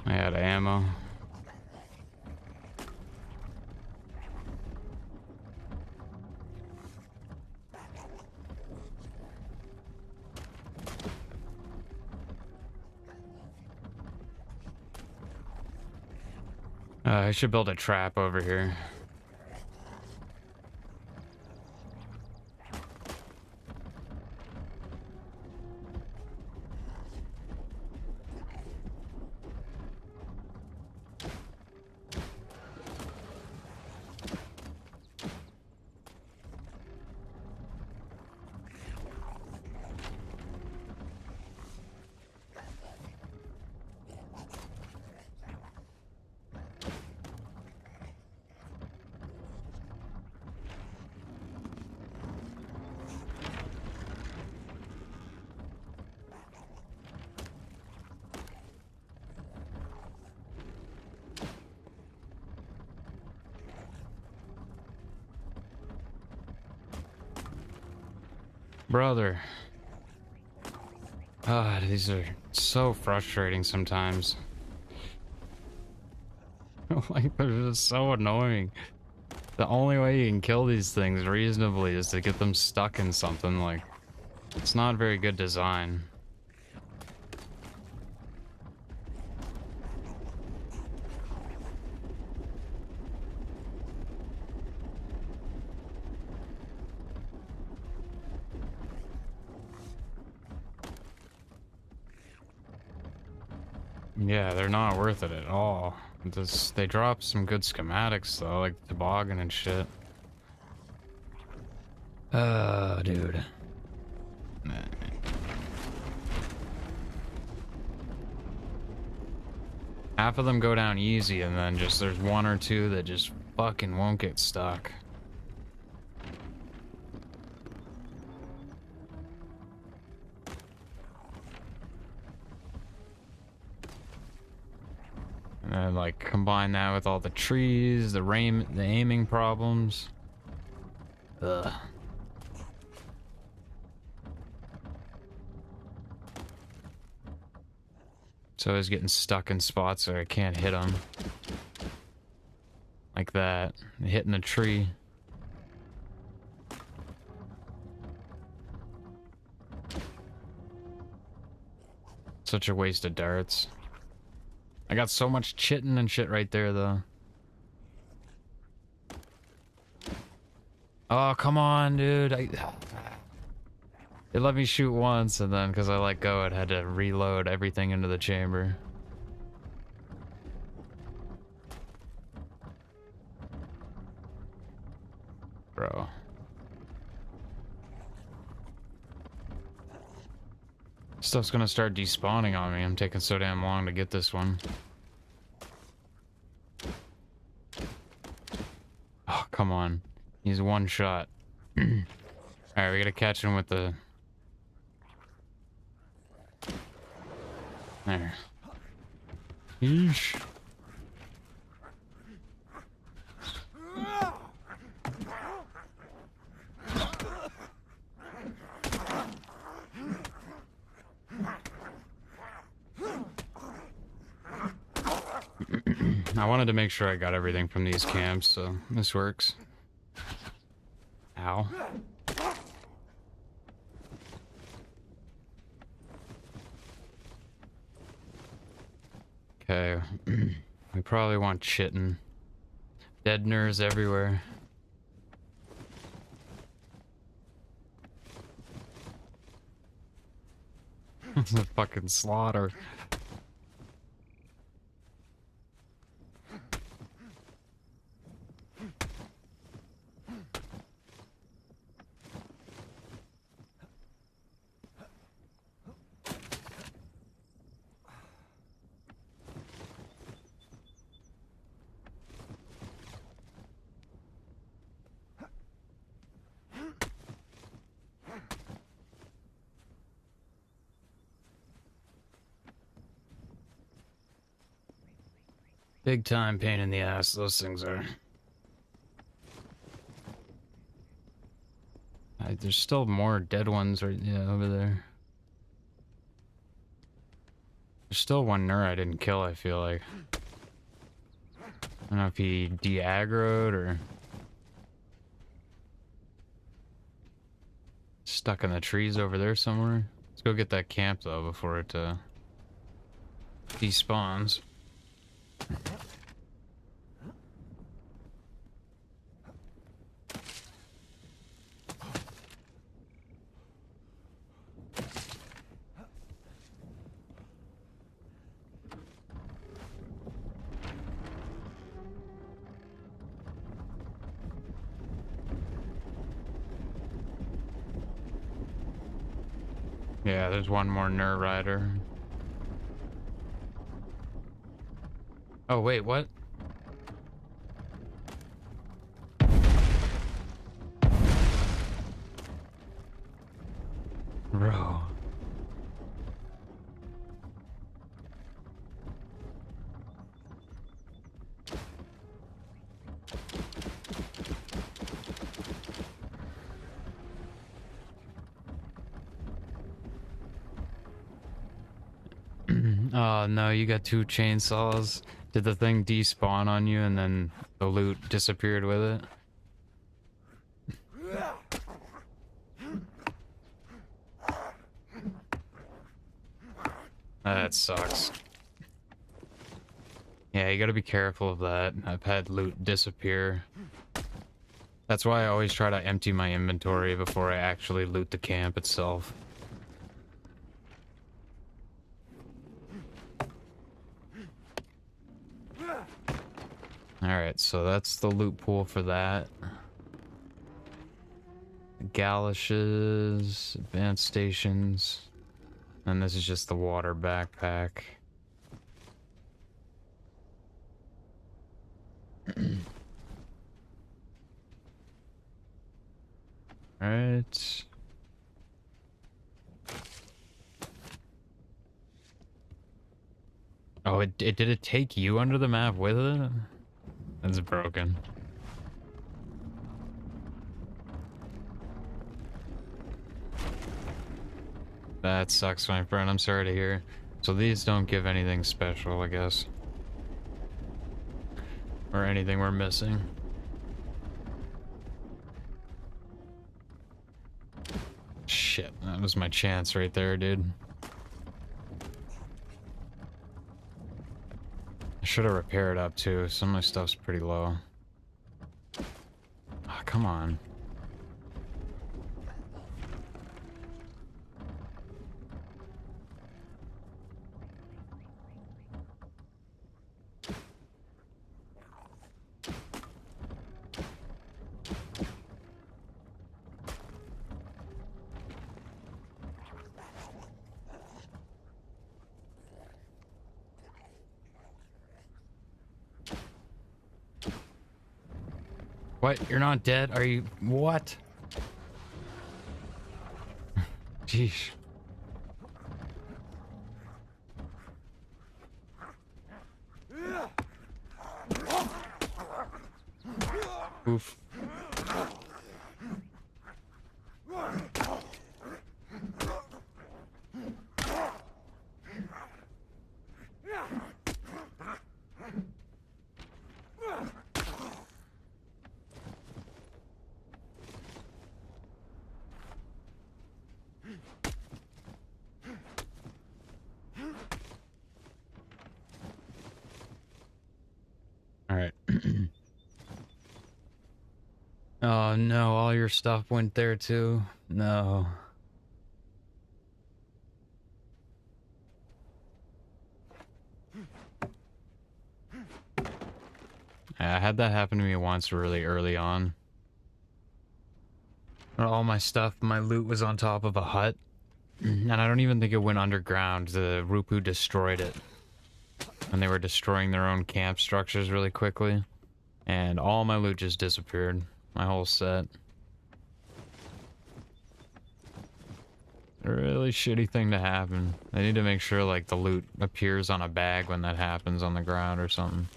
I had ammo. I should build a trap over here. Brother. God, these are so frustrating sometimes. Like, they're just so annoying. The only way you can kill these things reasonably is to get them stuck in something. Like, it's not very good design. Yeah, they're not worth it at all. They drop some good schematics though, like the toboggan and shit. Oh, dude. Half of them go down easy, and then just there's one or two that just fucking won't get stuck. And then, like, combine that with all the trees, the aiming problems. Ugh. So I was getting stuck in spots where I can't hit them. Like that. Hitting a tree. Such a waste of darts. I got so much chitting and shit right there, though. Oh, come on, dude. It let me shoot once, and then, because I let go, it had to reload everything into the chamber. Bro. Stuff's gonna start despawning on me. I'm taking so damn long to get this one. Oh, come on. He's one shot. Alright, we gotta catch him with the... There. Yeesh. I wanted to make sure I got everything from these camps, so this works. Ow. Okay. We probably want chitin. Deadeners everywhere. It's a fucking slaughter. Big time pain in the ass, those things are. There's still more dead ones right, yeah, over there. There's still one Nur I didn't kill, I feel like. I don't know if he de-aggroed or... stuck in the trees over there somewhere. Let's go get that camp, though, before it, despawns. Yeah, there's one more Nerd Rider. Oh, wait, what? Bro. Oh no, you got 2 chainsaws. Did the thing despawn on you and then the loot disappeared with it? That sucks. Yeah, you gotta be careful of that. I've had loot disappear. That's why I always try to empty my inventory before I actually loot the camp itself. Alright, so that's the loot pool for that. Galoshes, advanced stations, and this is just the water backpack. Alright. Oh, did it take you under the map with it? That's broken. That sucks, my friend. I'm sorry to hear. So these don't give anything special, I guess. Or anything we're missing. Shit, that was my chance right there, dude. I should have repaired up too. Some of my stuff's pretty low. Oh, come on. What? You're not dead? Are you... What? Jeez. Oof. Alright. Oh no, all your stuff went there too? No. I had that happen to me once really early on. All my stuff, my loot was on top of a hut. And I don't even think it went underground. The Rupu destroyed it. And they were destroying their own camp structures really quickly. And all my loot just disappeared. My whole set. A really shitty thing to happen. I need to make sure like the loot appears on a bag when that happens on the ground or something.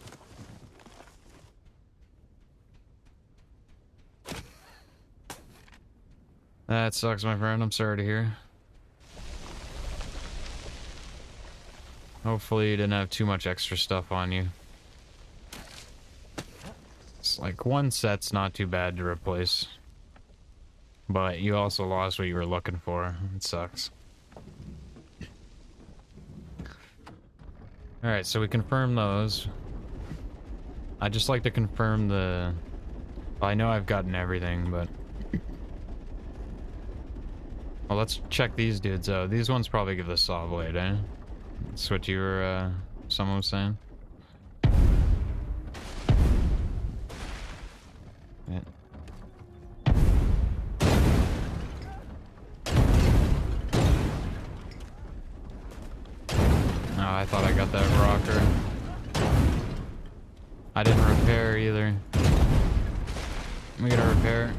That sucks, my friend. I'm sorry to hear. Hopefully you didn't have too much extra stuff on you. It's like one set's not too bad to replace. But you also lost what you were looking for. It sucks. Alright, so we confirmed those. I'd just like to confirm the... Well, I know I've gotten everything, but... Well, let's check these dudes out. These ones probably give the saw blade, eh? That's what you were, someone was saying. Yeah. I thought I got that rocker. I didn't repair either. We gotta repair.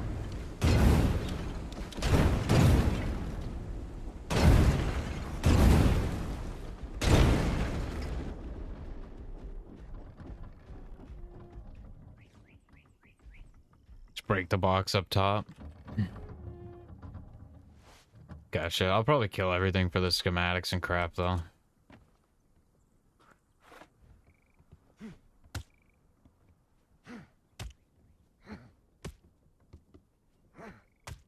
Just break the box up top. Gotcha. I'll probably kill everything for the schematics and crap though.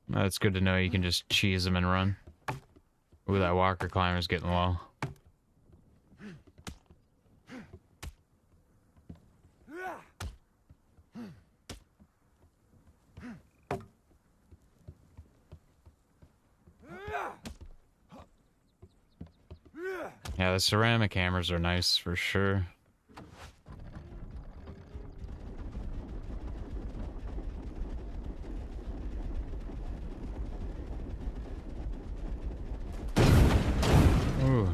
That's good to know you can just cheese them and run. Ooh, that walker climber's getting low. Yeah, the ceramic hammers are nice for sure. Ooh.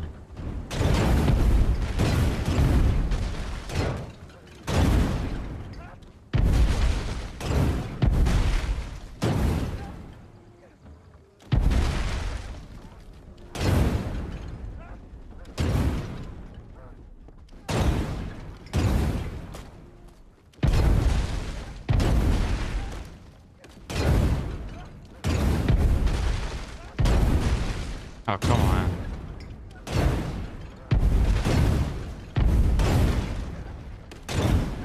Oh, come on.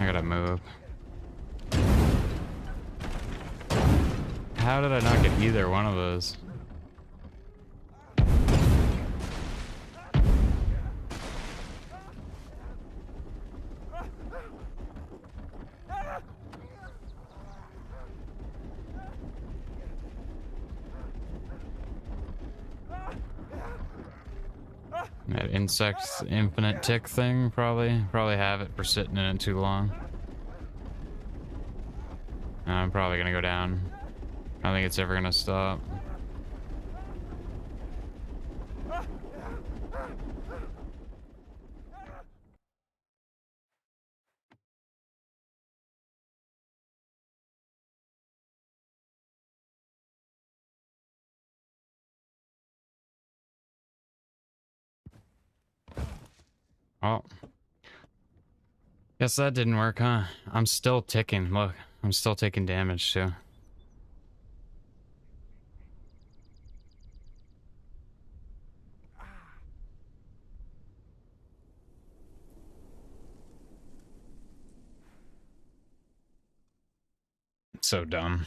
I gotta move. How did I not get either one of those? That insect infinite tick thing, probably have it for sitting in it too long. I'm probably gonna go down. I don't think it's ever gonna stop. Oh. Guess that didn't work, huh? I'm still ticking. Look, I'm still taking damage too. It's so dumb.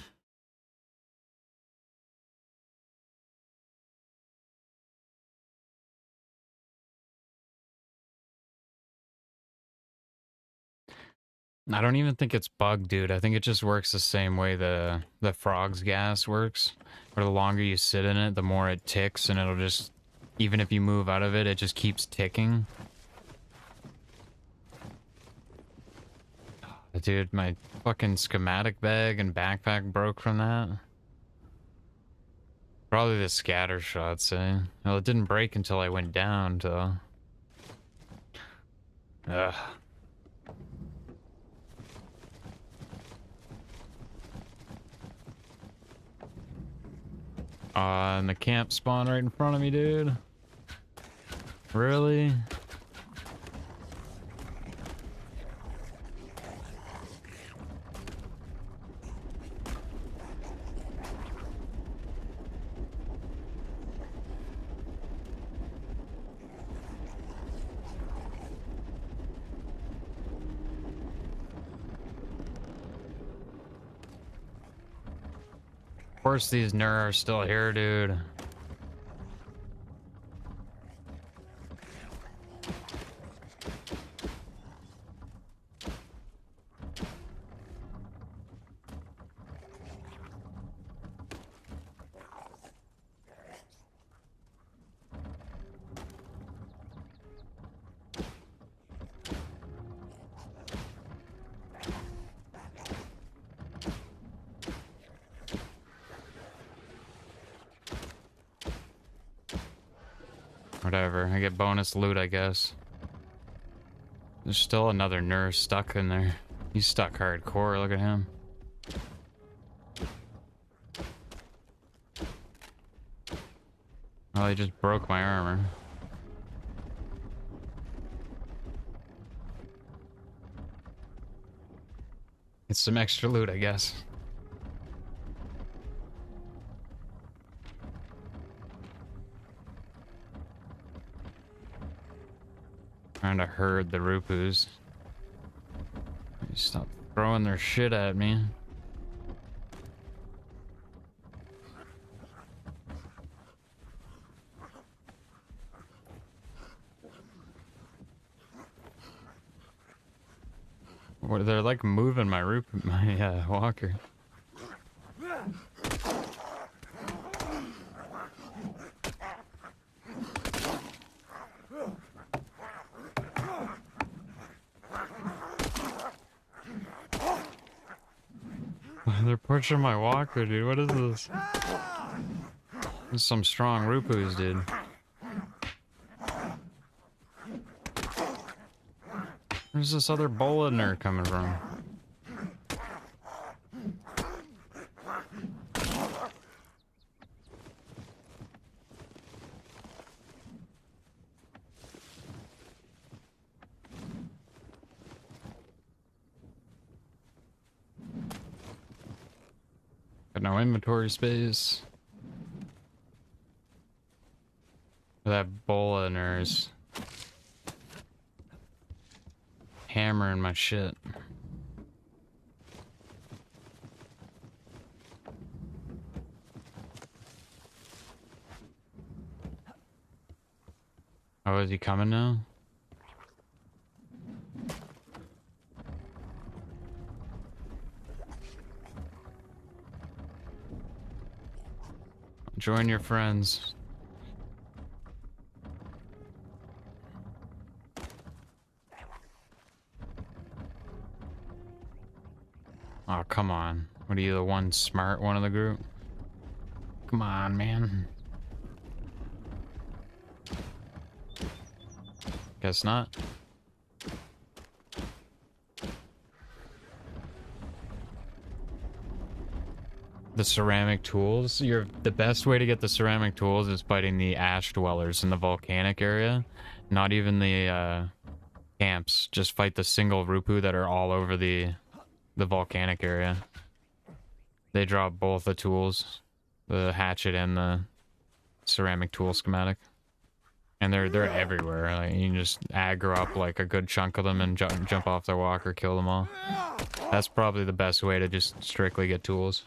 I don't even think it's bugged, dude. I think it just works the same way the frog's gas works. Where the longer you sit in it, the more it ticks, and it'll just, even if you move out of it, it just keeps ticking. Dude, my fucking schematic bag and backpack broke from that. Probably the scatter shots, eh? Well, it didn't break until I went down, though. Ugh. And the camp spawned right in front of me, dude. Really? Of course these Nur are still here, dude. Whatever, I get bonus loot, I guess. There's still another nurse stuck in there. He's stuck hardcore, look at him. Oh, he just broke my armor. It's some extra loot, I guess. Trying to herd the Rupus. Stop throwing their shit at me. What, they're like moving my walker. They're pushing my walker, dude. What is this? This is some strong Rupus, dude. Where's this other bullet nerd coming from? Got no inventory space. That bullet nerd's hammering my shit. Oh, is he coming now? Join your friends. Oh, come on. What are you, the one smart one of the group? Come on, man. Guess not. The ceramic tools. The best way to get the ceramic tools is fighting the ash dwellers in the volcanic area. Not even the camps. Just fight the single Rupu that are all over the volcanic area. They drop both the tools, the hatchet and the ceramic tool schematic, and they're everywhere. Like, you can just aggro up like a good chunk of them and jump off their walker, kill them all. That's probably the best way to just strictly get tools.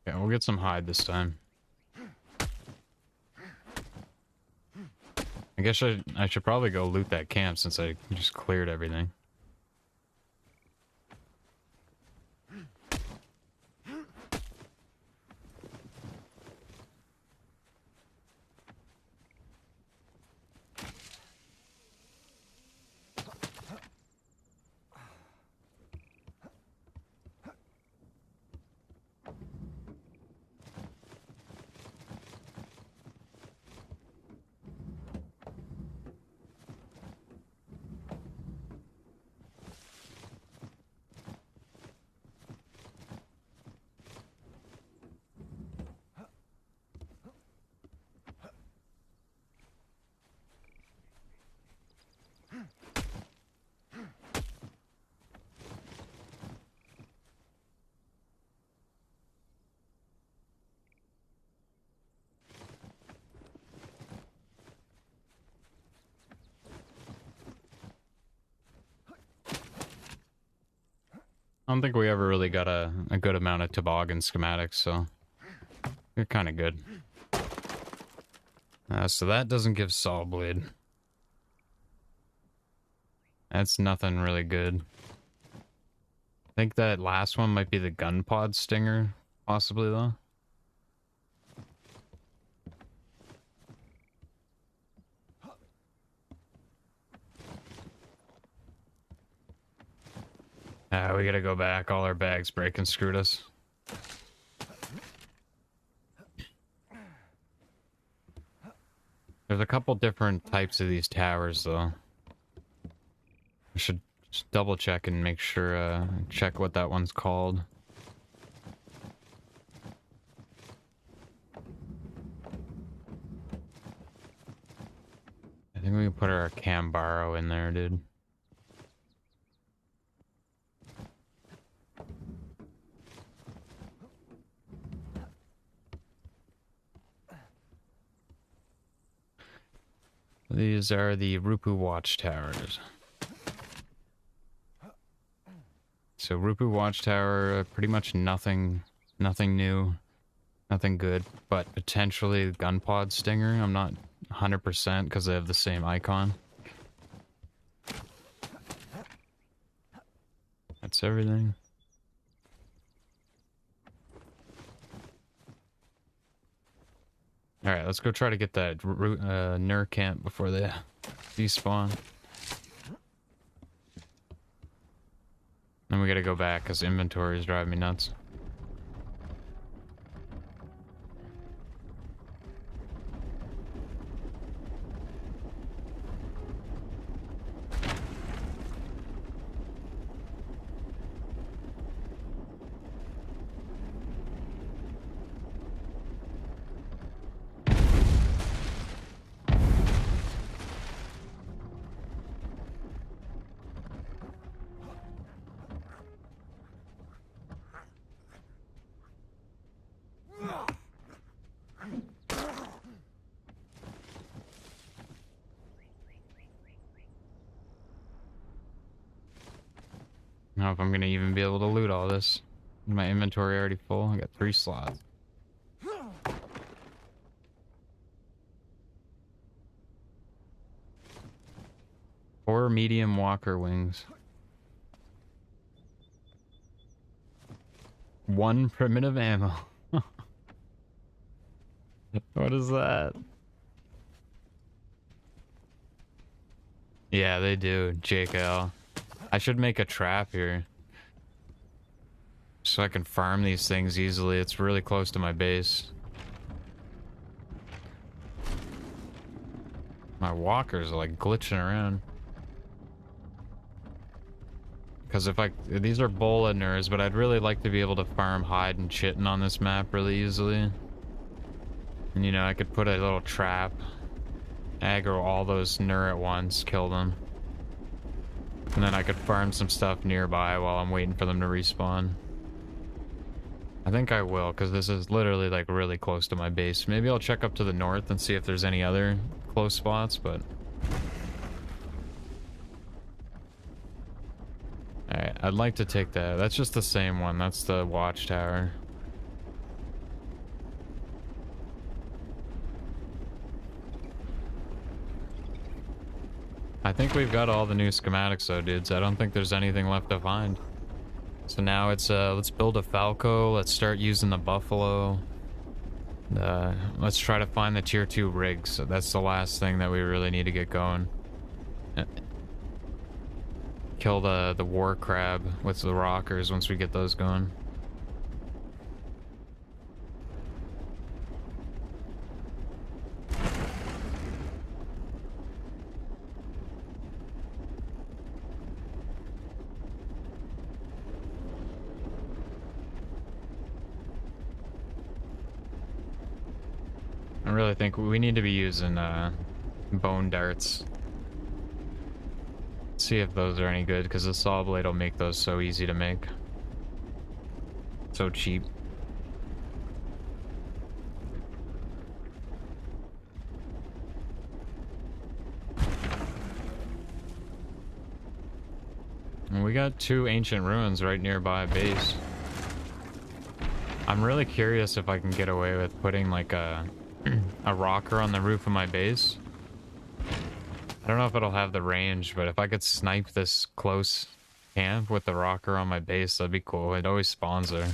Yeah, we'll get some hide this time. I guess I should probably go loot that camp since I just cleared everything. I don't think we ever really got a good amount of toboggan schematics, so they're kind of good. So that doesn't give saw blade. That's nothing really good. I think that last one might be the gun pod stinger, possibly though. We gotta go back. All our bags break and screwed us. There's a couple different types of these towers, though. I should just double check and make sure, check what that one's called. I think we can put our Cambaro in there, dude. These are the Rupu Watchtowers. So Rupu Watchtower, pretty much nothing new, nothing good, but potentially Gunpod Stinger. I'm not 100% because they have the same icon. That's everything. Alright, let's go try to get that Nur camp before they despawn. Then we gotta go back because inventory is driving me nuts. I don't know if I'm gonna even be able to loot all this. My inventory already full. I got 3 slots. Four medium walker wings. 1 primitive ammo. What is that? Yeah, they do, JKL. I should make a trap here. So I can farm these things easily. It's really close to my base. My walkers are like glitching around. Because if these are Bolaners, but I'd really like to be able to farm hide and chitin on this map really easily. And you know, I could put a little trap, aggro all those Nur at once, kill them. And then I could farm some stuff nearby while I'm waiting for them to respawn. I think I will, because this is literally like really close to my base. Maybe I'll check up to the north and see if there's any other close spots, but... Alright, I'd like to take that. That's just the same one. That's the watchtower. I think we've got all the new schematics though, dudes. I don't think there's anything left to find. So now it's, let's build a Falco. Let's start using the Buffalo. Let's try to find the tier 2 rigs. So that's the last thing that we really need to get going. Kill the war crab with the rockers once we get those going. I really think we need to be using bone darts. See if those are any good, because the saw blade will make those so easy to make. So cheap. And we got 2 ancient ruins right nearby base. I'm really curious if I can get away with putting like a rocker on the roof of my base. I don't know if it'll have the range, but if I could snipe this close camp with the rocker on my base, that'd be cool. It always spawns there.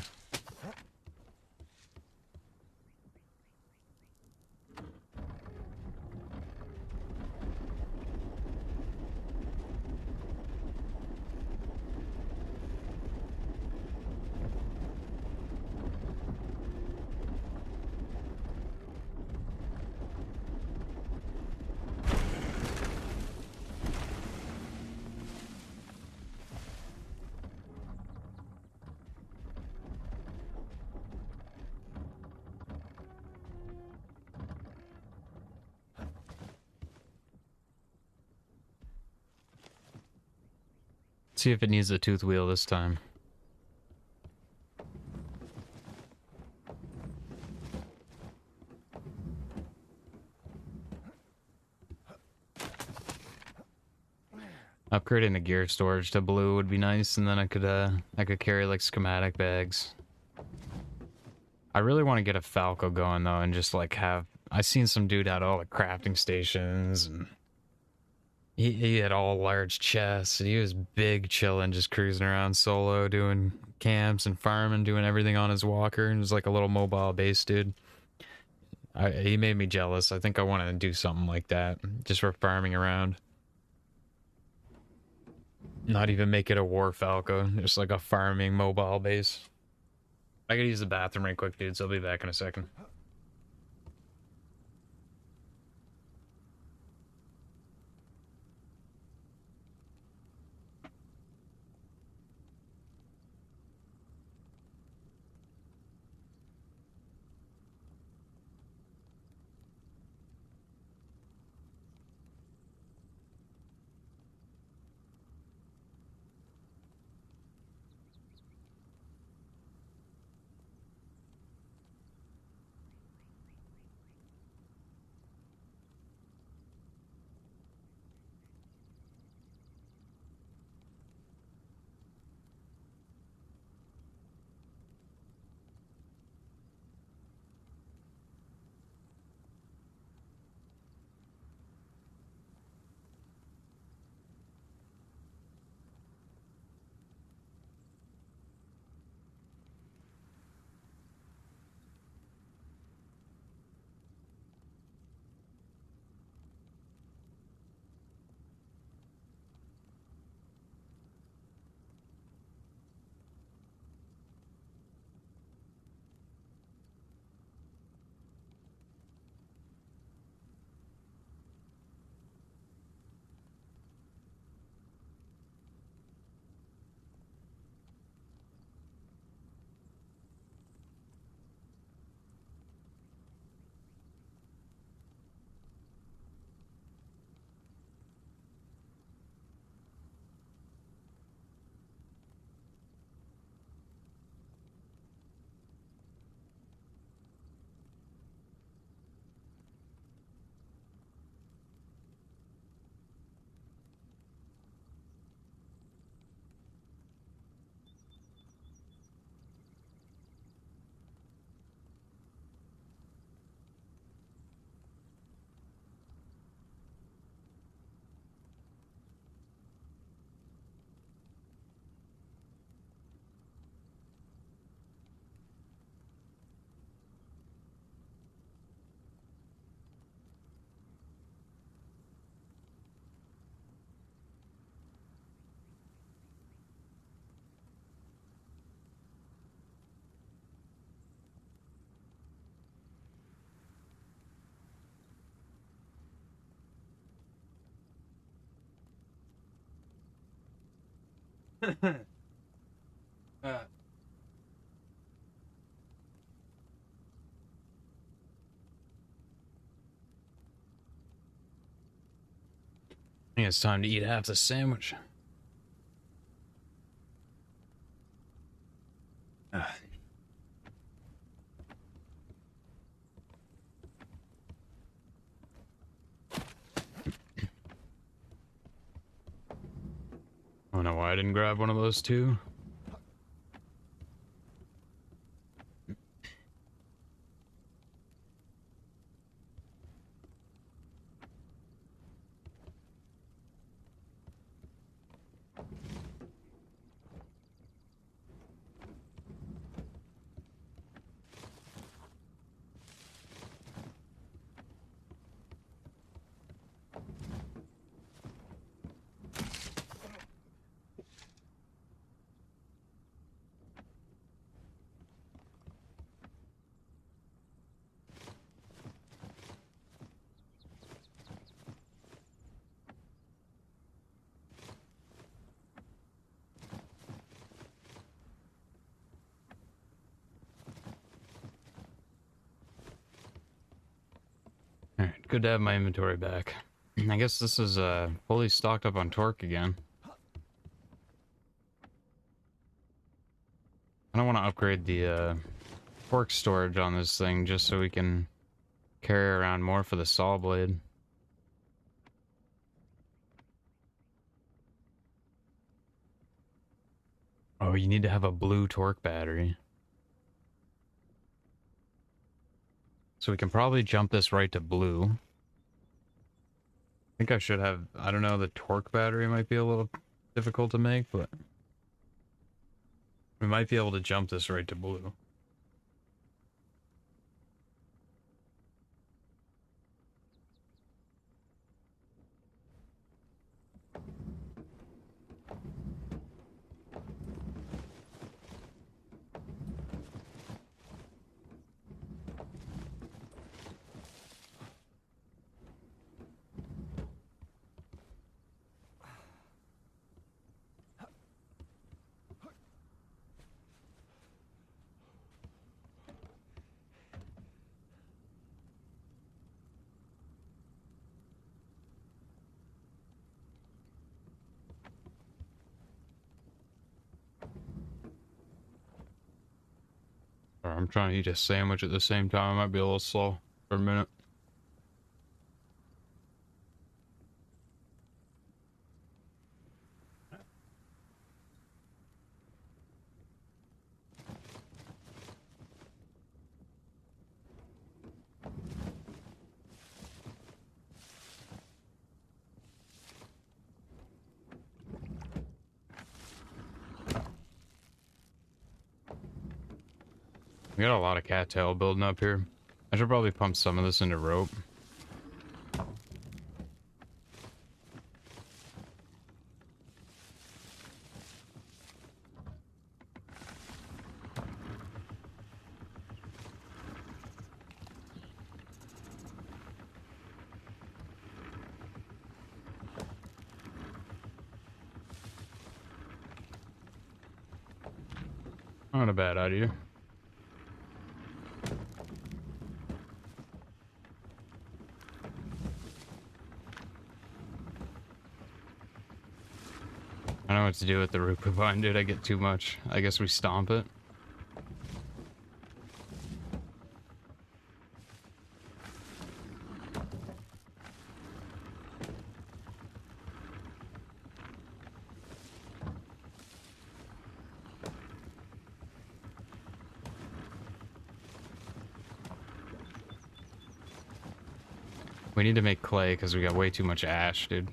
See if it needs a tooth wheel this time. Upgrading the gear storage to blue would be nice, and then I could carry like schematic bags. I really want to get a Falco going though, and just like have. I seen some dude at all the crafting stations, and he had all large chests. And he was big, chilling, just cruising around solo, doing camps and farming, doing everything on his walker. And it was like a little mobile base dude. He made me jealous. I think I want to do something like that, just for farming around. Not even make it a war Falco, just like a farming mobile base. I gotta use the bathroom right quick, dude, so I'll be back in a second. I think it's time to eat half the sandwich. I don't know why I didn't grab one of those too. Alright, good to have my inventory back. I guess this is fully stocked up on torque again. I want to upgrade the torque storage on this thing just so we can carry around more for the saw blade. Oh, you need to have a blue torque battery. So we can probably jump this right to blue. I think I should have, I don't know, the torque battery might be a little difficult to make, but we might be able to jump this right to blue. Sorry, I'm trying to eat a sandwich at the same time. I might be a little slow for a minute. We got a lot of cattail building up here. I should probably pump some of this into rope. Not a bad idea. I don't know what to do with the Ruka vine, dude. I get too much. I guess we stomp it. We need to make clay because we got way too much ash, dude.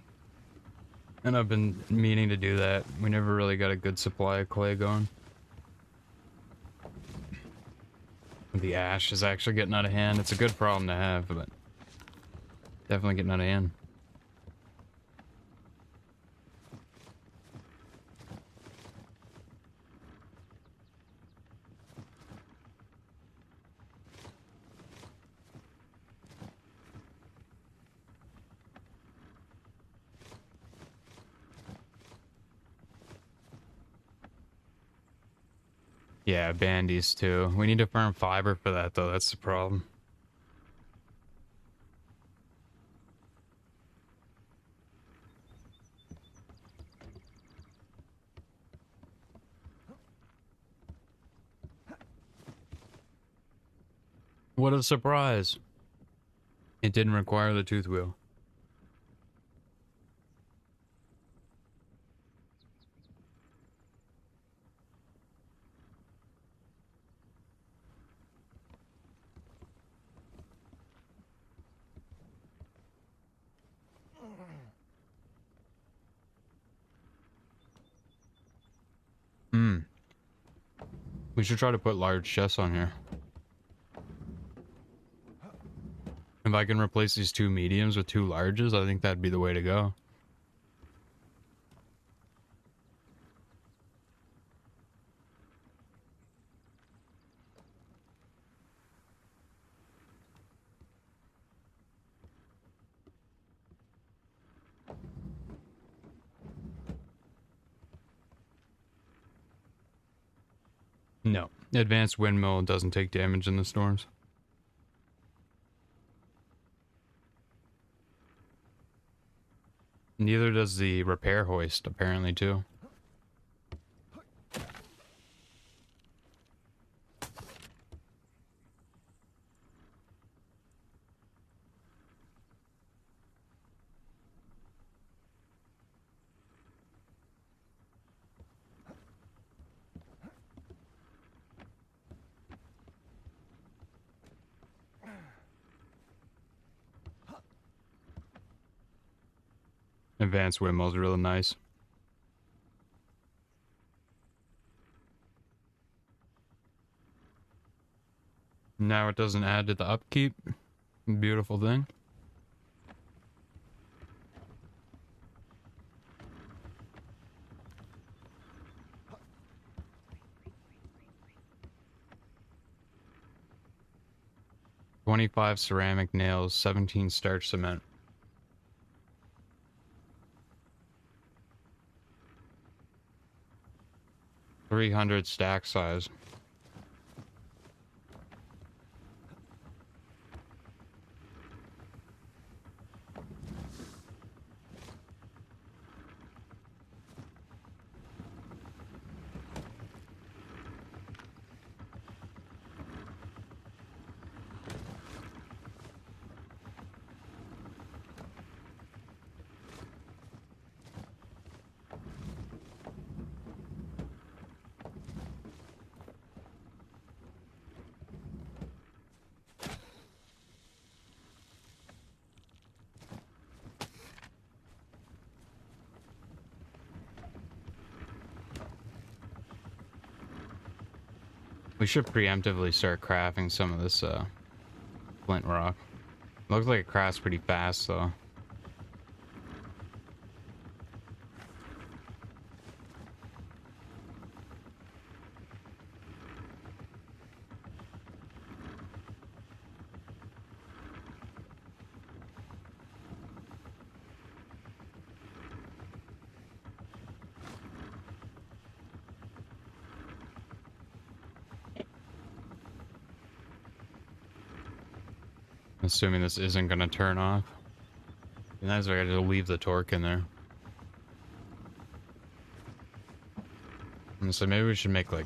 And I've been meaning to do that. We never really got a good supply of clay going. The ash is actually getting out of hand. It's a good problem to have, but definitely getting out of hand. Yeah, bandies too. We need to farm fiber for that though, that's the problem. What a surprise. It didn't require the tooth wheel. We should try to put large chests on here. If I can replace these two mediums with two larges, I think that'd be the way to go. No. Advanced windmill doesn't take damage in the storms. Neither does the repair hoist, apparently, too. Advanced windmill's really nice. Now it doesn't add to the upkeep. Beautiful thing. $25 ceramic nails, 17 starch cement. 300 stack size. We should preemptively start crafting some of this flint rock. Looks like it crafts pretty fast though. Assuming this isn't gonna turn off. And that's why I gotta leave the torque in there. And so maybe we should make like...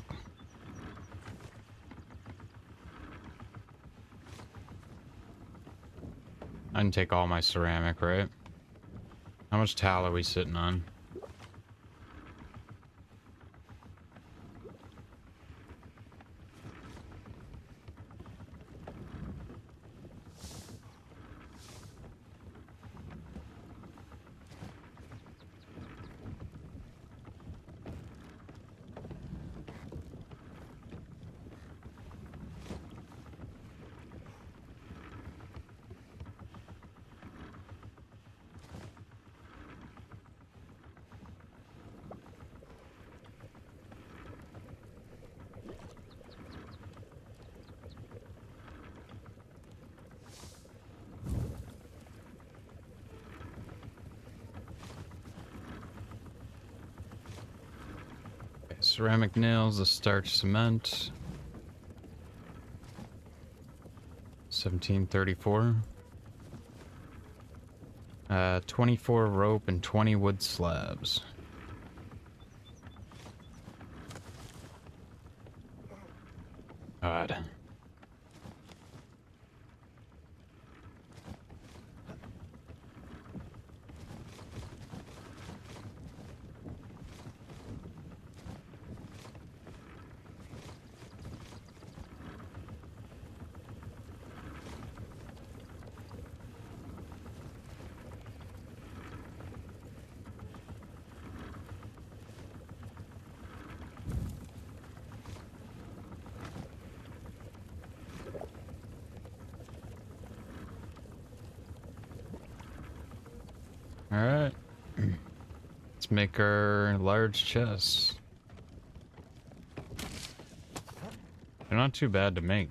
I can take all my ceramic, right? How much tile are we sitting on? Ceramic nails, the starch cement. 1734. 24 rope and 20 wood slabs. God. Alright. Let's make our large chests. They're not too bad to make.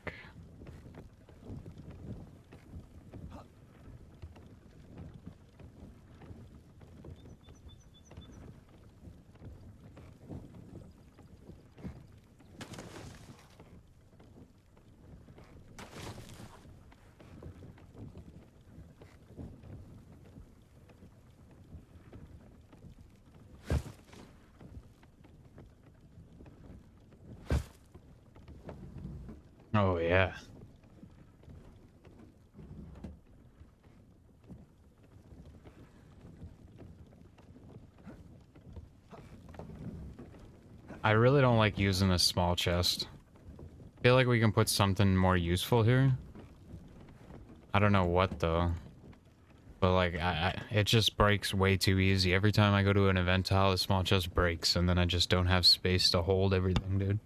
Oh, yeah. I really don't like using this small chest. I feel like we can put something more useful here. I don't know what though. But like, it just breaks way too easy. Every time I go to an event tile, the small chest breaks, and then I just don't have space to hold everything, dude.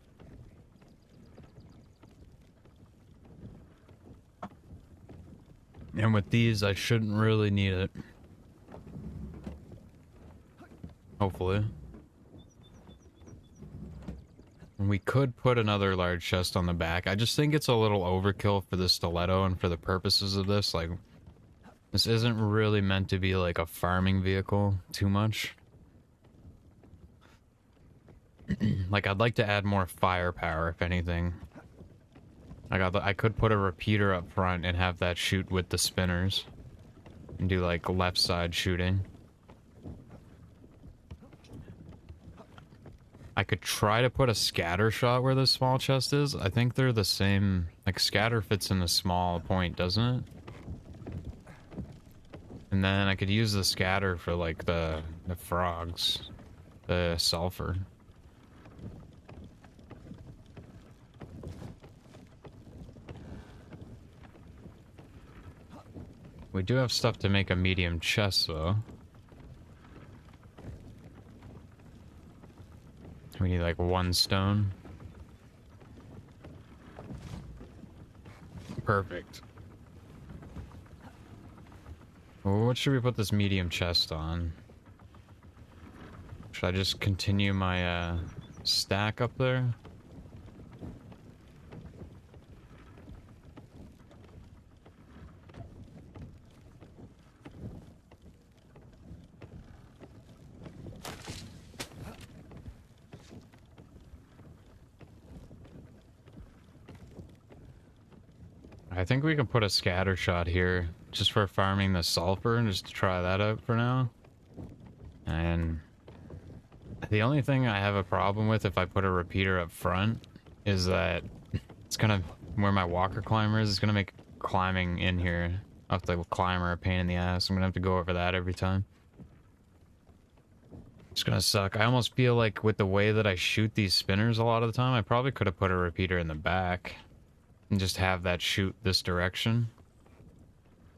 And with these, I shouldn't really need it. Hopefully. And we could put another large chest on the back. I just think it's a little overkill for the stiletto and for the purposes of this. Like, this isn't really meant to be like a farming vehicle too much. Like, I'd like to add more firepower, if anything. I could put a repeater up front and have that shoot with the spinners. And do, like, left side shooting. I could try to put a scatter shot where the small chest is. I think they're the same. Like, scatter fits in the small point, doesn't it? And then I could use the scatter for, like, the frogs. The sulfur. We do have stuff to make a medium chest, though. We need, like, 1 stone. Perfect. Well, what should we put this medium chest on? Should I just continue my, stack up there? I think we can put a scatter shot here just for farming the sulfur and just to try that out for now. And the only thing I have a problem with if I put a repeater up front is that it's gonna, where my walker climber is, it's gonna make climbing in here up the climber a pain in the ass. I'm gonna have to go over that every time. It's gonna suck. I almost feel like with the way that I shoot these spinners a lot of the time, I probably could have put a repeater in the back and just have that shoot this direction.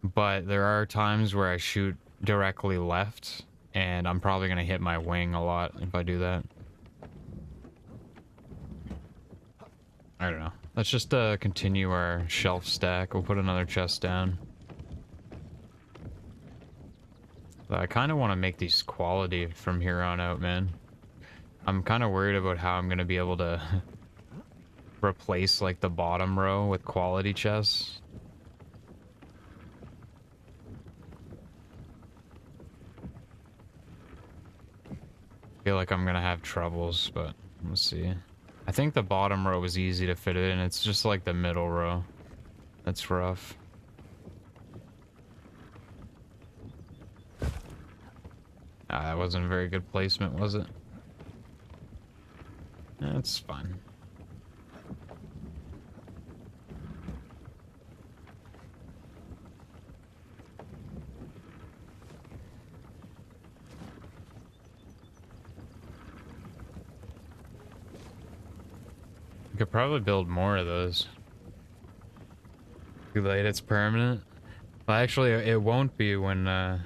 But there are times where I shoot directly left, and I'm probably going to hit my wing a lot if I do that. I don't know. Let's just continue our shelf stack. We'll put another chest down. But I kind of want to make these quality from here on out, man. I'm kind of worried about how I'm going to be able to replace, like, the bottom row with quality chests. I feel like I'm gonna have troubles, but we'll see. I think the bottom row was easy to fit in. It's just like the middle row that's rough. Ah, that wasn't a very good placement, was it? That's fine. Could probably build more of those. Too late, it's permanent. Well, actually, it won't be when the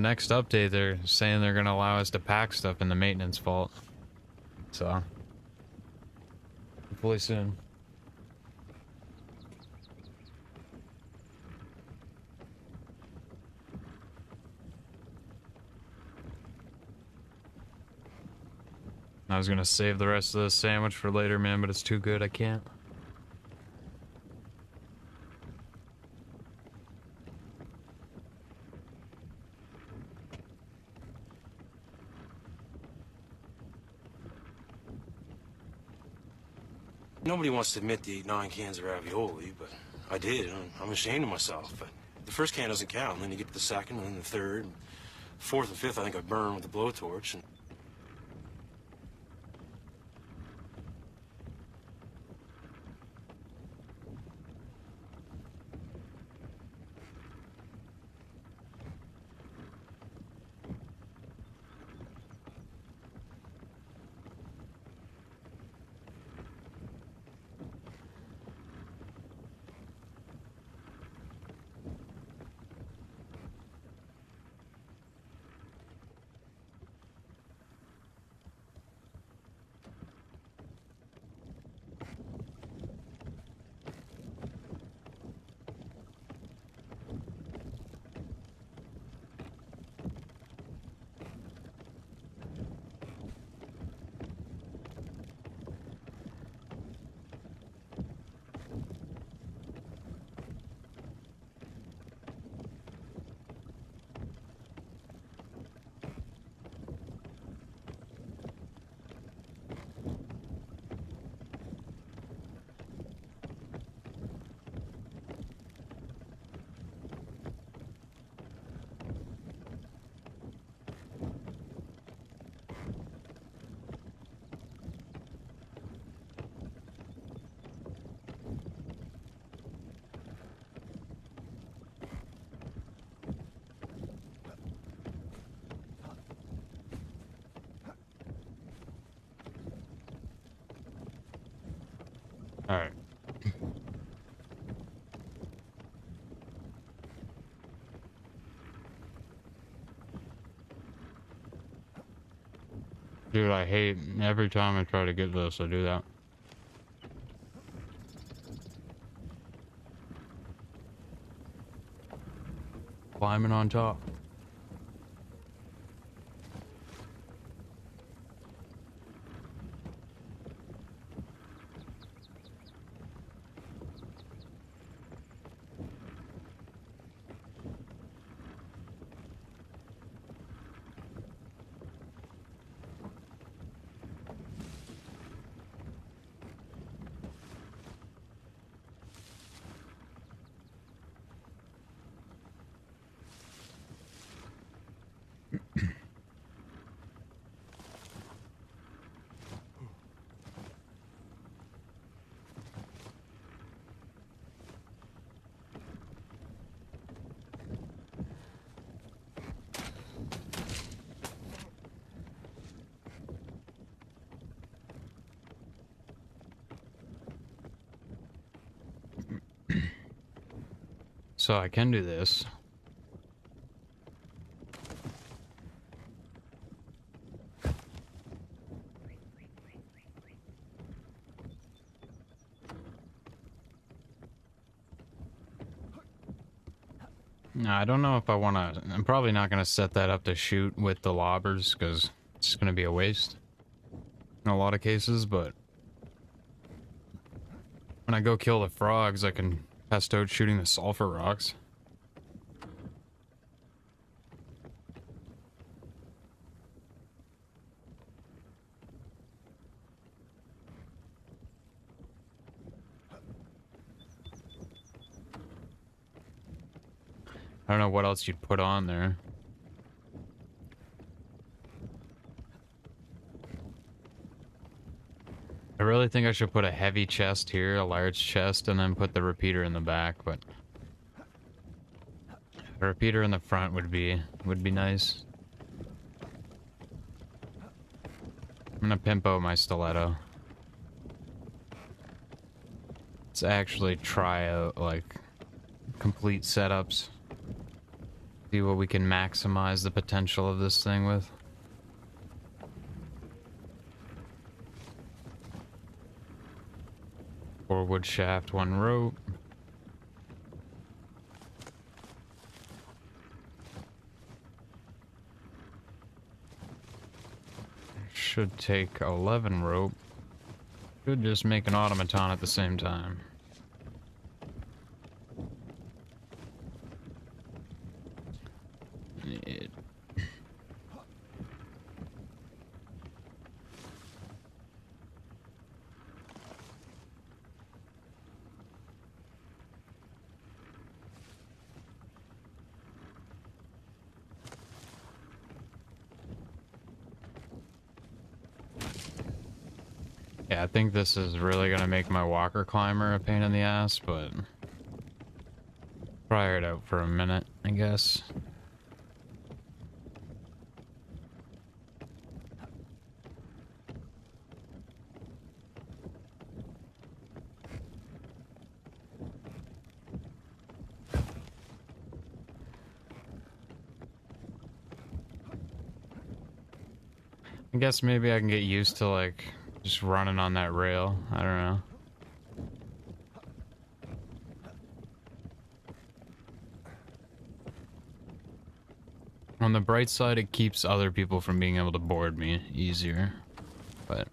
next update. They're saying they're gonna allow us to pack stuff in the maintenance vault. So, hopefully soon. I was gonna save the rest of the sandwich for later, man, but it's too good, I can't. Nobody wants to admit they ate 9 cans of ravioli, but I did. I'm ashamed of myself. But the first can doesn't count, and then you get to the second, and then the third. And fourth and fifth, I think I burned with the blowtorch. And Alright. Dude, I hate every time I try to get this, I do that. Climbing on top. So I can do this. No, I don't know if I want to... I'm probably not going to set that up to shoot with the lobbers, because it's going to be a waste in a lot of cases, but when I go kill the frogs, I can test out shooting the sulfur rocks. I don't know what else you'd put on there. I really think I should put a heavy chest here, a large chest, and then put the repeater in the back, but a repeater in the front would be nice. I'm gonna pimp out my stiletto. Let's actually try out, like, complete setups. See what we can maximize the potential of this thing with. Four wood shaft, one rope. Should take 11 rope. Could just make an automaton at the same time. Yeah, I think this is really gonna make my walker climber a pain in the ass, but try it out for a minute, I guess. I guess maybe I can get used to, like, just running on that rail. I don't know. On the bright side, it keeps other people from being able to board me easier. But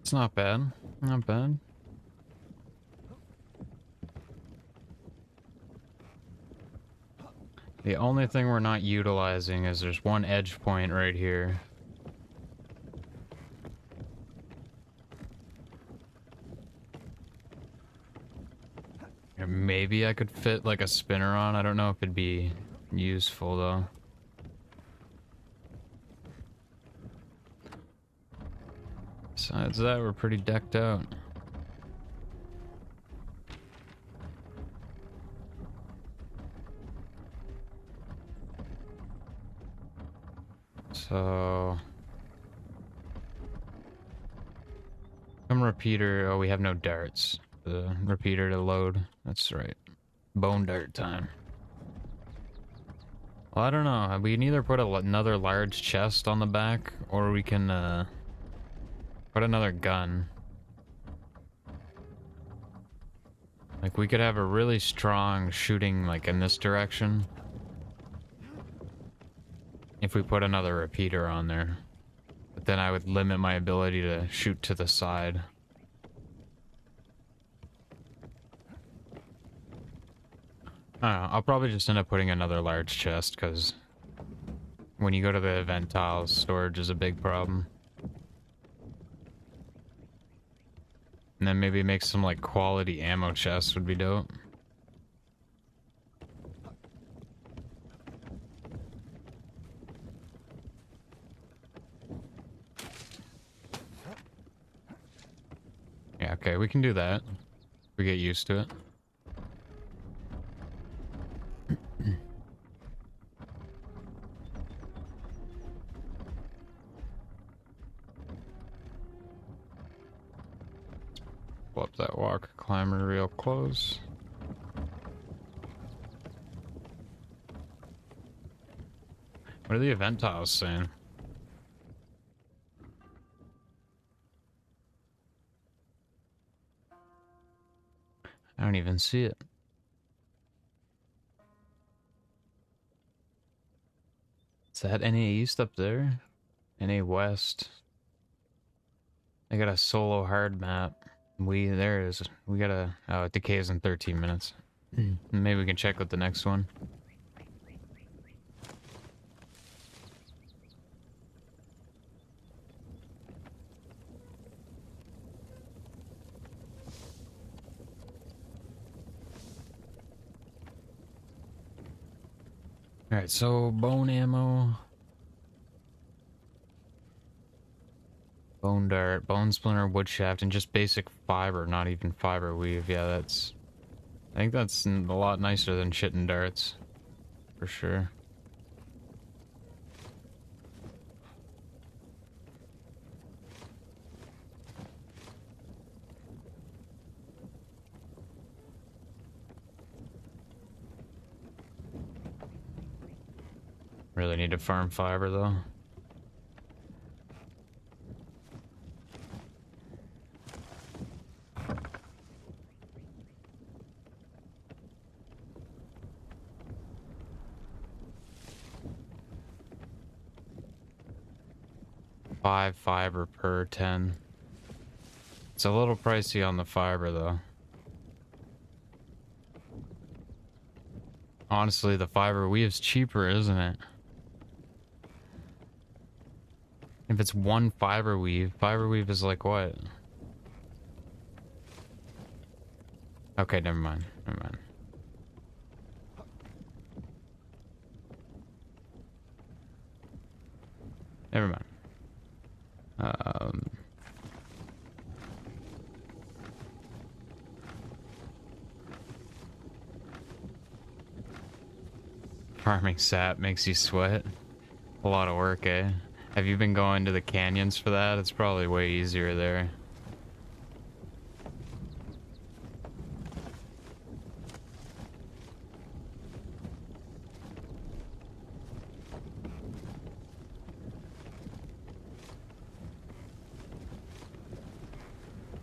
it's not bad. Not bad. The only thing we're not utilizing is there's one edge point right here. And maybe I could fit like a spinner on. I don't know if it'd be useful though. Besides that, we're pretty decked out. So... Some repeater... Oh, we have no darts. The repeater to load. That's right. Bone dart time. Well, I don't know. We can either put another large chest on the back, or we can, put another gun. Like, we could have a really strong shooting, like, in this direction. If we put another repeater on there. But then I would limit my ability to shoot to the side. I don't know, I'll probably just end up putting another large chest, because when you go to the event tiles, storage is a big problem. And then maybe make some, like, quality ammo chests would be dope. Yeah, okay, we can do that. We get used to it. Pull up that walk climber real close. What are the event tiles saying? I don't even see it. Is that NA East up there? NA West. I got a solo hard map. There it is. We got a... Oh, it decays in 13 minutes. Maybe we can check with the next one. Alright, so bone ammo. Bone dart, bone splinter, wood shaft, and just basic fiber, not even fiber weave. Yeah, that's... I think that's a lot nicer than shit and darts. For sure. Really need to farm fiber, though. Five fiber per 10. It's a little pricey on the fiber, though. Honestly, the fiber weave's cheaper, isn't it? If it's one fiber weave is like what? Okay, never mind. Never mind. Never mind. Farming sap makes you sweat. A lot of work, eh? Have you been going to the canyons for that? It's probably way easier there.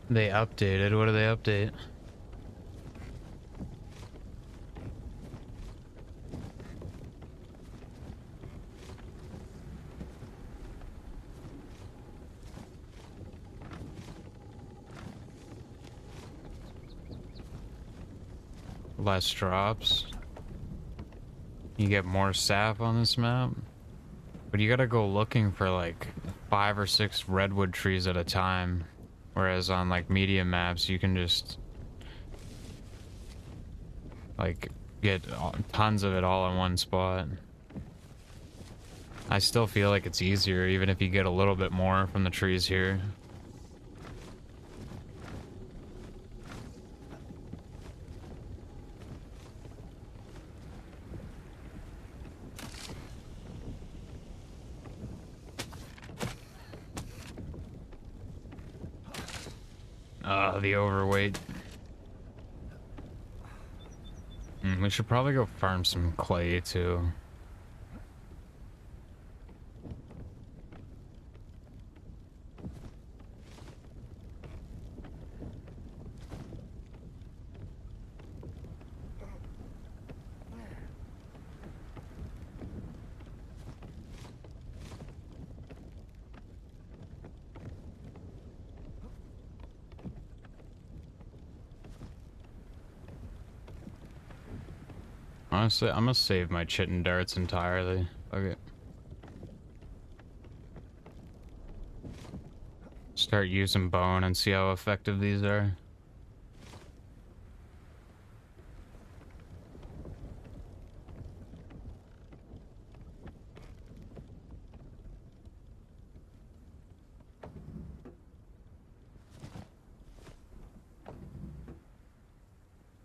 They updated. What do they update? Less drops. You get more sap on this map. But you gotta go looking for like 5 or 6 redwood trees at a time. Whereas on like medium maps, you can just like get tons of it all in one spot. I still feel like it's easier even if you get a little bit more from the trees here. Oh, the overweight. We should probably go farm some clay too. Honestly, I'm gonna save my chitin darts entirely. Okay. Start using bone and see how effective these are.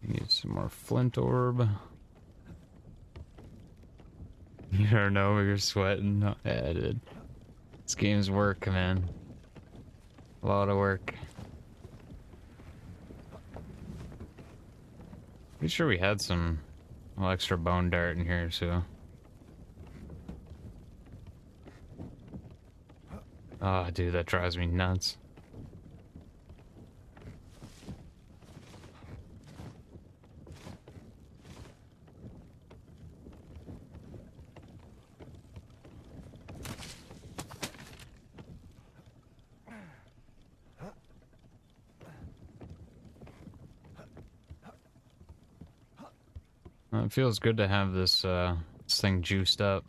Need some more flint orb. You don't know, you're sweating. Yeah, dude. This game's work, man. A lot of work. Pretty sure we had some extra bone dart in here, so. Oh, dude, that drives me nuts. It feels good to have this this thing juiced up.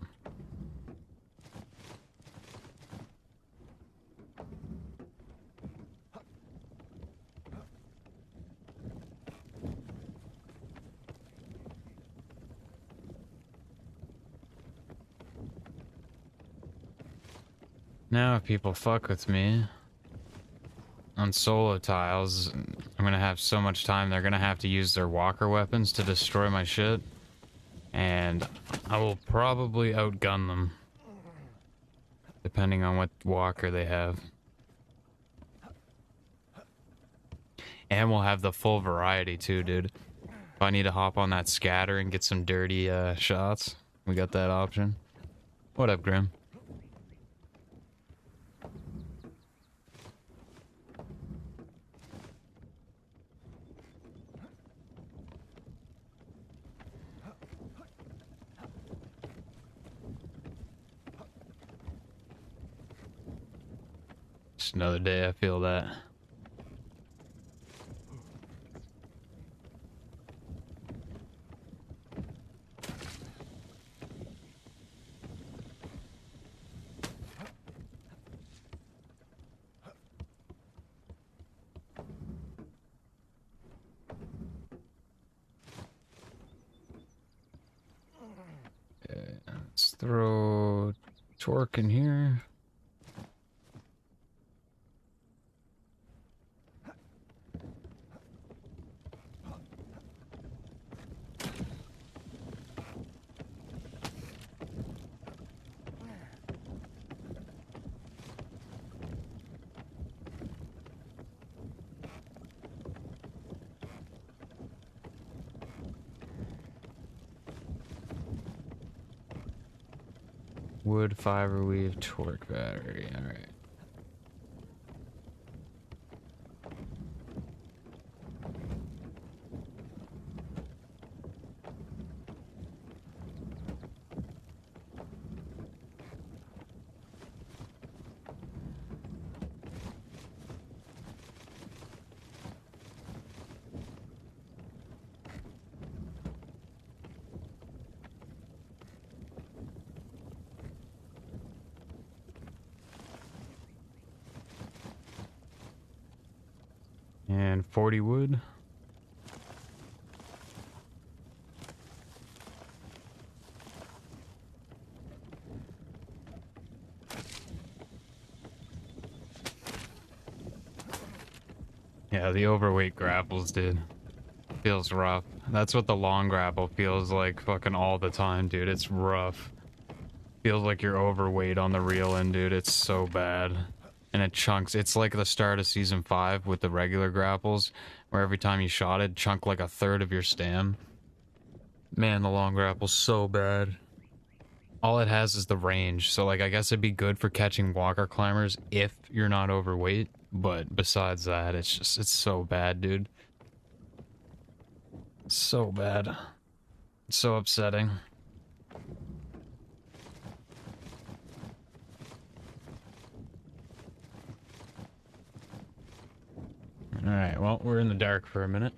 Now if people fuck with me on solo tiles, I'm gonna have so much time they're gonna have to use their walker weapons to destroy my shit. And I will probably outgun them. Depending on what walker they have. And we'll have the full variety too, dude. If I need to hop on that scatter and get some dirty shots, we got that option. What up, Grim? Just another day, I feel that. Okay, let's throw torque in here. Wood, fiber, weave, torque, battery. Alright. And 40 wood. Yeah, the overweight grapples, dude. Feels rough. That's what the long grapple feels like fucking all the time, dude. It's rough. Feels like you're overweight on the reel end, dude. It's so bad. and it chunks. It's like the start of Season 5 with the regular grapples, where every time you shot it, chunked like a third of your stam. Man, the long grapple's so bad. All it has is the range, so like I guess it'd be good for catching walker climbers if you're not overweight, but besides that, it's so bad, dude. So bad. It's so upsetting. Alright, well, we're in the dark for a minute.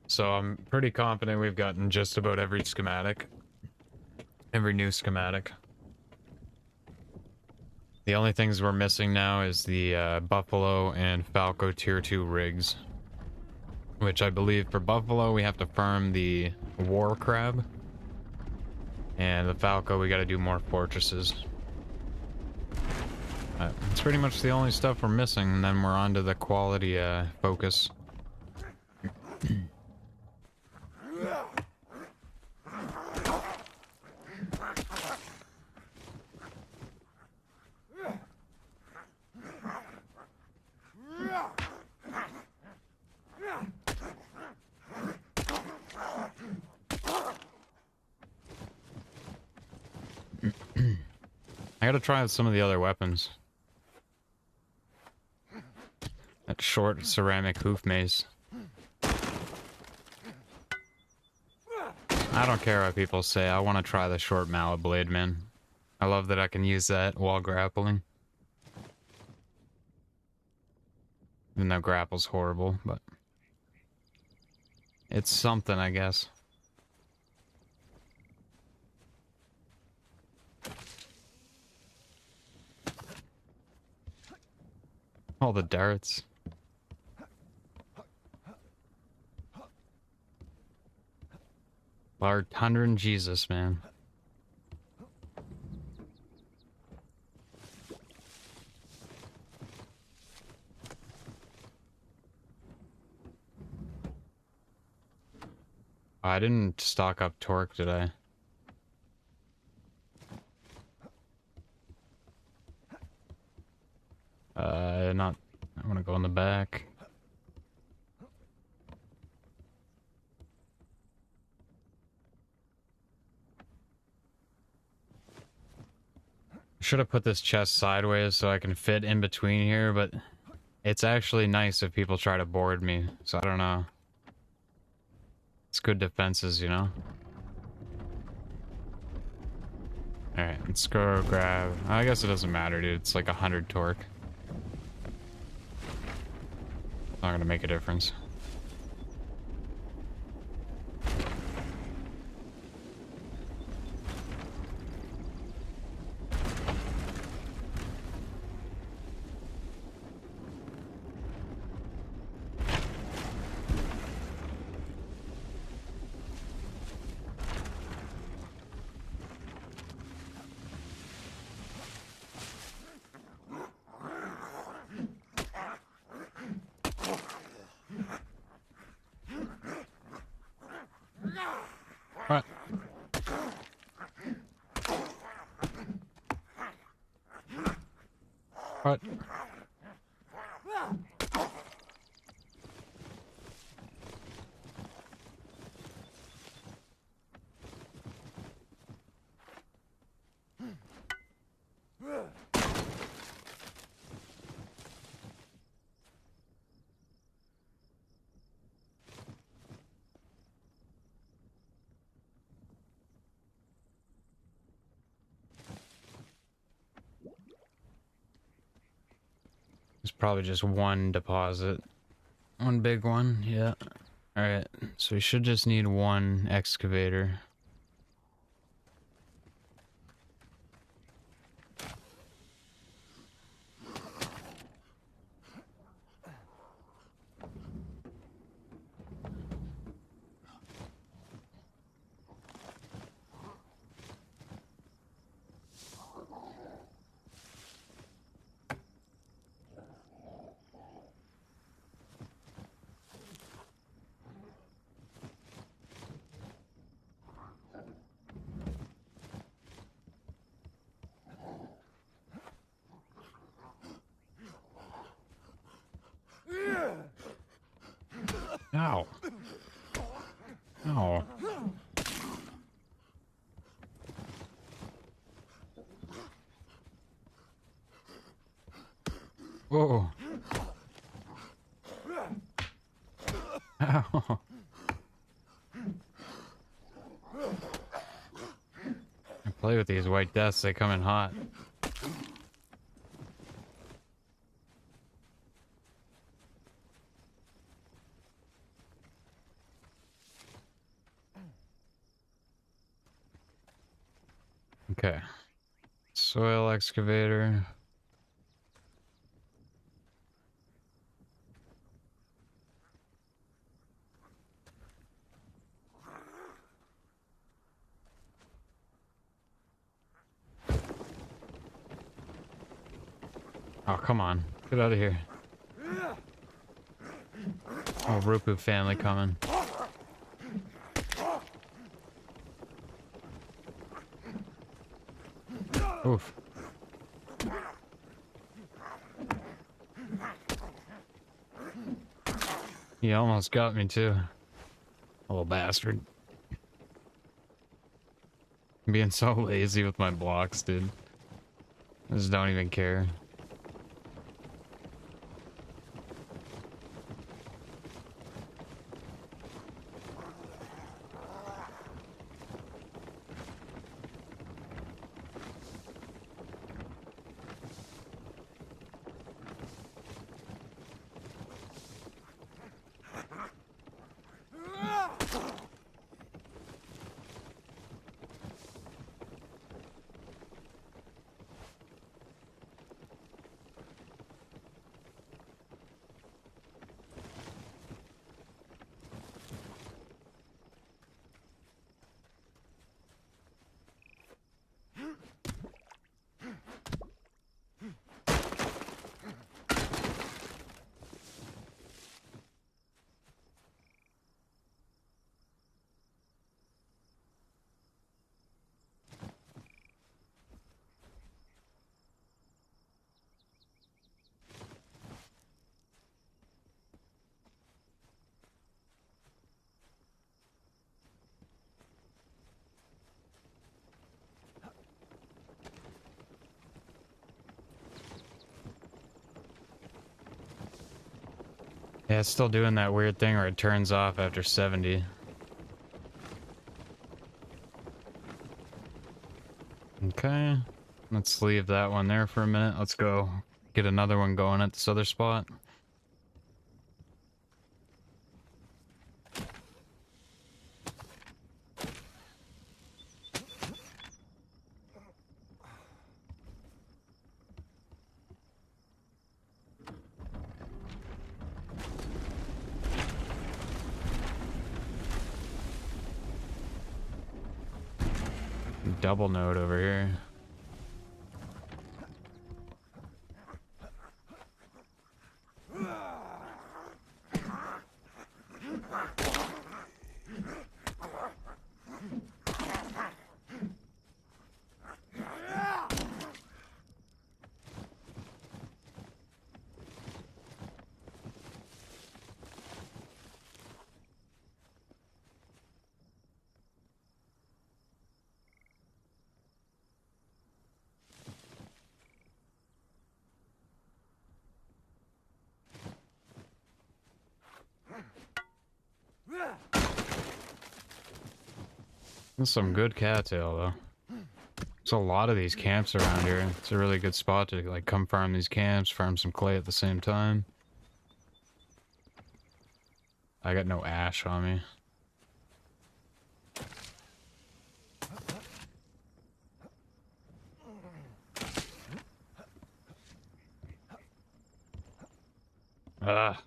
So I'm pretty confident we've gotten just about every schematic. Every new schematic. The only things we're missing now is the Buffalo and Falco Tier 2 rigs. Which I believe for Buffalo we have to farm the War Crab. And the Falco we gotta do more fortresses. It's pretty much the only stuff we're missing, and then we're on to the quality focus. I gotta try out some of the other weapons. That short ceramic hoof mace. I don't care what people say, I want to try the short mallet blade, man. I love that I can use that while grappling. Even though grapple's horrible, but... it's something, I guess. All the darts. Lord Thunder and Jesus, man. Oh, I didn't stock up torque, did I? Not... I want to go in the back. Should have put this chest sideways so I can fit in between here, but it's actually nice if people try to board me, so I don't know. It's good defenses, you know? Alright, let's go grab... I guess it doesn't matter, dude. It's like 100 torque. Not gonna make a difference. What? What? It's probably just one deposit. One big one, yeah. Alright, so we should just need one excavator. Ow. Ow. Whoa. Ow. I play with these white deaths, they come in hot. Okay. Soil excavator. Oh, come on. Get out of here. Oh, Rupu family coming. Oof. He almost got me too. Little bastard. I'm being so lazy with my blocks, dude. I just don't even care. Yeah, it's still doing that weird thing where it turns off after 70. Okay. Let's leave that one there for a minute. Let's go get another one going at this other spot. Double node over here. That's some good cattail, though. There's a lot of these camps around here. It's a really good spot to like come farm these camps, farm some clay at the same time. I got no ash on me. Ah.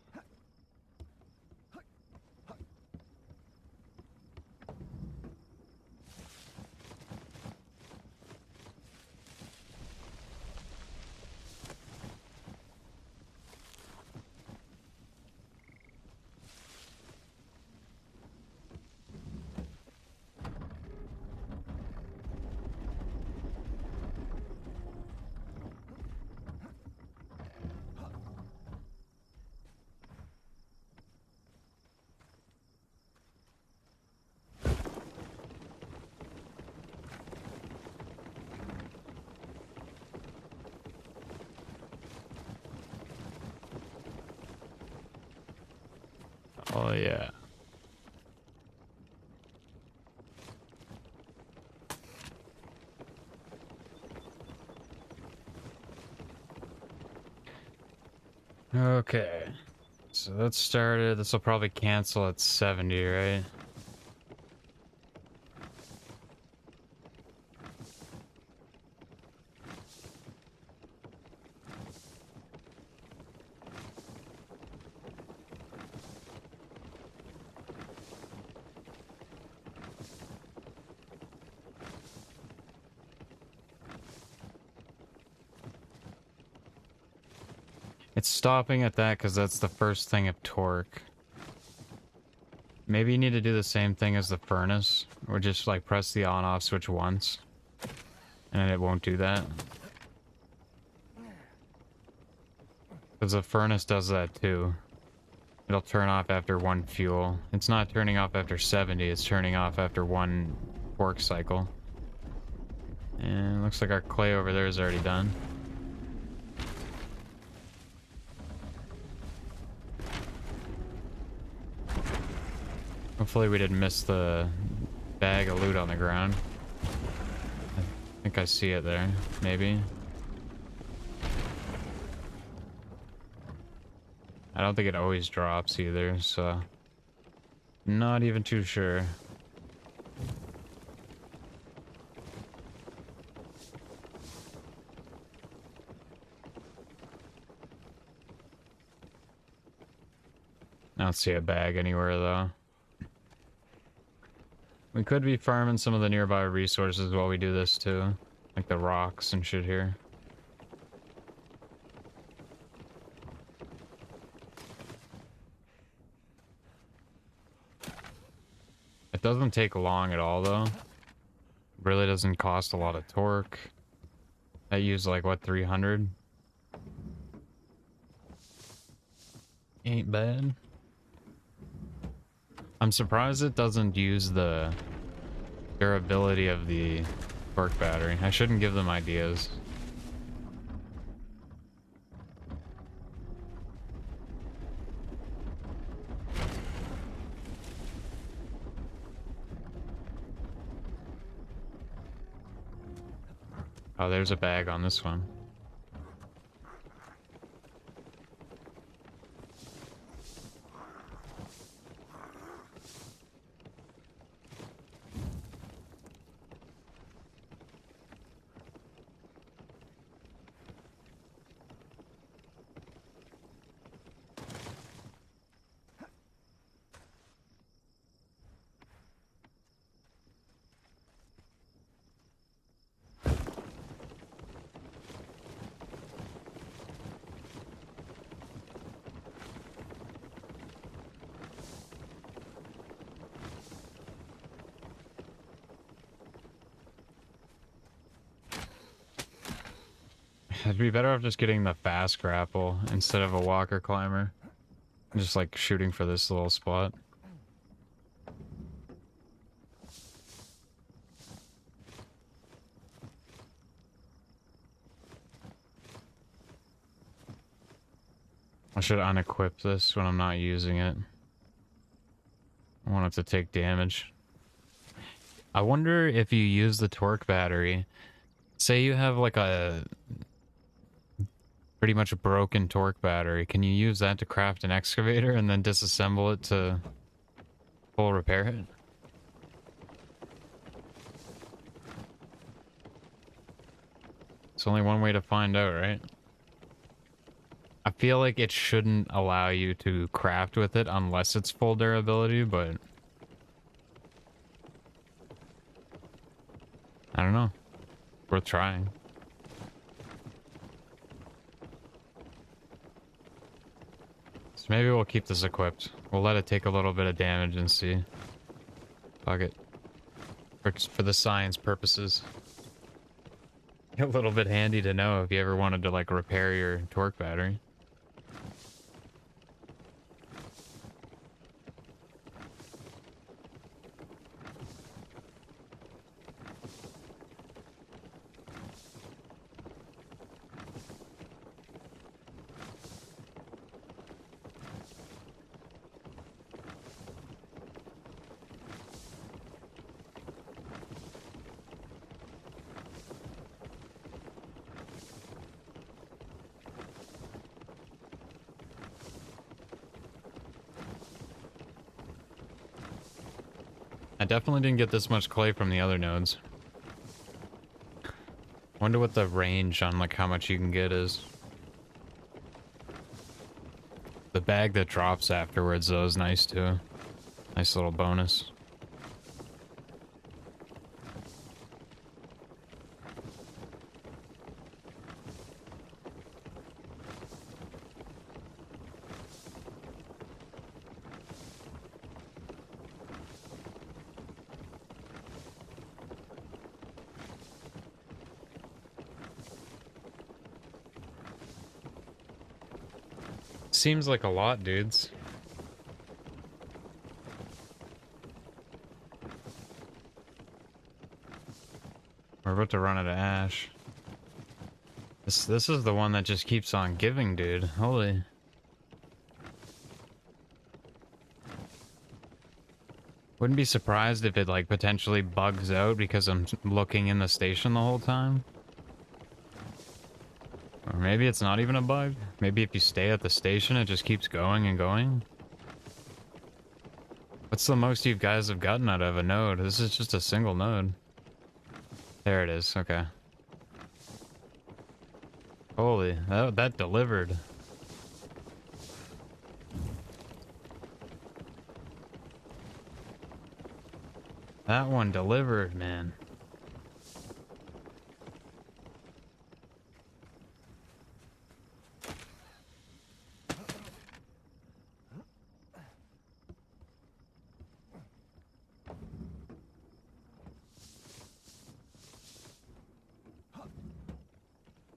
Oh yeah. Okay. So that started. This will probably cancel at 70, right? It's stopping at that because that's the first thing of torque. Maybe you need to do the same thing as the furnace, or just like press the on-off switch once, and it won't do that. Because the furnace does that too. It'll turn off after one fuel. It's not turning off after 70, it's turning off after one torque cycle. And looks like our clay over there is already done. Hopefully we didn't miss the bag of loot on the ground. I think I see it there, maybe. I don't think it always drops either, so not even too sure. I don't see a bag anywhere though. We could be farming some of the nearby resources while we do this too. Like the rocks and shit here. It doesn't take long at all though. Really doesn't cost a lot of torque. I use like what, 300? Ain't bad. I'm surprised it doesn't use the durability of the torque battery. I shouldn't give them ideas. Oh, there's a bag on this one. It'd be better off just getting the fast grapple instead of a walker climber. Just like shooting for this little spot. I should unequip this when I'm not using it. I want it to take damage. I wonder if you use the torque battery Say you have like a pretty much a broken torque battery. Can you use that to craft an excavator and then disassemble it to full repair it? It's only one way to find out, right? I feel like it shouldn't allow you to craft with it unless it's full durability, but I don't know. Worth trying. So maybe we'll keep this equipped. We'll let it take a little bit of damage and see. Fuck it. For the science purposes. A little bit handy to know if you ever wanted to like repair your torque battery. I definitely didn't get this much clay from the other nodes. Wonder what the range on like how much you can get is. The bag that drops afterwards though is nice too. Nice little bonus. Seems like a lot, dudes. We're about to run out of ash. This is the one that just keeps on giving, dude. Holy. Wouldn't be surprised if it like potentially bugs out because I'm looking in the station the whole time. Or maybe it's not even a bug. Maybe if you stay at the station, it just keeps going and going. What's the most you guys have gotten out of a node? This is just a single node. There it is, okay. Holy, that delivered. That one delivered, man.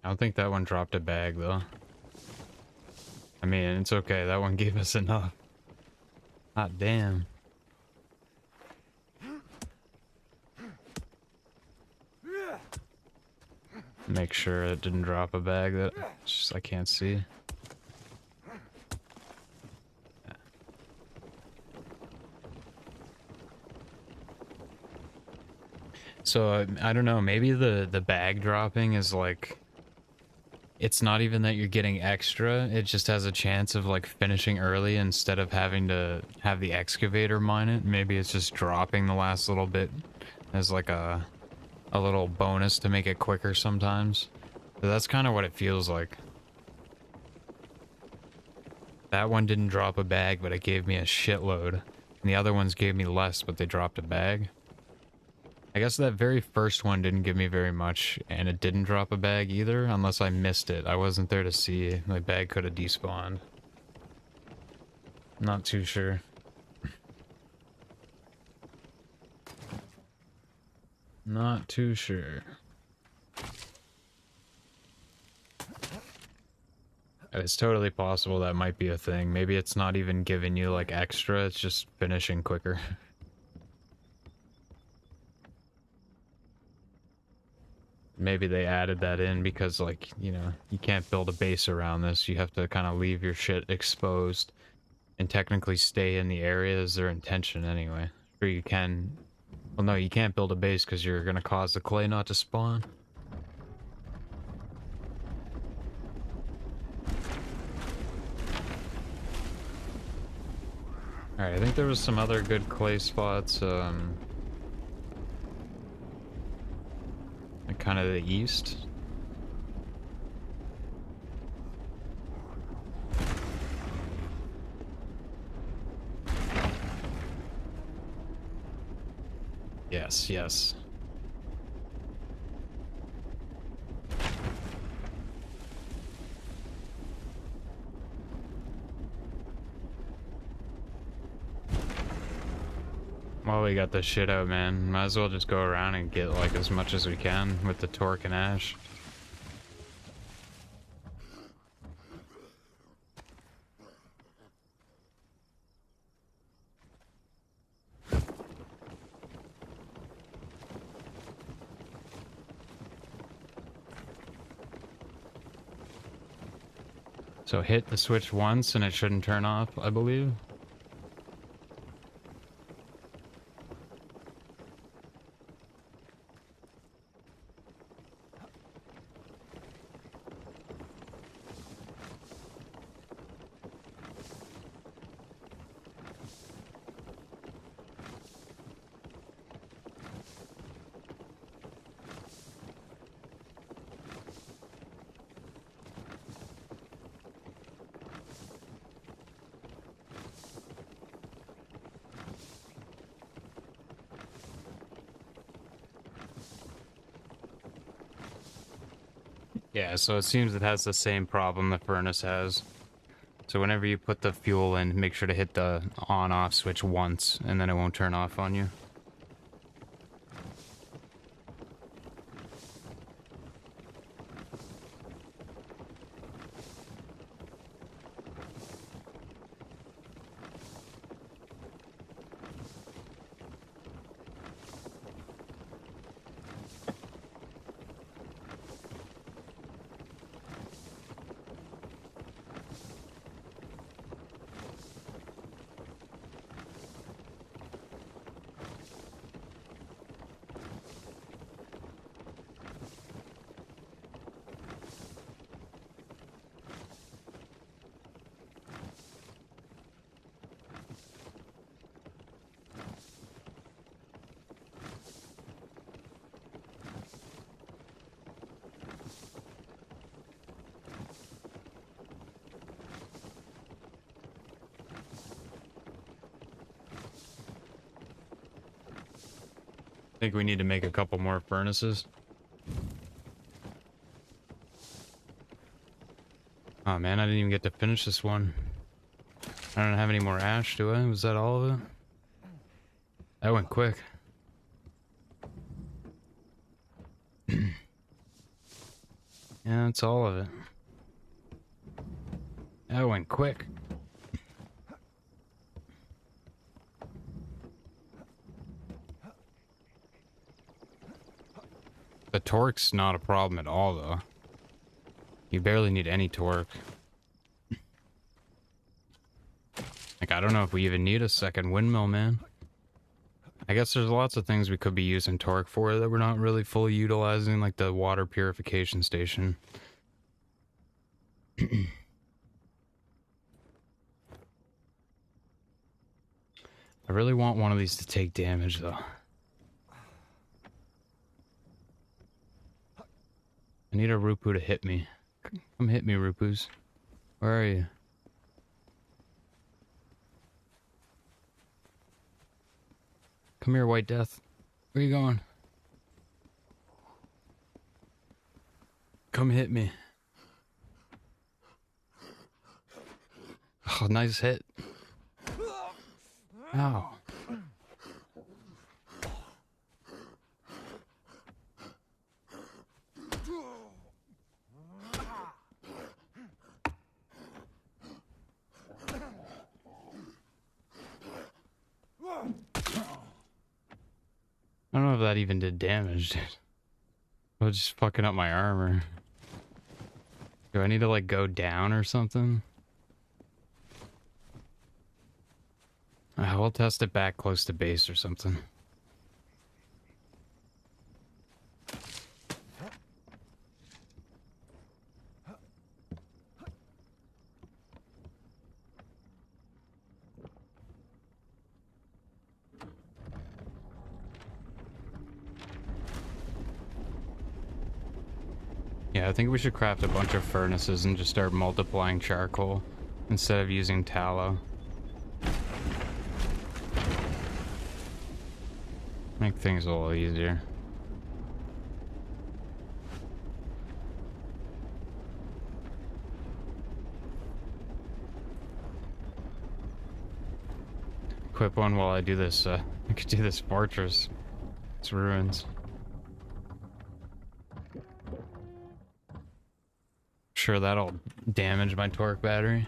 I don't think that one dropped a bag, though. I mean, it's okay. That one gave us enough. Hot damn. Make sure it didn't drop a bag that just I can't see. So, I don't know. Maybe the bag dropping is like... It's not even that you're getting extra, it just has a chance of like finishing early instead of having to have the excavator mine it. Maybe it's just dropping the last little bit as like a little bonus to make it quicker sometimes. But that's kind of what it feels like. That one didn't drop a bag, but it gave me a shitload. And the other ones gave me less, but they dropped a bag. I guess that very first one didn't give me very much, and it didn't drop a bag either, unless I missed it. I wasn't there to see. My bag could have despawned. Not too sure. Not too sure. It's totally possible that might be a thing. Maybe it's not even giving you, like, extra, it's just finishing quicker. Maybe they added that in because, like, you know, you can't build a base around this. You have to kind of leave your shit exposed and technically stay in the area is their intention anyway. Sure you can... Well, no, you can't build a base because you're going to cause the clay not to spawn. Alright, I think there was some other good clay spots, like kind of the east. Yes, yes. Well, we got this shit out, man. Might as well just go around and get like as much as we can with the torque and ash. So hit the switch once and it shouldn't turn off, I believe. Yeah, so it seems it has the same problem the furnace has. So whenever you put the fuel in, make sure to hit the on-off switch once, and then it won't turn off on you. I think we need to make a couple more furnaces. Oh man, I didn't even get to finish this one. I don't have any more ash, do I? Was that all of it? That went quick. Yeah, that's all of it. That went quick. The torque's not a problem at all, though. You barely need any torque. Like, I don't know if we even need a second windmill, man. I guess there's lots of things we could be using torque for that we're not really fully utilizing, like the water purification station. I really want one of these to take damage, though. I need a Rupu to hit me. Come hit me, Rupus. Where are you? Come here, White Death. Where are you going? Come hit me. Oh, nice hit. Ow. I don't know if that even did damage, dude. I was just fucking up my armor. Do I need to, like, go down or something? We'll test it back close to base or something. Yeah, I think we should craft a bunch of furnaces and just start multiplying charcoal instead of using tallow. Make things a little easier. Equip one while I do this, I could do this fortress. It's ruins. Sure, that'll damage my torque battery.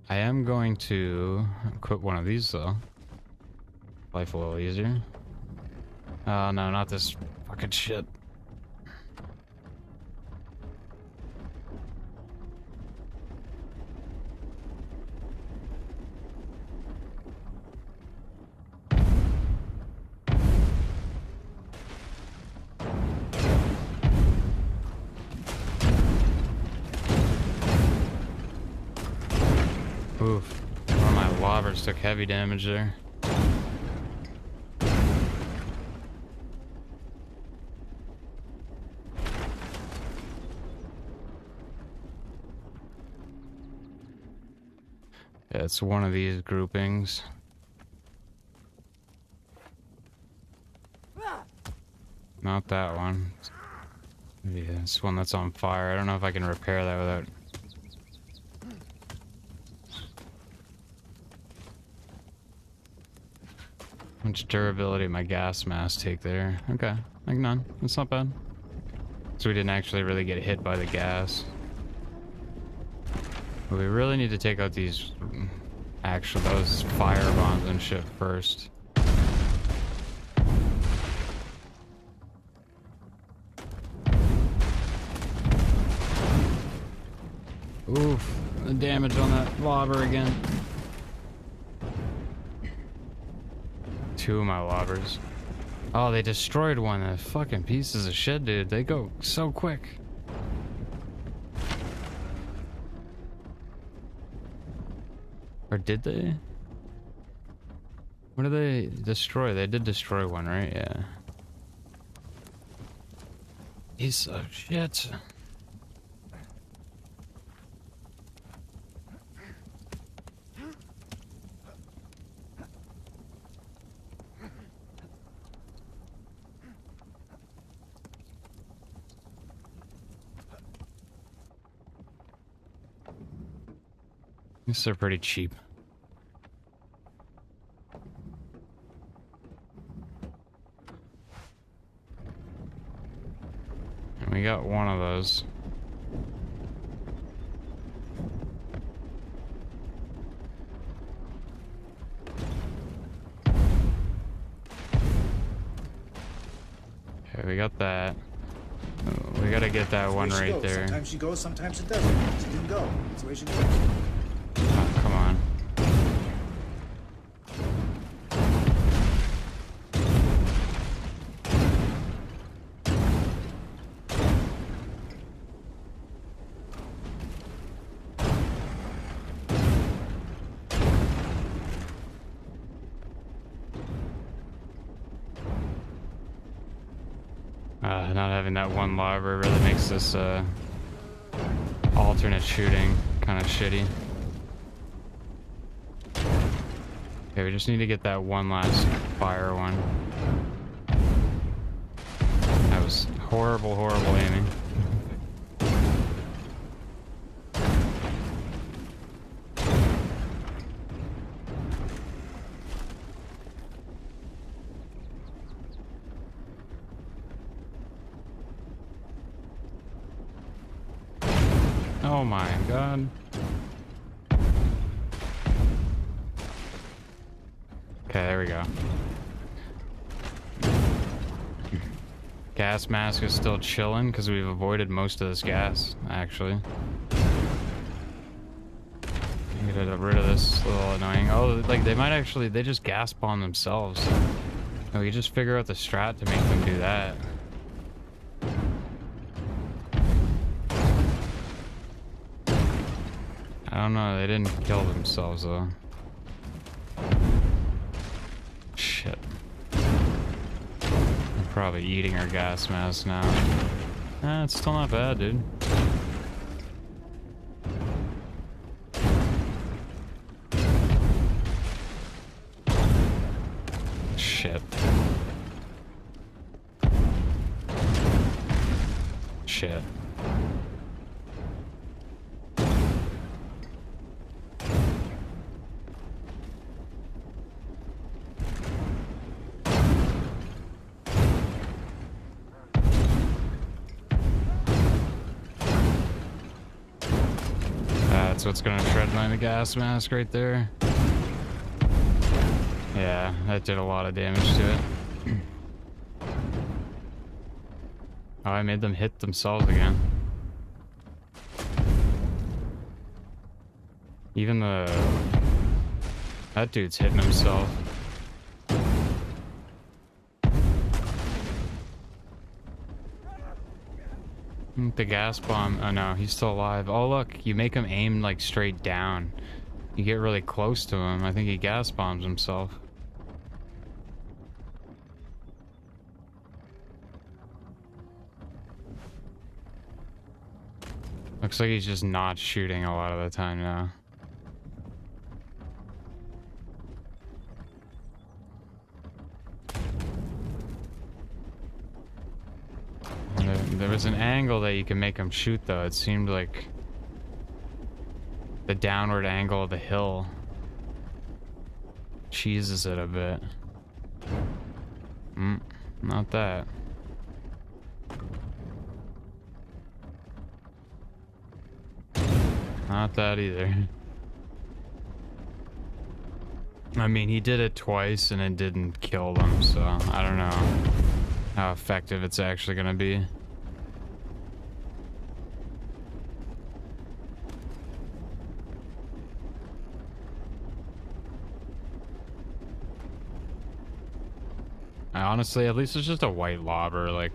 I am going to equip one of these though. Life a little easier. Oh no, not this fucking shit. Oof. One of my lobbers took heavy damage there. Yeah, it's one of these groupings. Not that one. Maybe this one that's on fire. I don't know if I can repair that without... How much durability my gas mask take there? Okay, like none. That's not bad. So we didn't actually really get hit by the gas. But we really need to take out these... Actually, those fire bombs and shit first. Oof, the damage on that lobber again. Two of my lobbers. Oh, they destroyed one. The fucking pieces of shit, dude. They go so quick. Or did they? What did they destroy? They did destroy one, right? Yeah. Piece of shit. These are pretty cheap. And we got one of those. Okay, we got that. We gotta get that one right there. Sometimes she goes, sometimes it doesn't. She didn't go. That's the way she goes. Oh, come on. Not having that one lobber really makes this alternate shooting kind of shitty. Okay, we just need to get that one last fire one. That was horrible, horrible aiming. Oh my god. Okay, there we go. Gas mask is still chilling because we've avoided most of this gas, actually. Get rid of this little annoying. Oh, like they might actually, they just gas bomb themselves. And we just figure out the strat to make them do that. I don't know, they didn't kill themselves though. Shit. Probably eating her gas mask now. It's still not bad, dude. Shit. Shit. That's what's gonna shred the gas mask right there. Yeah, that did a lot of damage to it. Oh, I made them hit themselves again. Even that dude's hitting himself. The gas bomb. Oh no, he's still alive. Oh look, you make him aim like straight down. You get really close to him. I think he gas bombs himself. Looks like he's just not shooting a lot of the time now. There was an angle that you can make him shoot though. It seemed like the downward angle of the hill cheeses it a bit. Not that. Not that either. I mean, he did it twice and it didn't kill them, so I don't know how effective it's actually gonna be. Honestly, at least it's just a white lobber. Like,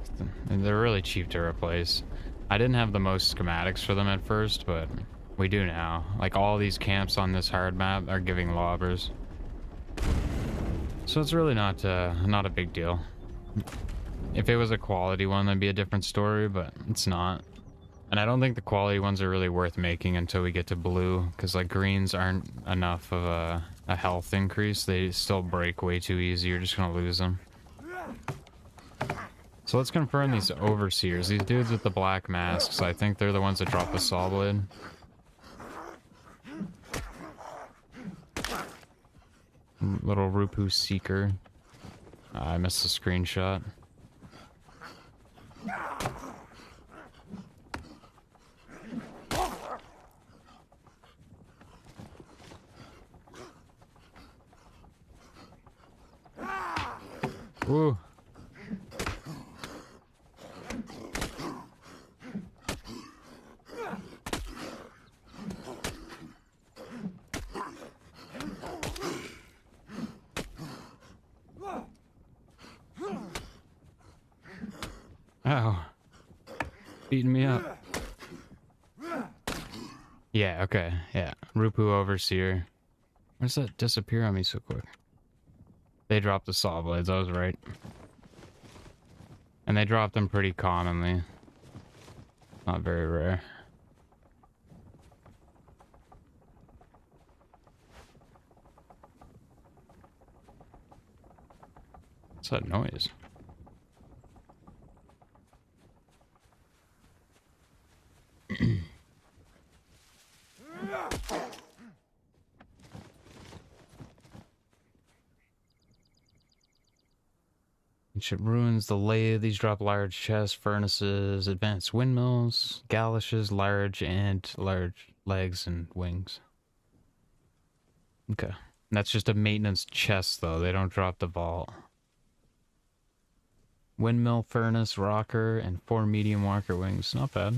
they're really cheap to replace. I didn't have the most schematics for them at first, but we do now. Like, all these camps on this hard map are giving lobbers. So it's really not a big deal. If it was a quality one, that'd be a different story, but it's not. And I don't think the quality ones are really worth making until we get to blue, because like greens aren't enough of a health increase. They still break way too easy. You're just gonna lose them. So let's confirm these overseers. These dudes with the black masks, I think they're the ones that drop the saw blade. Little Rupu Seeker. I missed the screenshot. Ooh. Ow. Beating me up. Yeah, okay. Yeah. Rupu Overseer. Why does that disappear on me so quick? They dropped the saw blades, I was right. And they drop them pretty commonly. Not very rare. What's that noise? Ancient ruins, the lathe. These drop large chests, furnaces, advanced windmills, galoshes, large legs and wings. Okay. That's just a maintenance chest, though. They don't drop the vault. Windmill, furnace, rocker, and 4 medium walker wings. Not bad.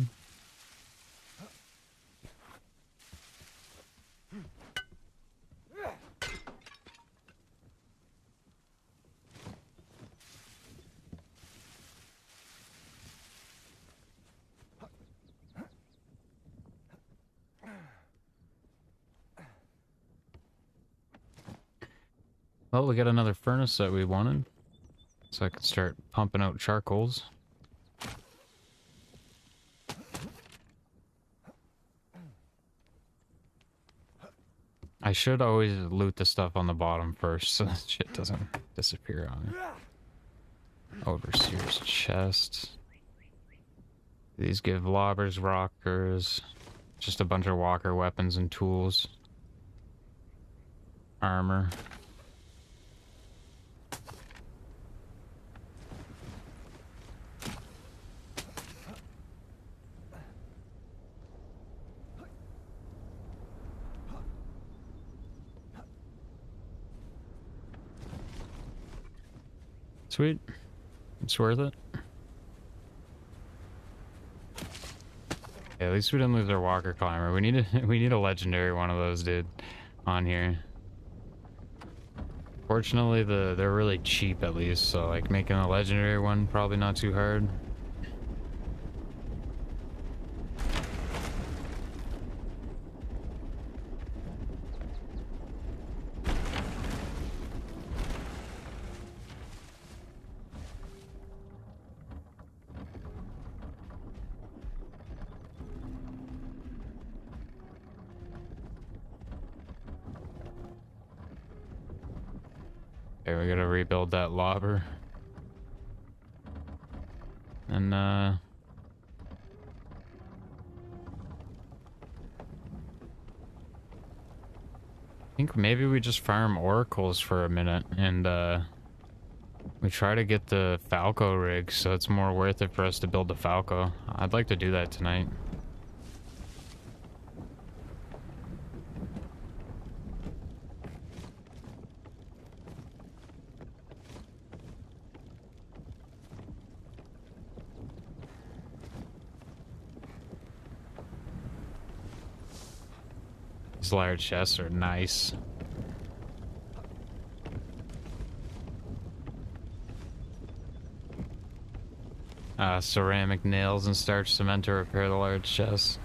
Well, we got another furnace that we wanted. So I can start pumping out charcoals. I should always loot the stuff on the bottom first so that shit doesn't disappear on me. Overseer's chest. These give lobbers, rockers, just a bunch of walker weapons and tools. Armor. Sweet. It's worth it. Yeah, at least we didn't lose our walker climber. We need a we need a legendary one of those, dude, on here. Fortunately, they're really cheap at least, so like making a legendary one probably not too hard. Okay, we gotta rebuild that lobber. And I think maybe we just farm oracles for a minute and we try to get the Falco rig so it's more worth it for us to build the Falco. I'd like to do that tonight. These large chests are nice. Ceramic nails and starch cement to repair the large chests.